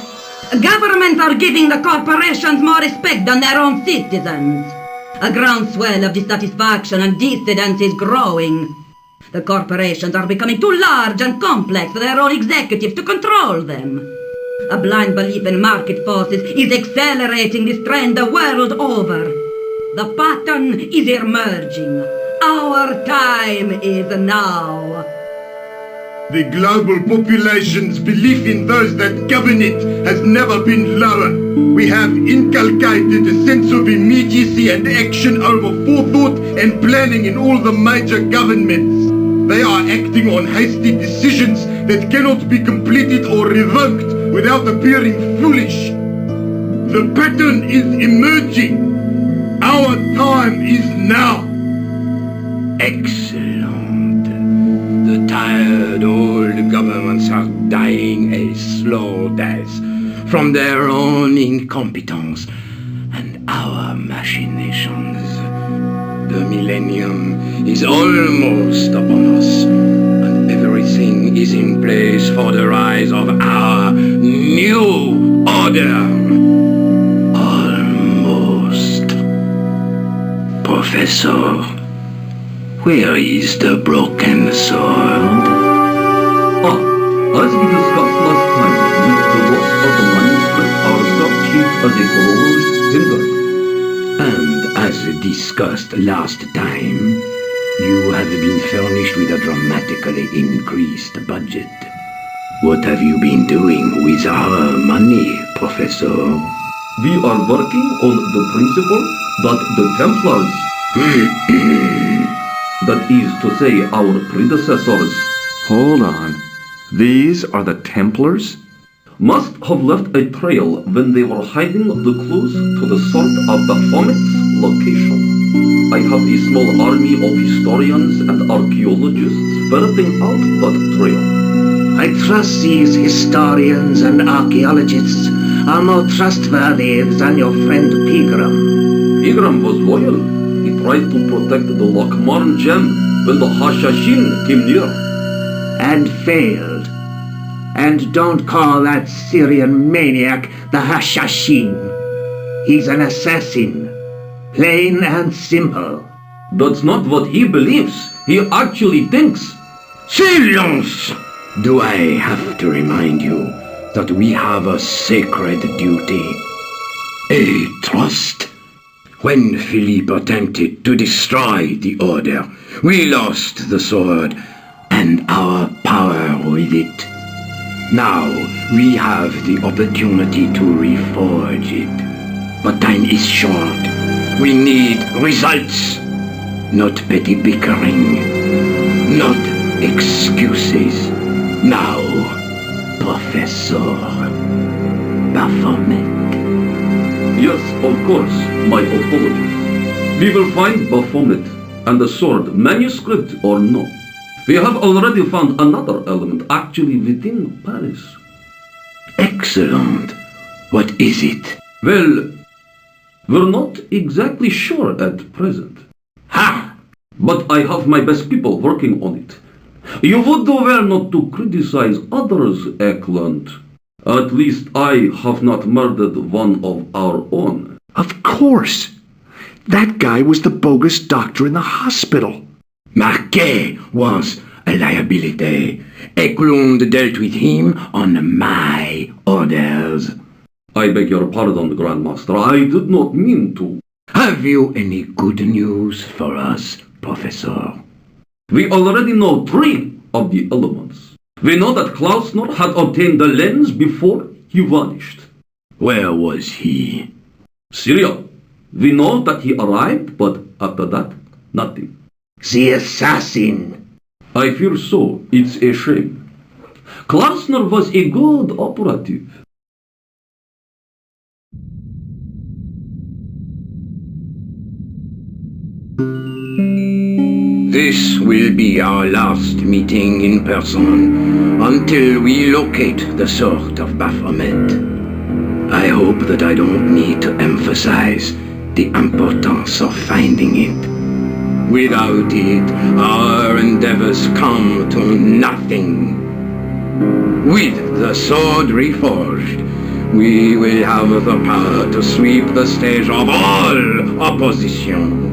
Governments are giving the corporations more respect than their own citizens. A groundswell of dissatisfaction and dissidence is growing. The corporations are becoming too large and complex for their own executives to control them. A blind belief in market forces is accelerating this trend the world over. The pattern is emerging. Our time is now. The global population's belief in those that govern it has never been lower. We have inculcated a sense of immediacy and action over forethought and planning in all the major governments. They are acting on hasty decisions that cannot be completed or revoked without appearing foolish. The pattern is emerging. Our time is now. Excellent. The tired old governments are dying a slow death from their own incompetence and our machinations. The millennium is almost upon us, and everything is in place for the rise of our new order. Almost. Professor, where is the broken sword? As we discussed last time, with the loss of the manuscript, our sub-chief as a coroner hindered. And as discussed last time, you have been furnished with a dramatically increased budget. What have you been doing with our money, Professor? We are working on the principle that the Templars, that is to say our predecessors, Hold on. These are the Templars? must have left a trail when they were hiding the clues to the sword of Baphomet's location. I have a small army of historians and archaeologists ferreting out that trail. I trust these historians and archaeologists are more trustworthy than your friend Pegram. Pegram was loyal. He tried to protect the Lochmarn gem when the Hashashin came near. And failed. And don't call that Syrian maniac the Hashashin. He's an assassin. Plain and simple. That's not what he believes. He actually thinks. Silence! Do I have to remind you that we have a sacred duty? A trust? When Philippe attempted to destroy the order, we lost the sword and our power with it. Now we have the opportunity to reforge it. But time is short. We need results, not petty bickering, not excuses. Now, Professor Baphomet. Yes, of course, my apologies. We will find Baphomet and the sword, manuscript or no. We have already found another element actually within Paris. Excellent. What is it? Well, we're not exactly sure at present. Ha! But I have my best people working on it. You would do well not to criticize others, Eklund. At least I have not murdered one of our own. Of course. That guy was the bogus doctor in the hospital. Marquet was a liability. Eklund dealt with him on my orders. I beg your pardon, Grandmaster. I did not mean to. Have you any good news for us, Professor? We already know 3 of the elements. We know that Klausner had obtained the lens before he vanished. Where was he? Syria. We know that he arrived, but after that, nothing. The assassin. I fear so. It's a shame. Klausner was a good operative. This will be our last meeting in person until we locate the sword of Baphomet. I hope that I don't need to emphasize the importance of finding it. Without it, our endeavors come to nothing. With the sword reforged, we will have the power to sweep the stage of all opposition.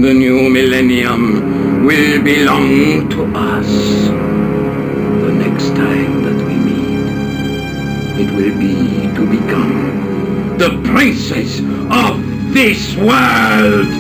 The new millennium will belong to us. The next time that we meet, it will be to become the princes of this world!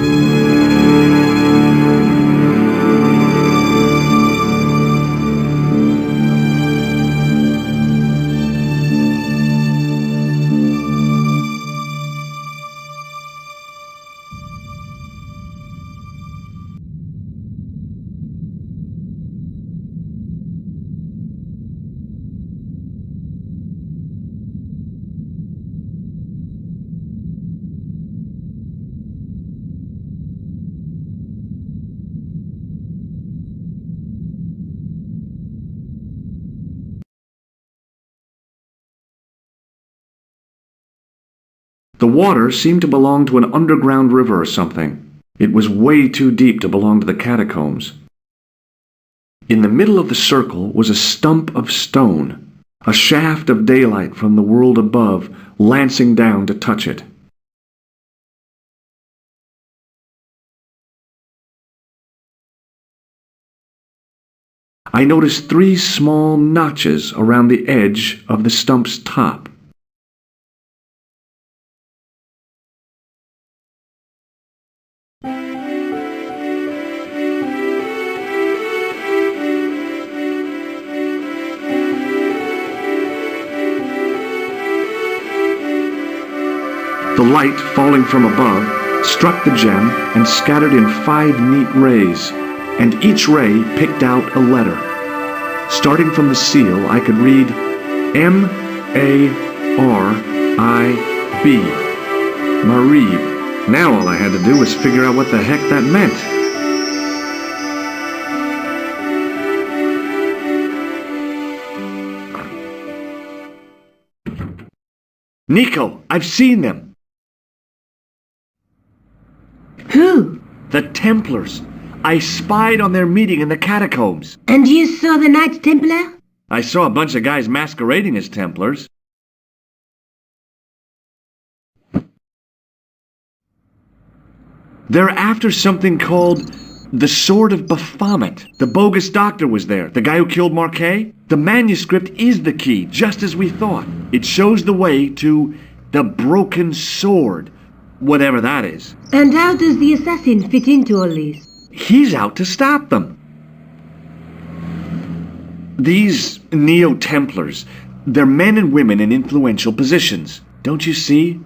The water seemed to belong to an underground river or something. It was way too deep to belong to the catacombs. In the middle of the circle was a stump of stone, a shaft of daylight from the world above lancing down to touch it. I noticed 3 small notches around the edge of the stump's top. The light falling from above struck the gem and scattered in 5 neat rays, and each ray picked out a letter. Starting from the seal, I could read M-A-R-I-B, Marib. Now all I had to do was figure out what the heck that meant. Nico, I've seen them. Who? The Templars. I spied on their meeting in the catacombs. And you saw the Knights Templar? I saw a bunch of guys masquerading as Templars. They're after something called the Sword of Baphomet. The bogus doctor was there, the guy who killed Marquet. The manuscript is the key, just as we thought. It shows the way to the broken sword, whatever that is. And how does the assassin fit into all this? He's out to stop them. These Neo-Templars, they're men and women in influential positions. Don't you see?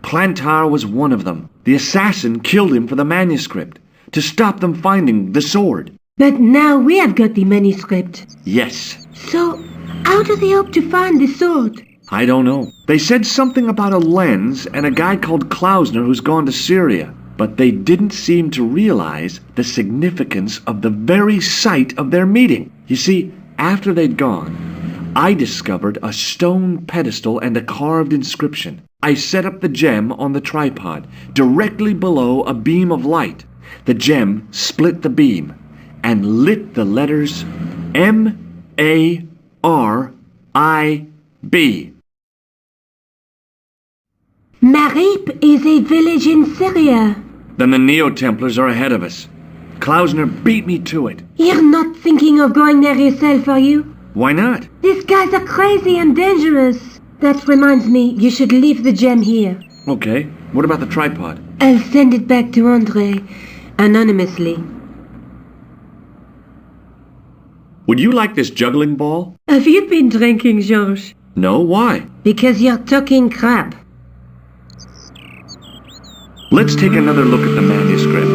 Plantar was one of them. The assassin killed him for the manuscript, to stop them finding the sword. But now we have got the manuscript. Yes. So, how do they hope to find the sword? I don't know. They said something about a lens and a guy called Klausner who's gone to Syria. But they didn't seem to realize the significance of the very site of their meeting. You see, after they'd gone, I discovered a stone pedestal and a carved inscription. I set up the gem on the tripod, directly below a beam of light. The gem split the beam and lit the letters M-A-R-I-B. Marib is a village in Syria. Then the Neo-Templars are ahead of us. Klausner beat me to it. You're not thinking of going there yourself, are you? Why not? These guys are crazy and dangerous. That reminds me, you should leave the gem here. Okay. What about the tripod? I'll send it back to Andre, anonymously. Would you like this juggling ball? Have you been drinking, Georges? No, why? Because you're talking crap. Let's take another look at the manuscript.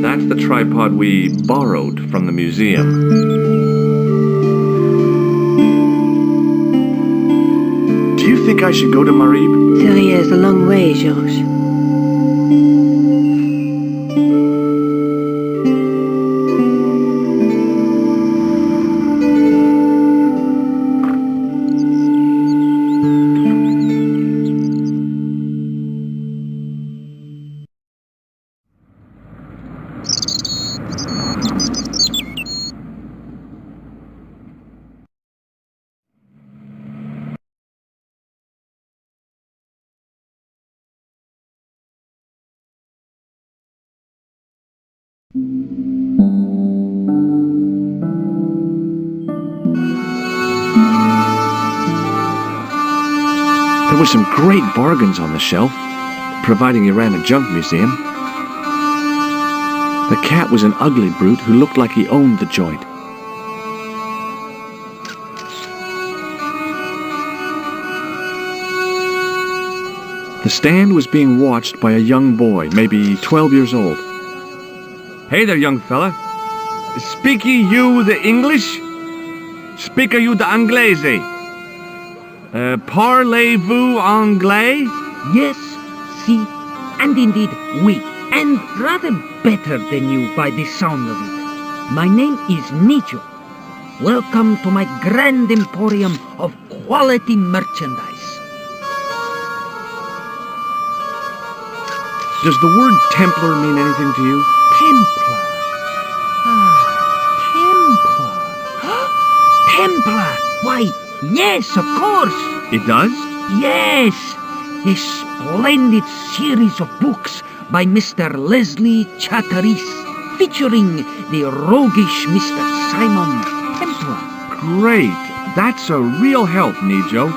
That's the tripod we borrowed from the museum. Do you think I should go to Marib? Syria is a long way, Georges. There were some great bargains on the shelf, providing you ran a junk museum. The cat was an ugly brute who looked like he owned the joint. The stand was being watched by a young boy, maybe 12 years old. Hey there, young fella. Speak ye you the English? Speak you the Anglese? Parlez-vous anglais? Yes, si, and indeed oui, and rather better than you by the sound of it. My name is Nijo. Welcome to my grand emporium of quality merchandise. Does the word Templar mean anything to you? Templar. Templar. Templar! Why, yes, of course! It does? Yes! A splendid series of books by Mr. Leslie Chatteris, featuring the roguish Mr. Simon Templar. Great. That's a real help, Nijo.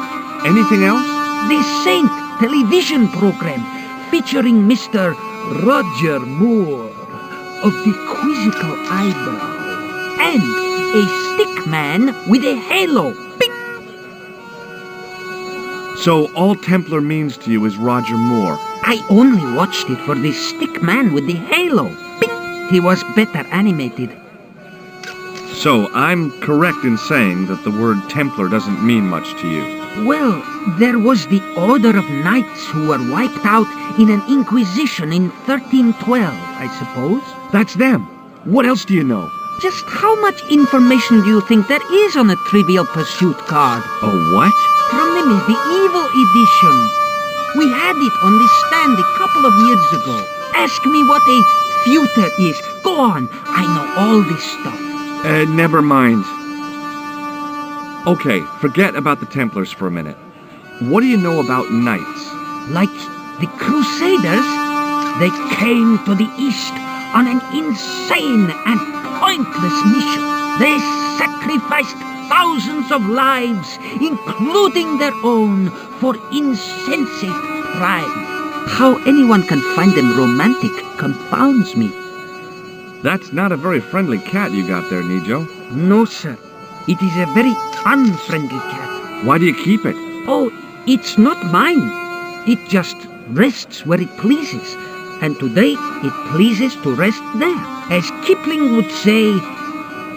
Anything else? The Saint television program, featuring Mr. Roger Moore of the quizzical eyebrow, and a stick man with a halo. Bing! So all Templar means to you is Roger Moore. I only watched it for the stick man with the halo. Bing! He was better animated. So I'm correct in saying that the word Templar doesn't mean much to you. Well, there was the Order of Knights who were wiped out in an Inquisition in 1312, I suppose. That's them. What else do you know? Just how much information do you think there is on a Trivial Pursuit card? A what? Remember the evil edition. We had it on the stand a couple of years ago. Ask me what a feuter is. Go on, I know all this stuff. Never mind. Okay, forget about the Templars for a minute. What do you know about knights? Like the Crusaders, they came to the East on an insane and pointless mission. They sacrificed thousands of lives, including their own, for insensate pride. How anyone can find them romantic confounds me. That's not a very friendly cat you got there, Nijo. No, sir. It is a very unfriendly cat. Why do you keep it? Oh, it's not mine. It just rests where it pleases. And today it pleases to rest there. As Kipling would say,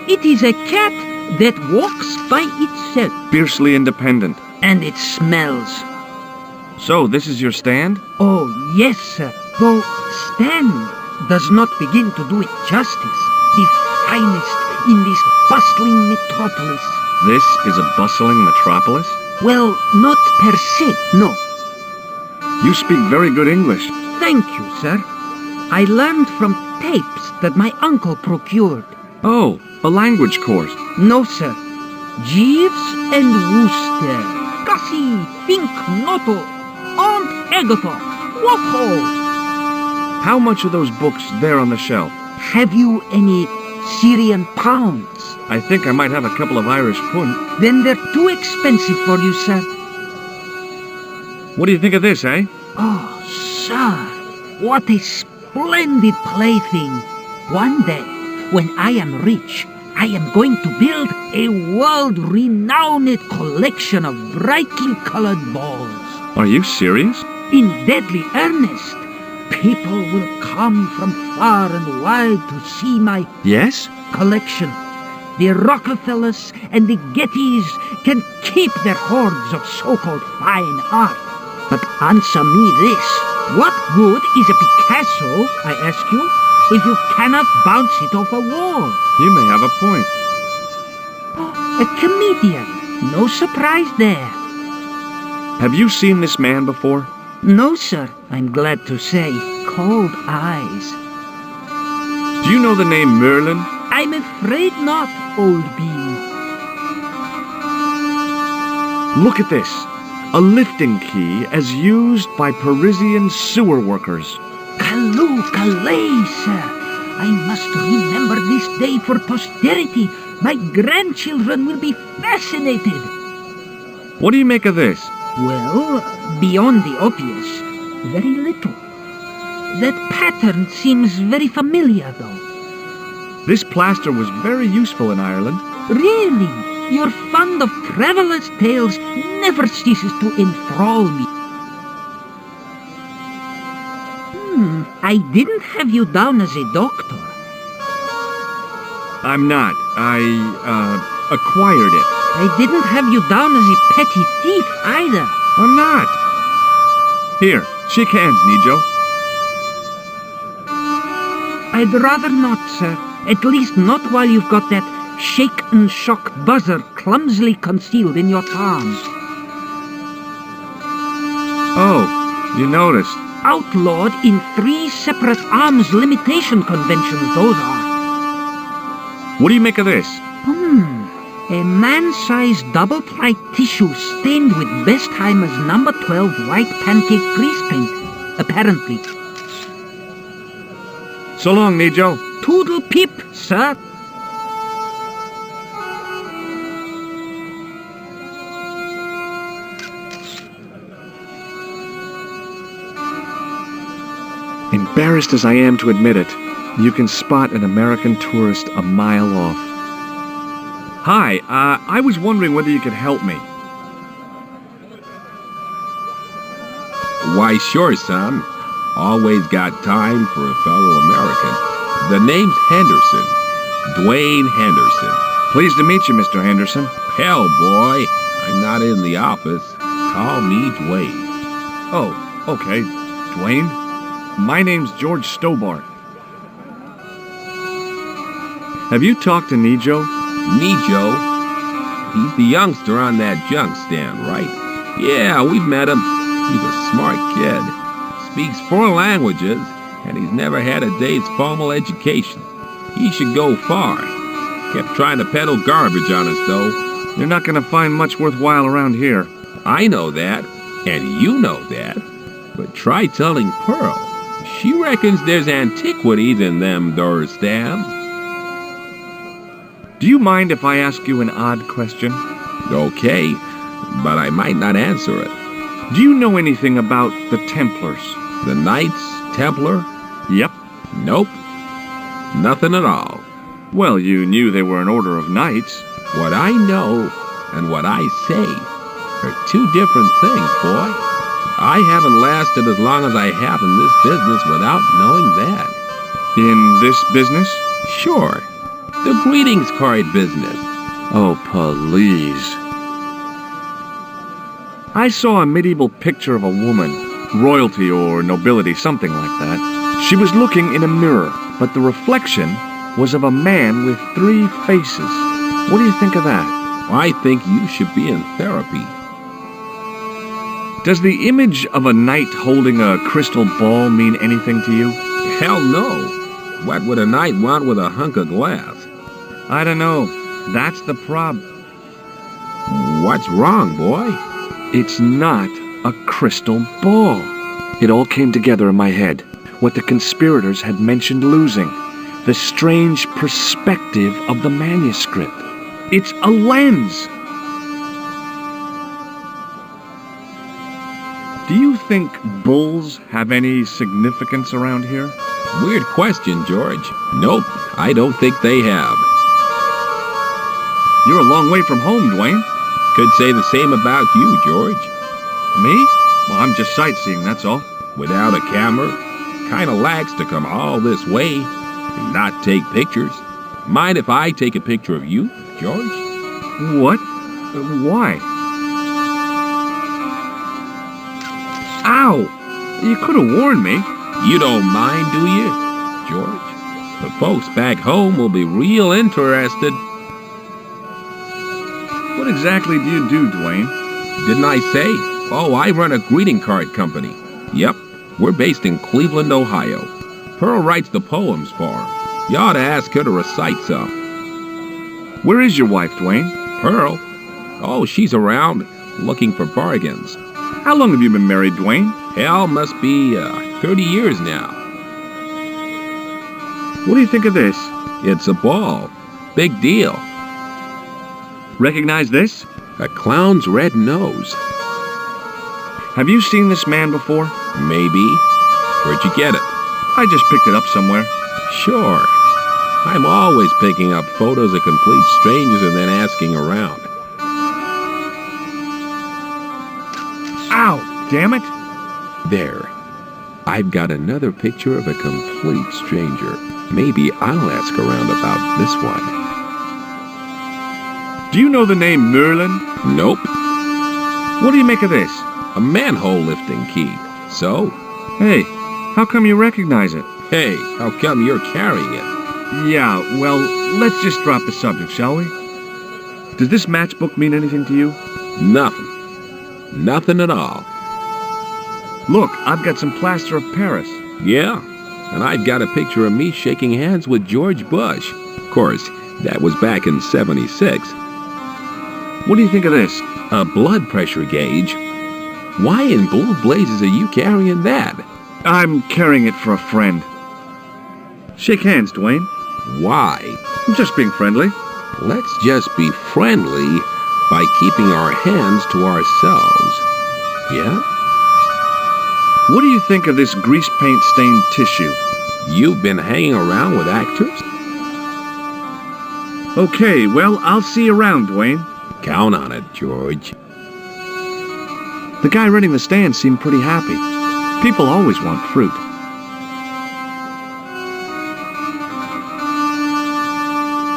it is a cat that walks by itself. Fiercely independent. And it smells. So, this is your stand? Oh, yes, sir. Though stand does not begin to do it justice. The finest in this bustling metropolis. This is a bustling metropolis? Well, not per se, no. You speak very good English. Thank you, sir. I learned from tapes that my uncle procured. Oh, a language course. No, sir. Jeeves and Wooster. Gussie, Fink, Noto, Aunt Agatha, Whoa! How much are those books there on the shelf? Have you any Syrian pounds? I think I might have a couple of Irish pund. Then they're too expensive for you, sir. What do you think of this, eh? Oh, sir, what a splendid plaything. One day, when I am rich, I am going to build a world-renowned collection of brightly colored balls. Are you serious? In deadly earnest. People will come from far and wide to see my yes collection. The Rockefellers and the Gettys can keep their hoards of so-called fine art. But answer me this. What good is a Picasso, I ask you, if you cannot bounce it off a wall? You may have a point. Oh, a comedian. No surprise there. Have you seen this man before? No, sir. I'm glad to say. Cold eyes. Do you know the name Merlin? I'm afraid not, old bean. Look at this. A lifting key as used by Parisian sewer workers. Calais, Calais, sir. I must remember this day for posterity. My grandchildren will be fascinated. What do you make of this? Well, beyond the obvious, very little. That pattern seems very familiar, though. This plaster was very useful in Ireland. Really? Your fund of traveller's tales never ceases to enthrall me. I didn't have you down as a doctor. I'm not. acquired it. I didn't have you down as a petty thief either. I'm not. Here, shake hands, Nijo. I'd rather not, sir. At least not while you've got that shake and shock buzzer clumsily concealed in your palms. Oh, you noticed. Outlawed in 3 separate arms limitation conventions, those are. What do you make of this? A man-sized double-ply tissue stained with Bestheimer's number 12 white pancake grease paint, apparently. So long, Nijo. Toodle peep, sir. Embarrassed as I am to admit it, you can spot an American tourist a mile off. Hi, I was wondering whether you could help me. Why, sure, son. Always got time for a fellow American. The name's Henderson. Dwayne Henderson. Pleased to meet you, Mr. Henderson. Hell, boy, I'm not in the office. Call me Dwayne. Oh, okay. Dwayne? My name's George Stobbart. Have you talked to Nijo? Nijo? He's the youngster on that junk stand, right? Yeah, we've met him. He's a smart kid. Speaks 4 languages, and he's never had a day's formal education. He should go far. Kept trying to peddle garbage on us, though. You're not going to find much worthwhile around here. I know that, and you know that. But try telling Pearl. She reckons there's antiquities in them there stands. Do you mind if I ask you an odd question? Okay, but I might not answer it. Do you know anything about the Templars? The Knights Templar? Yep. Nope. Nothing at all. Well, you knew they were an order of knights. What I know and what I say are 2 different things, boy. I haven't lasted as long as I have in this business without knowing that. In this business? Sure. The greetings card business. Oh, please. I saw a medieval picture of a woman, royalty or nobility, something like that. She was looking in a mirror, but the reflection was of a man with 3 faces. What do you think of that? I think you should be in therapy. Does the image of a knight holding a crystal ball mean anything to you? Hell no. What would a knight want with a hunk of glass? I don't know. That's the problem. What's wrong, boy? It's not a crystal ball. It all came together in my head. What the conspirators had mentioned losing. The strange perspective of the manuscript. It's a lens. Do you think bulls have any significance around here? Weird question, George. Nope, I don't think they have. You're a long way from home, Dwayne. Could say the same about you, George. Me? Well, I'm just sightseeing, that's all. Without a camera? Kinda lax to come all this way and not take pictures. Mind if I take a picture of you, George? What? Why? Ow! You could have warned me. You don't mind, do you, George? The folks back home will be real interested. What exactly do you do, Dwayne? Didn't I say? Oh, I run a greeting card company. Yep, we're based in Cleveland, Ohio. Pearl writes the poems for him. You ought to ask her to recite some. Where is your wife, Dwayne? Pearl? Oh, she's around, looking for bargains. How long have you been married, Dwayne? Hell, must be 30 years now. What do you think of this? It's a ball. Big deal. Recognize this? A clown's red nose. Have you seen this man before? Maybe. Where'd you get it? I just picked it up somewhere. Sure. I'm always picking up photos of complete strangers and then asking around. Ow! Damn it! There. I've got another picture of a complete stranger. Maybe I'll ask around about this one. Do you know the name Merlin? Nope. What do you make of this? A manhole lifting key. So? Hey, how come you recognize it? Hey, how come you're carrying it? Yeah, well, let's just drop the subject, shall we? Does this matchbook mean anything to you? Nothing. Nothing at all. Look, I've got some plaster of Paris. Yeah, and I've got a picture of me shaking hands with George Bush. Of course, that was back in '76. What do you think of this? A blood pressure gauge? Why in blue blazes are you carrying that? I'm carrying it for a friend. Shake hands, Dwayne. Why? I'm just being friendly. Let's just be friendly by keeping our hands to ourselves. Yeah? What do you think of this grease paint stained tissue? You've been hanging around with actors? Okay, well, I'll see you around, Dwayne. Count on it, George. The guy running the stand seemed pretty happy. People always want fruit.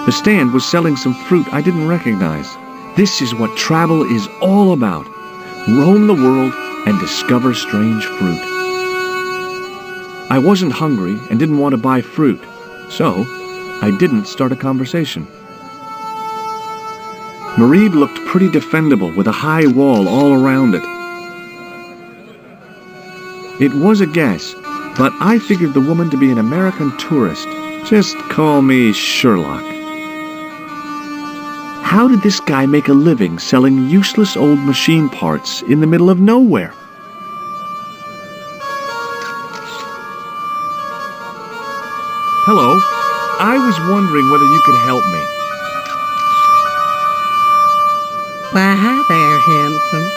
The stand was selling some fruit I didn't recognize. This is what travel is all about. Roam the world and discover strange fruit. I wasn't hungry and didn't want to buy fruit, so I didn't start a conversation. Mareeb looked pretty defendable with a high wall all around it. It was a guess, but I figured the woman to be an American tourist. Just call me Sherlock. How did this guy make a living selling useless old machine parts in the middle of nowhere? Hello. I was wondering whether you could help me. Why, hi there, handsome.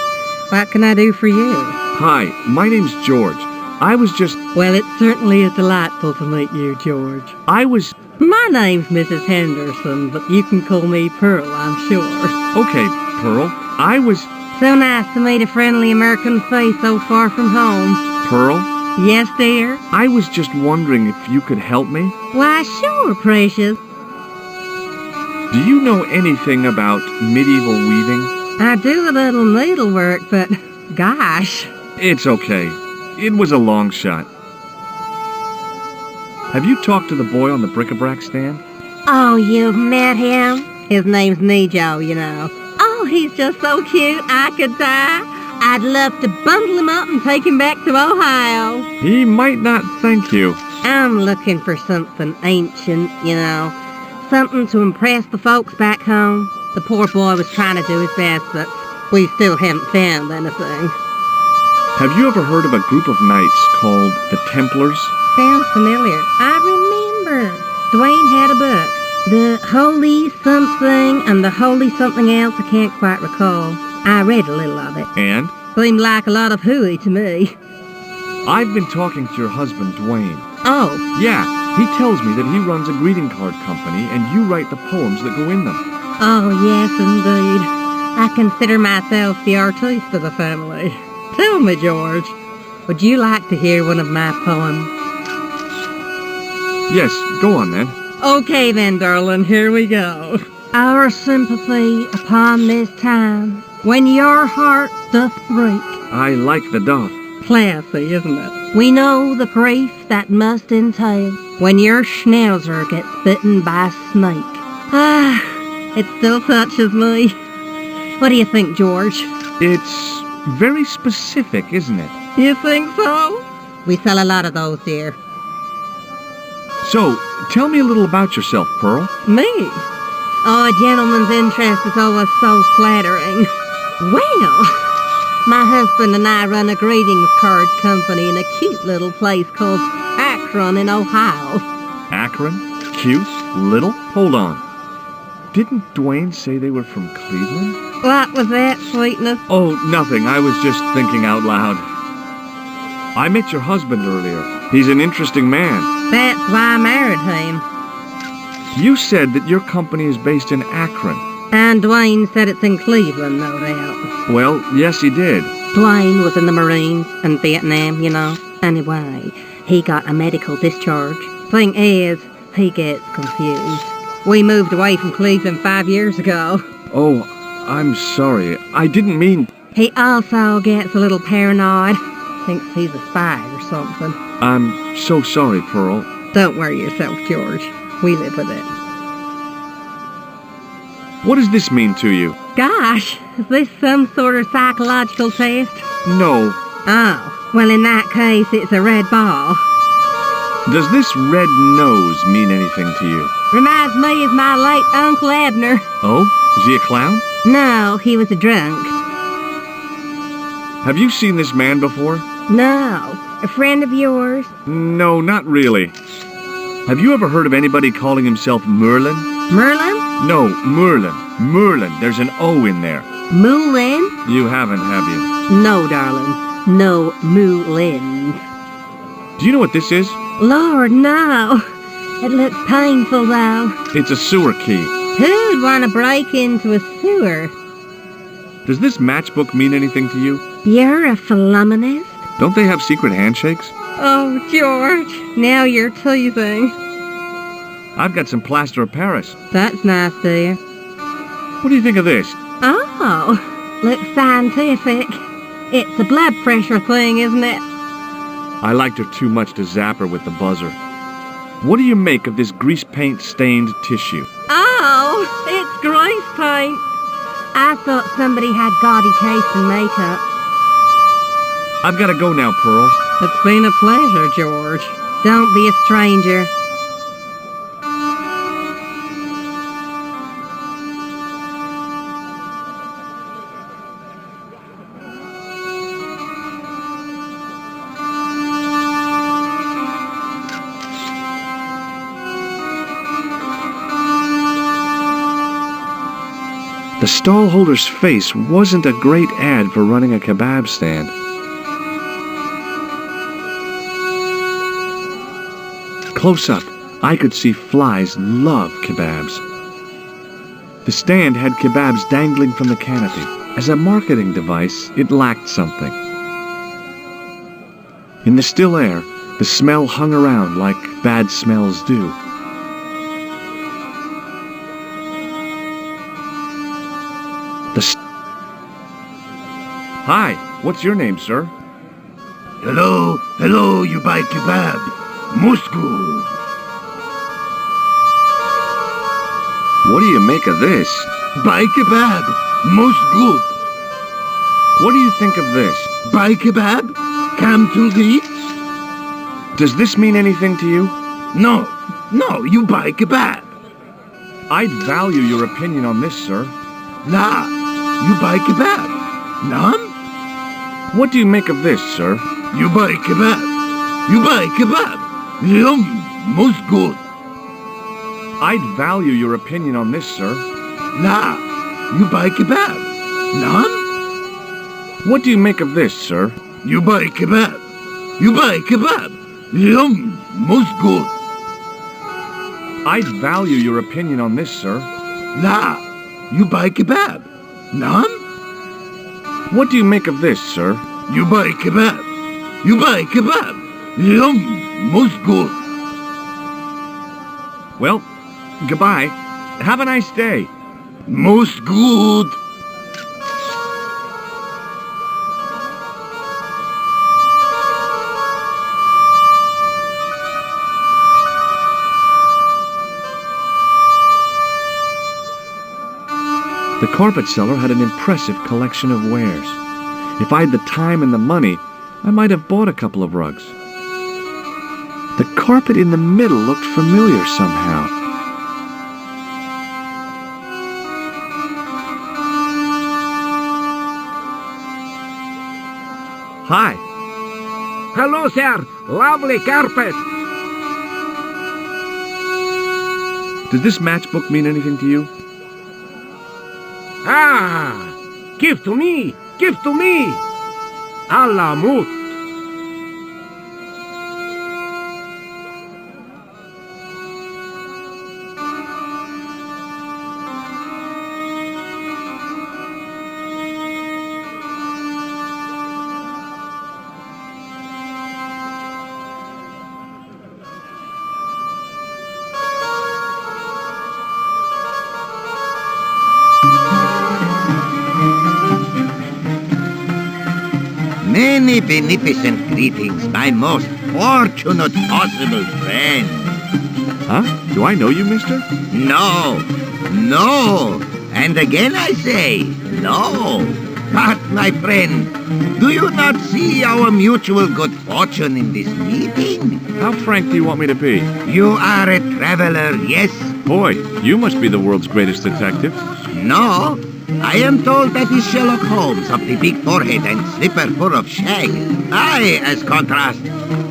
What can I do for you? Hi, my name's George. I was just... Well, it certainly is delightful to meet you, George. I was... My name's Mrs. Henderson, but you can call me Pearl, I'm sure. Okay, Pearl. I was... So nice to meet a friendly American face so far from home. Pearl? Yes, dear? I was just wondering if you could help me. Why, sure, precious. Do you know anything about medieval weaving? I do a little needlework, but gosh. It's okay. It was a long shot. Have you talked to the boy on the bric-a-brac stand? Oh, you've met him? His name's Nejo, you know. Oh, he's just so cute, I could die. I'd love to bundle him up and take him back to Ohio. He might not thank you. I'm looking for something ancient, you know. Something to impress the folks back home. The poor boy was trying to do his best, but we still haven't found anything. Have you ever heard of a group of knights called the Templars? Sounds familiar. I remember. Dwayne had a book. The Holy Something and the Holy Something Else, I can't quite recall. I read a little of it. And? Seemed like a lot of hooey to me. I've been talking to your husband, Dwayne. Oh. Yeah, he tells me that he runs a greeting card company and you write the poems that go in them. Oh, yes, indeed. I consider myself the artiste of the family. Tell me, George, would you like to hear one of my poems? Yes, go on then. Okay then, darling, here we go. Our sympathy upon this time, when your heart doth break. I like the doth. Classy, isn't it? We know the grief that must entail when your schnauzer gets bitten by a snake. Ah, it still touches me. What do you think, George? It's very specific, isn't it? You think so? We sell a lot of those, dear. So, tell me a little about yourself, Pearl. Me? Oh, a gentleman's interest is always so flattering. Well, my husband and I run a greetings card company in a cute little place called Akron in Ohio. Akron? Cute? Little? Hold on. Didn't Dwayne say they were from Cleveland? What was that, sweetness? Oh, nothing. I was just thinking out loud. I met your husband earlier. He's an interesting man. That's why I married him. You said that your company is based in Akron. And Dwayne said it's in Cleveland, no doubt. Well, yes, he did. Dwayne was in the Marines in Vietnam, you know. Anyway, he got a medical discharge. Thing is, he gets confused. We moved away from Cleveland 5 years ago. Oh, I'm sorry. I didn't mean... He also gets a little paranoid. Thinks he's a spy or something. I'm so sorry, Pearl. Don't worry yourself, George. We live with it. What does this mean to you? Gosh, is this some sort of psychological test? No. Oh, well in that case it's a red ball. Does this red nose mean anything to you? Reminds me of my late Uncle Abner. Oh? Is he a clown? No, he was a drunk. Have you seen this man before? No. A friend of yours? No, not really. Have you ever heard of anybody calling himself Merlin? Merlin? No, Merlin. Merlin. There's an O in there. Moulin? You haven't, have you? No, darling. No Moulin. Do you know what this is? Lord, no. It looks painful, though. It's a sewer key. Who'd want to break into a sewer? Does this matchbook mean anything to you? You're a philommenist? Don't they have secret handshakes? Oh, George, now you're teasing. I've got some plaster of Paris. That's nice, dear. What do you think of this? Oh, looks scientific. It's a blood pressure thing, isn't it? I liked her too much to zap her with the buzzer. What do you make of this grease paint stained tissue? Oh, it's grease paint. I thought somebody had gaudy taste in makeup. I've got to go now, Pearl. It's been a pleasure, George. Don't be a stranger. The stallholder's face wasn't a great ad for running a kebab stand. Close up, I could see flies love kebabs. The stand had kebabs dangling from the canopy. As a marketing device, it lacked something. In the still air, the smell hung around like bad smells do. Hi, what's your name, sir? Hello, you buy kebab. Moscow. What do you make of this? Buy kebab. Most good. What do you think of this? Buy kebab. Come to eat. Does this mean anything to you? No, you buy kebab. I'd value your opinion on this, sir. Nah, you buy kebab. None? What do you make of this, sir? You buy kebab. You buy kebab. Yum, most good. I'd value your opinion on this, sir. Nah, you buy kebab. None? What do you make of this, sir? You buy kebab. You buy kebab. Yum, most good. I'd value your opinion on this, sir. Nah, you buy kebab. None? What do you make of this, sir? You buy kebab. You buy kebab. Yum, most good. Well, goodbye. Have a nice day. Most good. The carpet seller had an impressive collection of wares. If I had the time and the money, I might have bought a couple of rugs. The carpet in the middle looked familiar somehow. Hi. Hello, sir. Lovely carpet. Does this matchbook mean anything to you? Ah! Give to me! Give to me! A la mousse! Many beneficent greetings, my most fortunate possible friend. Huh? Do I know you, mister? No, no, and again I say, no. But, my friend, do you not see our mutual good fortune in this meeting? How frank do you want me to be? You are a traveler, yes? Boy, you must be the world's greatest detective. No, I am told that is Sherlock Holmes of the big forehead and slipper full of shag. I, as contrast,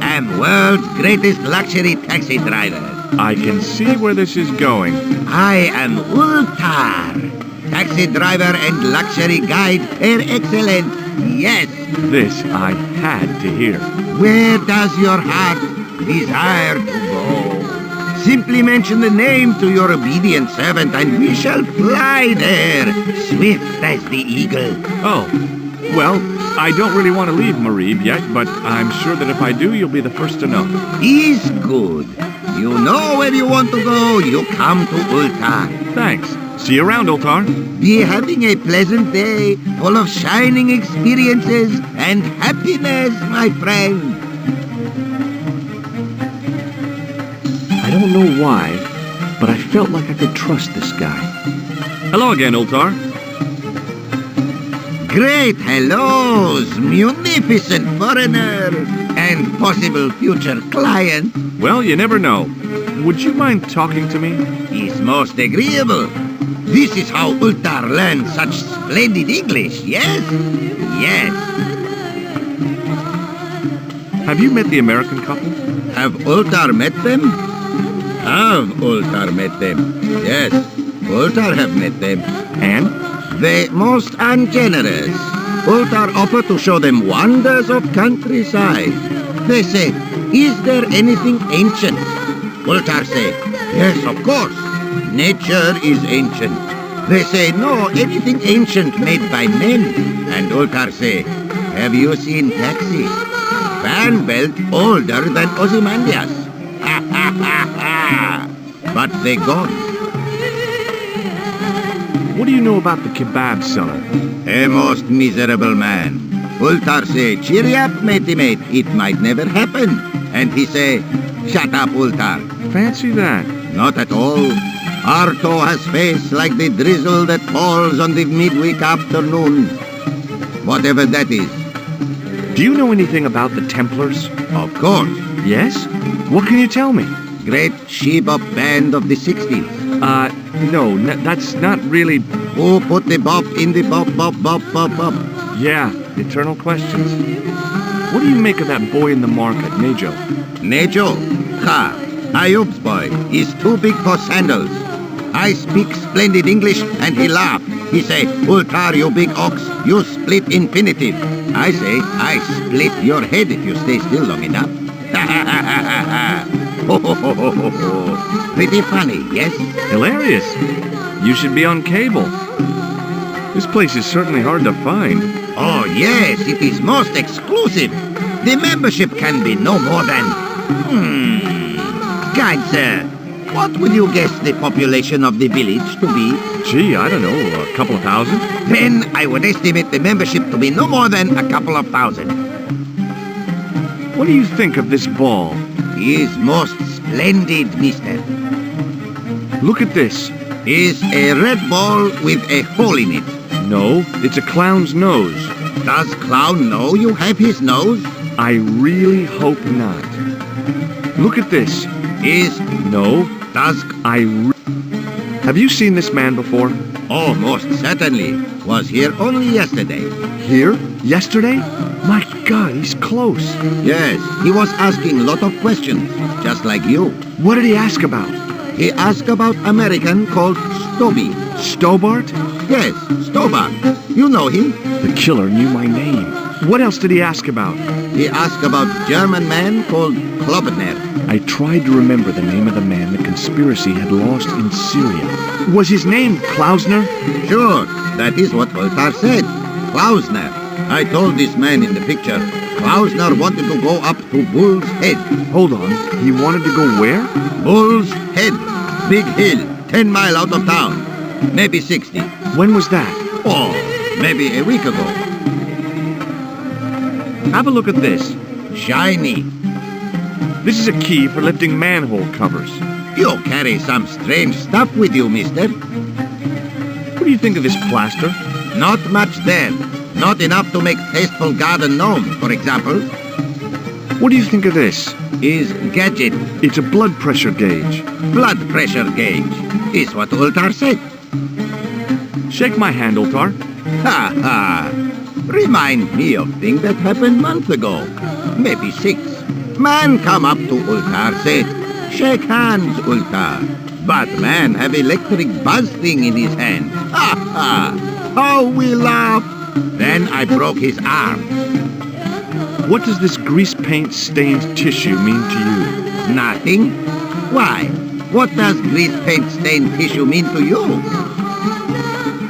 am world's greatest luxury taxi driver. I can see where this is going. I am Ultar, taxi driver and luxury guide per excellence. Yes. This I had to hear. Where does your heart desire to go? Simply mention the name to your obedient servant and we shall fly there, swift as the eagle. Oh, well, I don't really want to leave Marib yet, but I'm sure that if I do, you'll be the first to know. Is good. You know where you want to go, you come to Ultar. Thanks. See you around, Ultar. Be having a pleasant day, full of shining experiences and happiness, my friend. I don't know why, but I felt like I could trust this guy. Hello again, Ultar. Great hellos, munificent foreigner, and possible future client. Well, you never know. Would you mind talking to me? Is most agreeable. This is how Ultar learned such splendid English, yes? Yes. Have you met the American couple? Have Ultar met them? Have Ultar met them? Yes, Ultar have met them. And? They most ungenerous. Ultar offer to show them wonders of countryside. They say, is there anything ancient? Ultar say, yes, of course. Nature is ancient. They say, no, anything ancient made by men. And Ultar say, have you seen taxi? Fan belt older than Ozymandias. Ha ha ha ha! But they gone. What do you know about the kebab seller? A most miserable man. Ultar say, cheery up, matey mate, it might never happen. And he say, shut up, Ultar. Fancy that. Not at all. Arto has face like the drizzle that falls on the midweek afternoon. Whatever that is. Do you know anything about the Templars? Of course. Yes? What can you tell me? Great she-bop band of the 60s. No, that's not really... Who put the bop in the bop, bop, bop, bop, bop? Yeah, eternal questions. What do you make of that boy in the market, Nejo? Nejo? Ha! Ayub's boy is too big for sandals. I speak splendid English and he laugh. He say, Ultar, you big ox, you split infinitive. I say, I split your head if you stay still long enough. Ha ha ha ha ha! Ho ho ho ho ho ho! Pretty funny, yes? Hilarious. You should be on cable. This place is certainly hard to find. Oh yes, it is most exclusive. The membership can be no more than... Guide, sir, what would you guess the population of the village to be? Gee, I don't know, a couple of thousand? Then I would estimate the membership to be no more than a couple of thousand. What do you think of this ball? Is most splendid, mister. Look at this. Is a red ball with a hole in it. No, it's a clown's nose. Does clown know you have his nose? I really hope not. Look at this. Is... No. Does... Have you seen this man before? Oh, most certainly. Was here only yesterday. Here? Yesterday? My God, he's close. Yes, he was asking a lot of questions, just like you. What did he ask about? He asked about American called Stobby. Stobbart? Yes, Stobbart. You know him. The killer knew my name. What else did he ask about? He asked about German man called Klobner. I tried to remember the name of the man the conspiracy had lost in Syria. Was his name Klausner? Sure, that is what Ultar said. Klausner. I told this man in the picture, Klausner wanted to go up to Bull's Head. Hold on, he wanted to go where? Bull's Head. Big hill, 10 miles out of town. Maybe 60. When was that? Oh, maybe a week ago. Have a look at this. Shiny. This is a key for lifting manhole covers. You carry some strange stuff with you, mister. What do you think of this plaster? Not much there. Not enough to make tasteful garden gnome, for example. What do you think of this? Is gadget. It's a blood pressure gauge. Blood pressure gauge. Is what Ultar said. Shake my hand, Ultar. Ha ha. Remind me of things that happened months ago. Maybe 6. Man come up to Ultar, say, shake hands, Ultar. But man have electric buzz thing in his hand. Ha ha. How we laugh. Then I broke his arm. What does this grease paint stained tissue mean to you? Nothing. Why? What does grease paint stained tissue mean to you?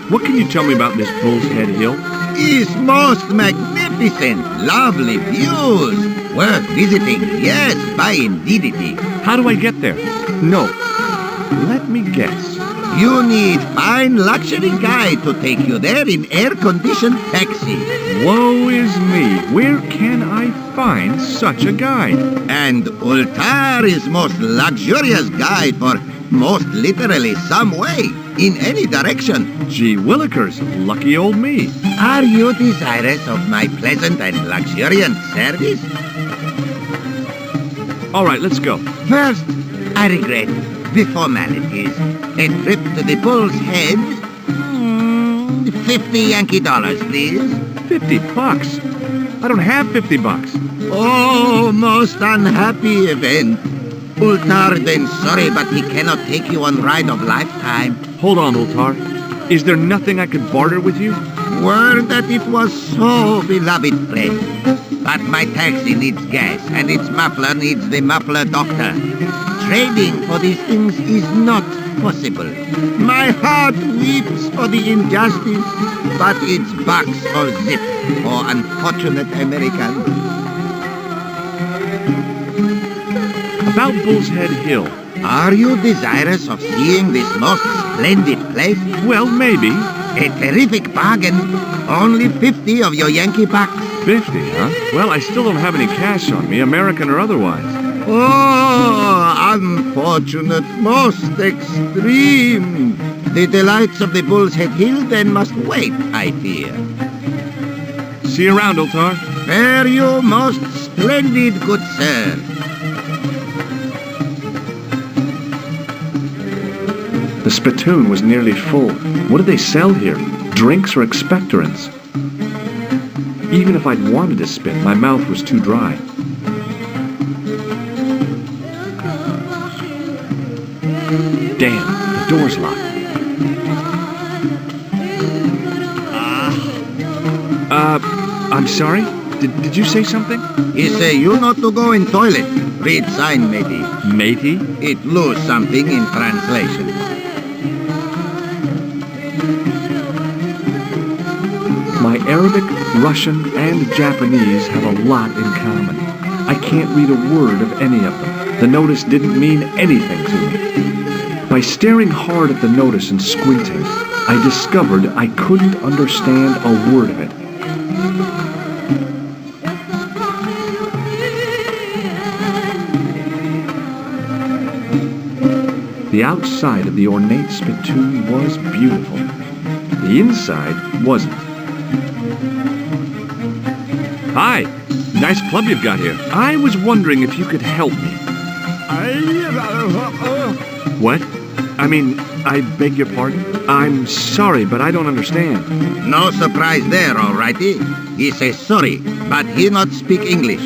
What can you tell me about this Bull's Head Hill? It's most magnificent. Lovely views. Worth visiting. Yes, by indeedity. How do I get there? No. Let me guess. You need fine luxury guide to take you there in air-conditioned taxi. Woe is me. Where can I find such a guide? And Ultar is most luxurious guide for most literally some way, in any direction. Gee willikers, lucky old me. Are you desirous of my pleasant and luxuriant service? All right, let's go. First, I regret the formalities. A trip to the Bull's Head. 50 Yankee dollars, please. $50? I don't have $50. Oh, most unhappy event. Ultar then sorry, but he cannot take you on ride of lifetime. Hold on, Ultar. Is there nothing I could barter with you? Word that it was so beloved friend. But my taxi needs gas, and its muffler needs the muffler doctor. Trading for these things is not possible. My heart weeps for the injustice, but it's bucks for zip, for unfortunate American. About Bull's Head Hill. Are you desirous of seeing this most splendid place? Well, maybe. A terrific bargain. Only 50 of your Yankee bucks. 50, huh? Well, I still don't have any cash on me, American or otherwise. Oh, unfortunate, most extreme. The delights of the Bull's Head Hill then must wait, I fear. See you around, Ultar. Fare you most splendid, good sir. The spittoon was nearly full. What do they sell here? Drinks or expectorants? Even if I'd wanted to spit, my mouth was too dry. Damn, the door's locked. I'm sorry? Did you say something? He say you not to go in toilet. Read sign, matey. Matey? It lose something in translation. My Arabic, Russian, and Japanese have a lot in common. I can't read a word of any of them. The notice didn't mean anything to me. By staring hard at the notice and squinting, I discovered I couldn't understand a word of it. The outside of the ornate spittoon was beautiful. The inside wasn't. Hi! Nice club you've got here. I was wondering if you could help me. What? I mean, I beg your pardon? I'm sorry, but I don't understand. No surprise there, alrighty. He says sorry, but he not speak English.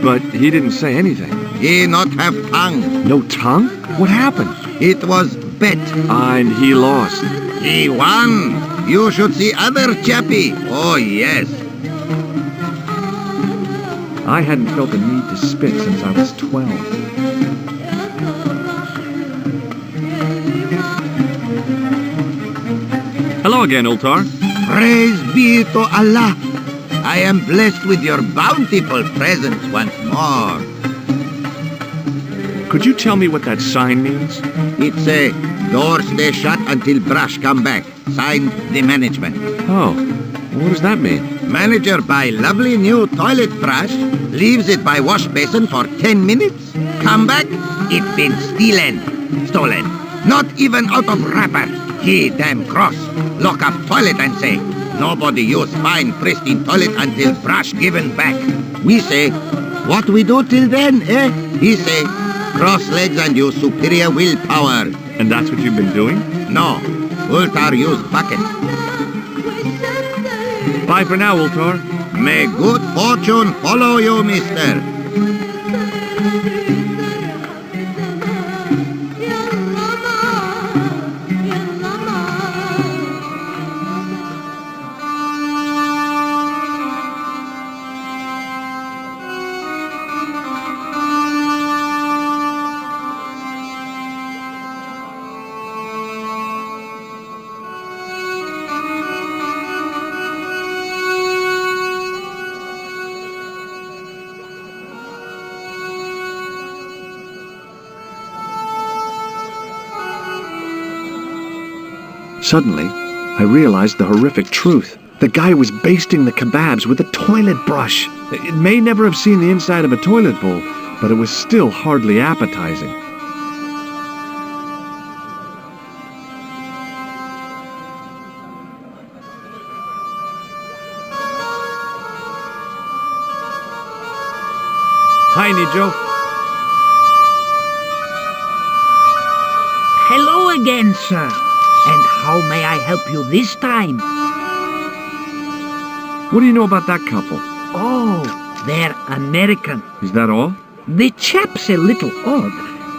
But he didn't say anything. He not have tongue. No tongue? What happened? It was bet. And he lost. He won. You should see other chappie. Oh, yes. I hadn't felt the need to spit since I was 12. Hello again, Ultar. Praise be to Allah. I am blessed with your bountiful presence once more. Could you tell me what that sign means? It's a door stay shut until brush come back. Signed, the management. Oh, What does that mean? Manager buy lovely new toilet brush, leaves it by wash basin for 10 minutes, come back, it been stolen. Not even out of wrapper. He damn cross. Lock up toilet and say, nobody use fine pristine toilet until brush given back. We say, what we do till then, eh? He say, cross legs and use superior willpower. And that's what you've been doing? No, Ultar use bucket. Bye for now, Ultar. May good fortune follow you, mister. Suddenly, I realized the horrific truth. The guy was basting the kebabs with a toilet brush. It may never have seen the inside of a toilet bowl, but it was still hardly appetizing. Hi, Nijo. Hello again, sir. And how may I help you this time? What do you know about that couple? Oh, they're American. Is that all? The chap's a little odd.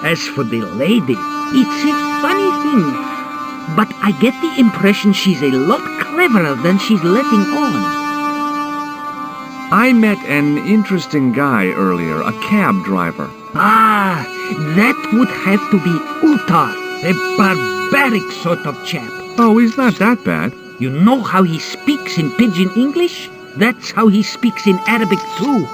As for the lady, it's a funny thing. But I get the impression she's a lot cleverer than she's letting on. I met an interesting guy earlier, a cab driver. Ah, that would have to be Ultar, a barbaric sort of chap. Oh, he's not that bad. You know how he speaks in Pidgin English? That's how he speaks in Arabic too.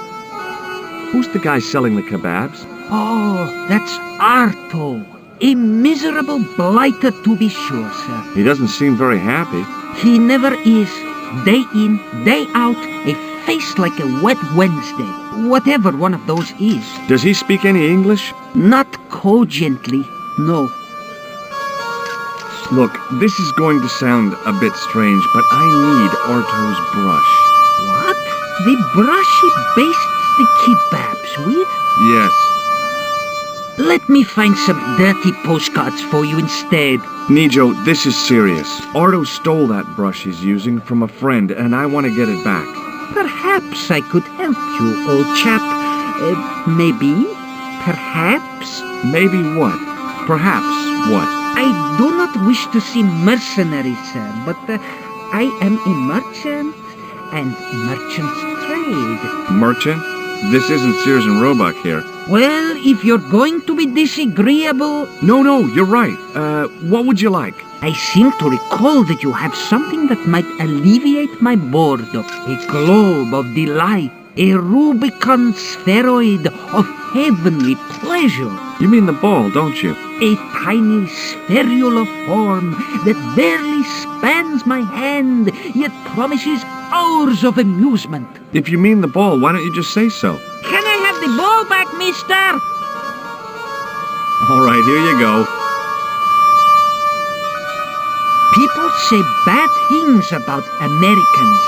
Who's the guy selling the kebabs? Oh, that's Arto. A miserable blighter to be sure, sir. He doesn't seem very happy. He never is. Day in, day out, a face like a wet Wednesday. Whatever one of those is. Does he speak any English? Not cogently, no. Look, this is going to sound a bit strange, but I need Arto's brush. What? The brush he bastes the kebabs with? Yes. Let me find some dirty postcards for you instead. Nijo, this is serious. Arto stole that brush he's using from a friend, and I want to get it back. Perhaps I could help you, old chap. Maybe? Perhaps? Maybe what? Perhaps what? I do not wish to seem mercenary, sir, but I am a merchant, and merchants trade. Merchant? This isn't Sears and Roebuck here. Well, if you're going to be disagreeable... No, you're right. What would you like? I seem to recall that you have something that might alleviate my boredom. A globe of delight. A Rubicon spheroid of heavenly pleasure. You mean the ball, don't you? A tiny spherule of form that barely spans my hand, yet promises hours of amusement. If you mean the ball, why don't you just say so? Can I have the ball back, mister? All right, here you go. People say bad things about Americans,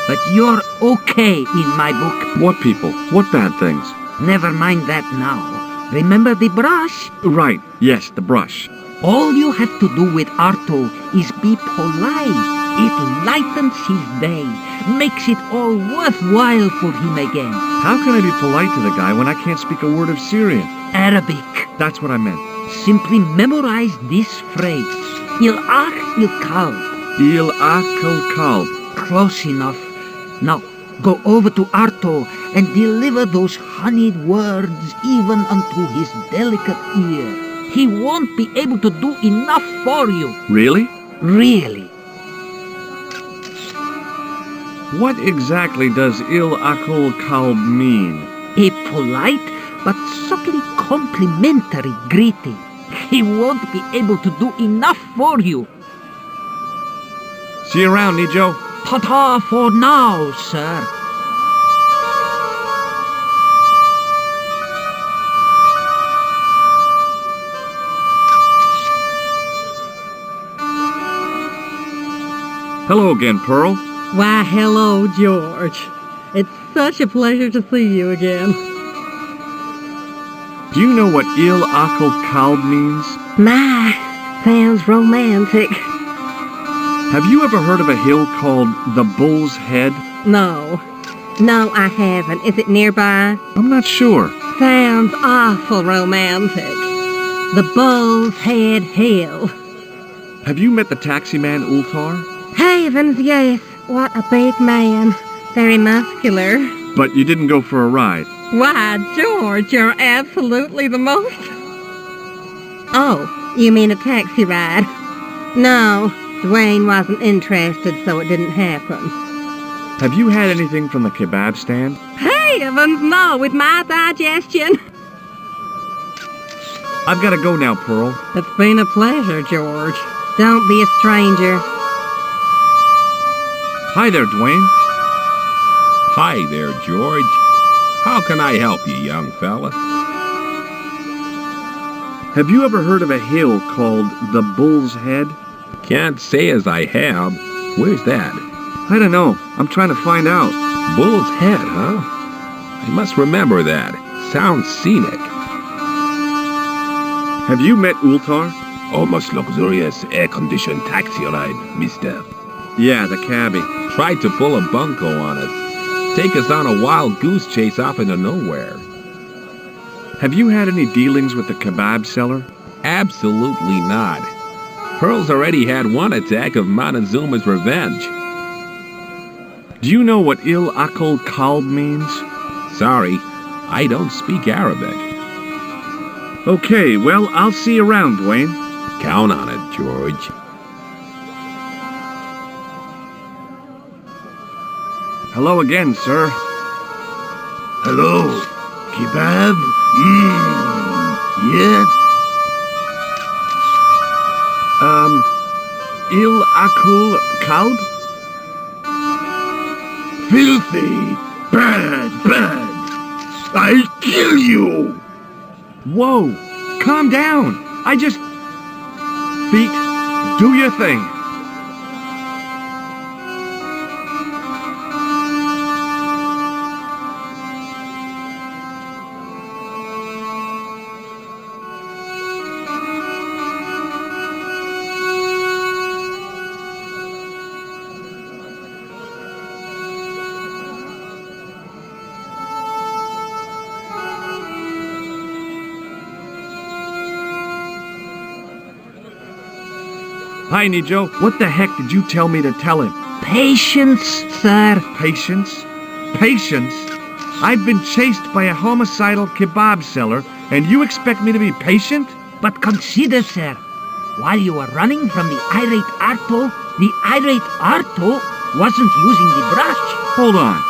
but you're okay in my book. What people? What bad things? Never mind that now. Remember the brush? Right, yes, the brush. All you have to do with Arto is be polite. It lightens his day, makes it all worthwhile for him again. How can I be polite to the guy when I can't speak a word of Syrian? Arabic. That's what I meant. Simply memorize this phrase. Il-ach il-kalb. Il-ach il-kalb. Close enough. Now, go over to Arto and deliver those honeyed words even unto his delicate ear. He won't be able to do enough for you. Really? Really. What exactly does il-akul kalb mean? A polite but subtly complimentary greeting. He won't be able to do enough for you. See you around, Nijo. Ta-ta for now, sir. Hello again, Pearl. Why, hello, George. It's such a pleasure to see you again. Do you know what Il Akal Kalb means? My, sounds romantic. Have you ever heard of a hill called the Bull's Head? No. No, I haven't. Is it nearby? I'm not sure. Sounds awful romantic. The Bull's Head Hill. Have you met the taxi man, Ultar? Heavens, yes. What a big man. Very muscular. But you didn't go for a ride. Why, George, you're absolutely the most... Oh, you mean a taxi ride? No, Dwayne wasn't interested, so it didn't happen. Have you had anything from the kebab stand? Heavens, no, with my digestion. I've got to go now, Pearl. It's been a pleasure, George. Don't be a stranger. Hi there, Dwayne. Hi there, George. How can I help you, young fella? Have you ever heard of a hill called the Bull's Head? Can't say as I have. Where's that? I don't know. I'm trying to find out. Bull's Head, huh? I must remember that. Sounds scenic. Have you met Ultar? Almost luxurious air-conditioned taxi ride, mister. Yeah, the cabbie. Tried to pull a bunco on us. Take us on a wild goose chase off into nowhere. Have you had any dealings with the kebab seller? Absolutely not. Pearl's already had one attack of Montezuma's revenge. Do you know what Il Akal Kalb means? Sorry, I don't speak Arabic. Okay, well, I'll see you around, Dwayne. Count on it, George. Hello again, sir. Hello. Kebab? Yes? Il Akal Kalb? Filthy! Bad! I'll kill you! Whoa! Calm down! I just... Feet, do your thing. Hi, Nijo. What the heck did you tell me to tell him? Patience, sir. Patience? Patience? I've been chased by a homicidal kebab seller, and you expect me to be patient? But consider, sir, while you were running from the irate Arto wasn't using the brush. Hold on.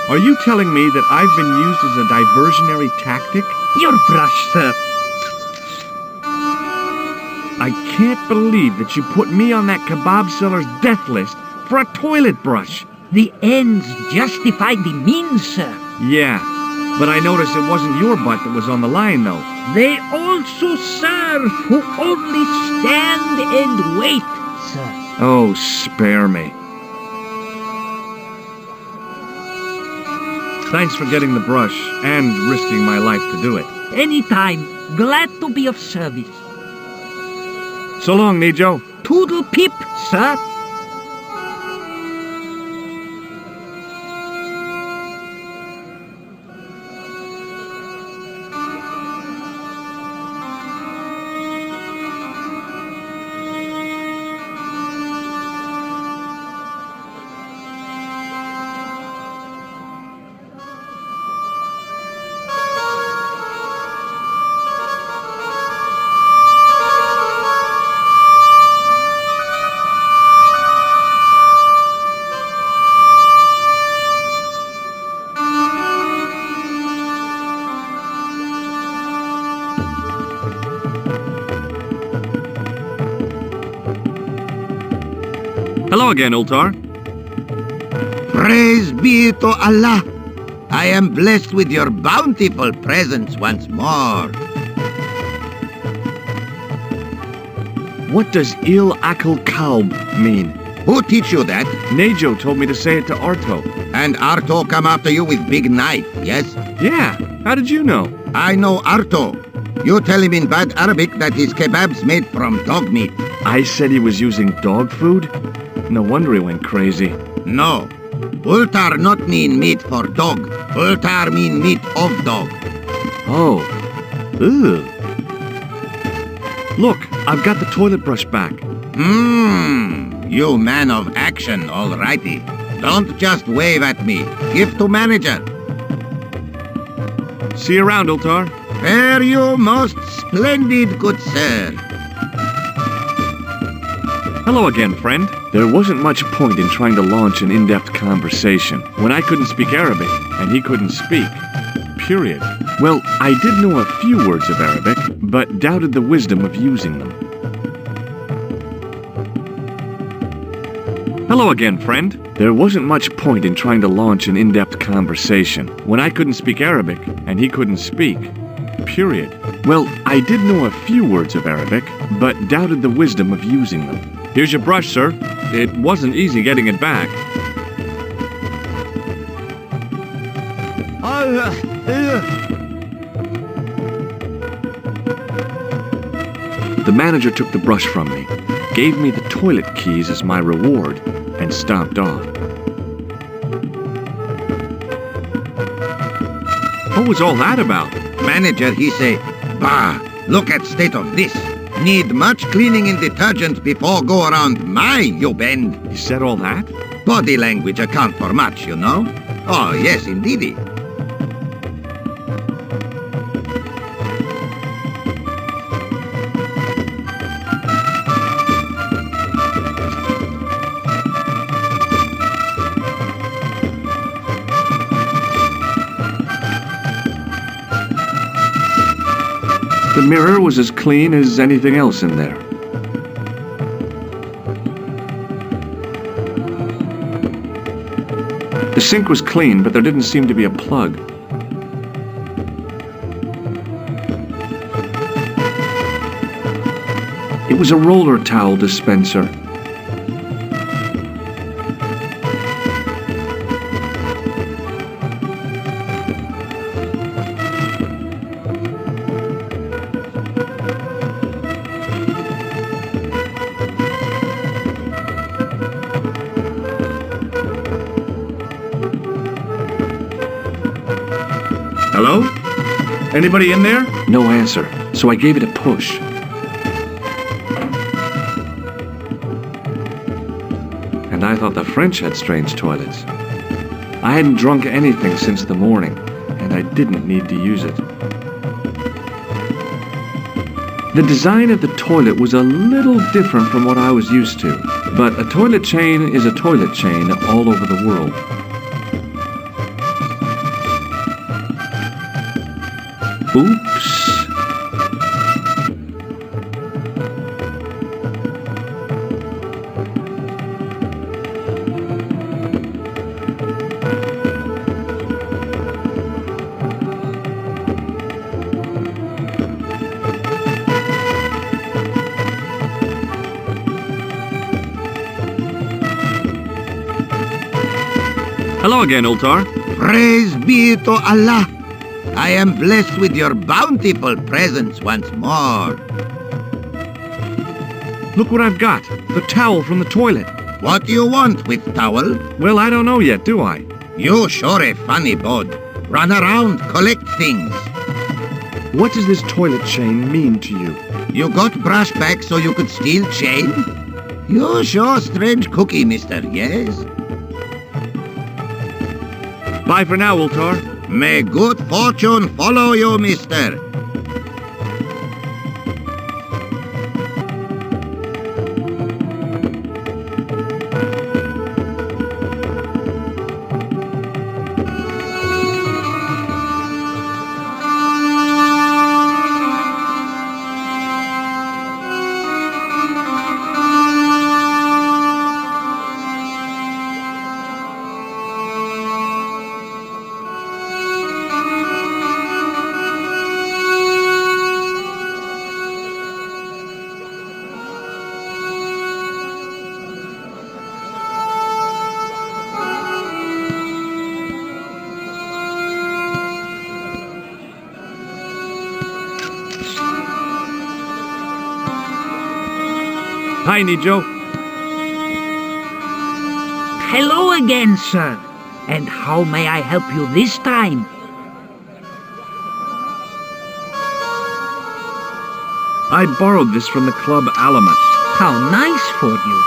Are you telling me that I've been used as a diversionary tactic? Your brush, sir. I can't believe that you put me on that kebab seller's death list for a toilet brush. The ends justify the means, sir. Yeah, but I noticed it wasn't your butt that was on the line, though. They also serve who only stand and wait, sir. Oh, spare me. Thanks for getting the brush and risking my life to do it. Anytime. Glad to be of service. So long, Nijo. Toodle pip, sir. Hello again, Ultar. Praise be to Allah. I am blessed with your bountiful presence once more. What does Il Akal Kalb mean? Who teach you that? Nejo told me to say it to Arto. And Arto come after you with big knife, yes? Yeah, how did you know? I know Arto. You tell him in bad Arabic that his kebab's made from dog meat. I said he was using dog food? No wonder he went crazy. No. Ultar not mean meat for dog. Ultar mean meat of dog. Oh. Ugh. Look, I've got the toilet brush back. You man of action, alrighty. Don't just wave at me. Give to manager. See you around, Ultar. Fare you most splendid, good sir. Hello again, friend. There wasn't much point in trying to launch an in-depth conversation when I couldn't speak Arabic and he couldn't speak. Period. Well, I did know a few words of Arabic, but doubted the wisdom of using them. Hello again, friend. There wasn't much point in trying to launch an in-depth conversation when I couldn't speak Arabic and he couldn't speak. Period. Well, I did know a few words of Arabic, but doubted the wisdom of using them. Here's your brush, sir. It wasn't easy getting it back. The manager took the brush from me, gave me the toilet keys as my reward, and stomped off. What was all that about? Manager, he say, bah, look at state of this. Need much cleaning and detergent before go around my, you bend. He said all that? Body language account for much, you know. Oh, yes, indeedy. The mirror was as clean as anything else in there. The sink was clean, but there didn't seem to be a plug. It was a roller towel dispenser. Hello? Anybody in there? No answer, so I gave it a push. And I thought the French had strange toilets. I hadn't drunk anything since the morning, and I didn't need to use it. The design of the toilet was a little different from what I was used to, but a toilet chain is a toilet chain all over the world. Oops. Hello again, Ultar. Praise be to Allah. I am blessed with your bountiful presence once more. Look what I've got. The towel from the toilet. What do you want with towel? Well, I don't know yet, do I? You sure a funny bod. Run around, collect things. What does this toilet chain mean to you? You got brush back so you could steal chain? You sure strange cookie, mister, yes? Bye for now, Ultar. May good fortune follow you, mister. Hi, Nijo. Hello again, sir. And how may I help you this time? I borrowed this from the Club Alamus. How nice for you.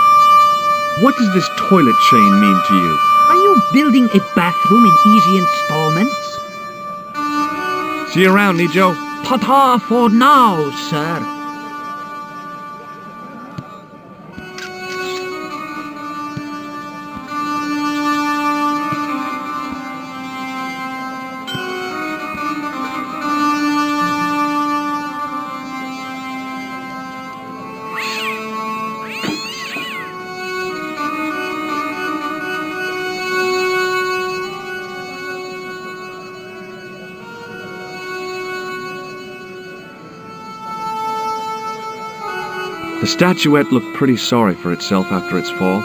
What does this toilet chain mean to you? Are you building a bathroom in easy installments? See you around, Nijo. Ta-ta for now, sir. The statuette looked pretty sorry for itself after its fall,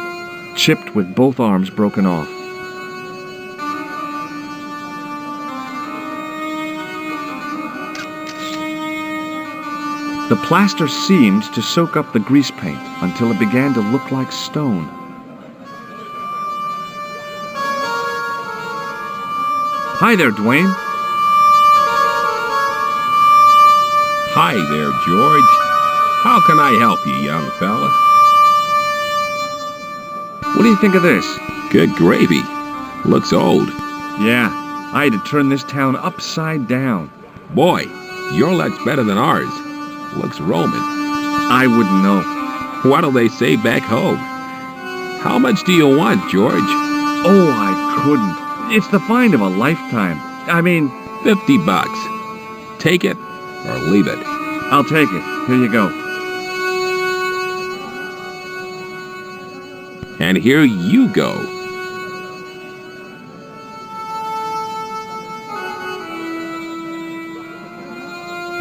chipped with both arms broken off. The plaster seemed to soak up the grease paint until it began to look like stone. Hi there, Dwayne. Hi there, George. How can I help you, young fella? What do you think of this? Good gravy. Looks old. Yeah, I had to turn this town upside down. Boy, your luck's better than ours. Looks Roman. I wouldn't know. What'll they say back home? How much do you want, George? Oh, I couldn't. It's the find of a lifetime. I mean... $50. Take it or leave it. I'll take it. Here you go. And here you go.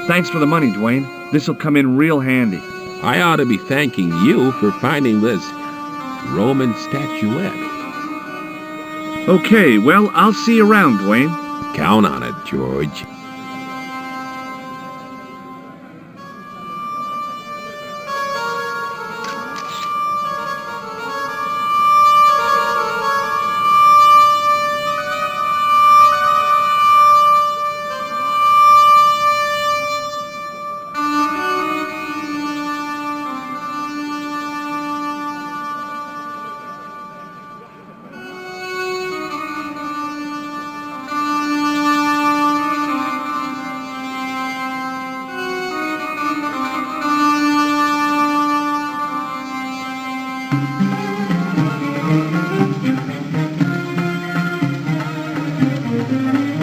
Thanks for the money, Dwayne. This'll come in real handy. I ought to be thanking you for finding this Roman statuette. Okay, well, I'll see you around, Dwayne. Count on it, George.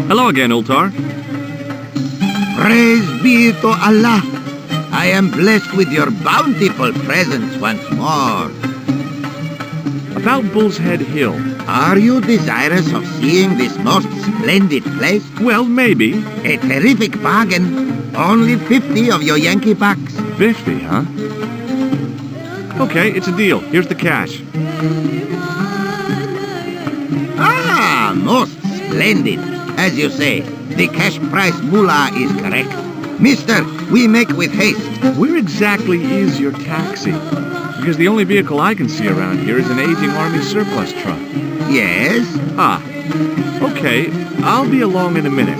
Hello again, Ultar. Praise be to Allah. I am blessed with your bountiful presence once more. About Bull's Head Hill. Are you desirous of seeing this most splendid place? Well, maybe. A terrific bargain. Only 50 of your Yankee bucks. 50, huh? Okay, it's a deal. Here's the cash. Ah, most splendid. As you say, the cash price moolah is correct. Mister, we make with haste. Where exactly is your taxi? Because the only vehicle I can see around here is an aging army surplus truck. Yes? Ah, okay. I'll be along in a minute.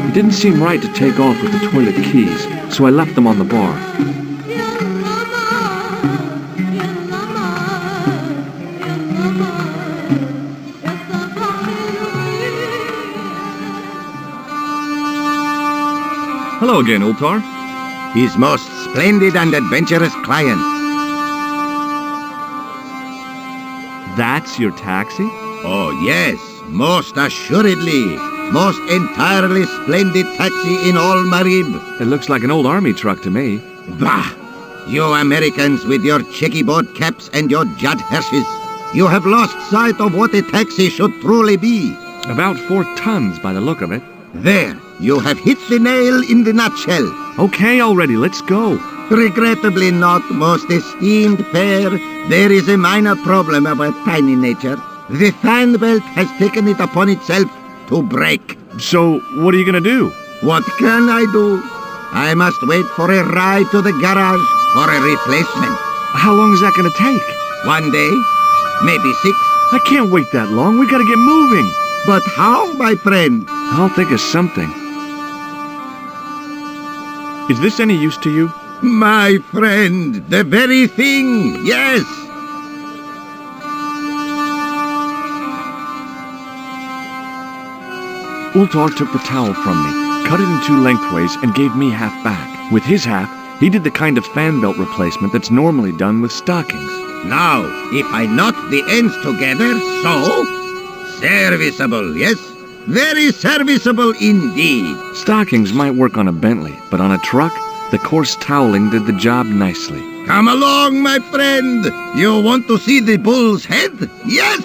It didn't seem right to take off with the toilet keys, so I left them on the bar. Hello again, Ultar. His most splendid and adventurous client. That's your taxi? Oh, yes, most assuredly. Most entirely splendid taxi in all Marib. It looks like an old army truck to me. Bah! You Americans with your checkerboard caps and your Judd Hershes. You have lost sight of what a taxi should truly be. About 4 tons by the look of it. There, you have hit the nail in the nutshell. Okay already, let's go. Regrettably not, most esteemed pair. There is a minor problem of a tiny nature. The fan belt has taken it upon itself to break. So, what are you gonna do? What can I do? I must wait for a ride to the garage for a replacement. How long is that going to take? 1 day, maybe 6. I can't wait that long. We got to get moving. But how, my friend? I'll think of something. Is this any use to you? My friend, the very thing, yes. Ultar took the towel from me, cut it in 2 lengthways, and gave me half back. With his half, he did the kind of fan belt replacement that's normally done with stockings. Now, if I knot the ends together, so... Serviceable, yes? Very serviceable indeed. Stockings might work on a Bentley, but on a truck, the coarse toweling did the job nicely. Come along, my friend. You want to see the bull's head? Yes!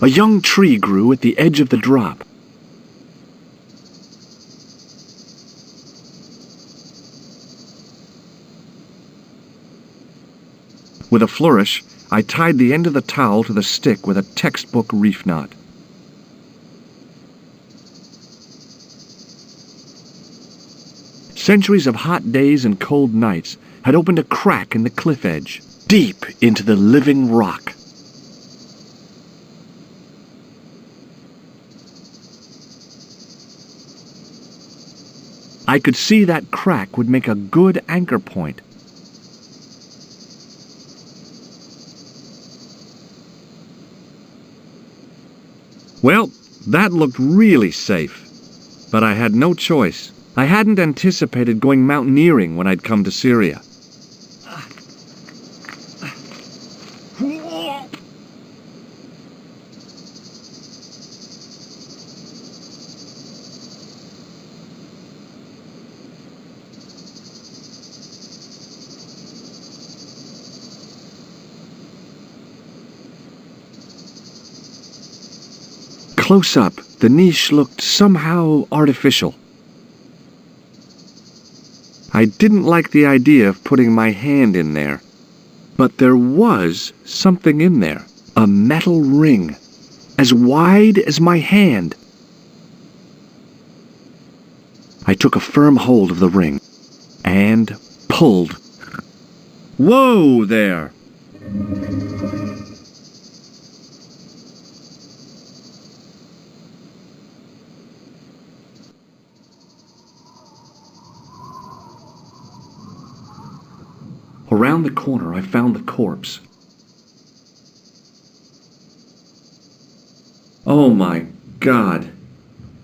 A young tree grew at the edge of the drop. With a flourish, I tied the end of the towel to the stick with a textbook reef knot. Centuries of hot days and cold nights had opened a crack in the cliff edge, deep into the living rock. I could see that crack would make a good anchor point. Well, that looked really safe, but I had no choice. I hadn't anticipated going mountaineering when I'd come to Syria. Close up, the niche looked somehow artificial. I didn't like the idea of putting my hand in there. But there was something in there. A metal ring, as wide as my hand. I took a firm hold of the ring and pulled. Whoa there! Around the corner, I found the corpse. Oh my God.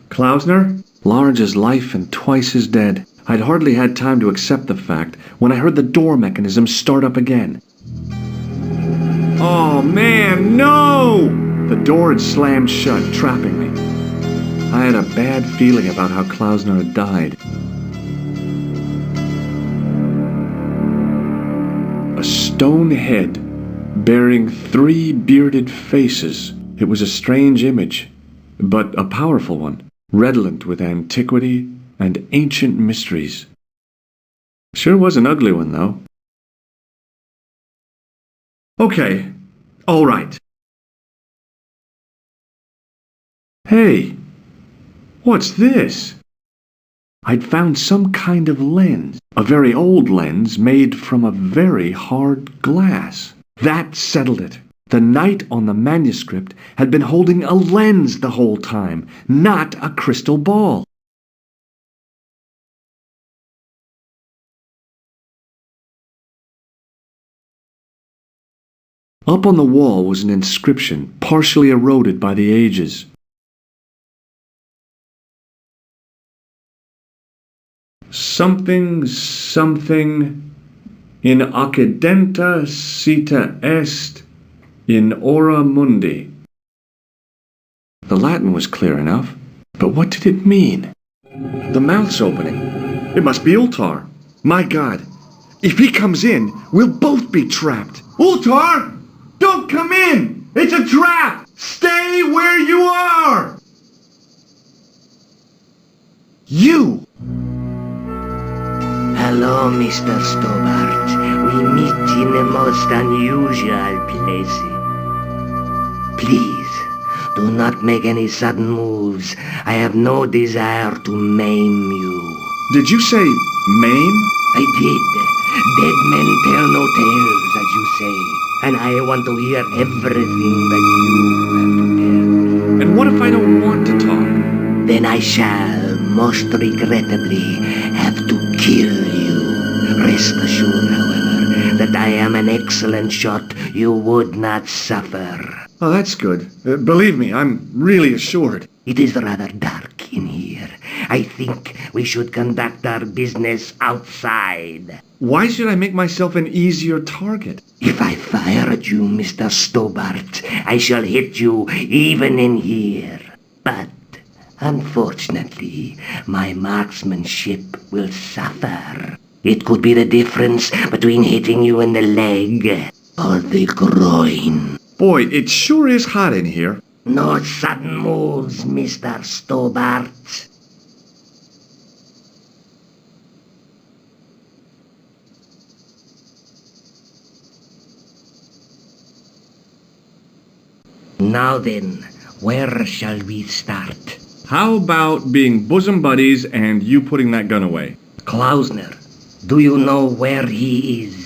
Klausner? Large as life and twice as dead. I'd hardly had time to accept the fact when I heard the door mechanism start up again. Oh man, no! The door had slammed shut, trapping me. I had a bad feeling about how Klausner had died. A stone head, bearing 3 bearded faces. It was a strange image, but a powerful one. redolent with antiquity and ancient mysteries. Sure was an ugly one, though. Okay, all right. Hey, what's this? I'd found some kind of lens, a very old lens made from a very hard glass. That settled it. The knight on the manuscript had been holding a lens the whole time, not a crystal ball. Up on the wall was an inscription, partially eroded by the ages. Something, something, in accidenta cita est, in ora mundi. The Latin was clear enough, but what did it mean? The mouth's opening. It must be Ultar. My God, if he comes in, we'll both be trapped. Ultar! Don't come in! It's a trap! Stay where you are! You! Hello, Mr. Stobbart. We meet in the most unusual places. Please, do not make any sudden moves. I have no desire to maim you. Did you say maim? I did. Dead men tell no tales, as you say. And I want to hear everything that you have to tell me. And what if I don't want to talk? Then I shall, most regrettably, have to kill you. Rest assured, however, that I am an excellent shot you would not suffer. Oh, that's good. Believe me, I'm really assured. It is rather dark in here. I think we should conduct our business outside. Why should I make myself an easier target? If I fire at you, Mr. Stobbart, I shall hit you even in here. But, unfortunately, my marksmanship will suffer. It could be the difference between hitting you in the leg or the groin. Boy, it sure is hot in here. No sudden moves, Mr. Stobbart. Now then, where shall we start? How about being bosom buddies and you putting that gun away? Klausner, do you know where he is?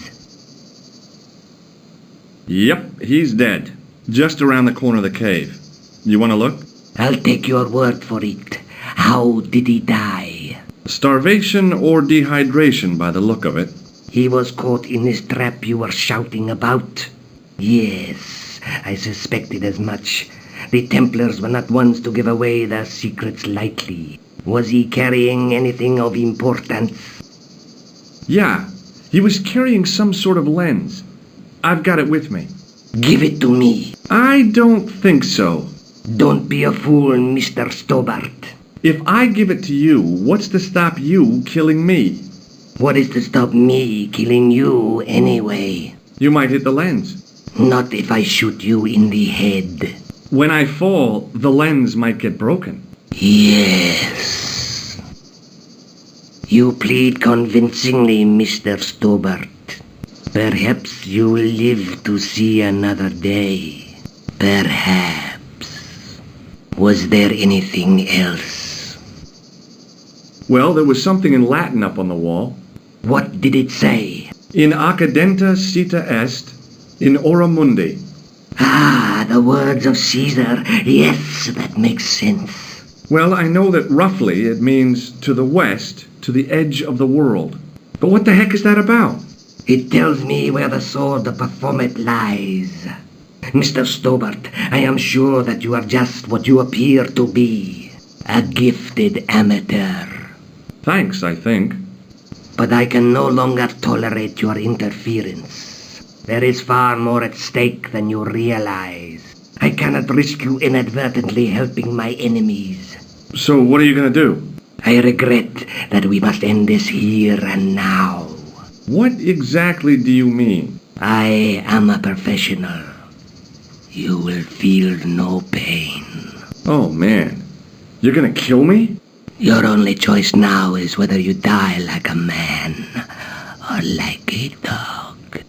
Yep, he's dead. Just around the corner of the cave. You want to look? I'll take your word for it. How did he die? Starvation or dehydration by the look of it. He was caught in this trap you were shouting about? Yes, I suspected as much. The Templars were not ones to give away their secrets lightly. Was he carrying anything of importance? Yeah, he was carrying some sort of lens. I've got it with me. Give it to me. I don't think so. Don't be a fool, Mr. Stobbart. If I give it to you, what's to stop you killing me? What is to stop me killing you anyway? You might hit the lens. Not if I shoot you in the head. When I fall, the lens might get broken. Yes. You plead convincingly, Mr. Stobbart. Perhaps you will live to see another day. Perhaps. Was there anything else? Well, there was something in Latin up on the wall. What did it say? In accidenta cita est, in ora mundi. Ah, the words of Caesar. Yes, that makes sense. Well, I know that roughly it means to the west, to the edge of the world. But what the heck is that about? It tells me where the sword of Baphomet lies. Mr. Stobbart, I am sure that you are just what you appear to be. A gifted amateur. Thanks, I think. But I can no longer tolerate your interference. There is far more at stake than you realize. I cannot risk you inadvertently helping my enemies. So what are you going to do? I regret that we must end this here and now. What exactly do you mean? I am a professional. You will feel no pain. Oh, man. You're gonna kill me? Your only choice now is whether you die like a man or like a dog.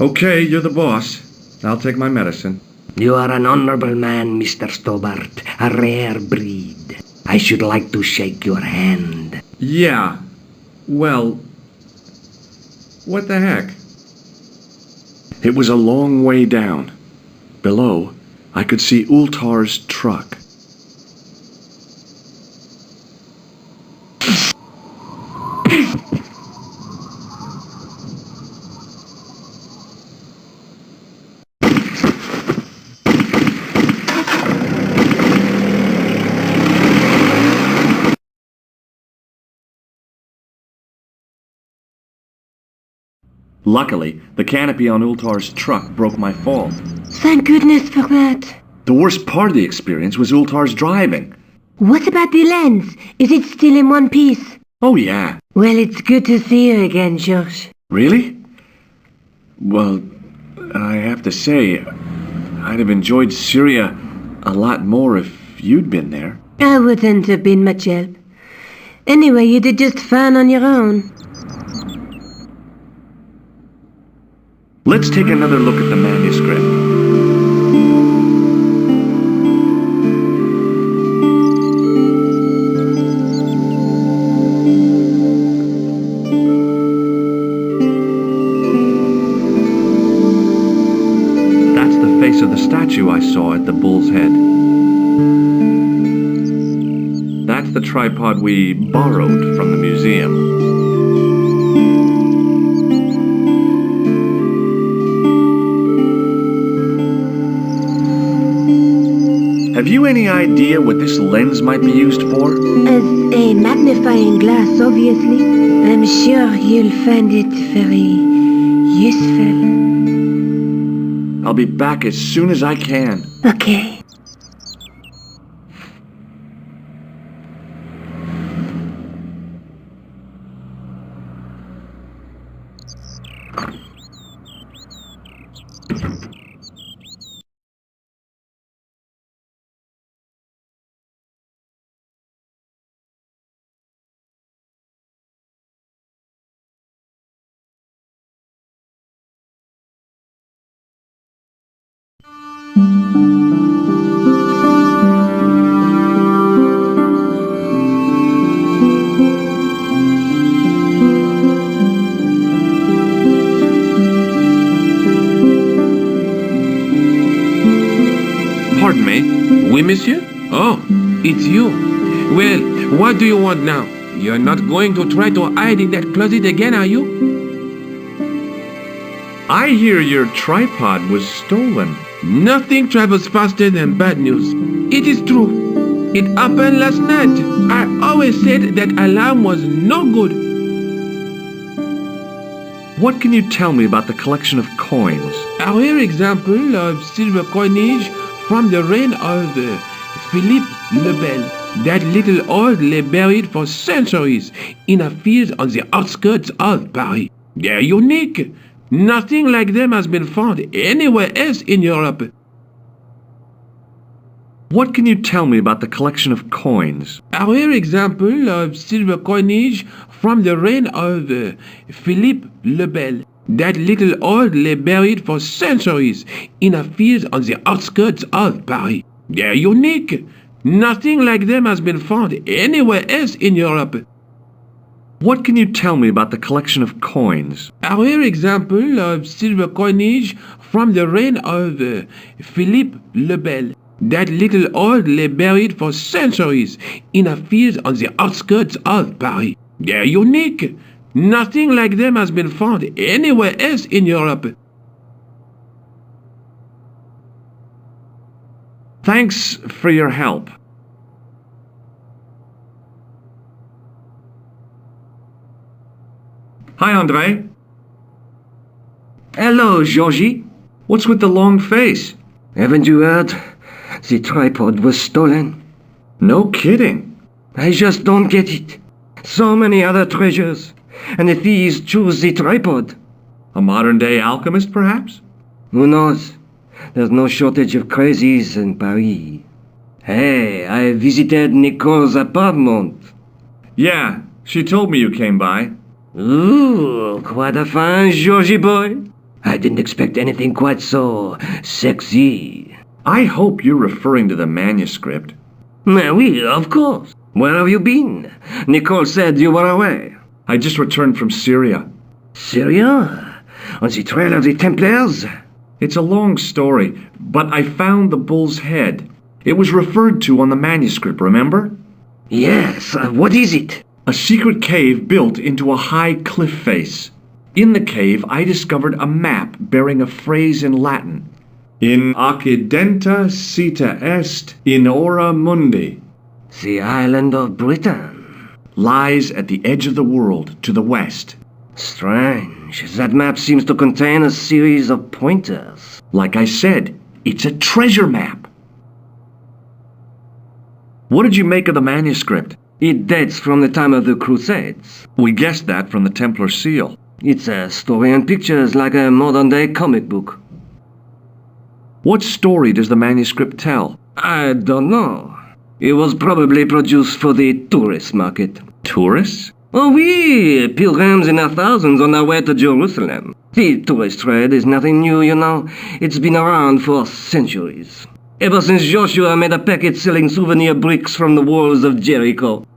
Okay, you're the boss. I'll take my medicine. You are an honorable man, Mr. Stobbart, a rare breed. I should like to shake your hand. Yeah. Well, what the heck? It was a long way down. Below, I could see Ultar's truck. Luckily, the canopy on Ultar's truck broke my fall. Thank goodness for that. The worst part of the experience was Ultar's driving. What about the lens? Is it still in one piece? Oh, yeah. Well, it's good to see you again, George. Really? Well, I have to say, I'd have enjoyed Syria a lot more if you'd been there. I wouldn't have been much help. Anyway, you did just fine on your own. Let's take another look at the manuscript. That's the face of the statue I saw at the bull's head. That's the tripod we borrowed from the museum. Have you any idea what this lens might be used for? As a magnifying glass, obviously. I'm sure you'll find it very useful. I'll be back as soon as I can. Okay. Pardon me? Oui, monsieur? Oh, it's you. Well, what do you want now? You're not going to try to hide in that closet again, are you? I hear your tripod was stolen. Nothing travels faster than bad news. It is true. It happened last night. I always said that alarm was no good. What can you tell me about the collection of coins? A rare example of silver coinage from the reign of Philippe le Bel. That little old lay buried for centuries in a field on the outskirts of Paris. They're unique. Nothing like them has been found anywhere else in Europe. What can you tell me about the collection of coins? A rare example of silver coinage from the reign of Philippe le Bel. That little old lay buried for centuries in a field on the outskirts of Paris. They're unique. Nothing like them has been found anywhere else in Europe. What can you tell me about the collection of coins? A rare example of silver coinage from the reign of Philippe le Bel. That little old lay buried for centuries in a field on the outskirts of Paris. They're unique. Nothing like them has been found anywhere else in Europe. Thanks for your help. Hi, Andre. Hello, Georgie. What's with the long face? Haven't you heard? The tripod was stolen. No kidding. I just don't get it. So many other treasures, and the thieves choose the tripod. A modern-day alchemist, perhaps? Who knows? There's no shortage of crazies in Paris. Hey, I visited Nicole's apartment. Yeah, she told me you came by. Ooh, quite a fine Georgie boy. I didn't expect anything quite so sexy. I hope you're referring to the manuscript. Oui, of course. Where have you been? Nicole said you were away. I just returned from Syria. Syria? On the trail of the Templars? It's a long story, but I found the bull's head. It was referred to on the manuscript, remember? Yes, what is it? A secret cave built into a high cliff face. In the cave, I discovered a map bearing a phrase in Latin. In accidenta cita est in ora mundi. The island of Britain. Lies at the edge of the world, to the west. Strange. That map seems to contain a series of pointers. Like I said, it's a treasure map. What did you make of the manuscript? It dates from the time of the Crusades. We guessed that from the Templar seal. It's a story and pictures like a modern-day comic book. What story does the manuscript tell? I don't know. It was probably produced for the tourist market. Tourists? Oh oui, pilgrims in their thousands on their way to Jerusalem. The tourist trade is nothing new, you know. It's been around for centuries. Ever since Joshua made a packet selling souvenir bricks from the walls of Jericho.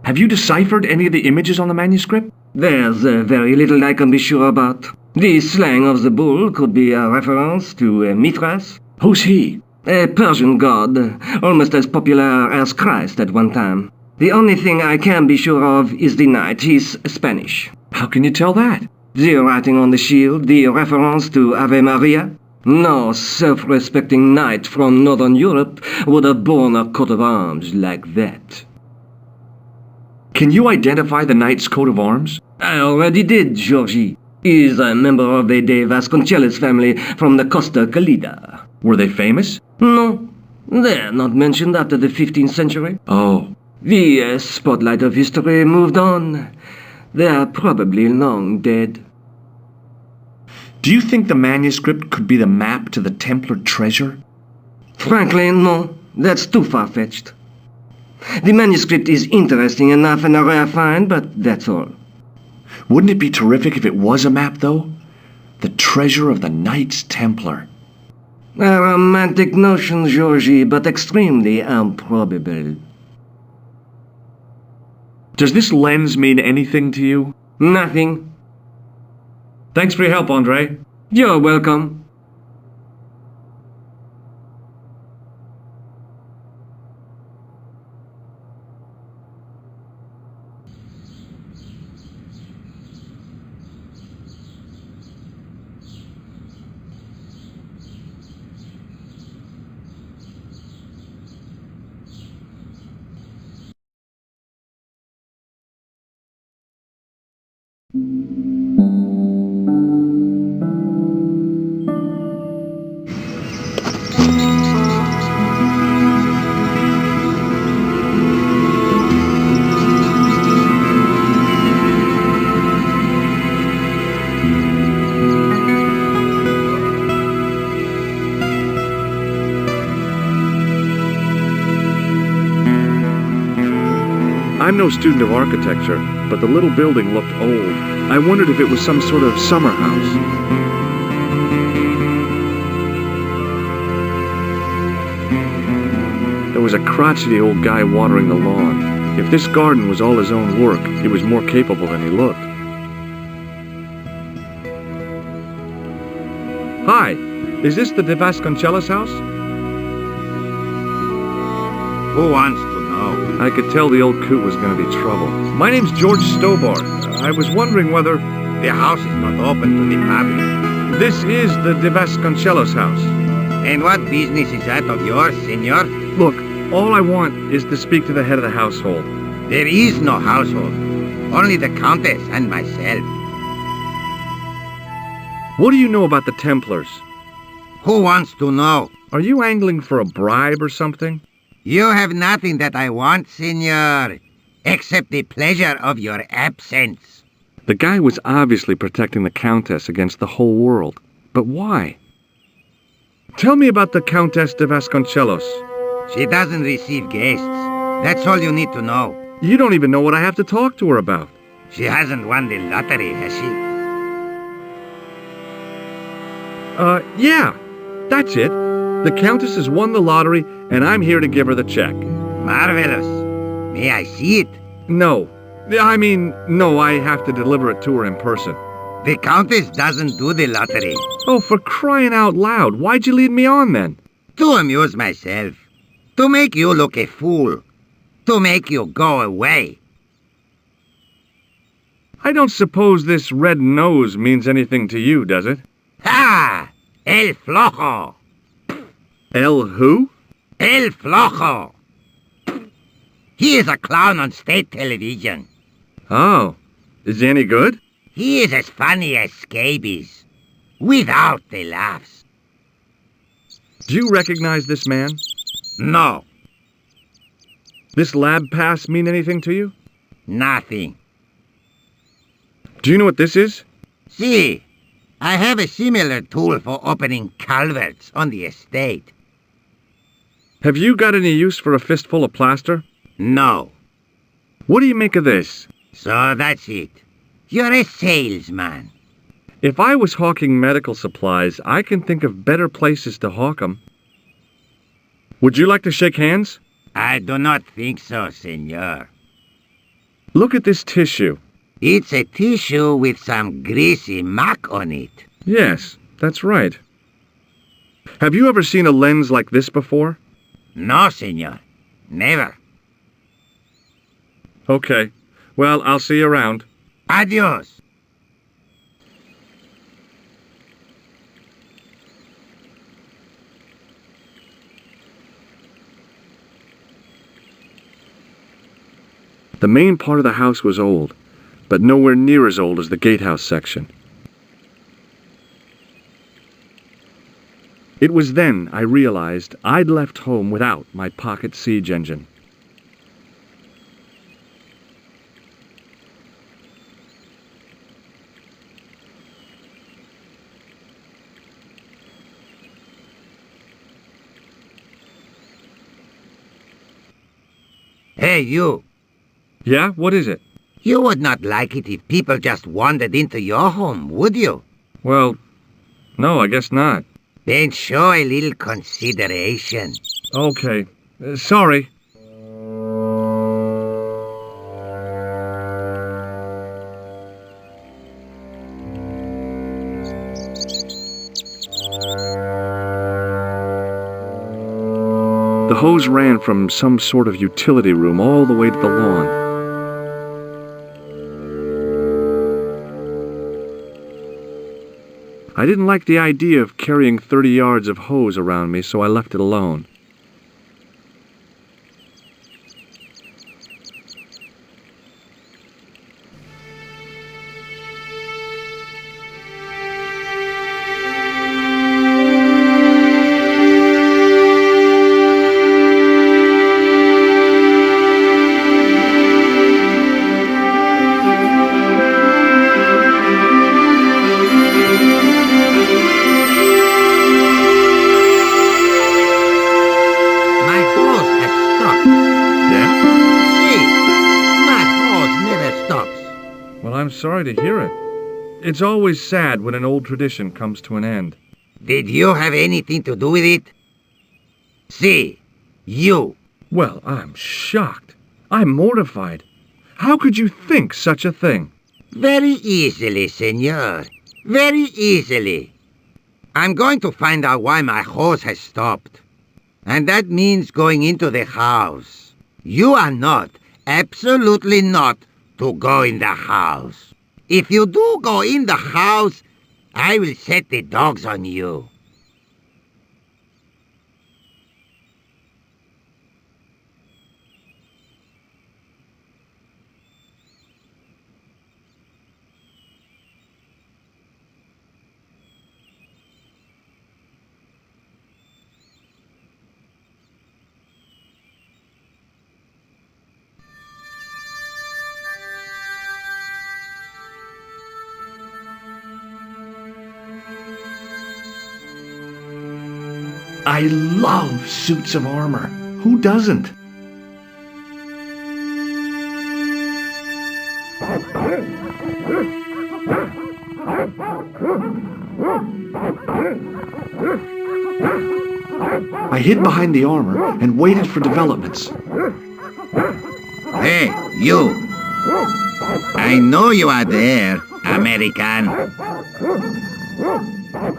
Have you deciphered any of the images on the manuscript? There's very little I can be sure about. The slang of the bull could be a reference to Mithras. Who's he? A Persian god, almost as popular as Christ at one time. The only thing I can be sure of is the knight. He's Spanish. How can you tell that? The writing on the shield, the reference to Ave Maria. No self-respecting knight from Northern Europe would have borne a coat of arms like that. Can you identify the knight's coat of arms? I already did, Georgie. He's a member of the De Vasconcelos family from the Costa Calida. Were they famous? No, they're not mentioned after the 15th century. Oh. The spotlight of history moved on. They're probably long dead. Do you think the manuscript could be the map to the Templar treasure? Frankly, no. That's too far-fetched. The manuscript is interesting enough and a rare find, but that's all. Wouldn't it be terrific if it was a map, though? The treasure of the Knights Templar. A romantic notion, Georgie, but extremely improbable. Does this lens mean anything to you? Nothing. Thanks for your help, Andre. You're welcome. I'm no student of architecture, but the little building looked old. I wondered if it was some sort of summer house. There was a crotchety old guy watering the lawn. If this garden was all his own work, he was more capable than he looked. Hi, is this the De Vasconcelos house? Who wants to know? I could tell the old coot was going to be trouble. My name's George Stobbart. I was wondering whether... The house is not open to the public. This is the De Vasconcelos house. And what business is that of yours, senor? Look, all I want is to speak to the head of the household. There is no household. Only the Countess and myself. What do you know about the Templars? Who wants to know? Are you angling for a bribe or something? You have nothing that I want, senor, except the pleasure of your absence. The guy was obviously protecting the Countess against the whole world. But why? Tell me about the Countess de Vasconcelos. She doesn't receive guests. That's all you need to know. You don't even know what I have to talk to her about. She hasn't won the lottery, has she? Yeah. That's it. The Countess has won the lottery, and I'm here to give her the check. Marvelous. May I see it? No. No, I have to deliver it to her in person. The Countess doesn't do the lottery. Oh, for crying out loud, why'd you lead me on then? To amuse myself. To make you look a fool. To make you go away. I don't suppose this red nose means anything to you, does it? Ha! El Flojo! El who? El Flojo! He is a clown on state television. Oh. Is he any good? He is as funny as scabies. Without the laughs. Do you recognize this man? No. This lab pass mean anything to you? Nothing. Do you know what this is? See, I have a similar tool for opening culverts on the estate. Have you got any use for a fistful of plaster? No. What do you make of this? So that's it. You're a salesman. If I was hawking medical supplies, I can think of better places to hawk them. Would you like to shake hands? I do not think so, senor. Look at this tissue. It's a tissue with some greasy muck on it. Yes, that's right. Have you ever seen a lens like this before? No, senor. Never. Okay. Well, I'll see you around. Adios. The main part of the house was old, but nowhere near as old as the gatehouse section. It was then I realized I'd left home without my pocket siege engine. Hey, you. Yeah? What is it? You would not like it if people just wandered into your home, would you? Well, no, I guess not. Then show a little consideration. Okay. Sorry. The hose ran from some sort of utility room all the way to the lawn. I didn't like the idea of carrying 30 yards of hose around me, so I left it alone. I'm sorry to hear it. It's always sad when an old tradition comes to an end. Did you have anything to do with it? See, you. Well, I'm shocked. I'm mortified. How could you think such a thing? Very easily, senor. Very easily. I'm going to find out why my hose has stopped. And that means going into the house. You are not, absolutely not, to go in the house. If you do go in the house, I will set the dogs on you. I love suits of armor. Who doesn't? I hid behind the armor and waited for developments. Hey, you! I know you are there, American.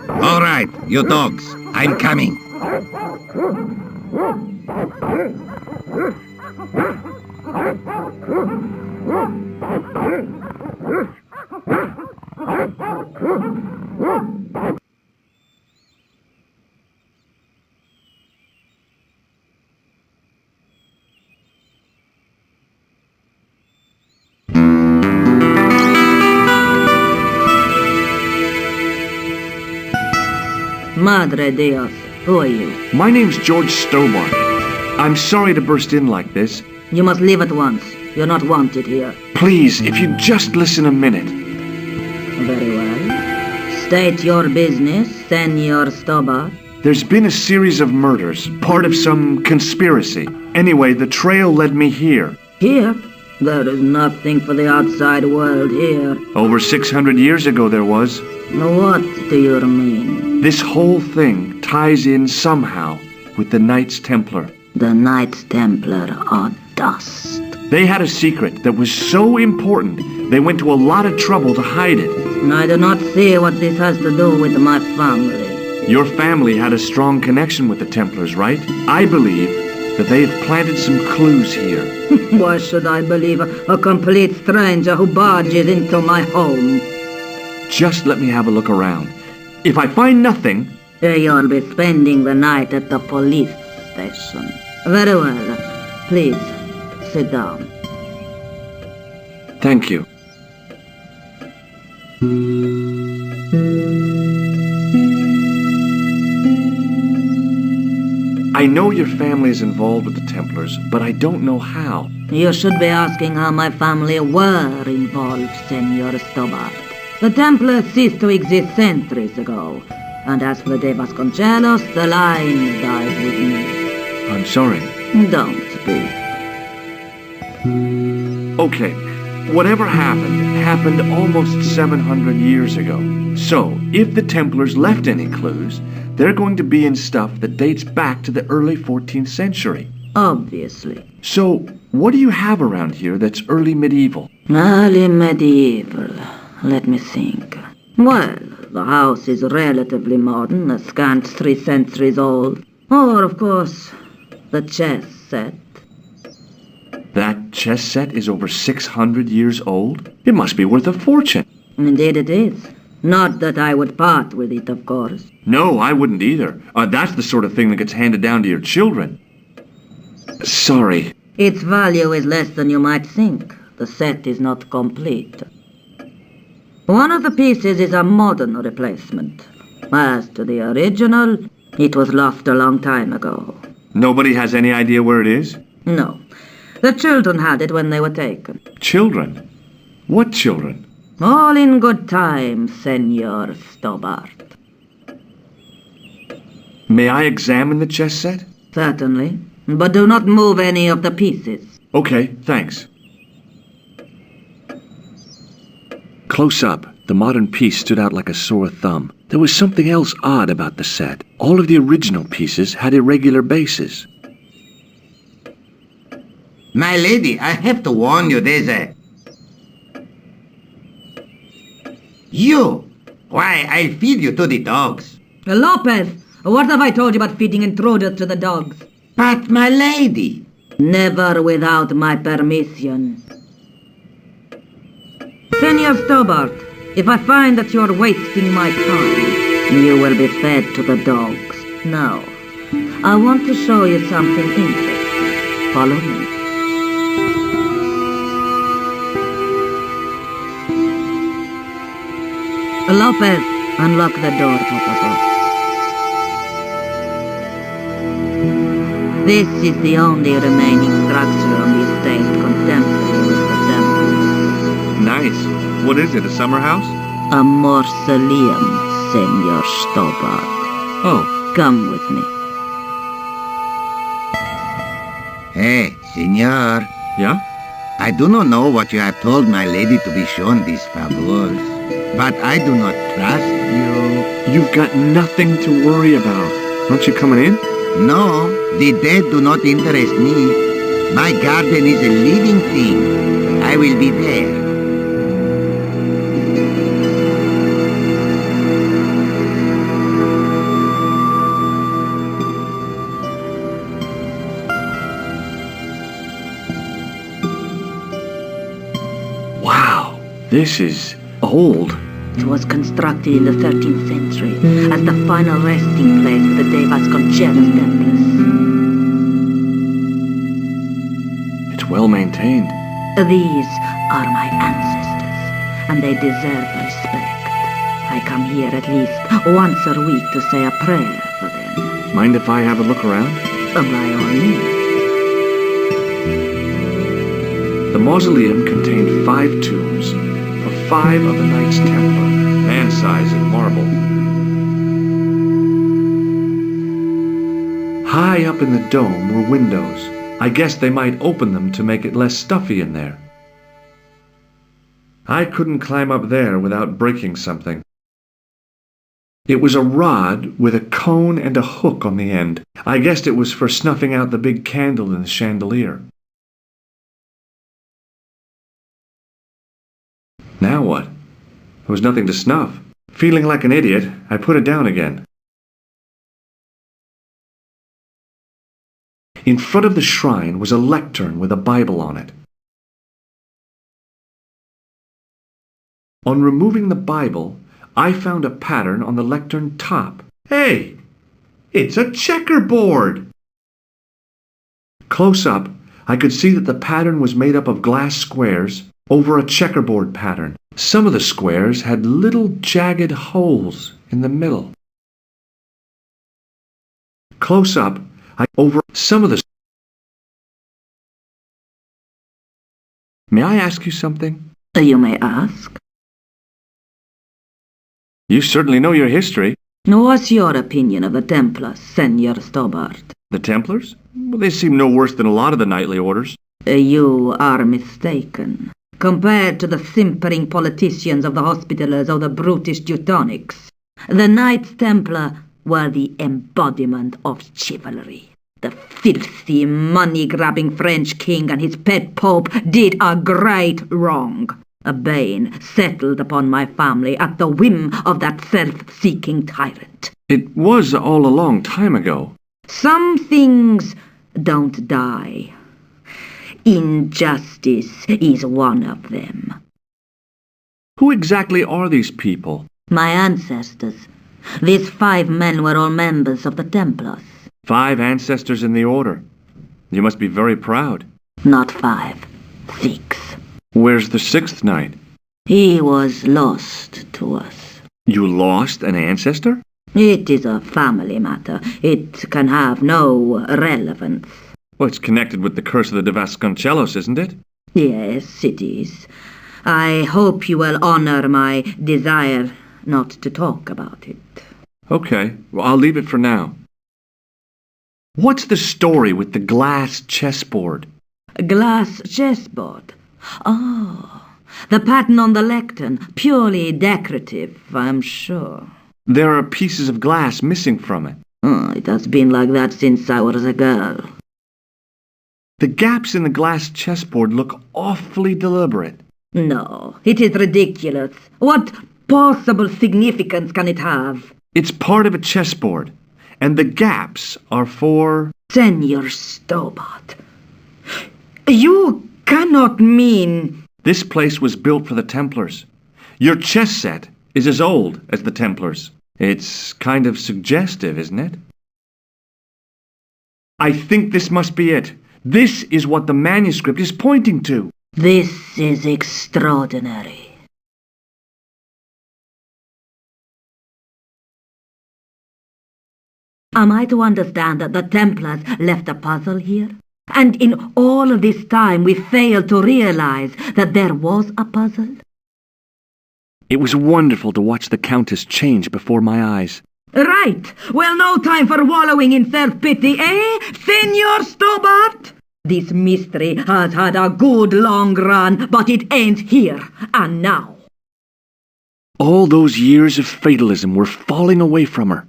All right, you dogs, I'm coming. Madre Dios, who are you? My name's George Stobbart. I'm sorry to burst in like this. You must leave at once. You're not wanted here. Please, if you'd just listen a minute. Very well. State your business, Senor Stobbart. There's been a series of murders, part of some conspiracy. Anyway, the trail led me here. Here? There is nothing for the outside world here. Over 600 years ago there was. What do you mean? This whole thing ties in somehow with the Knights Templar. The Knights Templar are dust. They had a secret that was so important, they went to a lot of trouble to hide it. I do not see what this has to do with my family. Your family had a strong connection with the Templars, right? I believe that they have planted some clues here. Why should I believe a complete stranger who barges into my home? Just let me have a look around. If I find nothing... You'll be spending the night at the police station. Very well. Please, sit down. Thank you. I know your family is involved with the Templars, but I don't know how. You should be asking how my family were involved, Senor Stobbart. The Templars ceased to exist centuries ago, and as for De Vasconcelos, the line died with me. I'm sorry. Don't be. Okay, whatever happened almost 700 years ago. So, if the Templars left any clues, they're going to be in stuff that dates back to the early 14th century. Obviously. So, what do you have around here that's early medieval? Early medieval. Let me think. Well, the house is relatively modern, a scant 3 centuries old. Or, of course, the chess set. That chess set is over 600 years old? It must be worth a fortune. Indeed it is. Not that I would part with it, of course. No, I wouldn't either. That's the sort of thing that gets handed down to your children. Sorry. Its value is less than you might think. The set is not complete. One of the pieces is a modern replacement. As to the original, it was lost a long time ago. Nobody has any idea where it is? No. The children had it when they were taken. Children? What children? All in good time, Senor Stobbart. May I examine the chess set? Certainly. But do not move any of the pieces. Okay, thanks. Close up, the modern piece stood out like a sore thumb. There was something else odd about the set. All of the original pieces had irregular bases. My lady, I have to warn you, there's a... You! Why, I'll feed you to the dogs. Lopez, what have I told you about feeding intruders to the dogs? But, my lady... Never without my permission. Senor Stobbart, if I find that you're wasting my time, you will be fed to the dogs. Now, I want to show you something interesting. Follow me. Lopez, unlock the door, por favor. This is the only remaining structure on the estate contemporary with the Templars. Nice. What is it, a summer house? A mausoleum, Senor Stobbart. Oh. Come with me. Hey, senor. Yeah? I do not know what you have told my lady to be shown these favors, but I do not trust you. You've got nothing to worry about. Aren't you coming in? No, the dead do not interest me. My garden is a living thing. I will be there. Wow, this is old. It was constructed in the 13th century as the final resting place for the De Vasconcelos Templars. It's well maintained. These are my ancestors, and they deserve respect. I come here at least once a week to say a prayer for them. Mind if I have a look around? By all means. The mausoleum contained 5 tombs for 5 of the Knights Templar, man-size in marble. High up in the dome were windows. I guess they might open them to make it less stuffy in there. I couldn't climb up there without breaking something. It was a rod with a cone and a hook on the end. I guessed it was for snuffing out the big candle in the chandelier. Now what? There was nothing to snuff. Feeling like an idiot, I put it down again. In front of the shrine was a lectern with a Bible on it. On removing the Bible, I found a pattern on the lectern top. Hey! It's a checkerboard! Close up, I could see that the pattern was made up of glass squares over a checkerboard pattern. Some of the squares had little jagged holes in the middle. Close up, over some of the... May I ask you something? You may ask. You certainly know your history. What's your opinion of the Templars, Senor Stobbart? The Templars? Well, they seem no worse than a lot of the knightly orders. You are mistaken. Compared to the simpering politicians of the Hospitallers or the brutish Teutonics, the Knights Templar were the embodiment of chivalry. The filthy, money-grabbing French king and his pet pope did a great wrong. A bane settled upon my family at the whim of that self-seeking tyrant. It was all a long time ago. Some things don't die. Injustice is one of them. Who exactly are these people? My ancestors. These 5 men were all members of the Templars. 5 ancestors in the order. You must be very proud. Not 5, 6. Where's the 6th knight? He was lost to us. You lost an ancestor? It is a family matter. It can have no relevance. Well, it's connected with the curse of the De Vasconcelos, isn't it? Yes, it is. I hope you will honor my desire not to talk about it. Okay, well, I'll leave it for now. What's the story with the glass chessboard? Glass chessboard? Oh, the pattern on the lectern, purely decorative, I'm sure. There are pieces of glass missing from it. Oh, it has been like that since I was a girl. The gaps in the glass chessboard look awfully deliberate. No, it is ridiculous. What possible significance can it have? It's part of a chessboard, and the gaps are for... Senor Stobbart, you cannot mean... This place was built for the Templars. Your chess set is as old as the Templars. It's kind of suggestive, isn't it? I think this must be it. This is what the manuscript is pointing to. This is extraordinary. Am I to understand that the Templars left a puzzle here? And in all of this time we failed to realize that there was a puzzle? It was wonderful to watch the Countess change before my eyes. Right. Well, no time for wallowing in self-pity, eh, Senor Stobbart? This mystery has had a good long run, but it ends here and now. All those years of fatalism were falling away from her.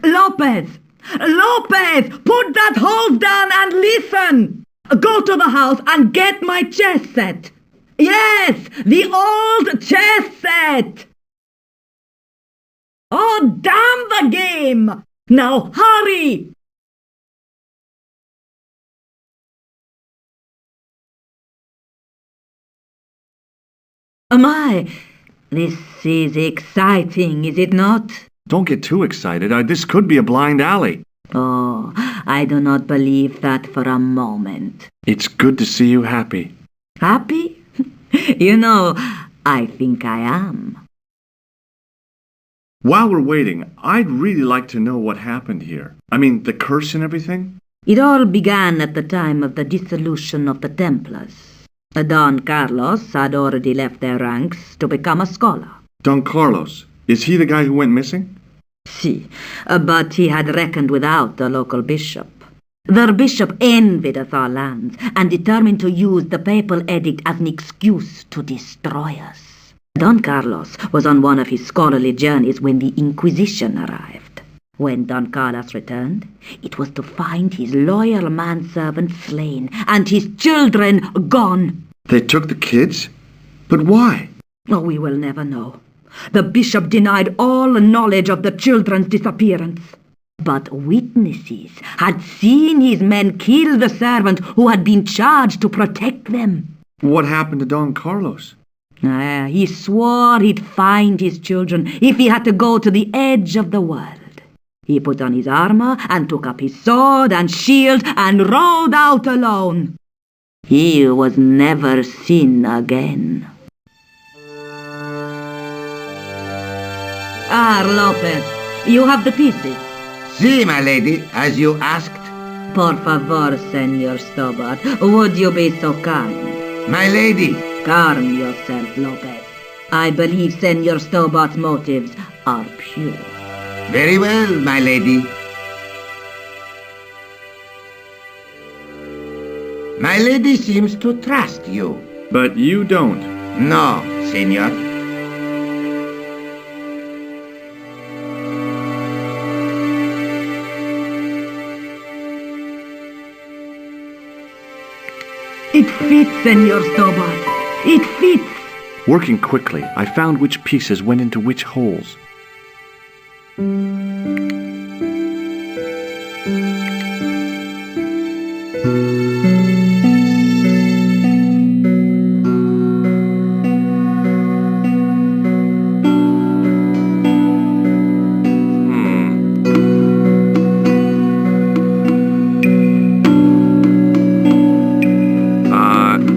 Lopez! Lopez! Put that hose down and listen! Go to the house and get my chess set. Yes, the old chess set! Oh, damn the game! Now hurry! My, this is exciting, is it not? Don't get too excited. This could be a blind alley. Oh, I do not believe that for a moment. It's good to see you happy. Happy? You know, I think I am. While we're waiting, I'd really like to know what happened here. I mean, the curse and everything? It all began at the time of the dissolution of the Templars. Don Carlos had already left their ranks to become a scholar. Don Carlos? Is he the guy who went missing? Si, but he had reckoned without the local bishop. Their bishop envied our lands and determined to use the papal edict as an excuse to destroy us. Don Carlos was on one of his scholarly journeys when the Inquisition arrived. When Don Carlos returned, it was to find his loyal manservant slain and his children gone. They took the kids? But why? Oh, we will never know. The bishop denied all knowledge of the children's disappearance. But witnesses had seen his men kill the servant who had been charged to protect them. What happened to Don Carlos? He swore he'd find his children if he had to go to the edge of the world. He put on his armor and took up his sword and shield and rode out alone. He was never seen again. Lopez, you have the pieces. Si, my lady, as you asked. Por favor, Senor Stobbart, would you be so kind? My lady. Calm yourself, Lopez. I believe Senor Stobbart's motives are pure. Very well, my lady. My lady seems to trust you. But you don't. No, senor. It fits, Senor Stobbart. It fits. Working quickly, I found which pieces went into which holes.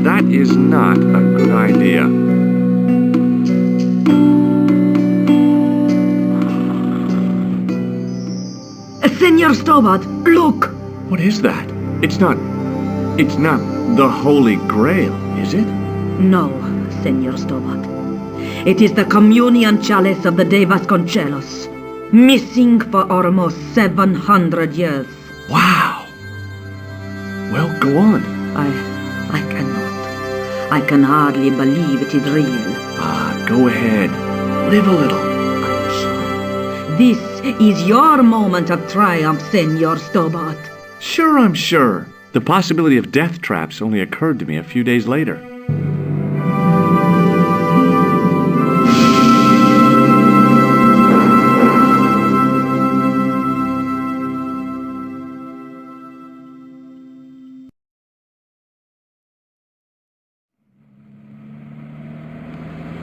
That is not a good idea. Senor Stobbart, look! What is that? It's not the Holy Grail, is it? No, Senor Stobbart. It is the communion chalice of the De Vasconcelos, missing for almost 700 years. Wow! Well, go on. I cannot. I can hardly believe it is real. Go ahead. Live a little. I'm sure. This is your moment of triumph, Senor Stobbart. Sure, I'm sure. The possibility of death traps only occurred to me a few days later.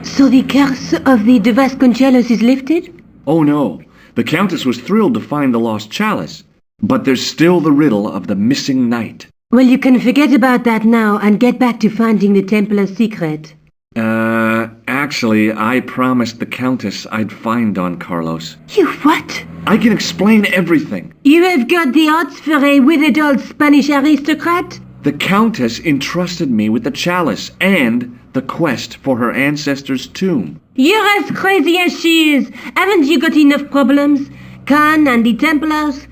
So the curse of the De Vasconcelos is lifted? Oh no. The Countess was thrilled to find the lost chalice. But there's still the riddle of the missing knight. Well, you can forget about that now and get back to finding the Templar's secret. Actually, I promised the Countess I'd find Don Carlos. You what? I can explain everything. You have got the odds for a withered old Spanish aristocrat? The Countess entrusted me with the chalice and the quest for her ancestor's tomb. You're as crazy as she is. Haven't you got enough problems? Khan and the Templars?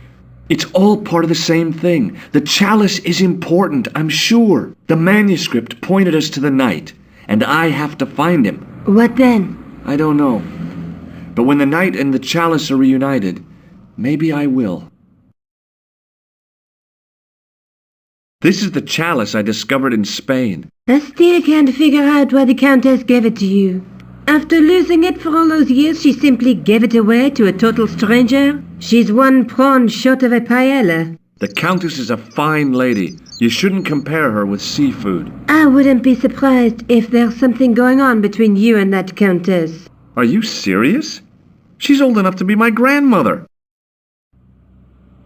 It's all part of the same thing. The chalice is important, I'm sure. The manuscript pointed us to the knight, and I have to find him. What then? I don't know. But when the knight and the chalice are reunited, maybe I will. This is the chalice I discovered in Spain. I still can't figure out why the Countess gave it to you. After losing it for all those years, she simply gave it away to a total stranger? She's one prawn short of a paella. The Countess is a fine lady. You shouldn't compare her with seafood. I wouldn't be surprised if there's something going on between you and that Countess. Are you serious? She's old enough to be my grandmother.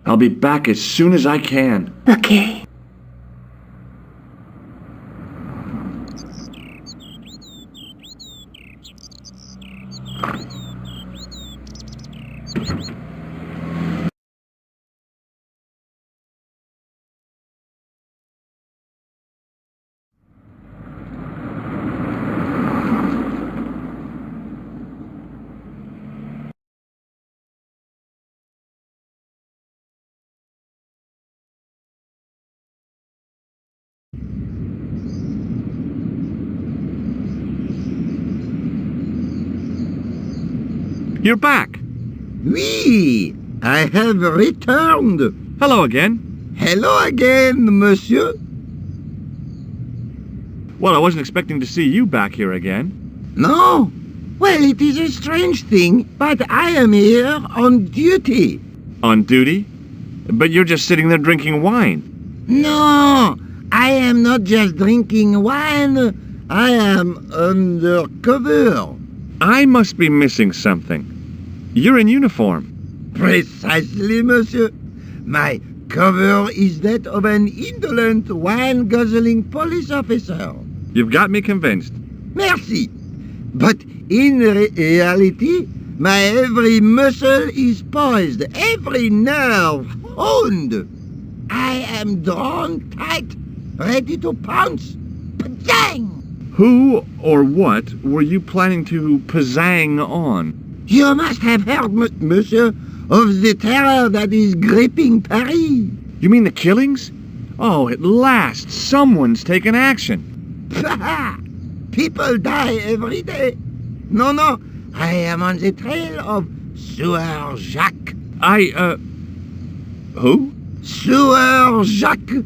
I'll be back as soon as I can. Okay. You're back. Oui, I have returned. Hello again. Hello again, monsieur. Well, I wasn't expecting to see you back here again. No? Well, it is a strange thing, but I am here on duty. On duty? But you're just sitting there drinking wine. No, I am not just drinking wine. I am undercover. I must be missing something. You're in uniform. Precisely, monsieur. My cover is that of an indolent, wine-guzzling police officer. You've got me convinced. Merci. But in reality, my every muscle is poised, every nerve honed. I am drawn tight, ready to pounce. Pajang! Who or what were you planning to pizzang on? You must have heard, monsieur, of the terror that is gripping Paris. You mean the killings? Oh, at last, someone's taken action. People die every day. No, I am on the trail of Sieur Jacques. Who? Sieur Jacques,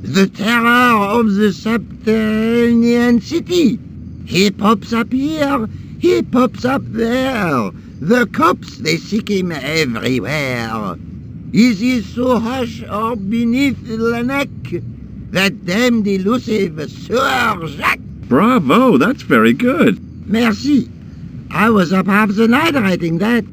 the terror of the subterranean city. He pops up here, he pops up there. The cops, they seek him everywhere. Is he so hush or beneath the neck? That damned elusive Sieur Jacques. Bravo, that's very good. Merci. I was up half the night writing that.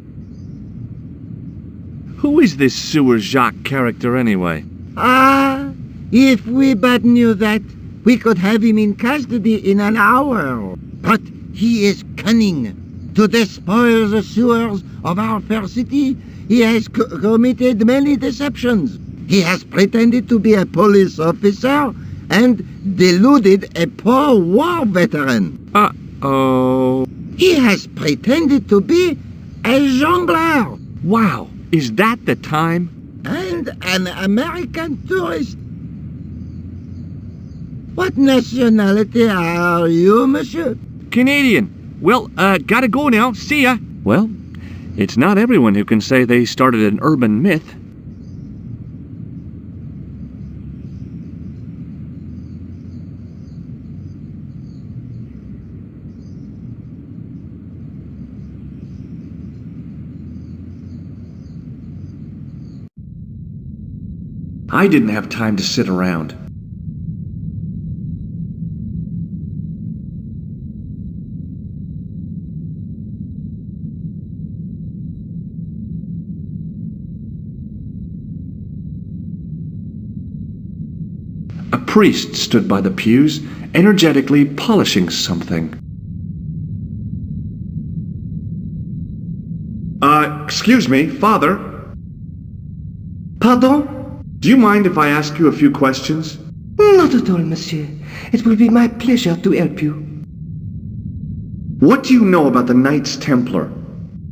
Who is this Sieur Jacques character anyway? Ah, if we but knew that, we could have him in custody in an hour. But he is cunning. To despoil the sewers of our fair city, he has committed many deceptions. He has pretended to be a police officer and deluded a poor war veteran. Uh-oh. He has pretended to be a jongleur. Wow, is that the time? And an American tourist. What nationality are you, monsieur? Canadian. Well, gotta go now. See ya. Well, it's not everyone who can say they started an urban myth. I didn't have time to sit around. A priest stood by the pews, energetically polishing something. Excuse me, Father? Pardon? Do you mind if I ask you a few questions? Not at all, monsieur. It will be my pleasure to help you. What do you know about the Knights Templar?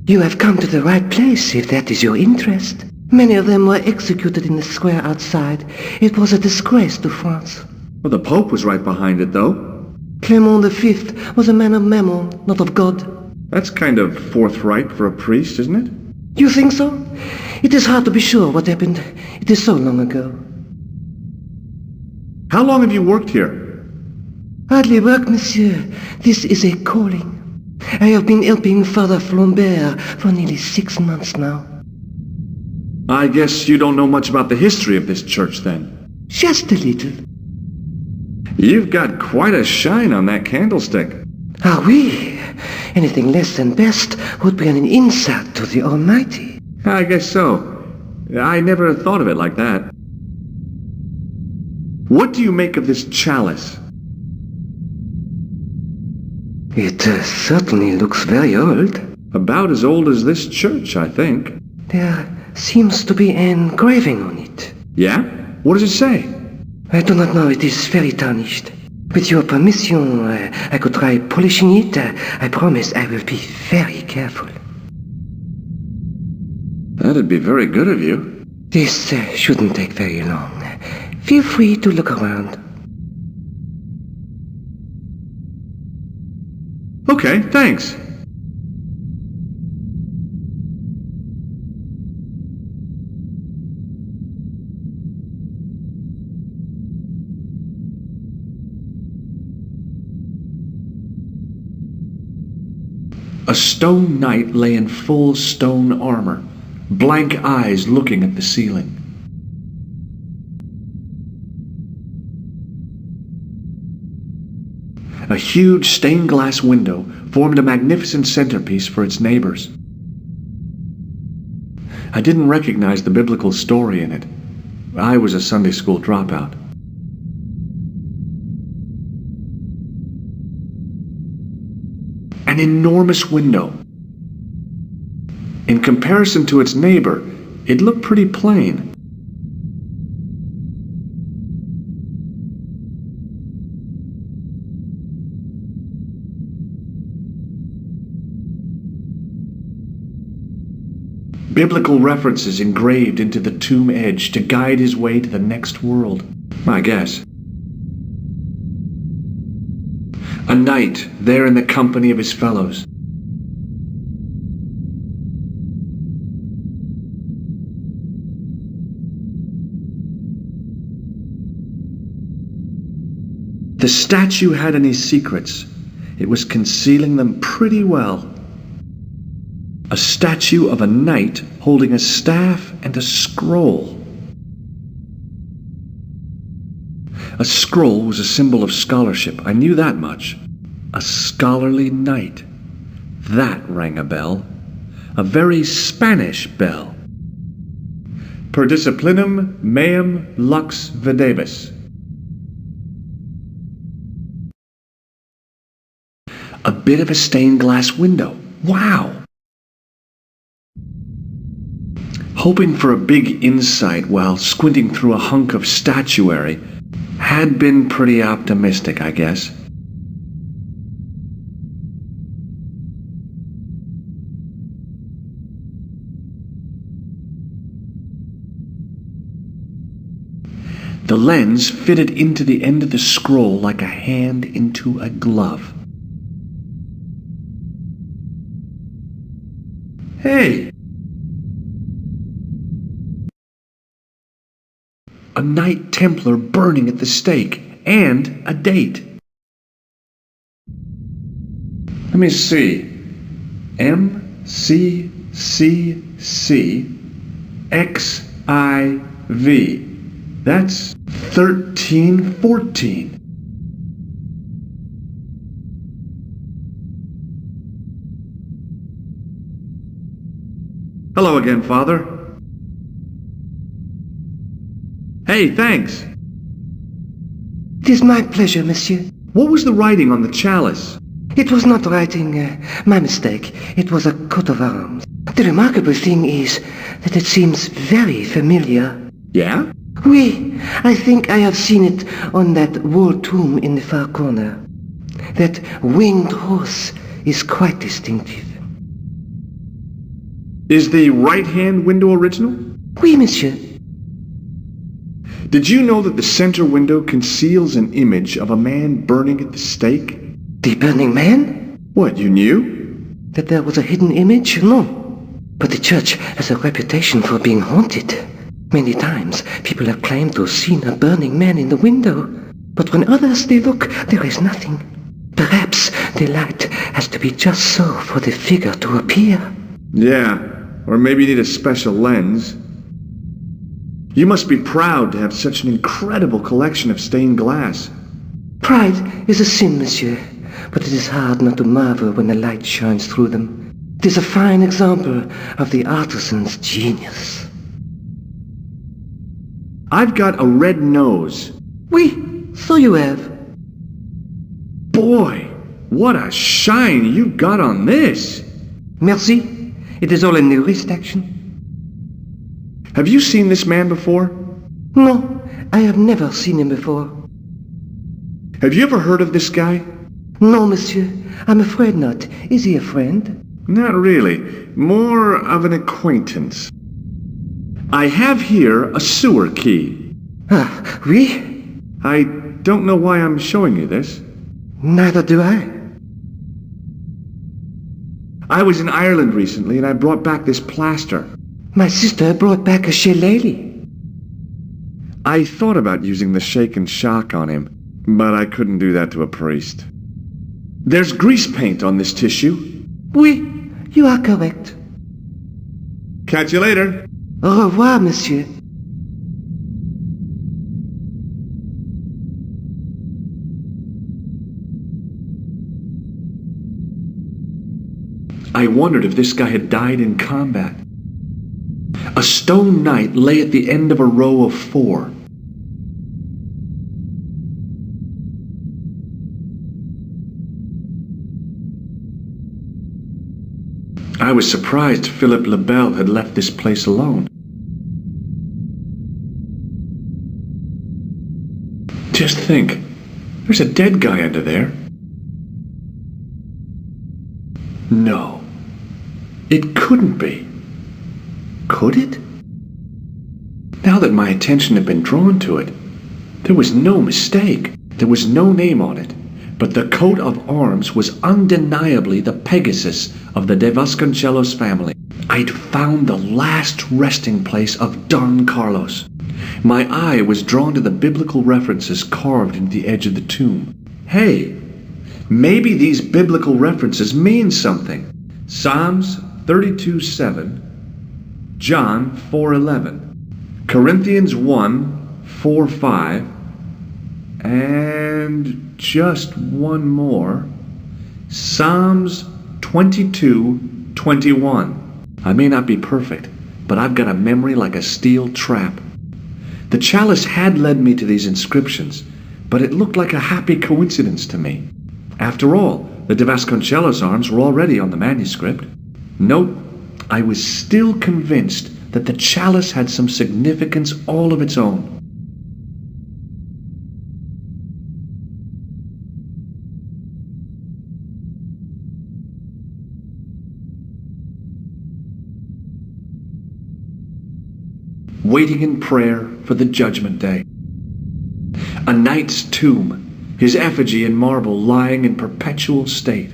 You have come to the right place, if that is your interest. Many of them were executed in the square outside. It was a disgrace to France. Well, the Pope was right behind it, though. Clement V was a man of mammon, not of God. That's kind of forthright for a priest, isn't it? You think so? It is hard to be sure what happened. It is so long ago. How long have you worked here? Hardly work, monsieur. This is a calling. I have been helping Father Flambert for nearly 6 months now. I guess you don't know much about the history of this church, then. Just a little. You've got quite a shine on that candlestick. Ah, oui. Anything less than best would be an insult to the Almighty. I guess so. I never thought of it like that. What do you make of this chalice? It certainly looks very old. About as old as this church, I think. There seems to be an engraving on it. Yeah? What does it say? I do not know. It is very tarnished. With your permission, I could try polishing it. I promise I will be very careful. That'd be very good of you. This shouldn't take very long. Feel free to look around. Okay, thanks. A stone knight lay in full stone armor, blank eyes looking at the ceiling. A huge stained glass window formed a magnificent centerpiece for its neighbors. I didn't recognize the biblical story in it. I was a Sunday school dropout. An enormous window. In comparison to its neighbor, it looked pretty plain. Biblical references engraved into the tomb edge to guide his way to the next world, I guess. A knight there in the company of his fellows. The statue had any secrets. It was concealing them pretty well. A statue of a knight holding a staff and a scroll. A scroll was a symbol of scholarship. I knew that much. A scholarly knight. That rang a bell. A very Spanish bell. Per disciplinum meum lux videbis. A bit of a stained glass window. Wow! Hoping for a big insight while squinting through a hunk of statuary had been pretty optimistic, I guess. The lens fitted into the end of the scroll like a hand into a glove. Hey! A Knight Templar burning at the stake, and a date. Let me see. MCCC-XIV. That's 1314. Hello again, Father. Hey, thanks. It is my pleasure, monsieur. What was the writing on the chalice? It was not writing, my mistake. It was a coat of arms. The remarkable thing is that it seems very familiar. Yeah? Oui, I think I have seen it on that wall tomb in the far corner. That winged horse is quite distinctive. Is the right-hand window original? Oui, monsieur. Did you know that the center window conceals an image of a man burning at the stake? The burning man? What, you knew? That there was a hidden image? No. But the church has a reputation for being haunted. Many times, people have claimed to have seen a burning man in the window. But when others they look, there is nothing. Perhaps the light has to be just so for the figure to appear. Yeah, or maybe you need a special lens. You must be proud to have such an incredible collection of stained glass. Pride is a sin, monsieur, but it is hard not to marvel when the light shines through them. It is a fine example of the artisan's genius. I've got a red nose. Oui, so you have. Boy, what a shine you got on this. Merci. It is all in the wrist action. Have you seen this man before? No, I have never seen him before. Have you ever heard of this guy? No, monsieur. I'm afraid not. Is he a friend? Not really. More of an acquaintance. I have here a sewer key. Ah, oui? I don't know why I'm showing you this. Neither do I. I was in Ireland recently and I brought back this plaster. My sister brought back a shillelagh. I thought about using the shake and shock on him, but I couldn't do that to a priest. There's grease paint on this tissue. Oui, you are correct. Catch you later. Au revoir, monsieur. I wondered if this guy had died in combat. A stone knight lay at the end of a row of 4. I was surprised Philip le Bel had left this place alone. Just think, there's a dead guy under there. No, it couldn't be. Could it? Now that my attention had been drawn to it, there was no mistake. There was no name on it, but the coat of arms was undeniably the Pegasus of the de Vasconcelos family. I'd found the last resting place of Don Carlos. My eye was drawn to the biblical references carved into the edge of the tomb. Hey, maybe these biblical references mean something. Psalms 32:7, John 4:11, Corinthians 1:4-5, and just one more, Psalms 22:21. I may not be perfect, but I've got a memory like a steel trap. The chalice had led me to these inscriptions, but it looked like a happy coincidence to me. After all, the de Vasconcelos arms were already on the manuscript. Nope, I was still convinced that the chalice had some significance all of its own. Waiting in prayer for the judgment day. A knight's tomb, his effigy in marble lying in perpetual state.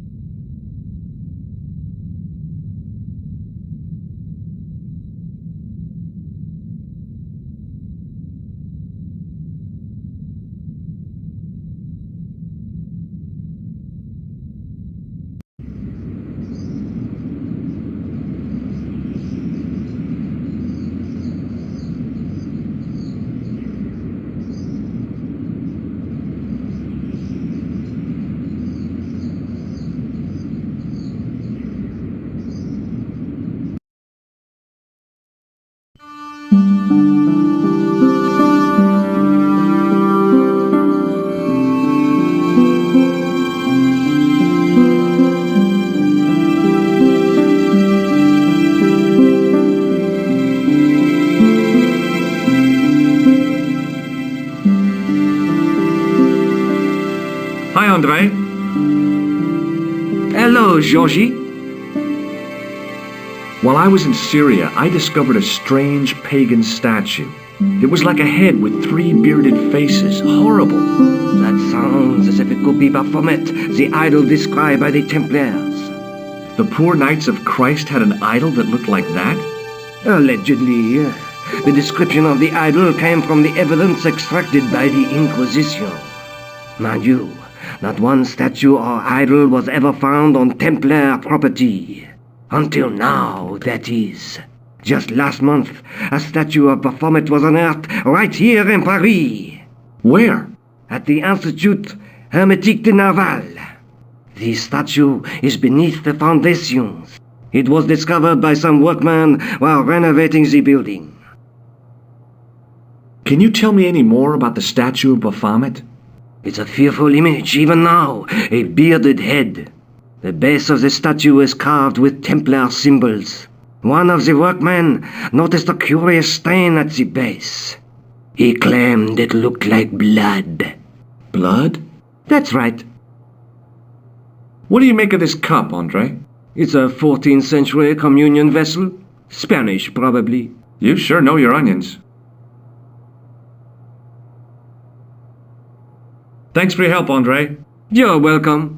Hi, André. Hello, Georgie. While I was in Syria, I discovered a strange pagan statue. It was like a head with 3 bearded faces. Horrible. That sounds as if it could be Baphomet, the idol described by the Templars. The poor Knights of Christ had an idol that looked like that? Allegedly. The description of the idol came from the evidence extracted by the Inquisition. Mind you, not one statue or idol was ever found on Templar property. Until now, that is. Just last month, a statue of Baphomet was unearthed right here in Paris. Where? At the Institut Hermétique de Naval. The statue is beneath the foundations. It was discovered by some workmen while renovating the building. Can you tell me any more about the statue of Baphomet? It's a fearful image, even now. A bearded head. The base of the statue is carved with Templar symbols. One of the workmen noticed a curious stain at the base. He claimed it looked like blood. Blood? That's right. What do you make of this cup, Andre? It's a 14th century communion vessel. Spanish, probably. You sure know your onions. Thanks for your help, Andre. You're welcome.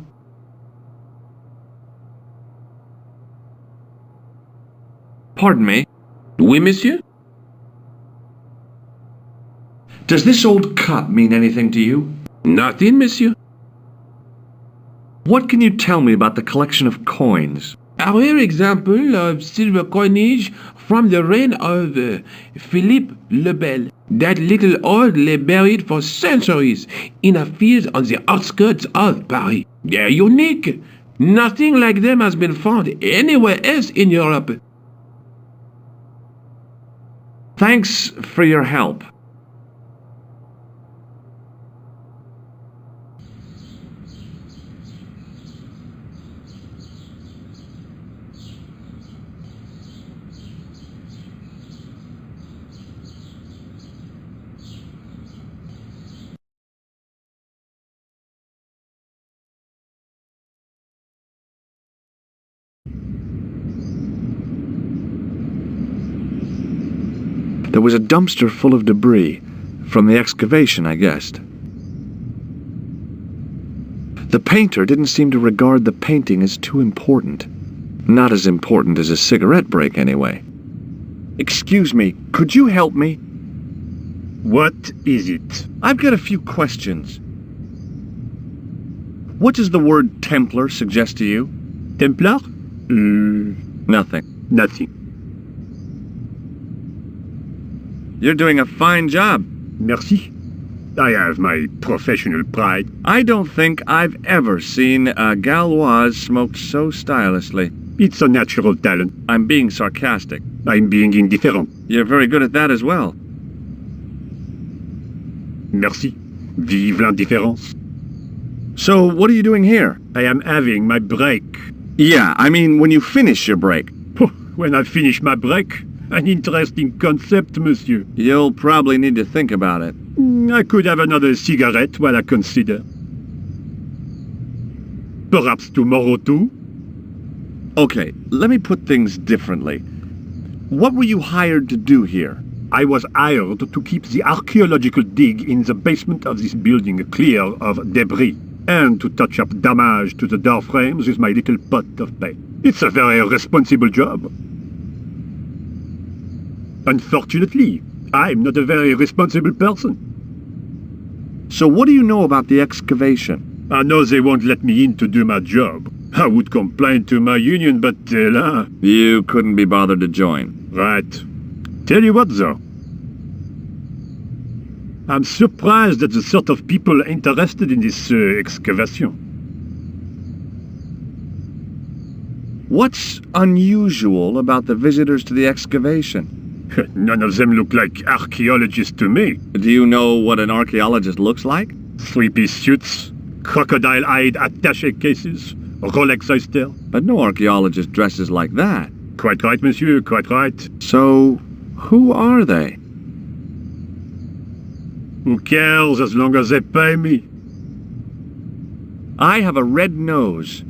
Pardon me? Oui, monsieur? Does this old cup mean anything to you? Nothing, monsieur. What can you tell me about the collection of coins? A rare example of silver coinage from the reign of Philippe le Bel. That little old lay buried for centuries in a field on the outskirts of Paris. They're unique. Nothing like them has been found anywhere else in Europe. Thanks for your help. There was a dumpster full of debris, from the excavation, I guessed. The painter didn't seem to regard the painting as too important. Not as important as a cigarette break, anyway. Excuse me, could you help me? What is it? I've got a few questions. What does the word Templar suggest to you? Templar? Nothing. Nothing. You're doing a fine job. Merci. I have my professional pride. I don't think I've ever seen a Gauloise smoked so stylishly. It's a natural talent. I'm being sarcastic. I'm being indifferent. You're very good at that as well. Merci. Vive l'indifférence. So, what are you doing here? I am having my break. Yeah, I mean when you finish your break. When I finish my break? An interesting concept, monsieur. You'll probably need to think about it. I could have another cigarette while I consider. Perhaps tomorrow too? Okay, let me put things differently. What were you hired to do here? I was hired to keep the archaeological dig in the basement of this building clear of debris, and to touch up damage to the door frames with my little pot of paint. It's a very responsible job. Unfortunately, I'm not a very responsible person. So what do you know about the excavation? I know they won't let me in to do my job. I would complain to my union, but You couldn't be bothered to join. Right. Tell you what, though. I'm surprised at the sort of people interested in this excavation. What's unusual about the visitors to the excavation? None of them look like archaeologists to me. Do you know what an archaeologist looks like? Three-piece suits, crocodile-eyed attaché cases, Rolex oyster. But no archaeologist dresses like that. Quite right, monsieur, quite right. So, who are they? Who cares as long as they pay me? I have a red nose.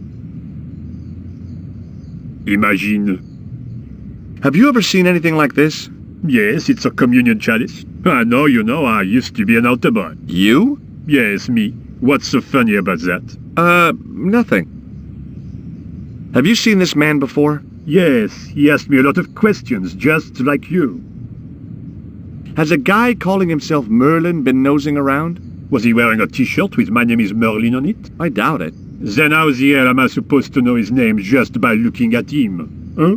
Imagine. Have you ever seen anything like this? Yes, it's a communion chalice. I know, I used to be an altar boy. You? Yes, me. What's so funny about that? Nothing. Have you seen this man before? Yes, he asked me a lot of questions, just like you. Has a guy calling himself Merlin been nosing around? Was he wearing a t-shirt with "My name is Merlin" on it? I doubt it. Then how the hell am I supposed to know his name just by looking at him? Huh?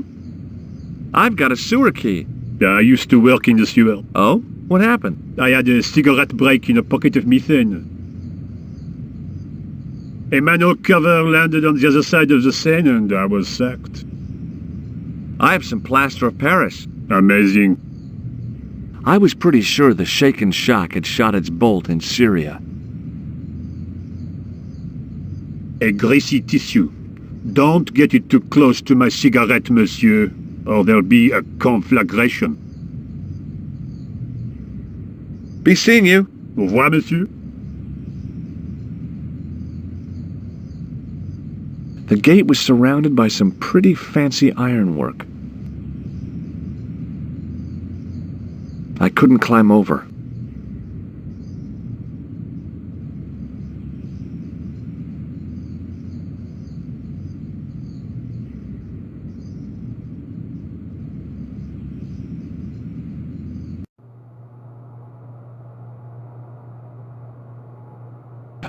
I've got a sewer key. I used to work in the sewer. Oh? What happened? I had a cigarette break in a pocket of methane. A manhole cover landed on the other side of the Seine and I was sacked. I have some plaster of Paris. Amazing. I was pretty sure the shaken shock had shot its bolt in Syria. A greasy tissue. Don't get it too close to my cigarette, monsieur, or there'll be a conflagration. Be seeing you. Au revoir, monsieur. The gate was surrounded by some pretty fancy ironwork. I couldn't climb over.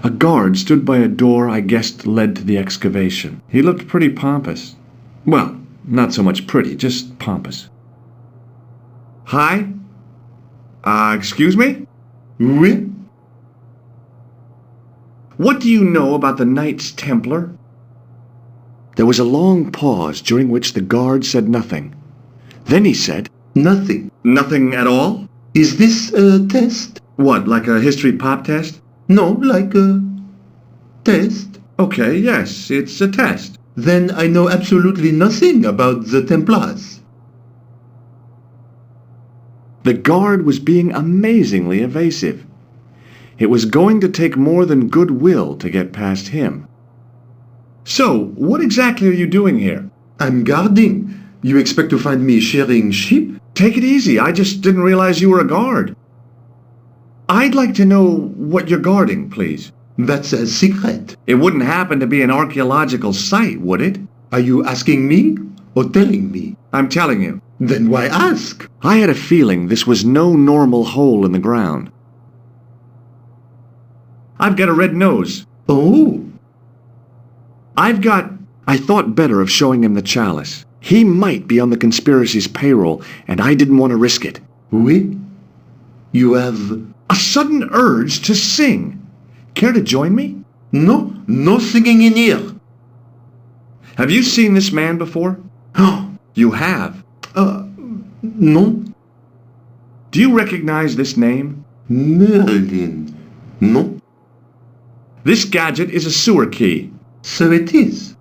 A guard stood by a door I guessed led to the excavation. He looked pretty pompous. Well, not so much pretty, just pompous. Hi? Excuse me? Oui? What do you know about the Knights Templar? There was a long pause during which the guard said nothing. Then he said, Nothing. Nothing at all? Is this a test? What, like a history pop test? No, like a test. Okay, yes, it's a test. Then I know absolutely nothing about the Templars. The guard was being amazingly evasive. It was going to take more than goodwill to get past him. So, what exactly are you doing here? I'm guarding. You expect to find me shearing sheep? Take it easy, I just didn't realize you were a guard. I'd like to know what you're guarding, please. That's a secret. It wouldn't happen to be an archaeological site, would it? Are you asking me or telling me? I'm telling you. Then why ask? I had a feeling this was no normal hole in the ground. I've got a red nose. Oh. I thought better of showing him the chalice. He might be on the conspiracy's payroll, and I didn't want to risk it. Oui? You have... a sudden urge to sing. Care to join me? No, no singing in here. Have you seen this man before? Oh. You have? No. Do you recognize this name? Merlin. No. This gadget is a sewer key. So it is.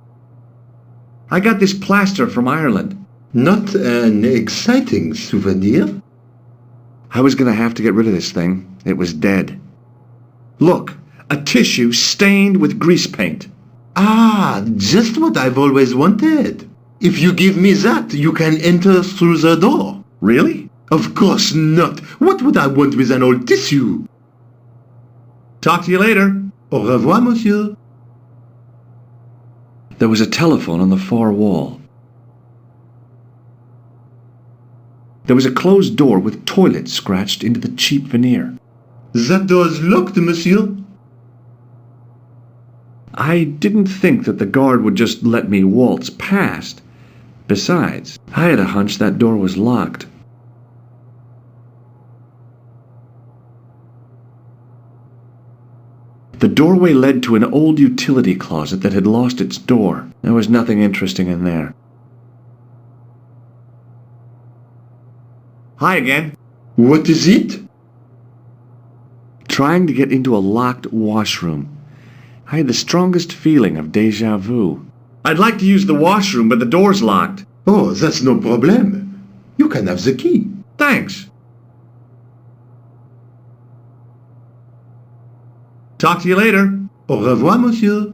I got this plaster from Ireland. Not an exciting souvenir. I was going to have to get rid of this thing. It was dead. Look, a tissue stained with grease paint. Ah, just what I've always wanted. If you give me that, you can enter through the door. Really? Of course not. What would I want with an old tissue? Talk to you later. Au revoir, monsieur. There was a telephone on the far wall. There was a closed door with toilet scratched into the cheap veneer. That door's locked, monsieur. I didn't think that the guard would just let me waltz past. Besides, I had a hunch that door was locked. The doorway led to an old utility closet that had lost its door. There was nothing interesting in there. Hi again. What is it? Trying to get into a locked washroom. I had the strongest feeling of déjà vu. I'd like to use the washroom, but the door's locked. Oh, that's no problem. You can have the key. Thanks. Talk to you later. Au revoir, monsieur.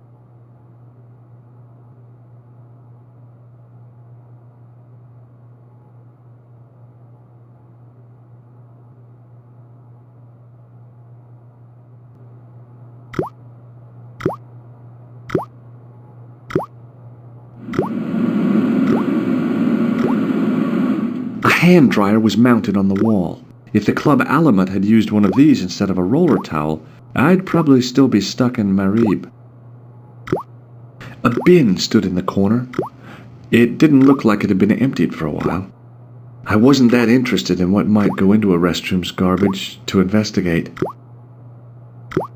A hand dryer was mounted on the wall. If the club Alamat had used one of these instead of a roller towel, I'd probably still be stuck in Marib. A bin stood in the corner. It didn't look like it had been emptied for a while. I wasn't that interested in what might go into a restroom's garbage to investigate.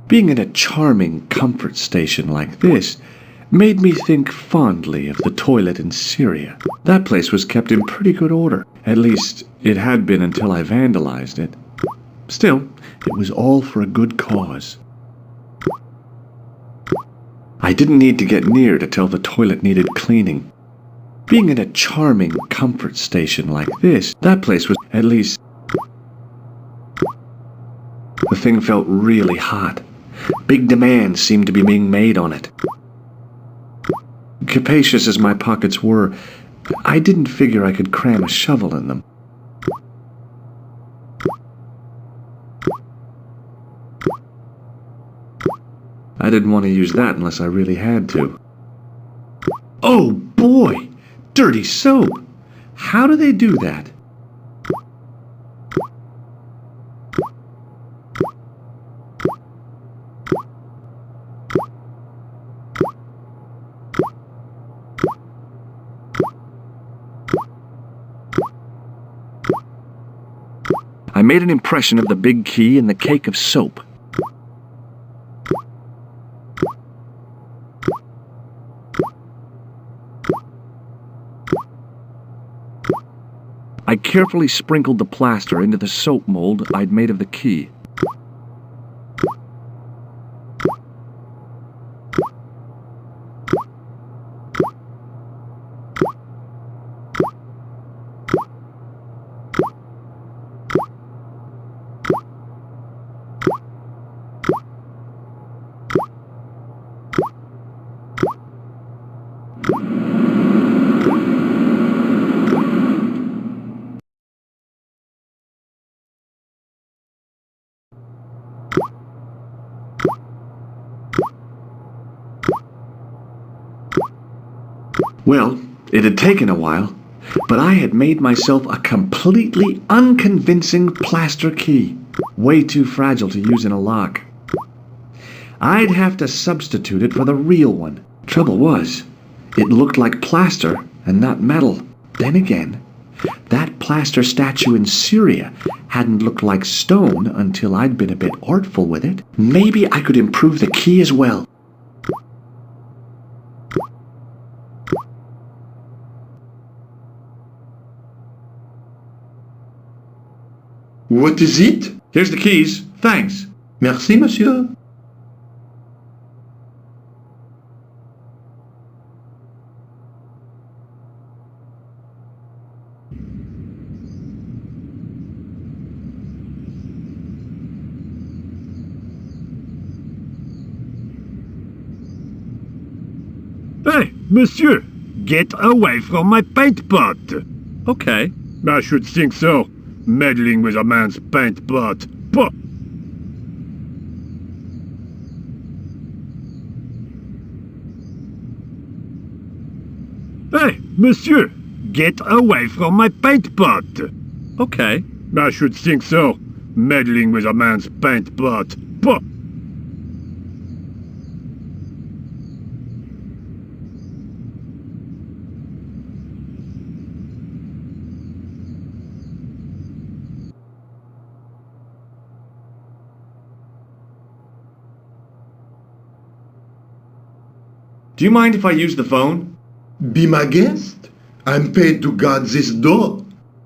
Being in a charming comfort station like this made me think fondly of the toilet in Syria. That place was kept in pretty good order. At least, it had been until I vandalized it. Still, it was all for a good cause. I didn't need to get near to tell the toilet needed cleaning. Being in a charming comfort station like this, that place was, at least... The thing felt really hot. Big demands seemed to be being made on it. Capacious as my pockets were, I didn't figure I could cram a shovel in them. I didn't want to use that unless I really had to. Oh boy! Dirty soap! How do they do that? I made an impression of the big key in the cake of soap. I carefully sprinkled the plaster into the soap mold I'd made of the key. Well, it had taken a while, but I had made myself a completely unconvincing plaster key, way too fragile to use in a lock. I'd have to substitute it for the real one. Trouble was, it looked like plaster and not metal. Then again, that plaster statue in Syria hadn't looked like stone until I'd been a bit artful with it. Maybe I could improve the key as well. What is it? Here's the keys. Thanks. Merci, monsieur. Hey, monsieur! Get away from my paint pot! Okay. I should think so. Meddling with a man's paint pot. Puh! Hey, monsieur! Get away from my paint pot! Okay. I should think so. Meddling with a man's paint pot. Puh! Do you mind if I use the phone? Be my guest. I'm paid to guard this door.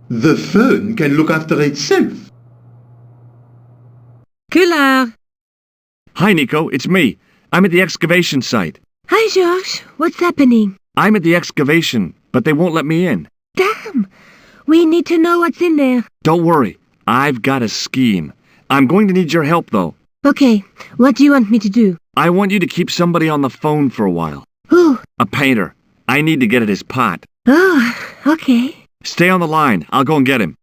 The phone can look after itself. Kular! Hi, Nico. It's me. I'm at the excavation site. Hi, George. What's happening? I'm at the excavation, but they won't let me in. Damn! We need to know what's in there. Don't worry. I've got a scheme. I'm going to need your help, though. Okay, what do you want me to do? I want you to keep somebody on the phone for a while. Who? A painter. I need to get at his pot. Oh, okay. Stay on the line. I'll go and get him.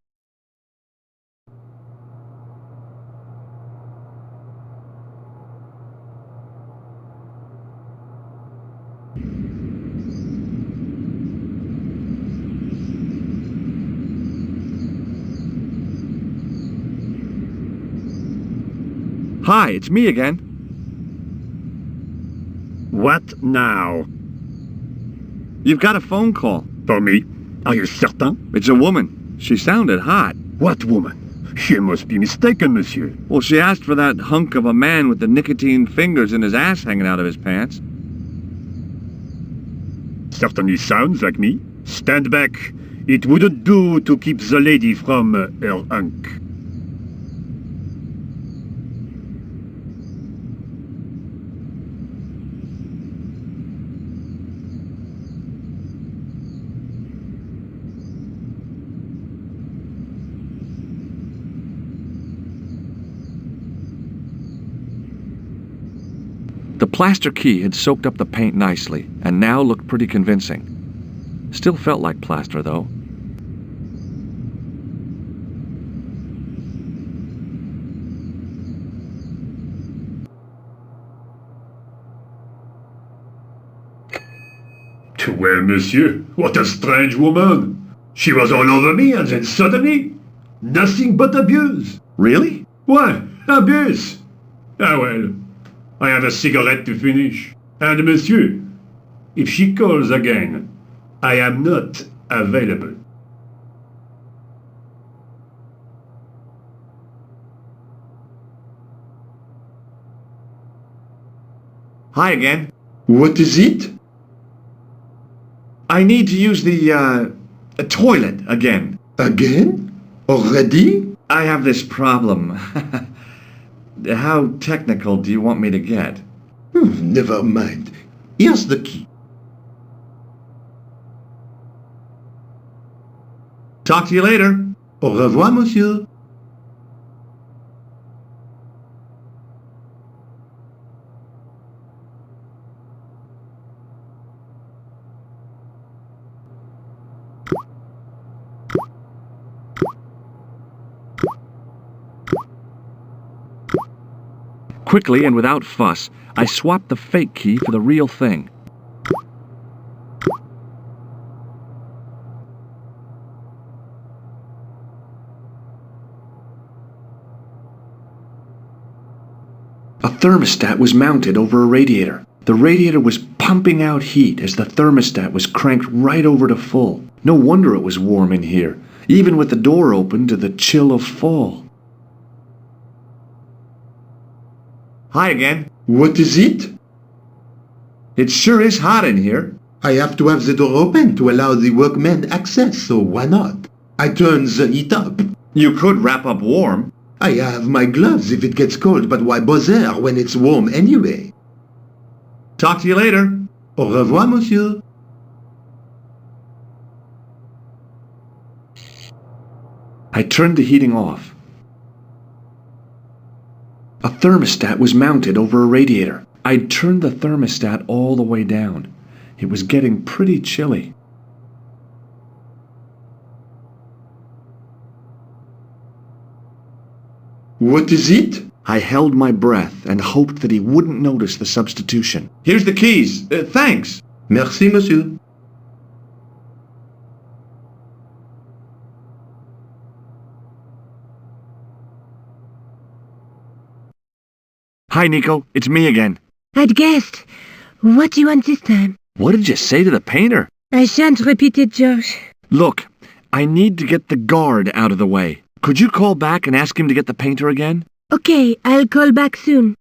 Hi, it's me again. What now? You've got a phone call. For me? Are you certain? It's a woman. She sounded hot. What woman? You must be mistaken, monsieur. Well, she asked for that hunk of a man with the nicotine fingers and his ass hanging out of his pants. Certainly sounds like me. Stand back. It wouldn't do to keep the lady from her hunk. The plaster key had soaked up the paint nicely, and now looked pretty convincing. Still felt like plaster, though. Well, monsieur, what a strange woman. She was all over me, and then suddenly, nothing but abuse. Really? Why, abuse? Ah well, I have a cigarette to finish. And monsieur, if she calls again, I am not available. Hi again. What is it? I need to use the toilet again. Again? Already? I have this problem. How technical do you want me to get? Never mind. Here's the key. Talk to you later. Au revoir, monsieur. Quickly and without fuss, I swapped the fake key for the real thing. A thermostat was mounted over a radiator. The radiator was pumping out heat as the thermostat was cranked right over to full. No wonder it was warm in here, even with the door open to the chill of fall. Hi again. What is it? It sure is hot in here. I have to have the door open to allow the workmen access, so why not? I turn the heat up. You could wrap up warm. I have my gloves if it gets cold, but why bother when it's warm anyway? Talk to you later. Au revoir, monsieur. I turned the heating off. A thermostat was mounted over a radiator. I'd turned the thermostat all the way down. It was getting pretty chilly. What is it? I held my breath and hoped that he wouldn't notice the substitution. Here's the keys. Thanks. Merci, monsieur. Hi, Nico. It's me again. I'd guessed. What do you want this time? What did you say to the painter? I shan't repeat it, George. Look, I need to get the guard out of the way. Could you call back and ask him to get the painter again? Okay, I'll call back soon.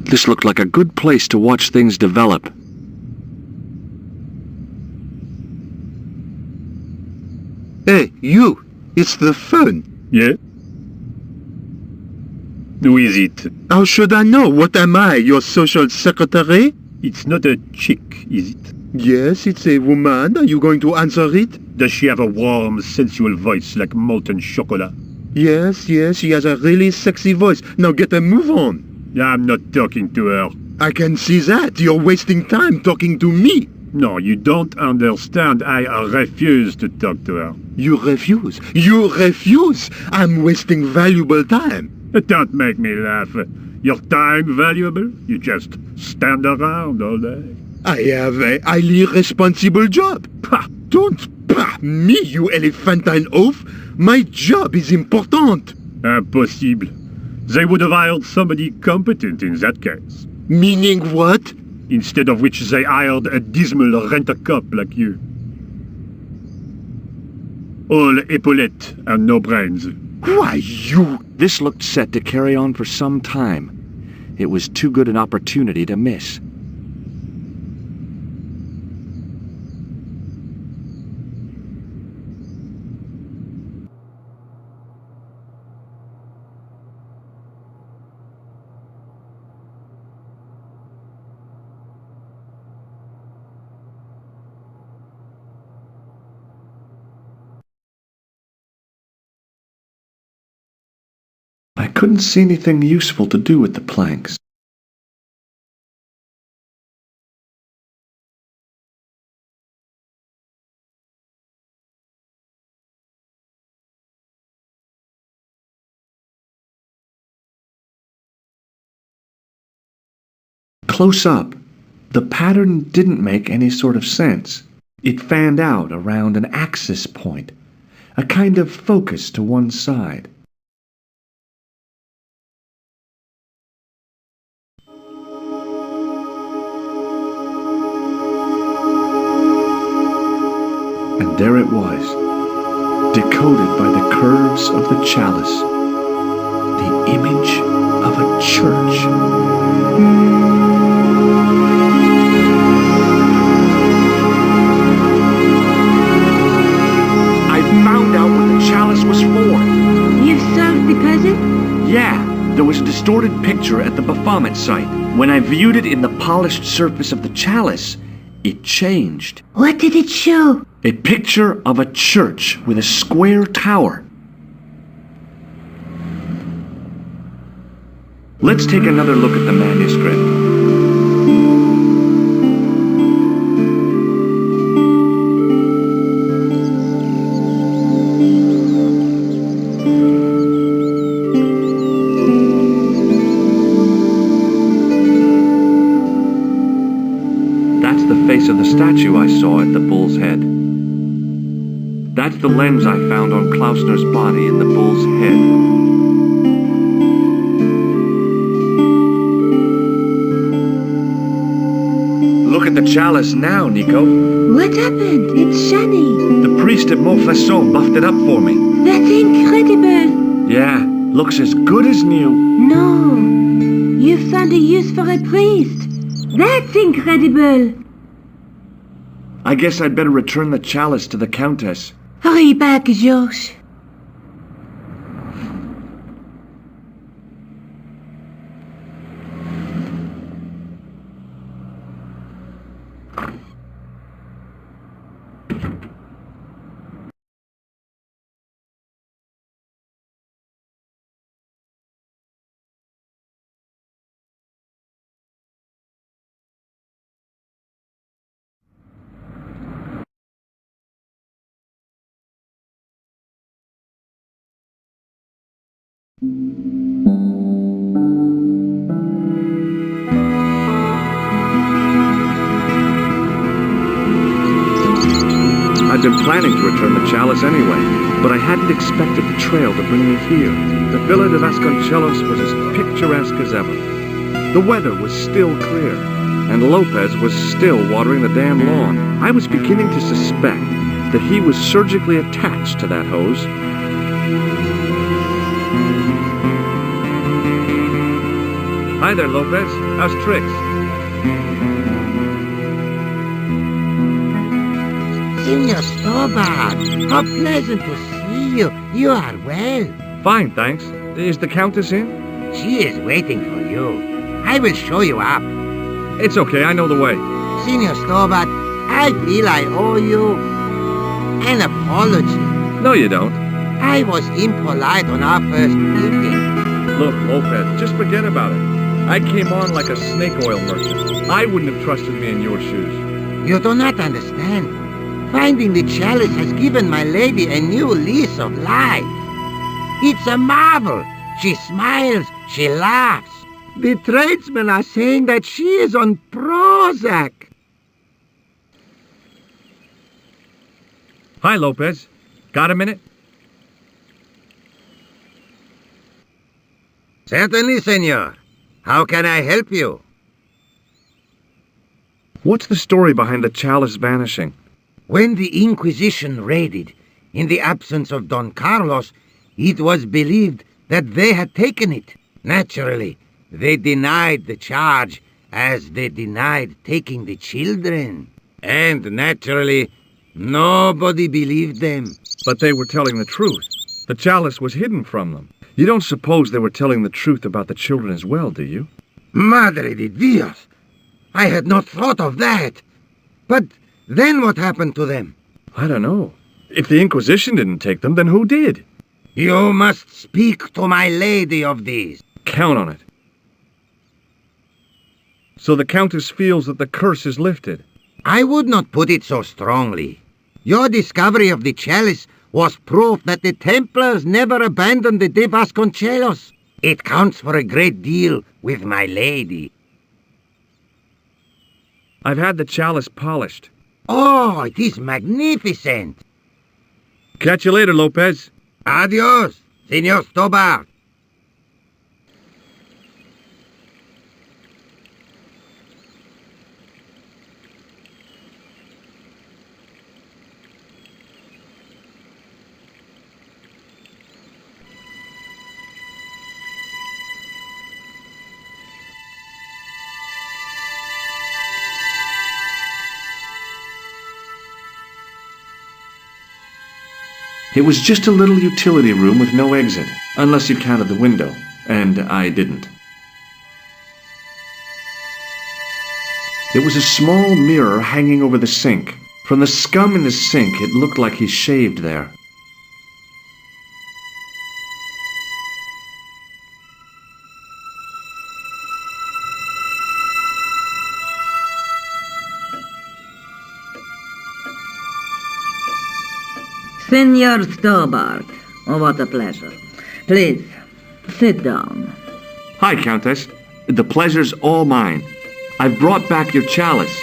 This looked like a good place to watch things develop. Hey, you! It's the phone. Yeah? Who is it? How should I know? What am I, your social secretary? It's not a chick, is it? Yes, it's a woman. Are you going to answer it? Does she have a warm, sensual voice like molten chocolate? Yes, she has a really sexy voice. Now get a move on. I'm not talking to her. I can see that. You're wasting time talking to me. No, you don't understand. I refuse to talk to her. You refuse? You refuse? I'm wasting valuable time. Don't make me laugh. Your time valuable? You just stand around all day. I have a highly responsible job. Pah, don't pah me, you elephantine oaf. My job is important. Impossible. They would have hired somebody competent in that case. Meaning what? Instead of which they hired a dismal rent-a-cop like you. All epaulettes and no brains. Why, you... This looked set to carry on for some time. It was too good an opportunity to miss. I couldn't see anything useful to do with the planks. Close up, the pattern didn't make any sort of sense. It fanned out around an axis point, a kind of focus to one side. And there it was, decoded by the curves of the chalice, the image of a church. I found out what the chalice was for. You've solved the puzzle? Yeah, there was a distorted picture at the Baphomet site. When I viewed it in the polished surface of the chalice, it changed. What did it show? A picture of a church with a square tower. Let's take another look at the manuscript. That's the face of the statue I saw at the bull's head. That's the lens I found on Klausner's body in the bull's head. Look at the chalice now, Nico. What happened? It's shiny. The priest at Montfaucon buffed it up for me. That's incredible. Yeah, looks as good as new. No, you found a use for a priest. That's incredible. I guess I'd better return the chalice to the Countess. Hurry back, George. I'd been planning to return the chalice anyway, but I hadn't expected the trail to bring me here. The Villa de Vasconcelos was as picturesque as ever. The weather was still clear, and Lopez was still watering the damn lawn. I was beginning to suspect that he was surgically attached to that hose. Hi there, Lopez. How's tricks? Senor Stobbart, how pleasant to see you. You are well. Fine, thanks. Is the Countess in? She is waiting for you. I will show you up. It's okay, I know the way. Senor Stobbart, I feel I owe you an apology. No, you don't. I was impolite on our first meeting. Look, Lopez, just forget about it. I came on like a snake oil merchant. I wouldn't have trusted me in your shoes. You do not understand. Finding the chalice has given my lady a new lease of life. It's a marvel. She smiles, she laughs. The tradesmen are saying that she is on Prozac. Hi, Lopez. Got a minute? Certainly, senor. How can I help you? What's the story behind the chalice vanishing? When the Inquisition raided, in the absence of Don Carlos, it was believed that they had taken it. Naturally, they denied the charge as they denied taking the children. And naturally, nobody believed them. But they were telling the truth. The chalice was hidden from them. You don't suppose they were telling the truth about the children as well, do you? Madre de Dios! I had not thought of that. But then what happened to them? I don't know. If the Inquisition didn't take them, then who did? You must speak to my lady of these. Count on it. So the Countess feels that the curse is lifted. I would not put it so strongly. Your discovery of the chalice was proof that the Templars never abandoned the de Vasconcelos. It counts for a great deal with my lady. I've had the chalice polished. Oh, it is magnificent. Catch you later, Lopez. Adios, Senor Stobbart. It was just a little utility room with no exit, unless you counted the window, and I didn't. It was a small mirror hanging over the sink. From the scum in the sink, it looked like he shaved there. Senor Stobbart, oh, what a pleasure. Please, sit down. Hi, Countess. The pleasure's all mine. I've brought back your chalice.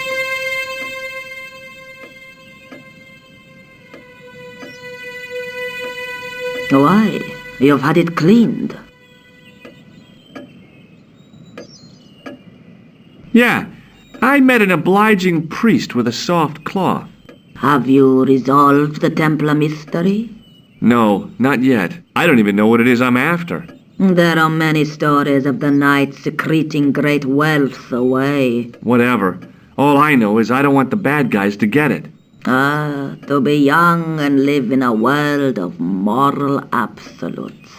Why? You've had it cleaned. Yeah, I met an obliging priest with a soft cloth. Have you resolved the Templar mystery? No, not yet. I don't even know what it is I'm after. There are many stories of the Knights secreting great wealth away. Whatever. All I know is I don't want the bad guys to get it. Ah, to be young and live in a world of moral absolutes.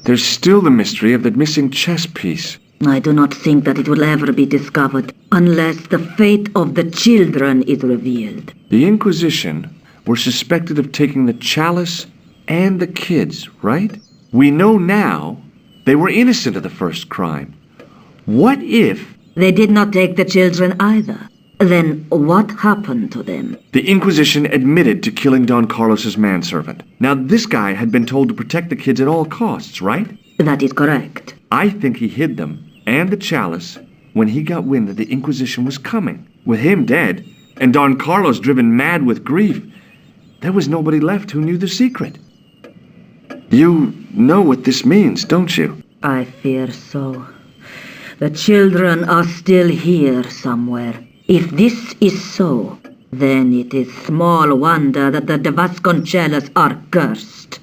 There's still the mystery of the missing chess piece. I do not think that it will ever be discovered unless the fate of the children is revealed. The Inquisition were suspected of taking the chalice and the kids, right? We know now they were innocent of the first crime. What if... They did not take the children either. Then what happened to them? The Inquisition admitted to killing Don Carlos's manservant. Now this guy had been told to protect the kids at all costs, right? That is correct. I think he hid them and the chalice when he got wind that the Inquisition was coming. With him dead, and Don Carlos driven mad with grief, there was nobody left who knew the secret. You know what this means, don't you? I fear so. The children are still here somewhere. If this is so, then it is small wonder that the de Vasconcelos are cursed.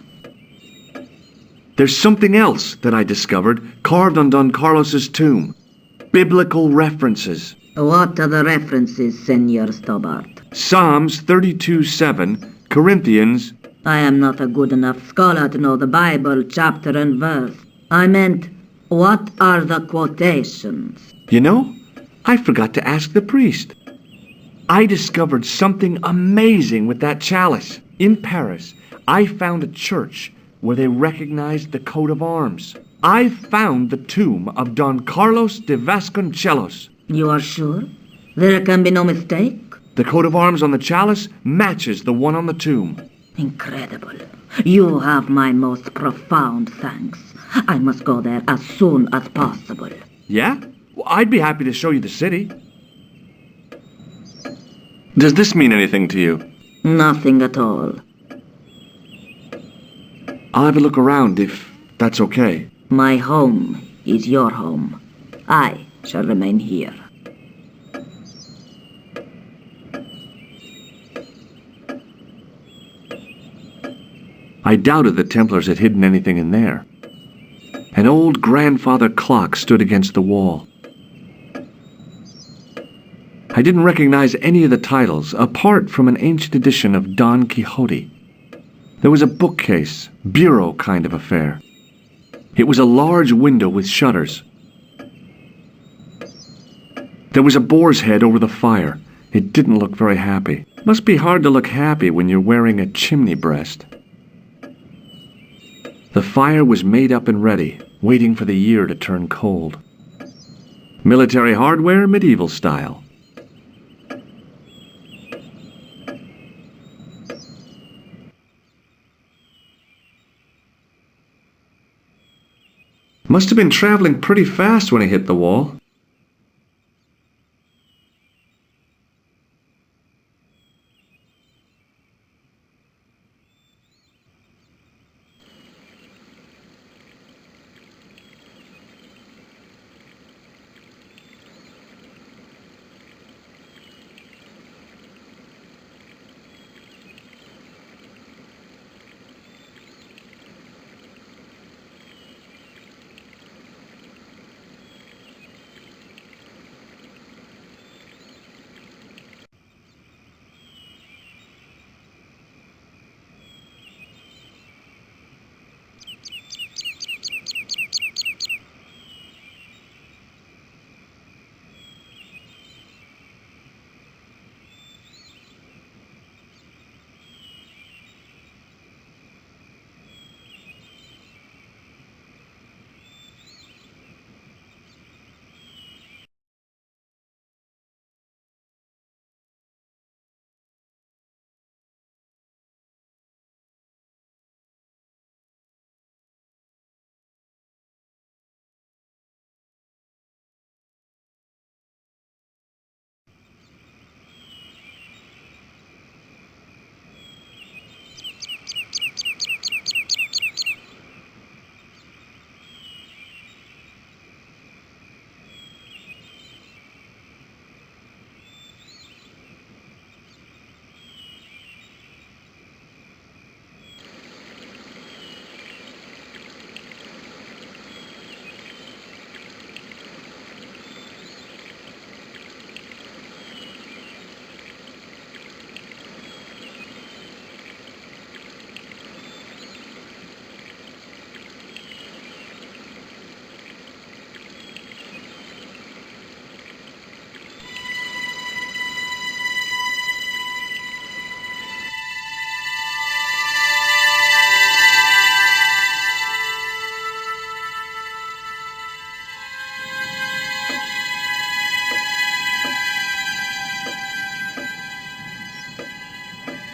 There's something else that I discovered, carved on Don Carlos's tomb. Biblical references. What are the references, Senor Stobbart? Psalms 32:7, Corinthians... I am not a good enough scholar to know the Bible chapter and verse. I meant, what are the quotations? You know, I forgot to ask the priest. I discovered something amazing with that chalice. In Paris, I found a church where they recognized the coat of arms. I found the tomb of Don Carlos de Vasconcelos. You are sure? There can be no mistake? The coat of arms on the chalice matches the one on the tomb. Incredible. You have my most profound thanks. I must go there as soon as possible. Yeah? Well, I'd be happy to show you the city. Does this mean anything to you? Nothing at all. I'll have a look around if that's okay. My home is your home. I shall remain here. I doubted the Templars had hidden anything in there. An old grandfather clock stood against the wall. I didn't recognize any of the titles, apart from an ancient edition of Don Quixote. There was a bookcase, bureau kind of affair. It was a large window with shutters. There was a boar's head over the fire. It didn't look very happy. Must be hard to look happy when you're wearing a chimney breast. The fire was made up and ready, waiting for the year to turn cold. Military hardware, medieval style. Must have been traveling pretty fast when he hit the wall.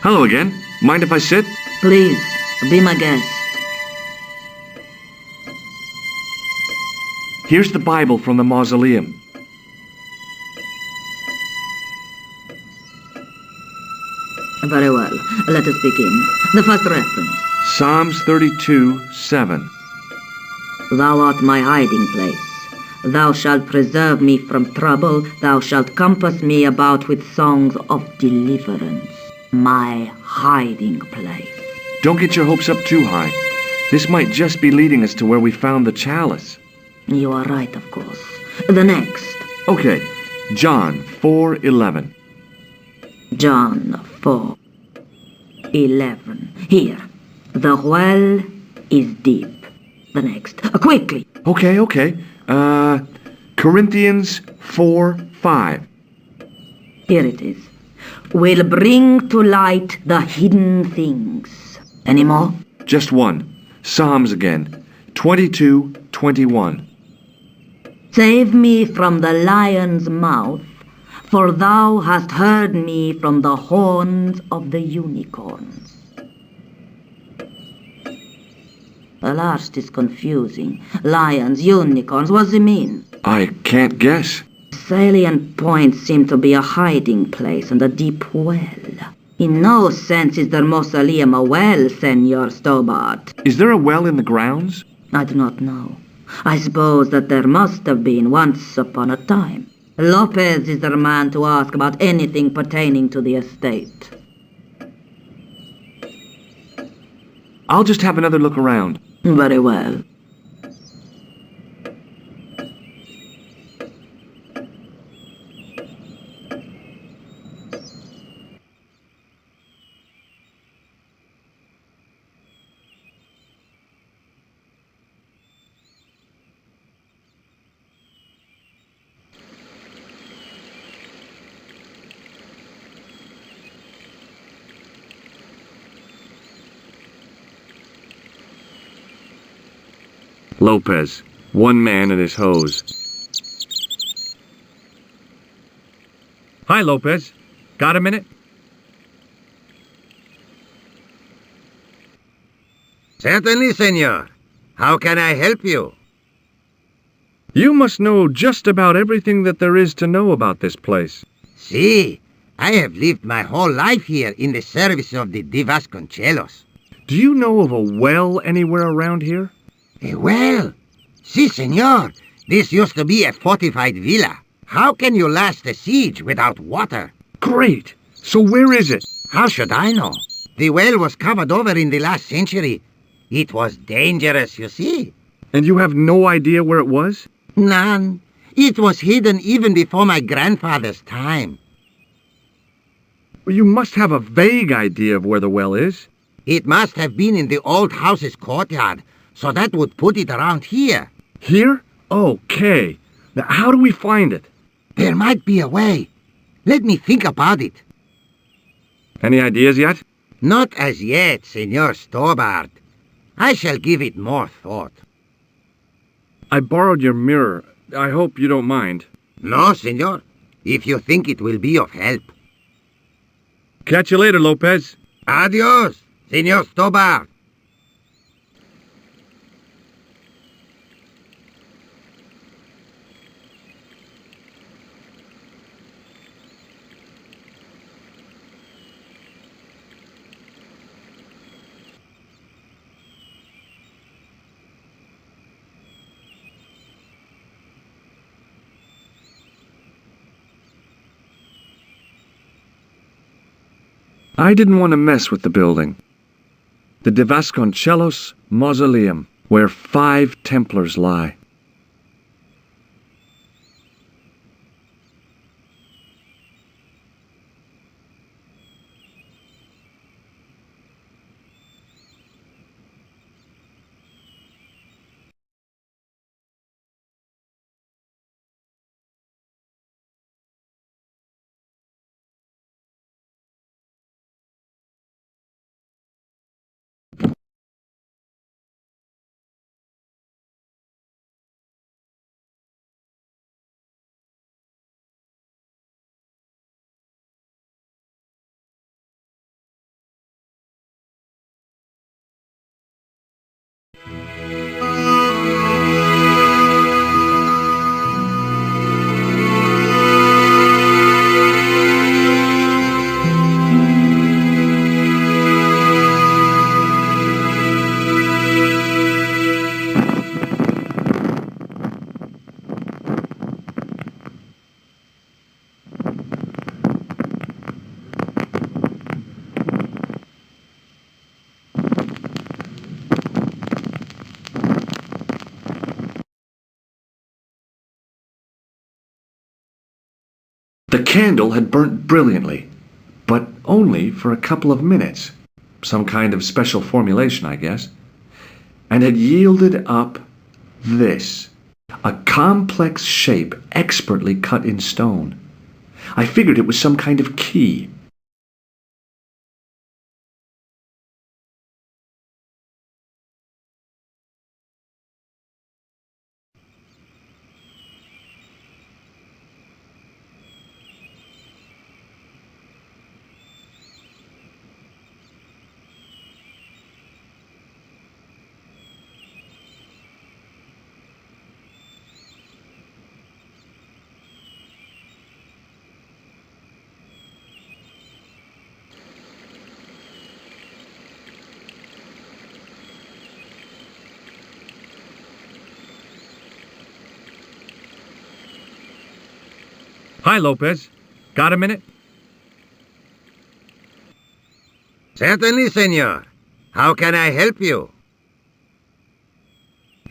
Hello again. Mind if I sit? Please, be my guest. Here's the Bible from the mausoleum. Very well. Let us begin. The first reference. Psalms 32:7. Thou art my hiding place. Thou shalt preserve me from trouble. Thou shalt compass me about with songs of deliverance. My hiding place. Don't get your hopes up too high. This might just be leading us to where we found the chalice. You are right, of course. The next. Okay, John 4:11. John 4:11. Here. The well is deep. The next. Quickly. Okay. Corinthians 4:5. Here it is. Will bring to light the hidden things. Any more? Just one. Psalms again. 22:21. Save me from the lion's mouth, For thou hast heard me from the horns of the unicorns. The last is confusing. Lions, unicorns, what's it mean? I can't guess. Salient points seem to be a hiding place and a deep well. In no sense is their mausoleum a well, Senor Stobbart. Is there a well in the grounds? I do not know. I suppose that there must have been once upon a time. Lopez is the man to ask about anything pertaining to the estate. I'll just have another look around. Very well. Lopez, one man and his hose. Hi, Lopez. Got a minute? Certainly, senor. How can I help you? You must know just about everything that there is to know about this place. See, I have lived my whole life here in the service of the De Vasconcelos. Do you know of a well anywhere around here? A well? Si, senor. This used to be a fortified villa. How can you last a siege without water? Great! So where is it? How should I know? The well was covered over in the last century. It was dangerous, you see. And you have no idea where it was? None. It was hidden even before my grandfather's time. Well, you must have a vague idea of where the well is. It must have been in the old house's courtyard, so that would put it around here. Here? Okay. Now, how do we find it? There might be a way. Let me think about it. Any ideas yet? Not as yet, Senor Stobbart. I shall give it more thought. I borrowed your mirror. I hope you don't mind. No, senor. If you think it will be of help. Catch you later, Lopez. Adios, Senor Stobbart. I didn't want to mess with the building. The De Vasconcelos Mausoleum, where 5 Templars lie. The candle had burnt brilliantly, but only for a couple of minutes. Some kind of special formulation, I guess. And had yielded up this. A complex shape expertly cut in stone. I figured it was some kind of key. Hi, Lopez. Got a minute? Certainly, senor. How can I help you?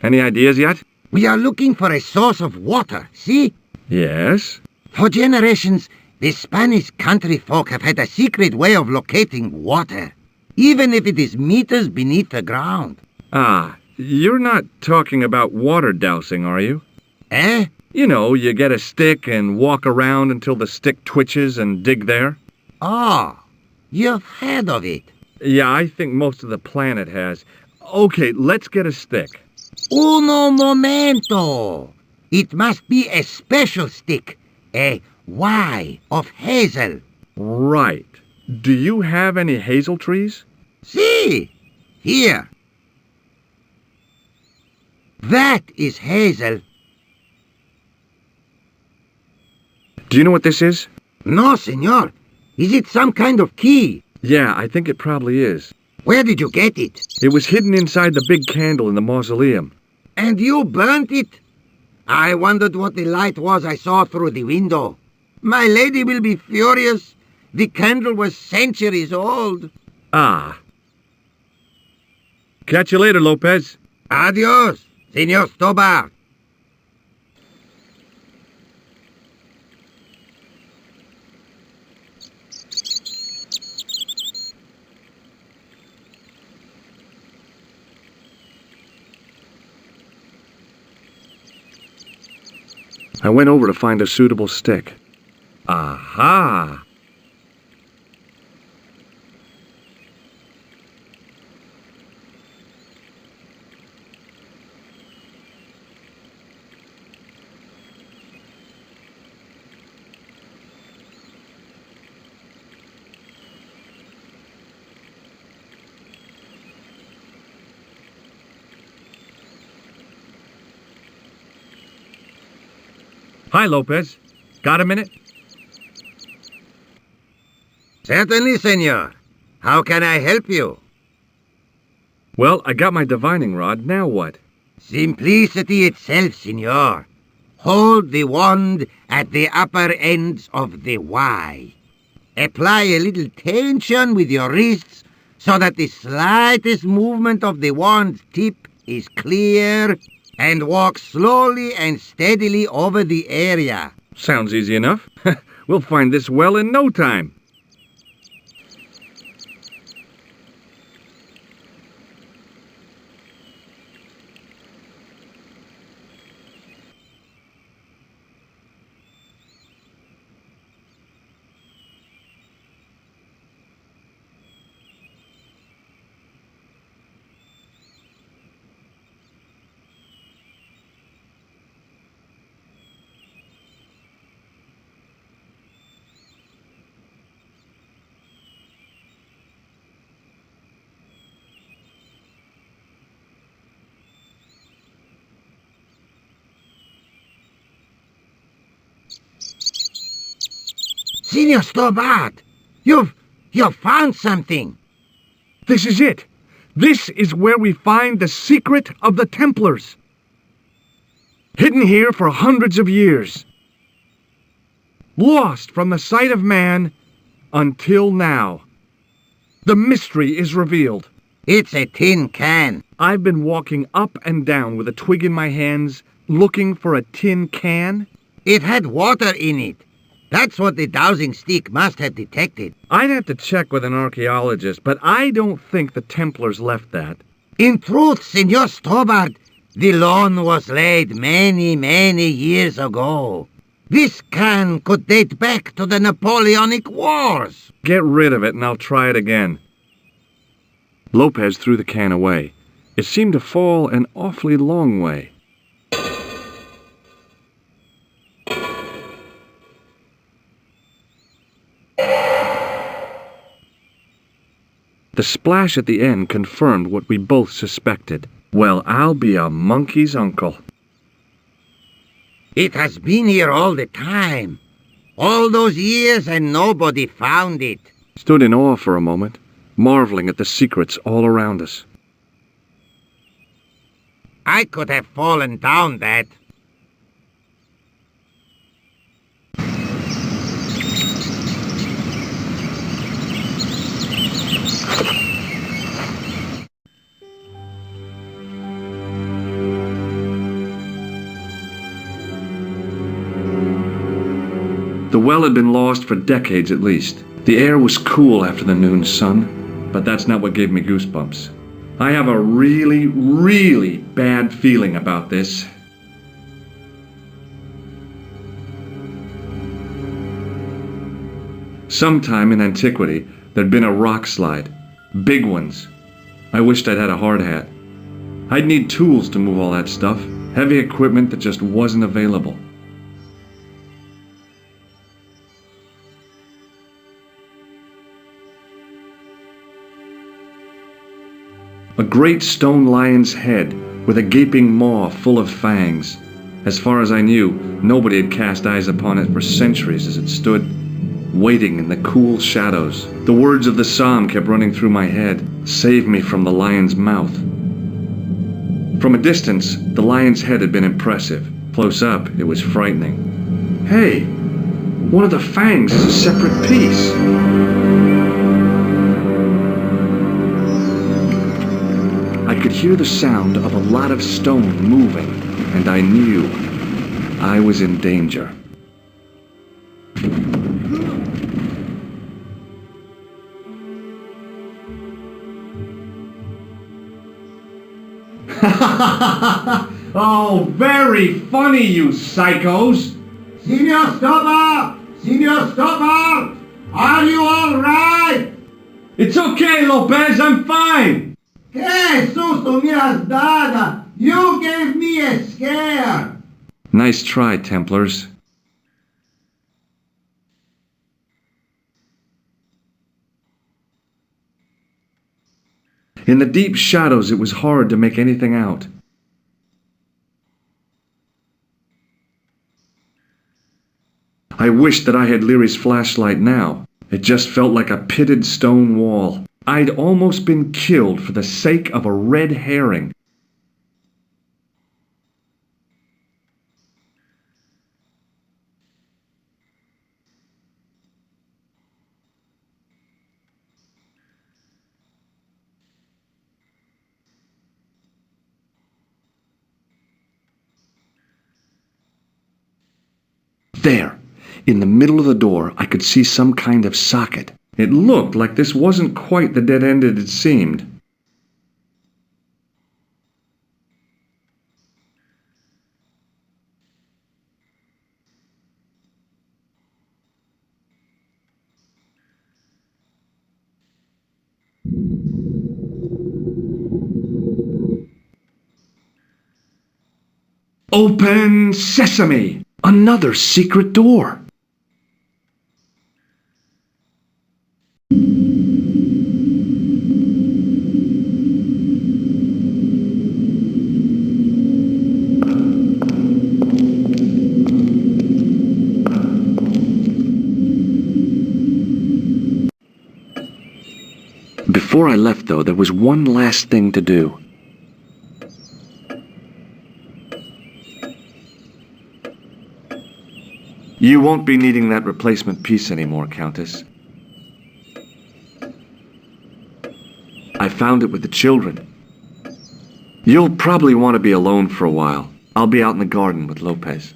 Any ideas yet? We are looking for a source of water, see? Yes? For generations, the Spanish country folk have had a secret way of locating water, even if it is meters beneath the ground. Ah, you're not talking about water dousing, are you? Eh? You know, you get a stick and walk around until the stick twitches and dig there. Oh, you've heard of it. Yeah, I think most of the planet has. Okay, let's get a stick. Uno momento. It must be a special stick. A Y of hazel. Right. Do you have any hazel trees? See? Here. That is hazel. Do you know what this is? No, senor. Is it some kind of key? Yeah, I think it probably is. Where did you get it? It was hidden inside the big candle in the mausoleum. And you burnt it? I wondered what the light was I saw through the window. My lady will be furious. The candle was centuries old. Ah. Catch you later, Lopez. Adios, Senor Stobbart. I went over to find a suitable stick. Aha! Hi, Lopez. Got a minute? Certainly, senor. How can I help you? Well, I got my divining rod. Now what? Simplicity itself, senor. Hold the wand at the upper ends of the Y. Apply a little tension with your wrists so that the slightest movement of the wand's tip is clear, and walk slowly and steadily over the area. Sounds easy enough. We'll find this well in no time. Senor Stobbart, you've found something. This is it. This is where we find the secret of the Templars. Hidden here for hundreds of years. Lost from the sight of man until now. The mystery is revealed. It's a tin can. I've been walking up and down with a twig in my hands, looking for a tin can. It had water in it. That's what the dowsing stick must have detected. I'd have to check with an archaeologist, but I don't think the Templars left that. In truth, Senor Stobbart, the loan was laid many, many years ago. This can could date back to the Napoleonic Wars. Get rid of it and I'll try it again. Lopez threw the can away. It seemed to fall an awfully long way. The splash at the end confirmed what we both suspected. Well, I'll be a monkey's uncle. It has been here all the time. All those years and nobody found it. Stood in awe for a moment, marveling at the secrets all around us. I could have fallen down that. The well had been lost for decades at least. The air was cool after the noon sun, but that's not what gave me goosebumps. I have a really, really bad feeling about this. Sometime in antiquity, there'd been a rock slide. Big ones. I wished I'd had a hard hat. I'd need tools to move all that stuff. Heavy equipment that just wasn't available. A great stone lion's head with a gaping maw full of fangs. As far as I knew, nobody had cast eyes upon it for centuries as it stood, waiting in the cool shadows. The words of the psalm kept running through my head, "Save me from the lion's mouth." From a distance, the lion's head had been impressive. Close up, it was frightening. Hey, one of the fangs is a separate piece. I could hear the sound of a lot of stone moving, and I knew I was in danger. Oh, very funny, you psychos! Senior Stobbart! Senior Stobbart! Are you all right? It's okay, Lopez, I'm fine! Que susto me has dado! You gave me a scare! Nice try, Templars. In the deep shadows, it was hard to make anything out. I wished that I had Leary's flashlight now. It just felt like a pitted stone wall. I'd almost been killed for the sake of a red herring. There, in the middle of the door, I could see some kind of socket. It looked like this wasn't quite the dead end it had seemed. Open sesame! Another secret door! Before I left, though, there was one last thing to do. You won't be needing that replacement piece anymore, Countess. I found it with the children. You'll probably want to be alone for a while. I'll be out in the garden with Lopez.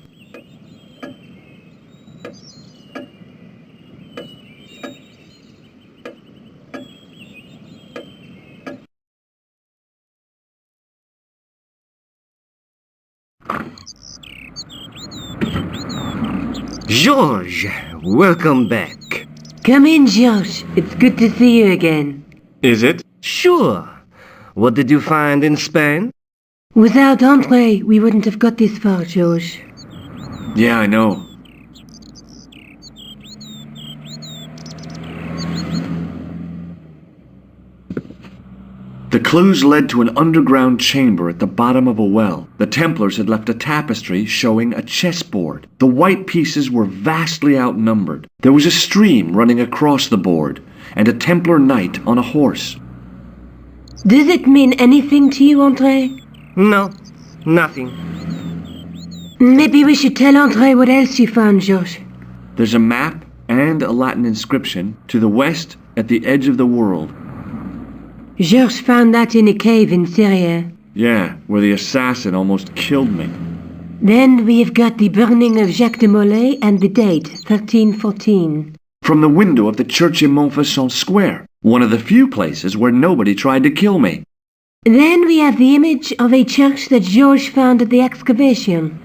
George, welcome back. Come in, George. It's good to see you again. Is it? Sure. What did you find in Spain? Without Andre, we wouldn't have got this far, George. Yeah, I know. The clues led to an underground chamber at the bottom of a well. The Templars had left a tapestry showing a chessboard. The white pieces were vastly outnumbered. There was a stream running across the board, and a Templar knight on a horse. Does it mean anything to you, Andre? No, nothing. Maybe we should tell Andre what else you found, George. There's a map and a Latin inscription to the west at the edge of the world. George found that in a cave in Syria. Yeah, where the assassin almost killed me. Then we've got the burning of Jacques de Molay and the date, 1314. From the window of the church in Montfaucon Square, one of the few places where nobody tried to kill me. Then we have the image of a church that George found at the excavation.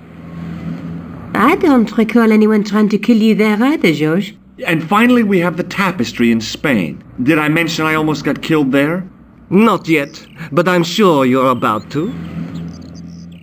I don't recall anyone trying to kill you there either, George. And finally we have the tapestry in Spain. Did I mention I almost got killed there? Not yet, but I'm sure you're about to.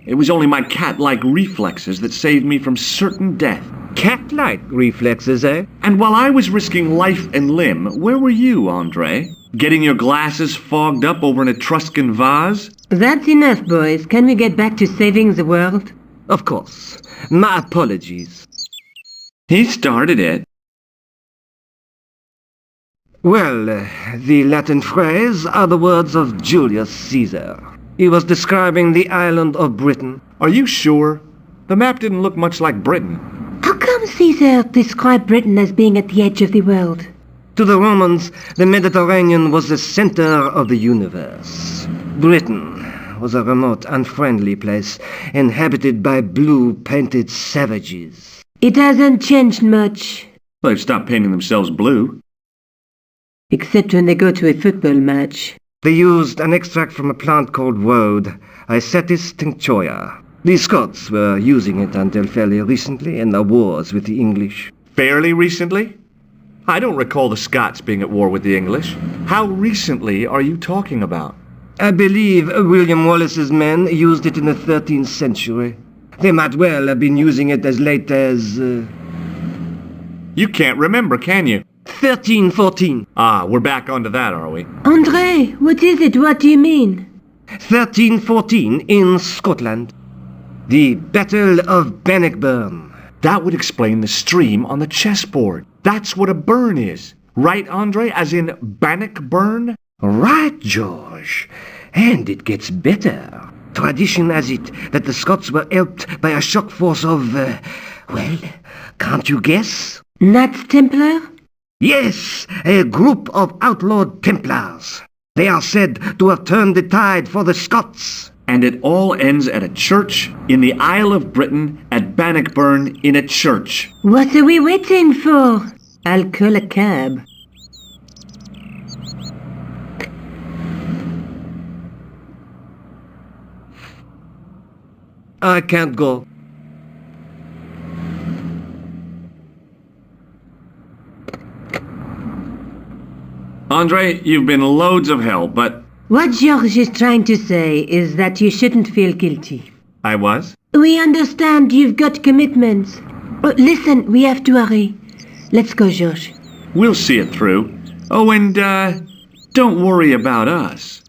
It was only my cat-like reflexes that saved me from certain death. Cat-like reflexes, eh? And while I was risking life and limb, where were you, Andre? Getting your glasses fogged up over an Etruscan vase? That's enough, boys. Can we get back to saving the world? Of course. My apologies. He started it. Well, the Latin phrase are the words of Julius Caesar. He was describing the island of Britain. Are you sure? The map didn't look much like Britain. How come Caesar described Britain as being at the edge of the world? To the Romans, the Mediterranean was the center of the universe. Britain was a remote, unfriendly place, inhabited by blue-painted savages. It hasn't changed much. They've stopped painting themselves blue. Except when they go to a football match. They used an extract from a plant called woad, Icetis tinctoria. The Scots were using it until fairly recently in the wars with the English. Fairly recently? I don't recall the Scots being at war with the English. How recently are you talking about? I believe William Wallace's men used it in the 13th century. They might well have been using it as late as... You can't remember, can you? 1314. Ah, we're back onto that, are we? Andre, what is it? What do you mean? 1314 in Scotland. The Battle of Bannockburn. That would explain the stream on the chessboard. That's what a burn is. Right, Andre? As in Bannockburn? Right, George. And it gets better. Tradition has it that the Scots were helped by a shock force of, well, can't you guess? Knights Templar? Yes, a group of outlawed Templars. They are said to have turned the tide for the Scots. And it all ends at a church in the Isle of Britain at Bannockburn in a church. What are we waiting for? I'll call a cab. I can't go. Andre, you've been loads of help, but... What George is trying to say is that you shouldn't feel guilty. I was? We understand you've got commitments. But listen, we have to hurry. Let's go, George. We'll see it through. Oh, and, don't worry about us.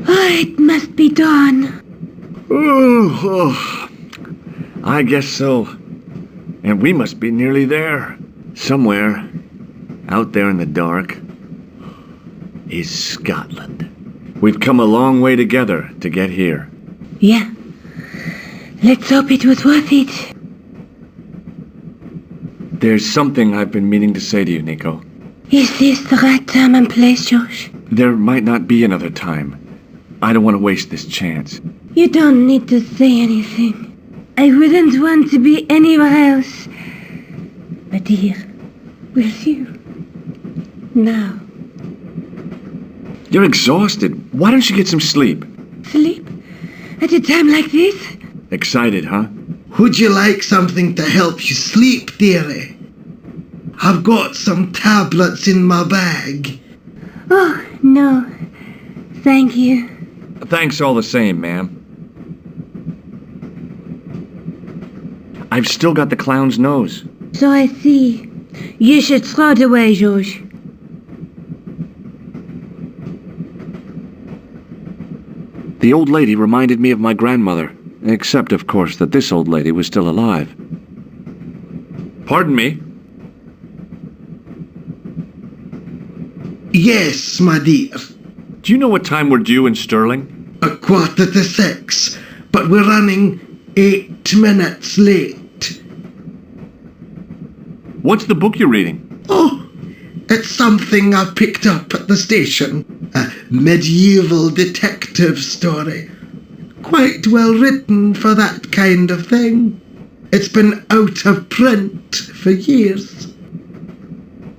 Oh, it must be dawn. Oh, I guess so. And we must be nearly there. Somewhere, out there in the dark, is Scotland. We've come a long way together to get here. Yeah. Let's hope it was worth it. There's something I've been meaning to say to you, Nico. Is this the right time and place, George? There might not be another time. I don't want to waste this chance. You don't need to say anything. I wouldn't want to be anywhere else. But here, with you. Now. You're exhausted. Why don't you get some sleep? Sleep? At a time like this? Excited, huh? Would you like something to help you sleep, dearie? I've got some tablets in my bag. Oh, no. Thank you. Thanks all the same, ma'am. I've still got the clown's nose. So I see. You should throw it away, George. The old lady reminded me of my grandmother, except, of course, that this old lady was still alive. Pardon me? Yes, my dear. Do you know what time we're due in Stirling? 6:15, but we're running 8 minutes late. What's the book you're reading? Oh, it's something I picked up at the station. A medieval detective story. Quite well written for that kind of thing. It's been out of print for years.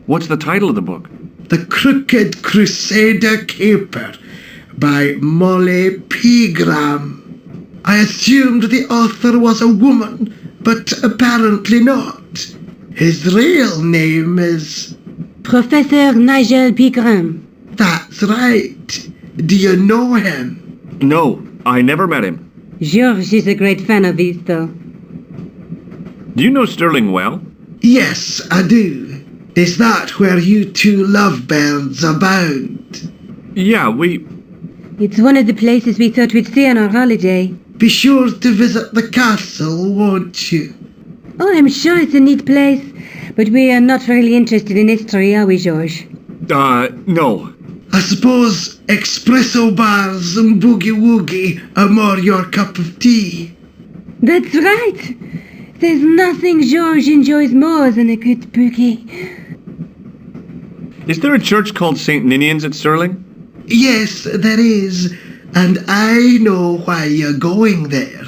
What's the title of the book? The Crooked Crusader Caper by Molly Pegram. I assumed the author was a woman, but apparently not. His real name is... Professor Nigel Pegram. That's right. Do you know him? No, I never met him. George is a great fan of his, though. Do you know Sterling well? Yes, I do. Is that where you two lovebirds abound? Yeah, It's one of the places we thought we'd stay on our holiday. Be sure to visit the castle, won't you? Oh, I'm sure it's a neat place, but we are not really interested in history, are we, George? No. I suppose espresso bars and boogie-woogie are more your cup of tea. That's right. There's nothing George enjoys more than a good boogie. Is there a church called St. Ninian's at Stirling? Yes, there is, and I know why you're going there.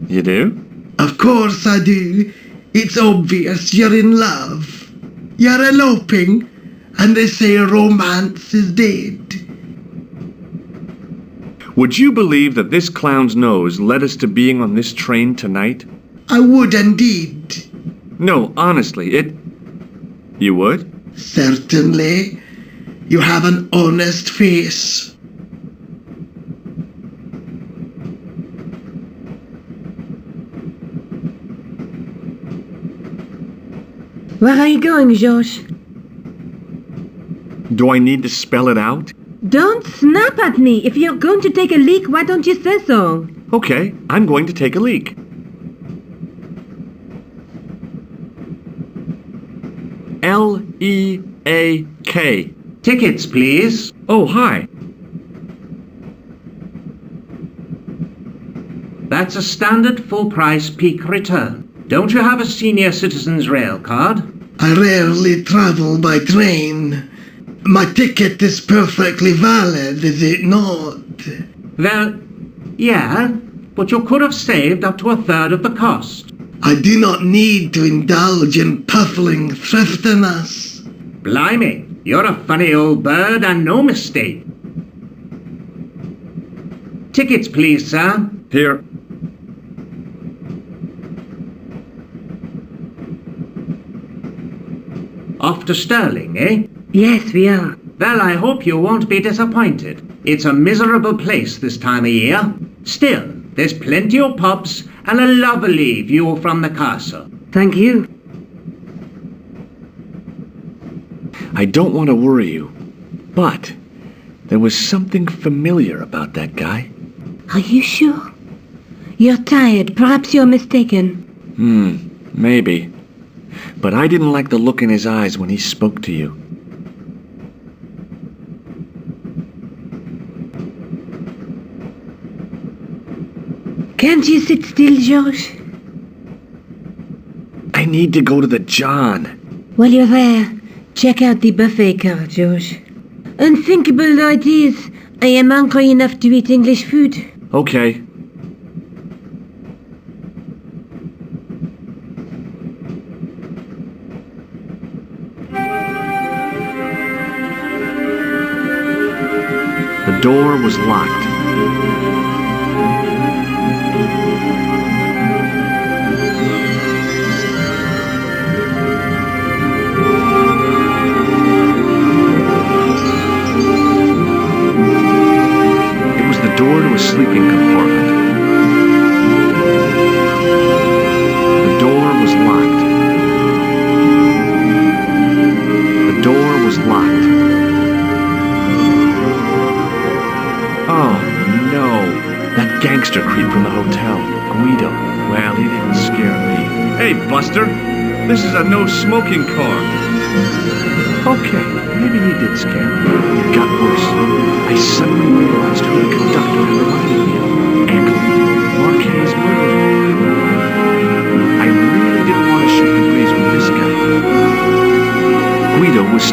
You do? Of course I do. It's obvious you're in love. You're eloping, and they say romance is dead. Would you believe that this clown's nose led us to being on this train tonight? I would indeed. No, honestly, You would? Certainly. You have an honest face. Where are you going, George? Do I need to spell it out? Don't snap at me. If you're going to take a leak, why don't you say so? Okay, I'm going to take a leak. L-E-A-K. Tickets, please. Oh, hi. That's a standard full-price peak return. Don't you have a senior citizen's rail card? I rarely travel by train. My ticket is perfectly valid, is it not? Well, yeah, but you could have saved up to a third of the cost. I do not need to indulge in puffling thriftiness. Blimey, you're a funny old bird and no mistake. Tickets, please, sir. Here. Off to Stirling, eh? Yes, we are. Well, I hope you won't be disappointed. It's a miserable place this time of year. Still, there's plenty of pubs and a lovely view from the castle. Thank you. I don't want to worry you, but there was something familiar about that guy. Are you sure? You're tired. Perhaps you're mistaken. Maybe. But I didn't like the look in his eyes when he spoke to you. Can't you sit still, George? I need to go to the John. While you're there, check out the buffet car, George. Unthinkable though it is, I am hungry enough to eat English food. Okay. The door was locked. It was the door to a sleeping compartment. The door was locked. The door was locked. Oh, no. That gangster creep from the hotel, Guido. Well, he didn't scare me. Hey, Buster. This is a no-smoking car. Okay, maybe he did scare me. It got worse. I suddenly realized who the conductor had reminded me of. Ankle. Marquez Murray. I really didn't want to shoot the breeze with this guy.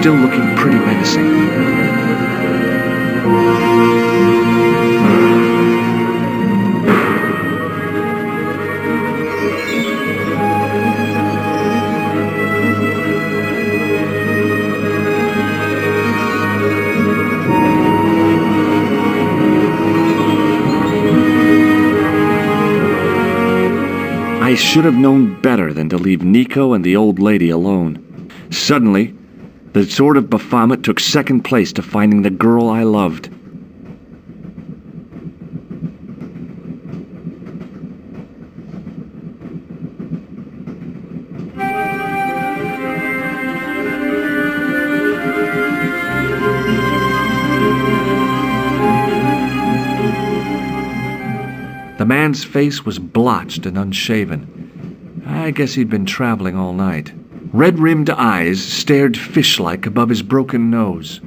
still looking pretty menacing. I should have known better than to leave Nico and the old lady alone. Suddenly, the Sword of Baphomet took second place to finding the girl I loved. The man's face was blotched and unshaven. I guess he'd been traveling all night. Red-rimmed eyes stared fish-like above his broken nose.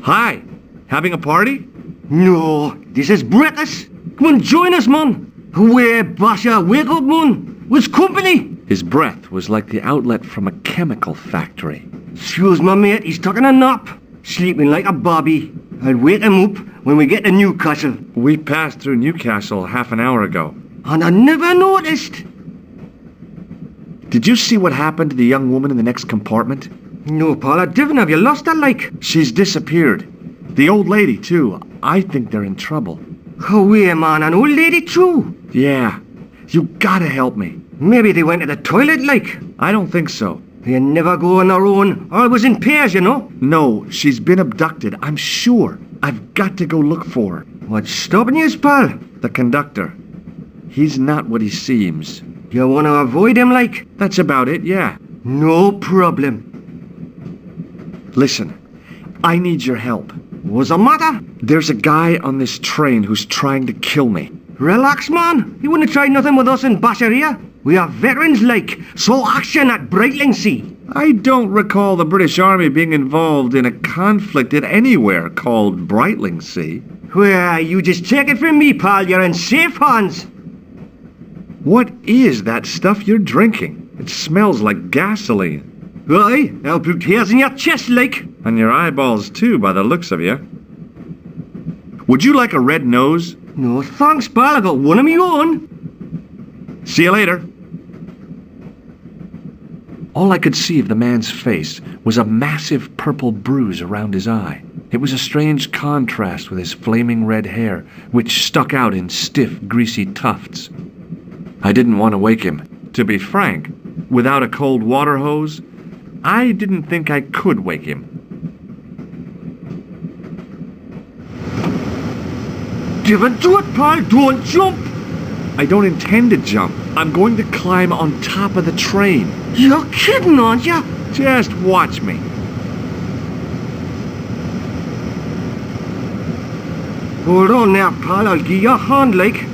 Hi! Having a party? No, this is breakfast. Come on, join us, man. Where, Basha, wake up, man. What's company? His breath was like the outlet from a chemical factory. Excuse my mate, he's taking a nap. Sleeping like a bobby. I'll wake him up when we get to Newcastle. We passed through Newcastle half an hour ago. And I never noticed. Did you see what happened to the young woman in the next compartment? No, Paula, Divin, have you lost her, like? She's disappeared. The old lady, too. I think they're in trouble. Oh, yeah, man, an old lady, too? Yeah. You gotta help me. Maybe they went to the toilet, like? I don't think so. They never go on their own. Always in pairs, you know? No, she's been abducted, I'm sure. I've got to go look for her. What's stopping you, pal? The conductor. He's not what he seems. You want to avoid him, like? That's about it, yeah. No problem. Listen, I need your help. What's the matter? There's a guy on this train who's trying to kill me. Relax, man. He wouldn't try nothing with us in Basharia. We are veterans, like, so action at Brightlingsea. I don't recall the British Army being involved in a conflict at anywhere called Brightlingsea. Well, you just take it from me, pal. You're in safe hands. What is that stuff you're drinking? It smells like gasoline. Aye, I'll put hairs in your chest, like. And your eyeballs, too, by the looks of you. Would you like a red nose? No, thanks, pal. I got one of my own. See you later. All I could see of the man's face was a massive purple bruise around his eye. It was a strange contrast with his flaming red hair, which stuck out in stiff, greasy tufts. I didn't want to wake him. To be frank, without a cold water hose, I didn't think I could wake him. Don't do it, pal. Don't jump. I don't intend to jump. I'm going to climb on top of the train. You're kidding, aren't you? Just watch me. Hold on now, pal. I'll give you a hand, like.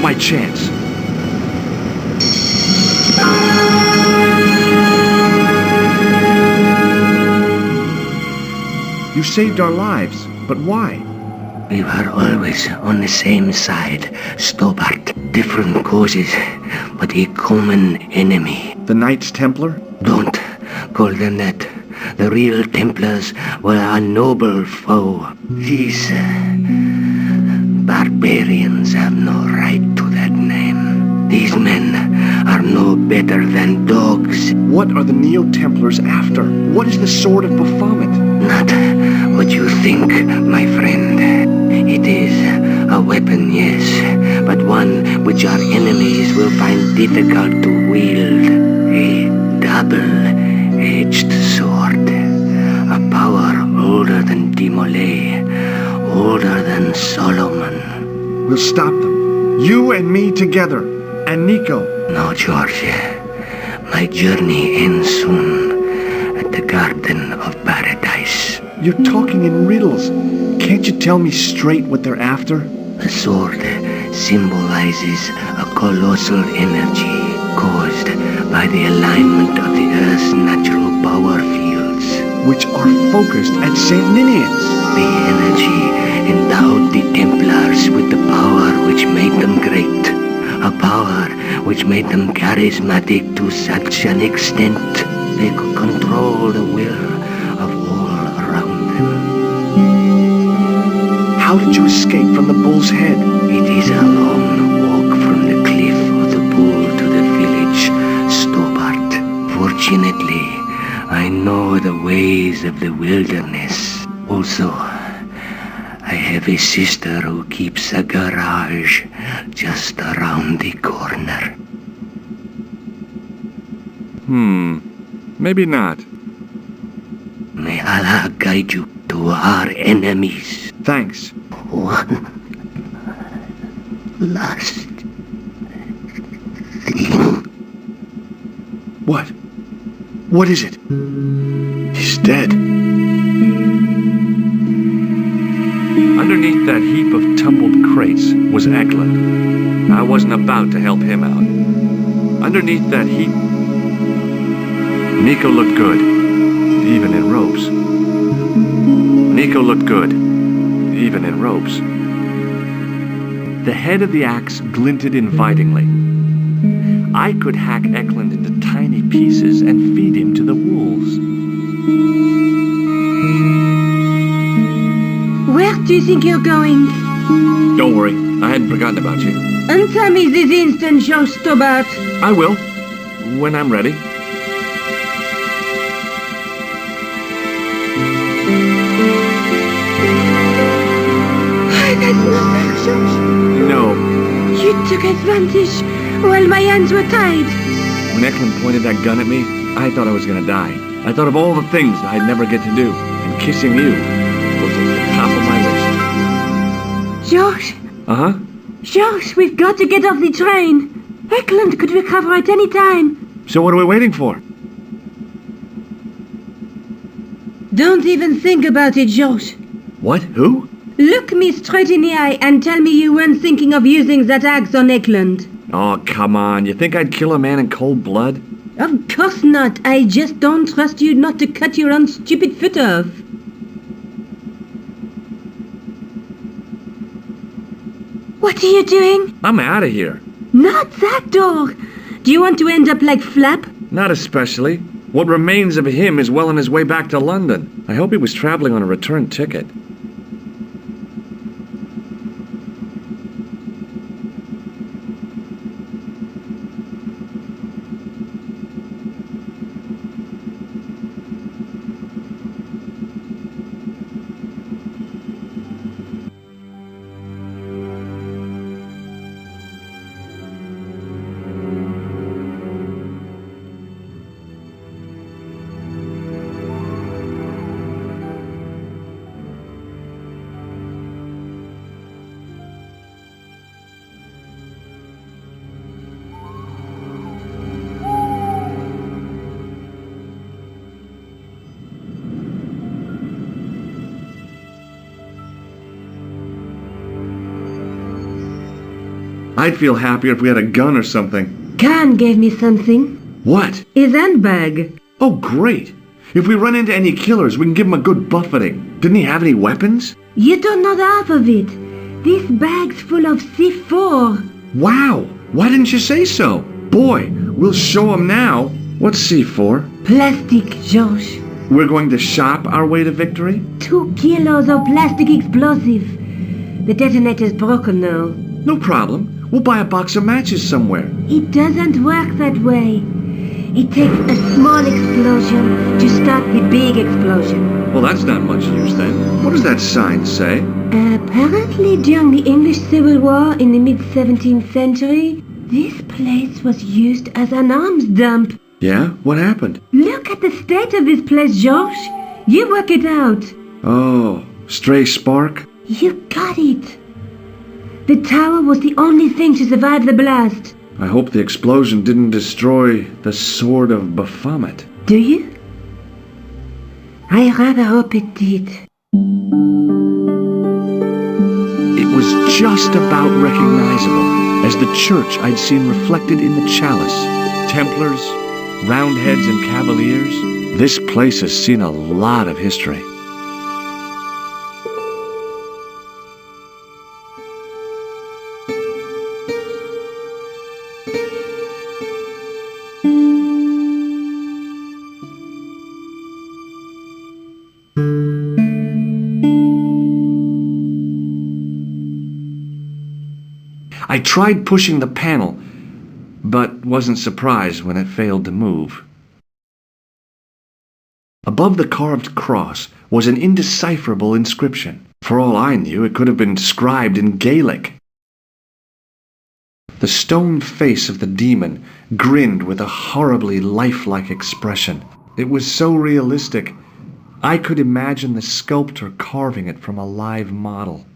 My chance. You saved our lives, but why? We were always on the same side, Stobbart. Different causes, but a common enemy. The Knights Templar? Don't call them that. The real Templars were a noble foe. These barbarians have no right to that name. These men are no better than dogs. What are the Neo-Templars after? What is the Sword of Baphomet? Not what you think, my friend. It is a weapon, yes, but one which our enemies will find difficult to wield. A double-edged sword. A power older than Dimolay, older than Solomon. We'll stop them. You and me together. And Nico. No, George. My journey ends soon at the Garden of Paradise. You're talking in riddles. Can't you tell me straight what they're after? The sword symbolizes a colossal energy caused by the alignment of the Earth's natural power fields, which are focused at St. Ninian's. The energy endowed the Templars with the power which made them great, a power which made them charismatic to such an extent they could control the will of all around them. How did you escape from the bull's head? It is a long walk from the cliff of the bull to the village Stobbart. Fortunately, I know the ways of the wilderness. Also, I have a sister who keeps a garage just around the corner. Maybe not. May Allah guide you to our enemies. Thanks. One last thing. What? What is it? He's dead. Underneath that heap of tumbled crates was Eklund. I wasn't about to help him out. Underneath that heap... Nico looked good, even in robes. Nico looked good, even in robes. The head of the axe glinted invitingly. I could hack Eklund into tiny pieces and feed him to the wolves. Where do you think you're going? Don't worry, I hadn't forgotten about you. Answer me this instant, George Stobbart. I will, when I'm ready. No. You took advantage while my hands were tied. When Eklund pointed that gun at me, I thought I was gonna die. I thought of all the things I'd never get to do, and kissing you was at the top of my list. George? Uh-huh? George, we've got to get off the train. Eklund could recover at any time. So what are we waiting for? Don't even think about it, George. What? Who? Look me straight in the eye and tell me you weren't thinking of using that axe on Eklund. Oh, come on. You think I'd kill a man in cold blood? Of course not. I just don't trust you not to cut your own stupid foot off. What are you doing? I'm out of here. Not that door. Do you want to end up like Flap? Not especially. What remains of him is well on his way back to London. I hope he was traveling on a return ticket. I'd feel happier if we had a gun or something. Khan gave me something. What? His handbag. Oh, great. If we run into any killers, we can give them a good buffeting. Didn't he have any weapons? You don't know the half of it. This bag's full of C4. Wow. Why didn't you say so? Boy, we'll show him now. What's C4? Plastic, George. We're going to shop our way to victory? 2 kilos of plastic explosive. The detonator's broken now. No problem. We'll buy a box of matches somewhere. It doesn't work that way. It takes a small explosion to start the big explosion. Well, that's not much use then. What does that sign say? Apparently during the English Civil War in the mid-17th century, this place was used as an arms dump. Yeah? What happened? Look at the state of this place, George. You work it out. Oh, stray spark? You got it. The tower was the only thing to survive the blast. I hope the explosion didn't destroy the Sword of Baphomet. Do you? I rather hope it did. It was just about recognizable as the church I'd seen reflected in the chalice. Templars, Roundheads and Cavaliers. This place has seen a lot of history. I tried pushing the panel, but wasn't surprised when it failed to move. Above the carved cross was an indecipherable inscription. For all I knew, it could have been scribed in Gaelic. The stone face of the demon grinned with a horribly lifelike expression. It was so realistic, I could imagine the sculptor carving it from a live model.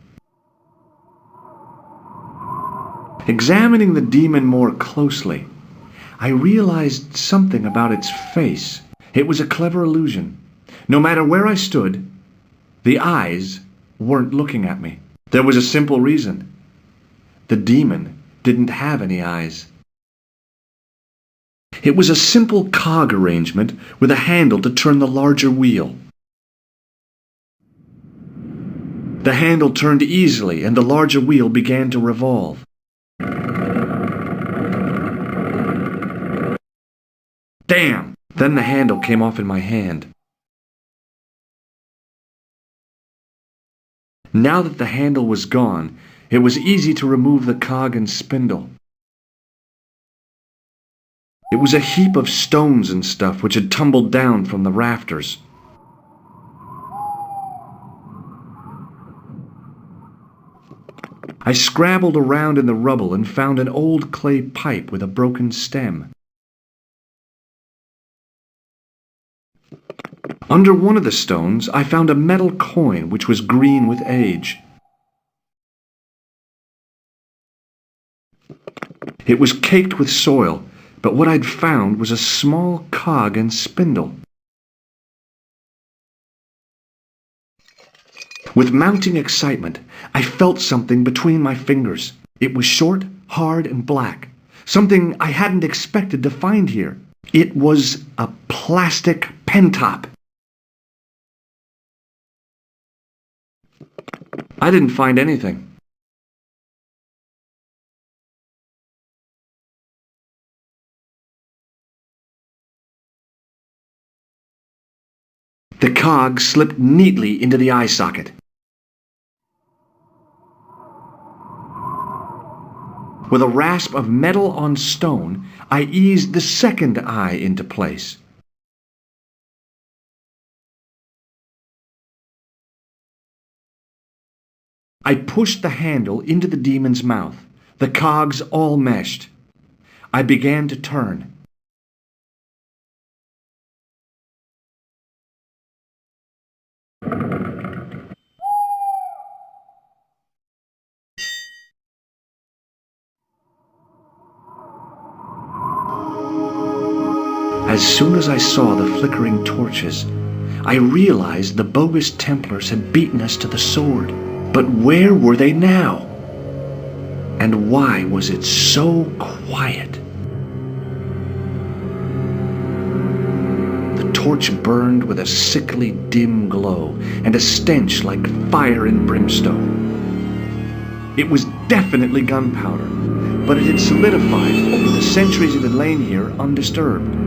Examining the demon more closely, I realized something about its face. It was a clever illusion. No matter where I stood, the eyes weren't looking at me. There was a simple reason. The demon didn't have any eyes. It was a simple cog arrangement with a handle to turn the larger wheel. The handle turned easily and the larger wheel began to revolve. Damn! Then the handle came off in my hand. Now that the handle was gone, it was easy to remove the cog and spindle. It was a heap of stones and stuff which had tumbled down from the rafters. I scrabbled around in the rubble and found an old clay pipe with a broken stem. Under one of the stones, I found a metal coin which was green with age. It was caked with soil, but what I'd found was a small cog and spindle. With mounting excitement, I felt something between my fingers. It was short, hard, and black. Something I hadn't expected to find here. It was a plastic pen top. I didn't find anything. The cog slipped neatly into the eye socket. With a rasp of metal on stone, I eased the second eye into place. I pushed the handle into the demon's mouth. The cogs all meshed. I began to turn. As soon as I saw the flickering torches, I realized the bogus Templars had beaten us to the sword. But where were they now? And why was it so quiet? The torch burned with a sickly dim glow and a stench like fire and brimstone. It was definitely gunpowder, but it had solidified over the centuries it had lain here undisturbed.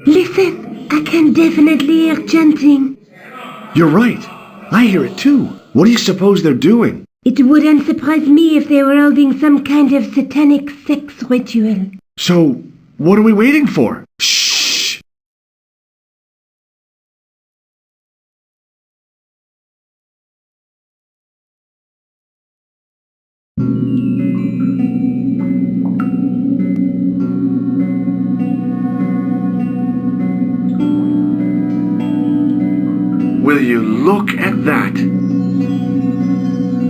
Listen, I can definitely hear chanting. You're right. I hear it too. What do you suppose they're doing? It wouldn't surprise me if they were holding some kind of satanic sex ritual. So, what are we waiting for? Will you look at that?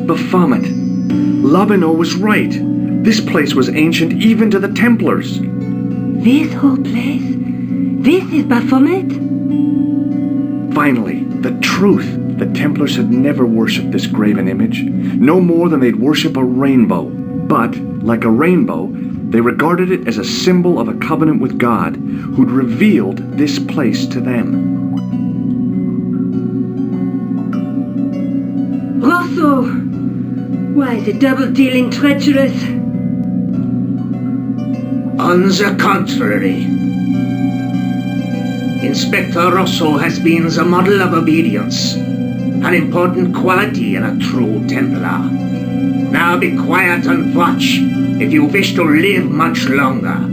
Baphomet. Labino was right. This place was ancient even to the Templars. This whole place? This is Baphomet? Finally, the truth. The Templars had never worshipped this graven image, no more than they'd worship a rainbow. But, like a rainbow, they regarded it as a symbol of a covenant with God, who'd revealed this place to them. Rosso! Why is the double-dealing treacherous? On the contrary, Inspector Rosso has been the model of obedience, an important quality in a true Templar. Now be quiet and watch if you wish to live much longer.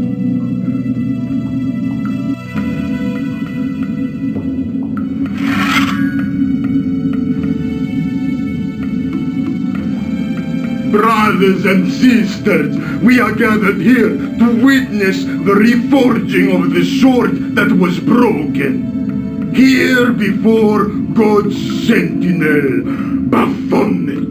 Brothers and sisters, we are gathered here to witness the reforging of the sword that was broken. Here before God's sentinel, Baphomet.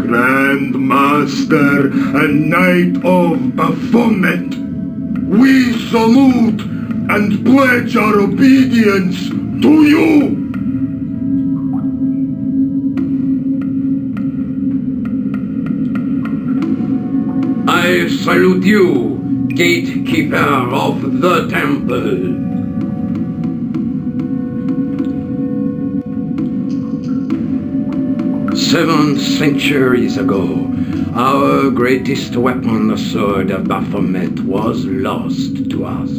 Grand Master and Knight of Baphomet, we salute and pledge our obedience to you! I salute you, gatekeeper of the temple. Seven centuries ago, our greatest weapon, the sword of Baphomet, was lost to us.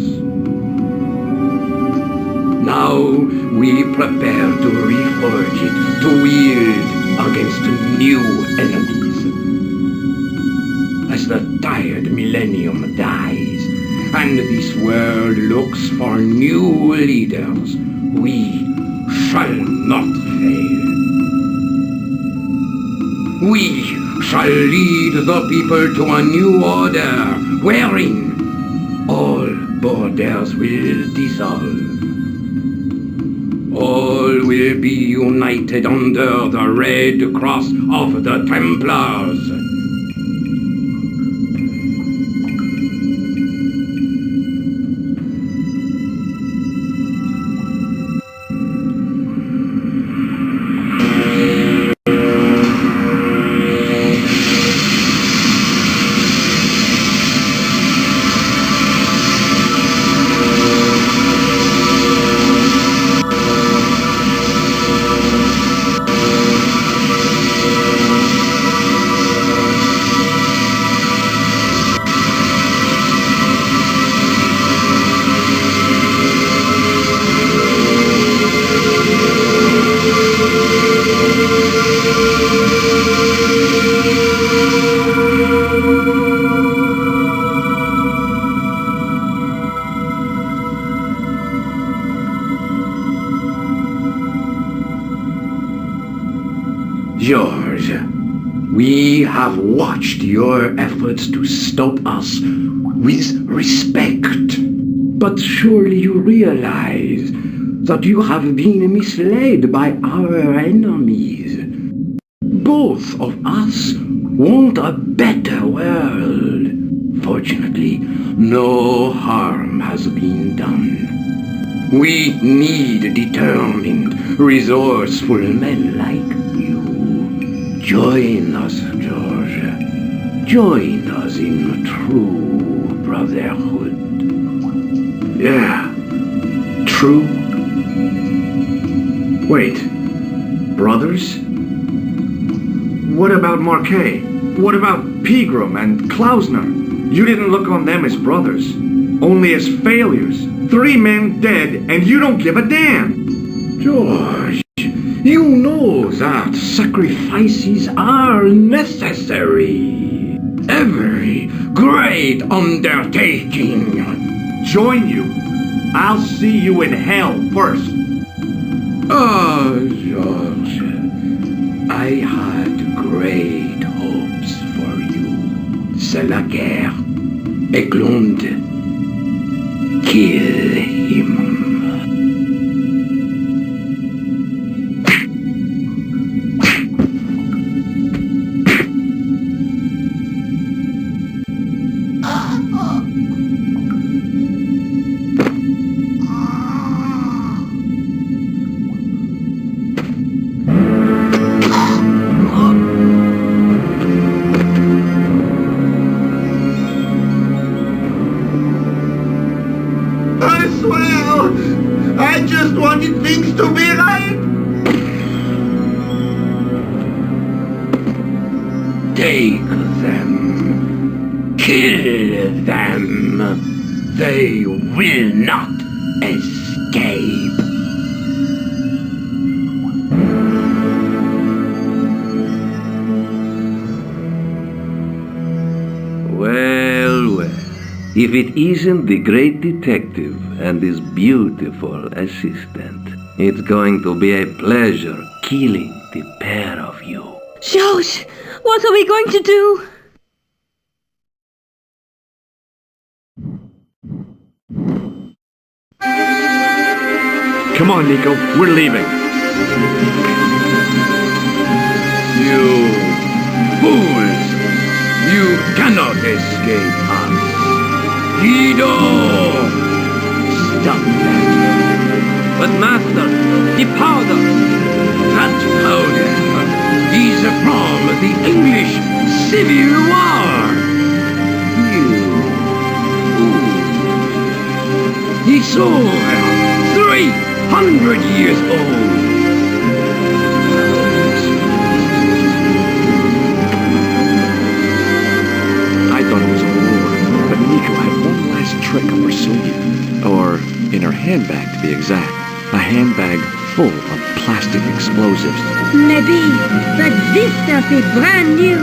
Now we prepare to reforge it, to wield against new enemies. As the tired millennium dies, and this world looks for new leaders, we shall not fail. We shall lead the people to a new order, wherein all borders will dissolve. All will be united under the red cross of the Templars. George, we have watched your efforts to stop us with respect. But surely you realize that you have been misled by our enemies. Both of us want a better world. Fortunately, no harm has been done. We need determined, resourceful men like you. Join us, George. Join us in true brotherhood. Yeah, true. Wait, brothers? What about Marquet? What about Pegram and Klausner? You didn't look on them as brothers, only as failures. 3 men dead, and you don't give a damn. George, you know that sacrifices are necessary. Every great undertaking. Join you. I'll see you in hell first. Oh, George, I had great hopes for you. C'est la guerre. Eklund, kill him. Things to be right. Take them. Kill them. They will not escape. Well, well. If it isn't the great detective and his beautiful assistant, it's going to be a pleasure killing the pair of you. George, what are we going to do? Come on, Nico. We're leaving. You fools! You cannot escape us. Guido! Stop them. But master, the powder! That powder is from the English Civil War. You fool. It's over 300 years old. I thought it was all over, but Nico had one last trick up her sleeve. Or in her handbag, to be exact. A handbag full of plastic explosives. Maybe, but this stuff is brand new.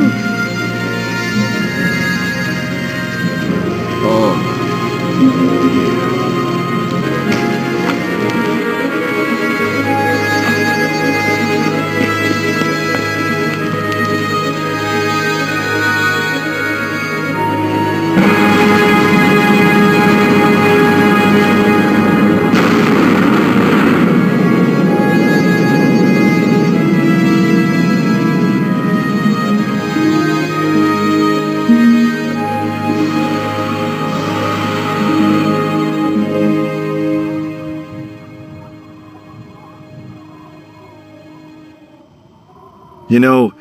You know,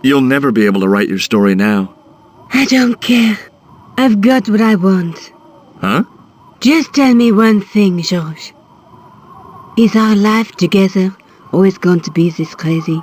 you'll never be able to write your story now. I don't care. I've got what I want. Huh? Just tell me one thing, George. Is our life together always going to be this crazy?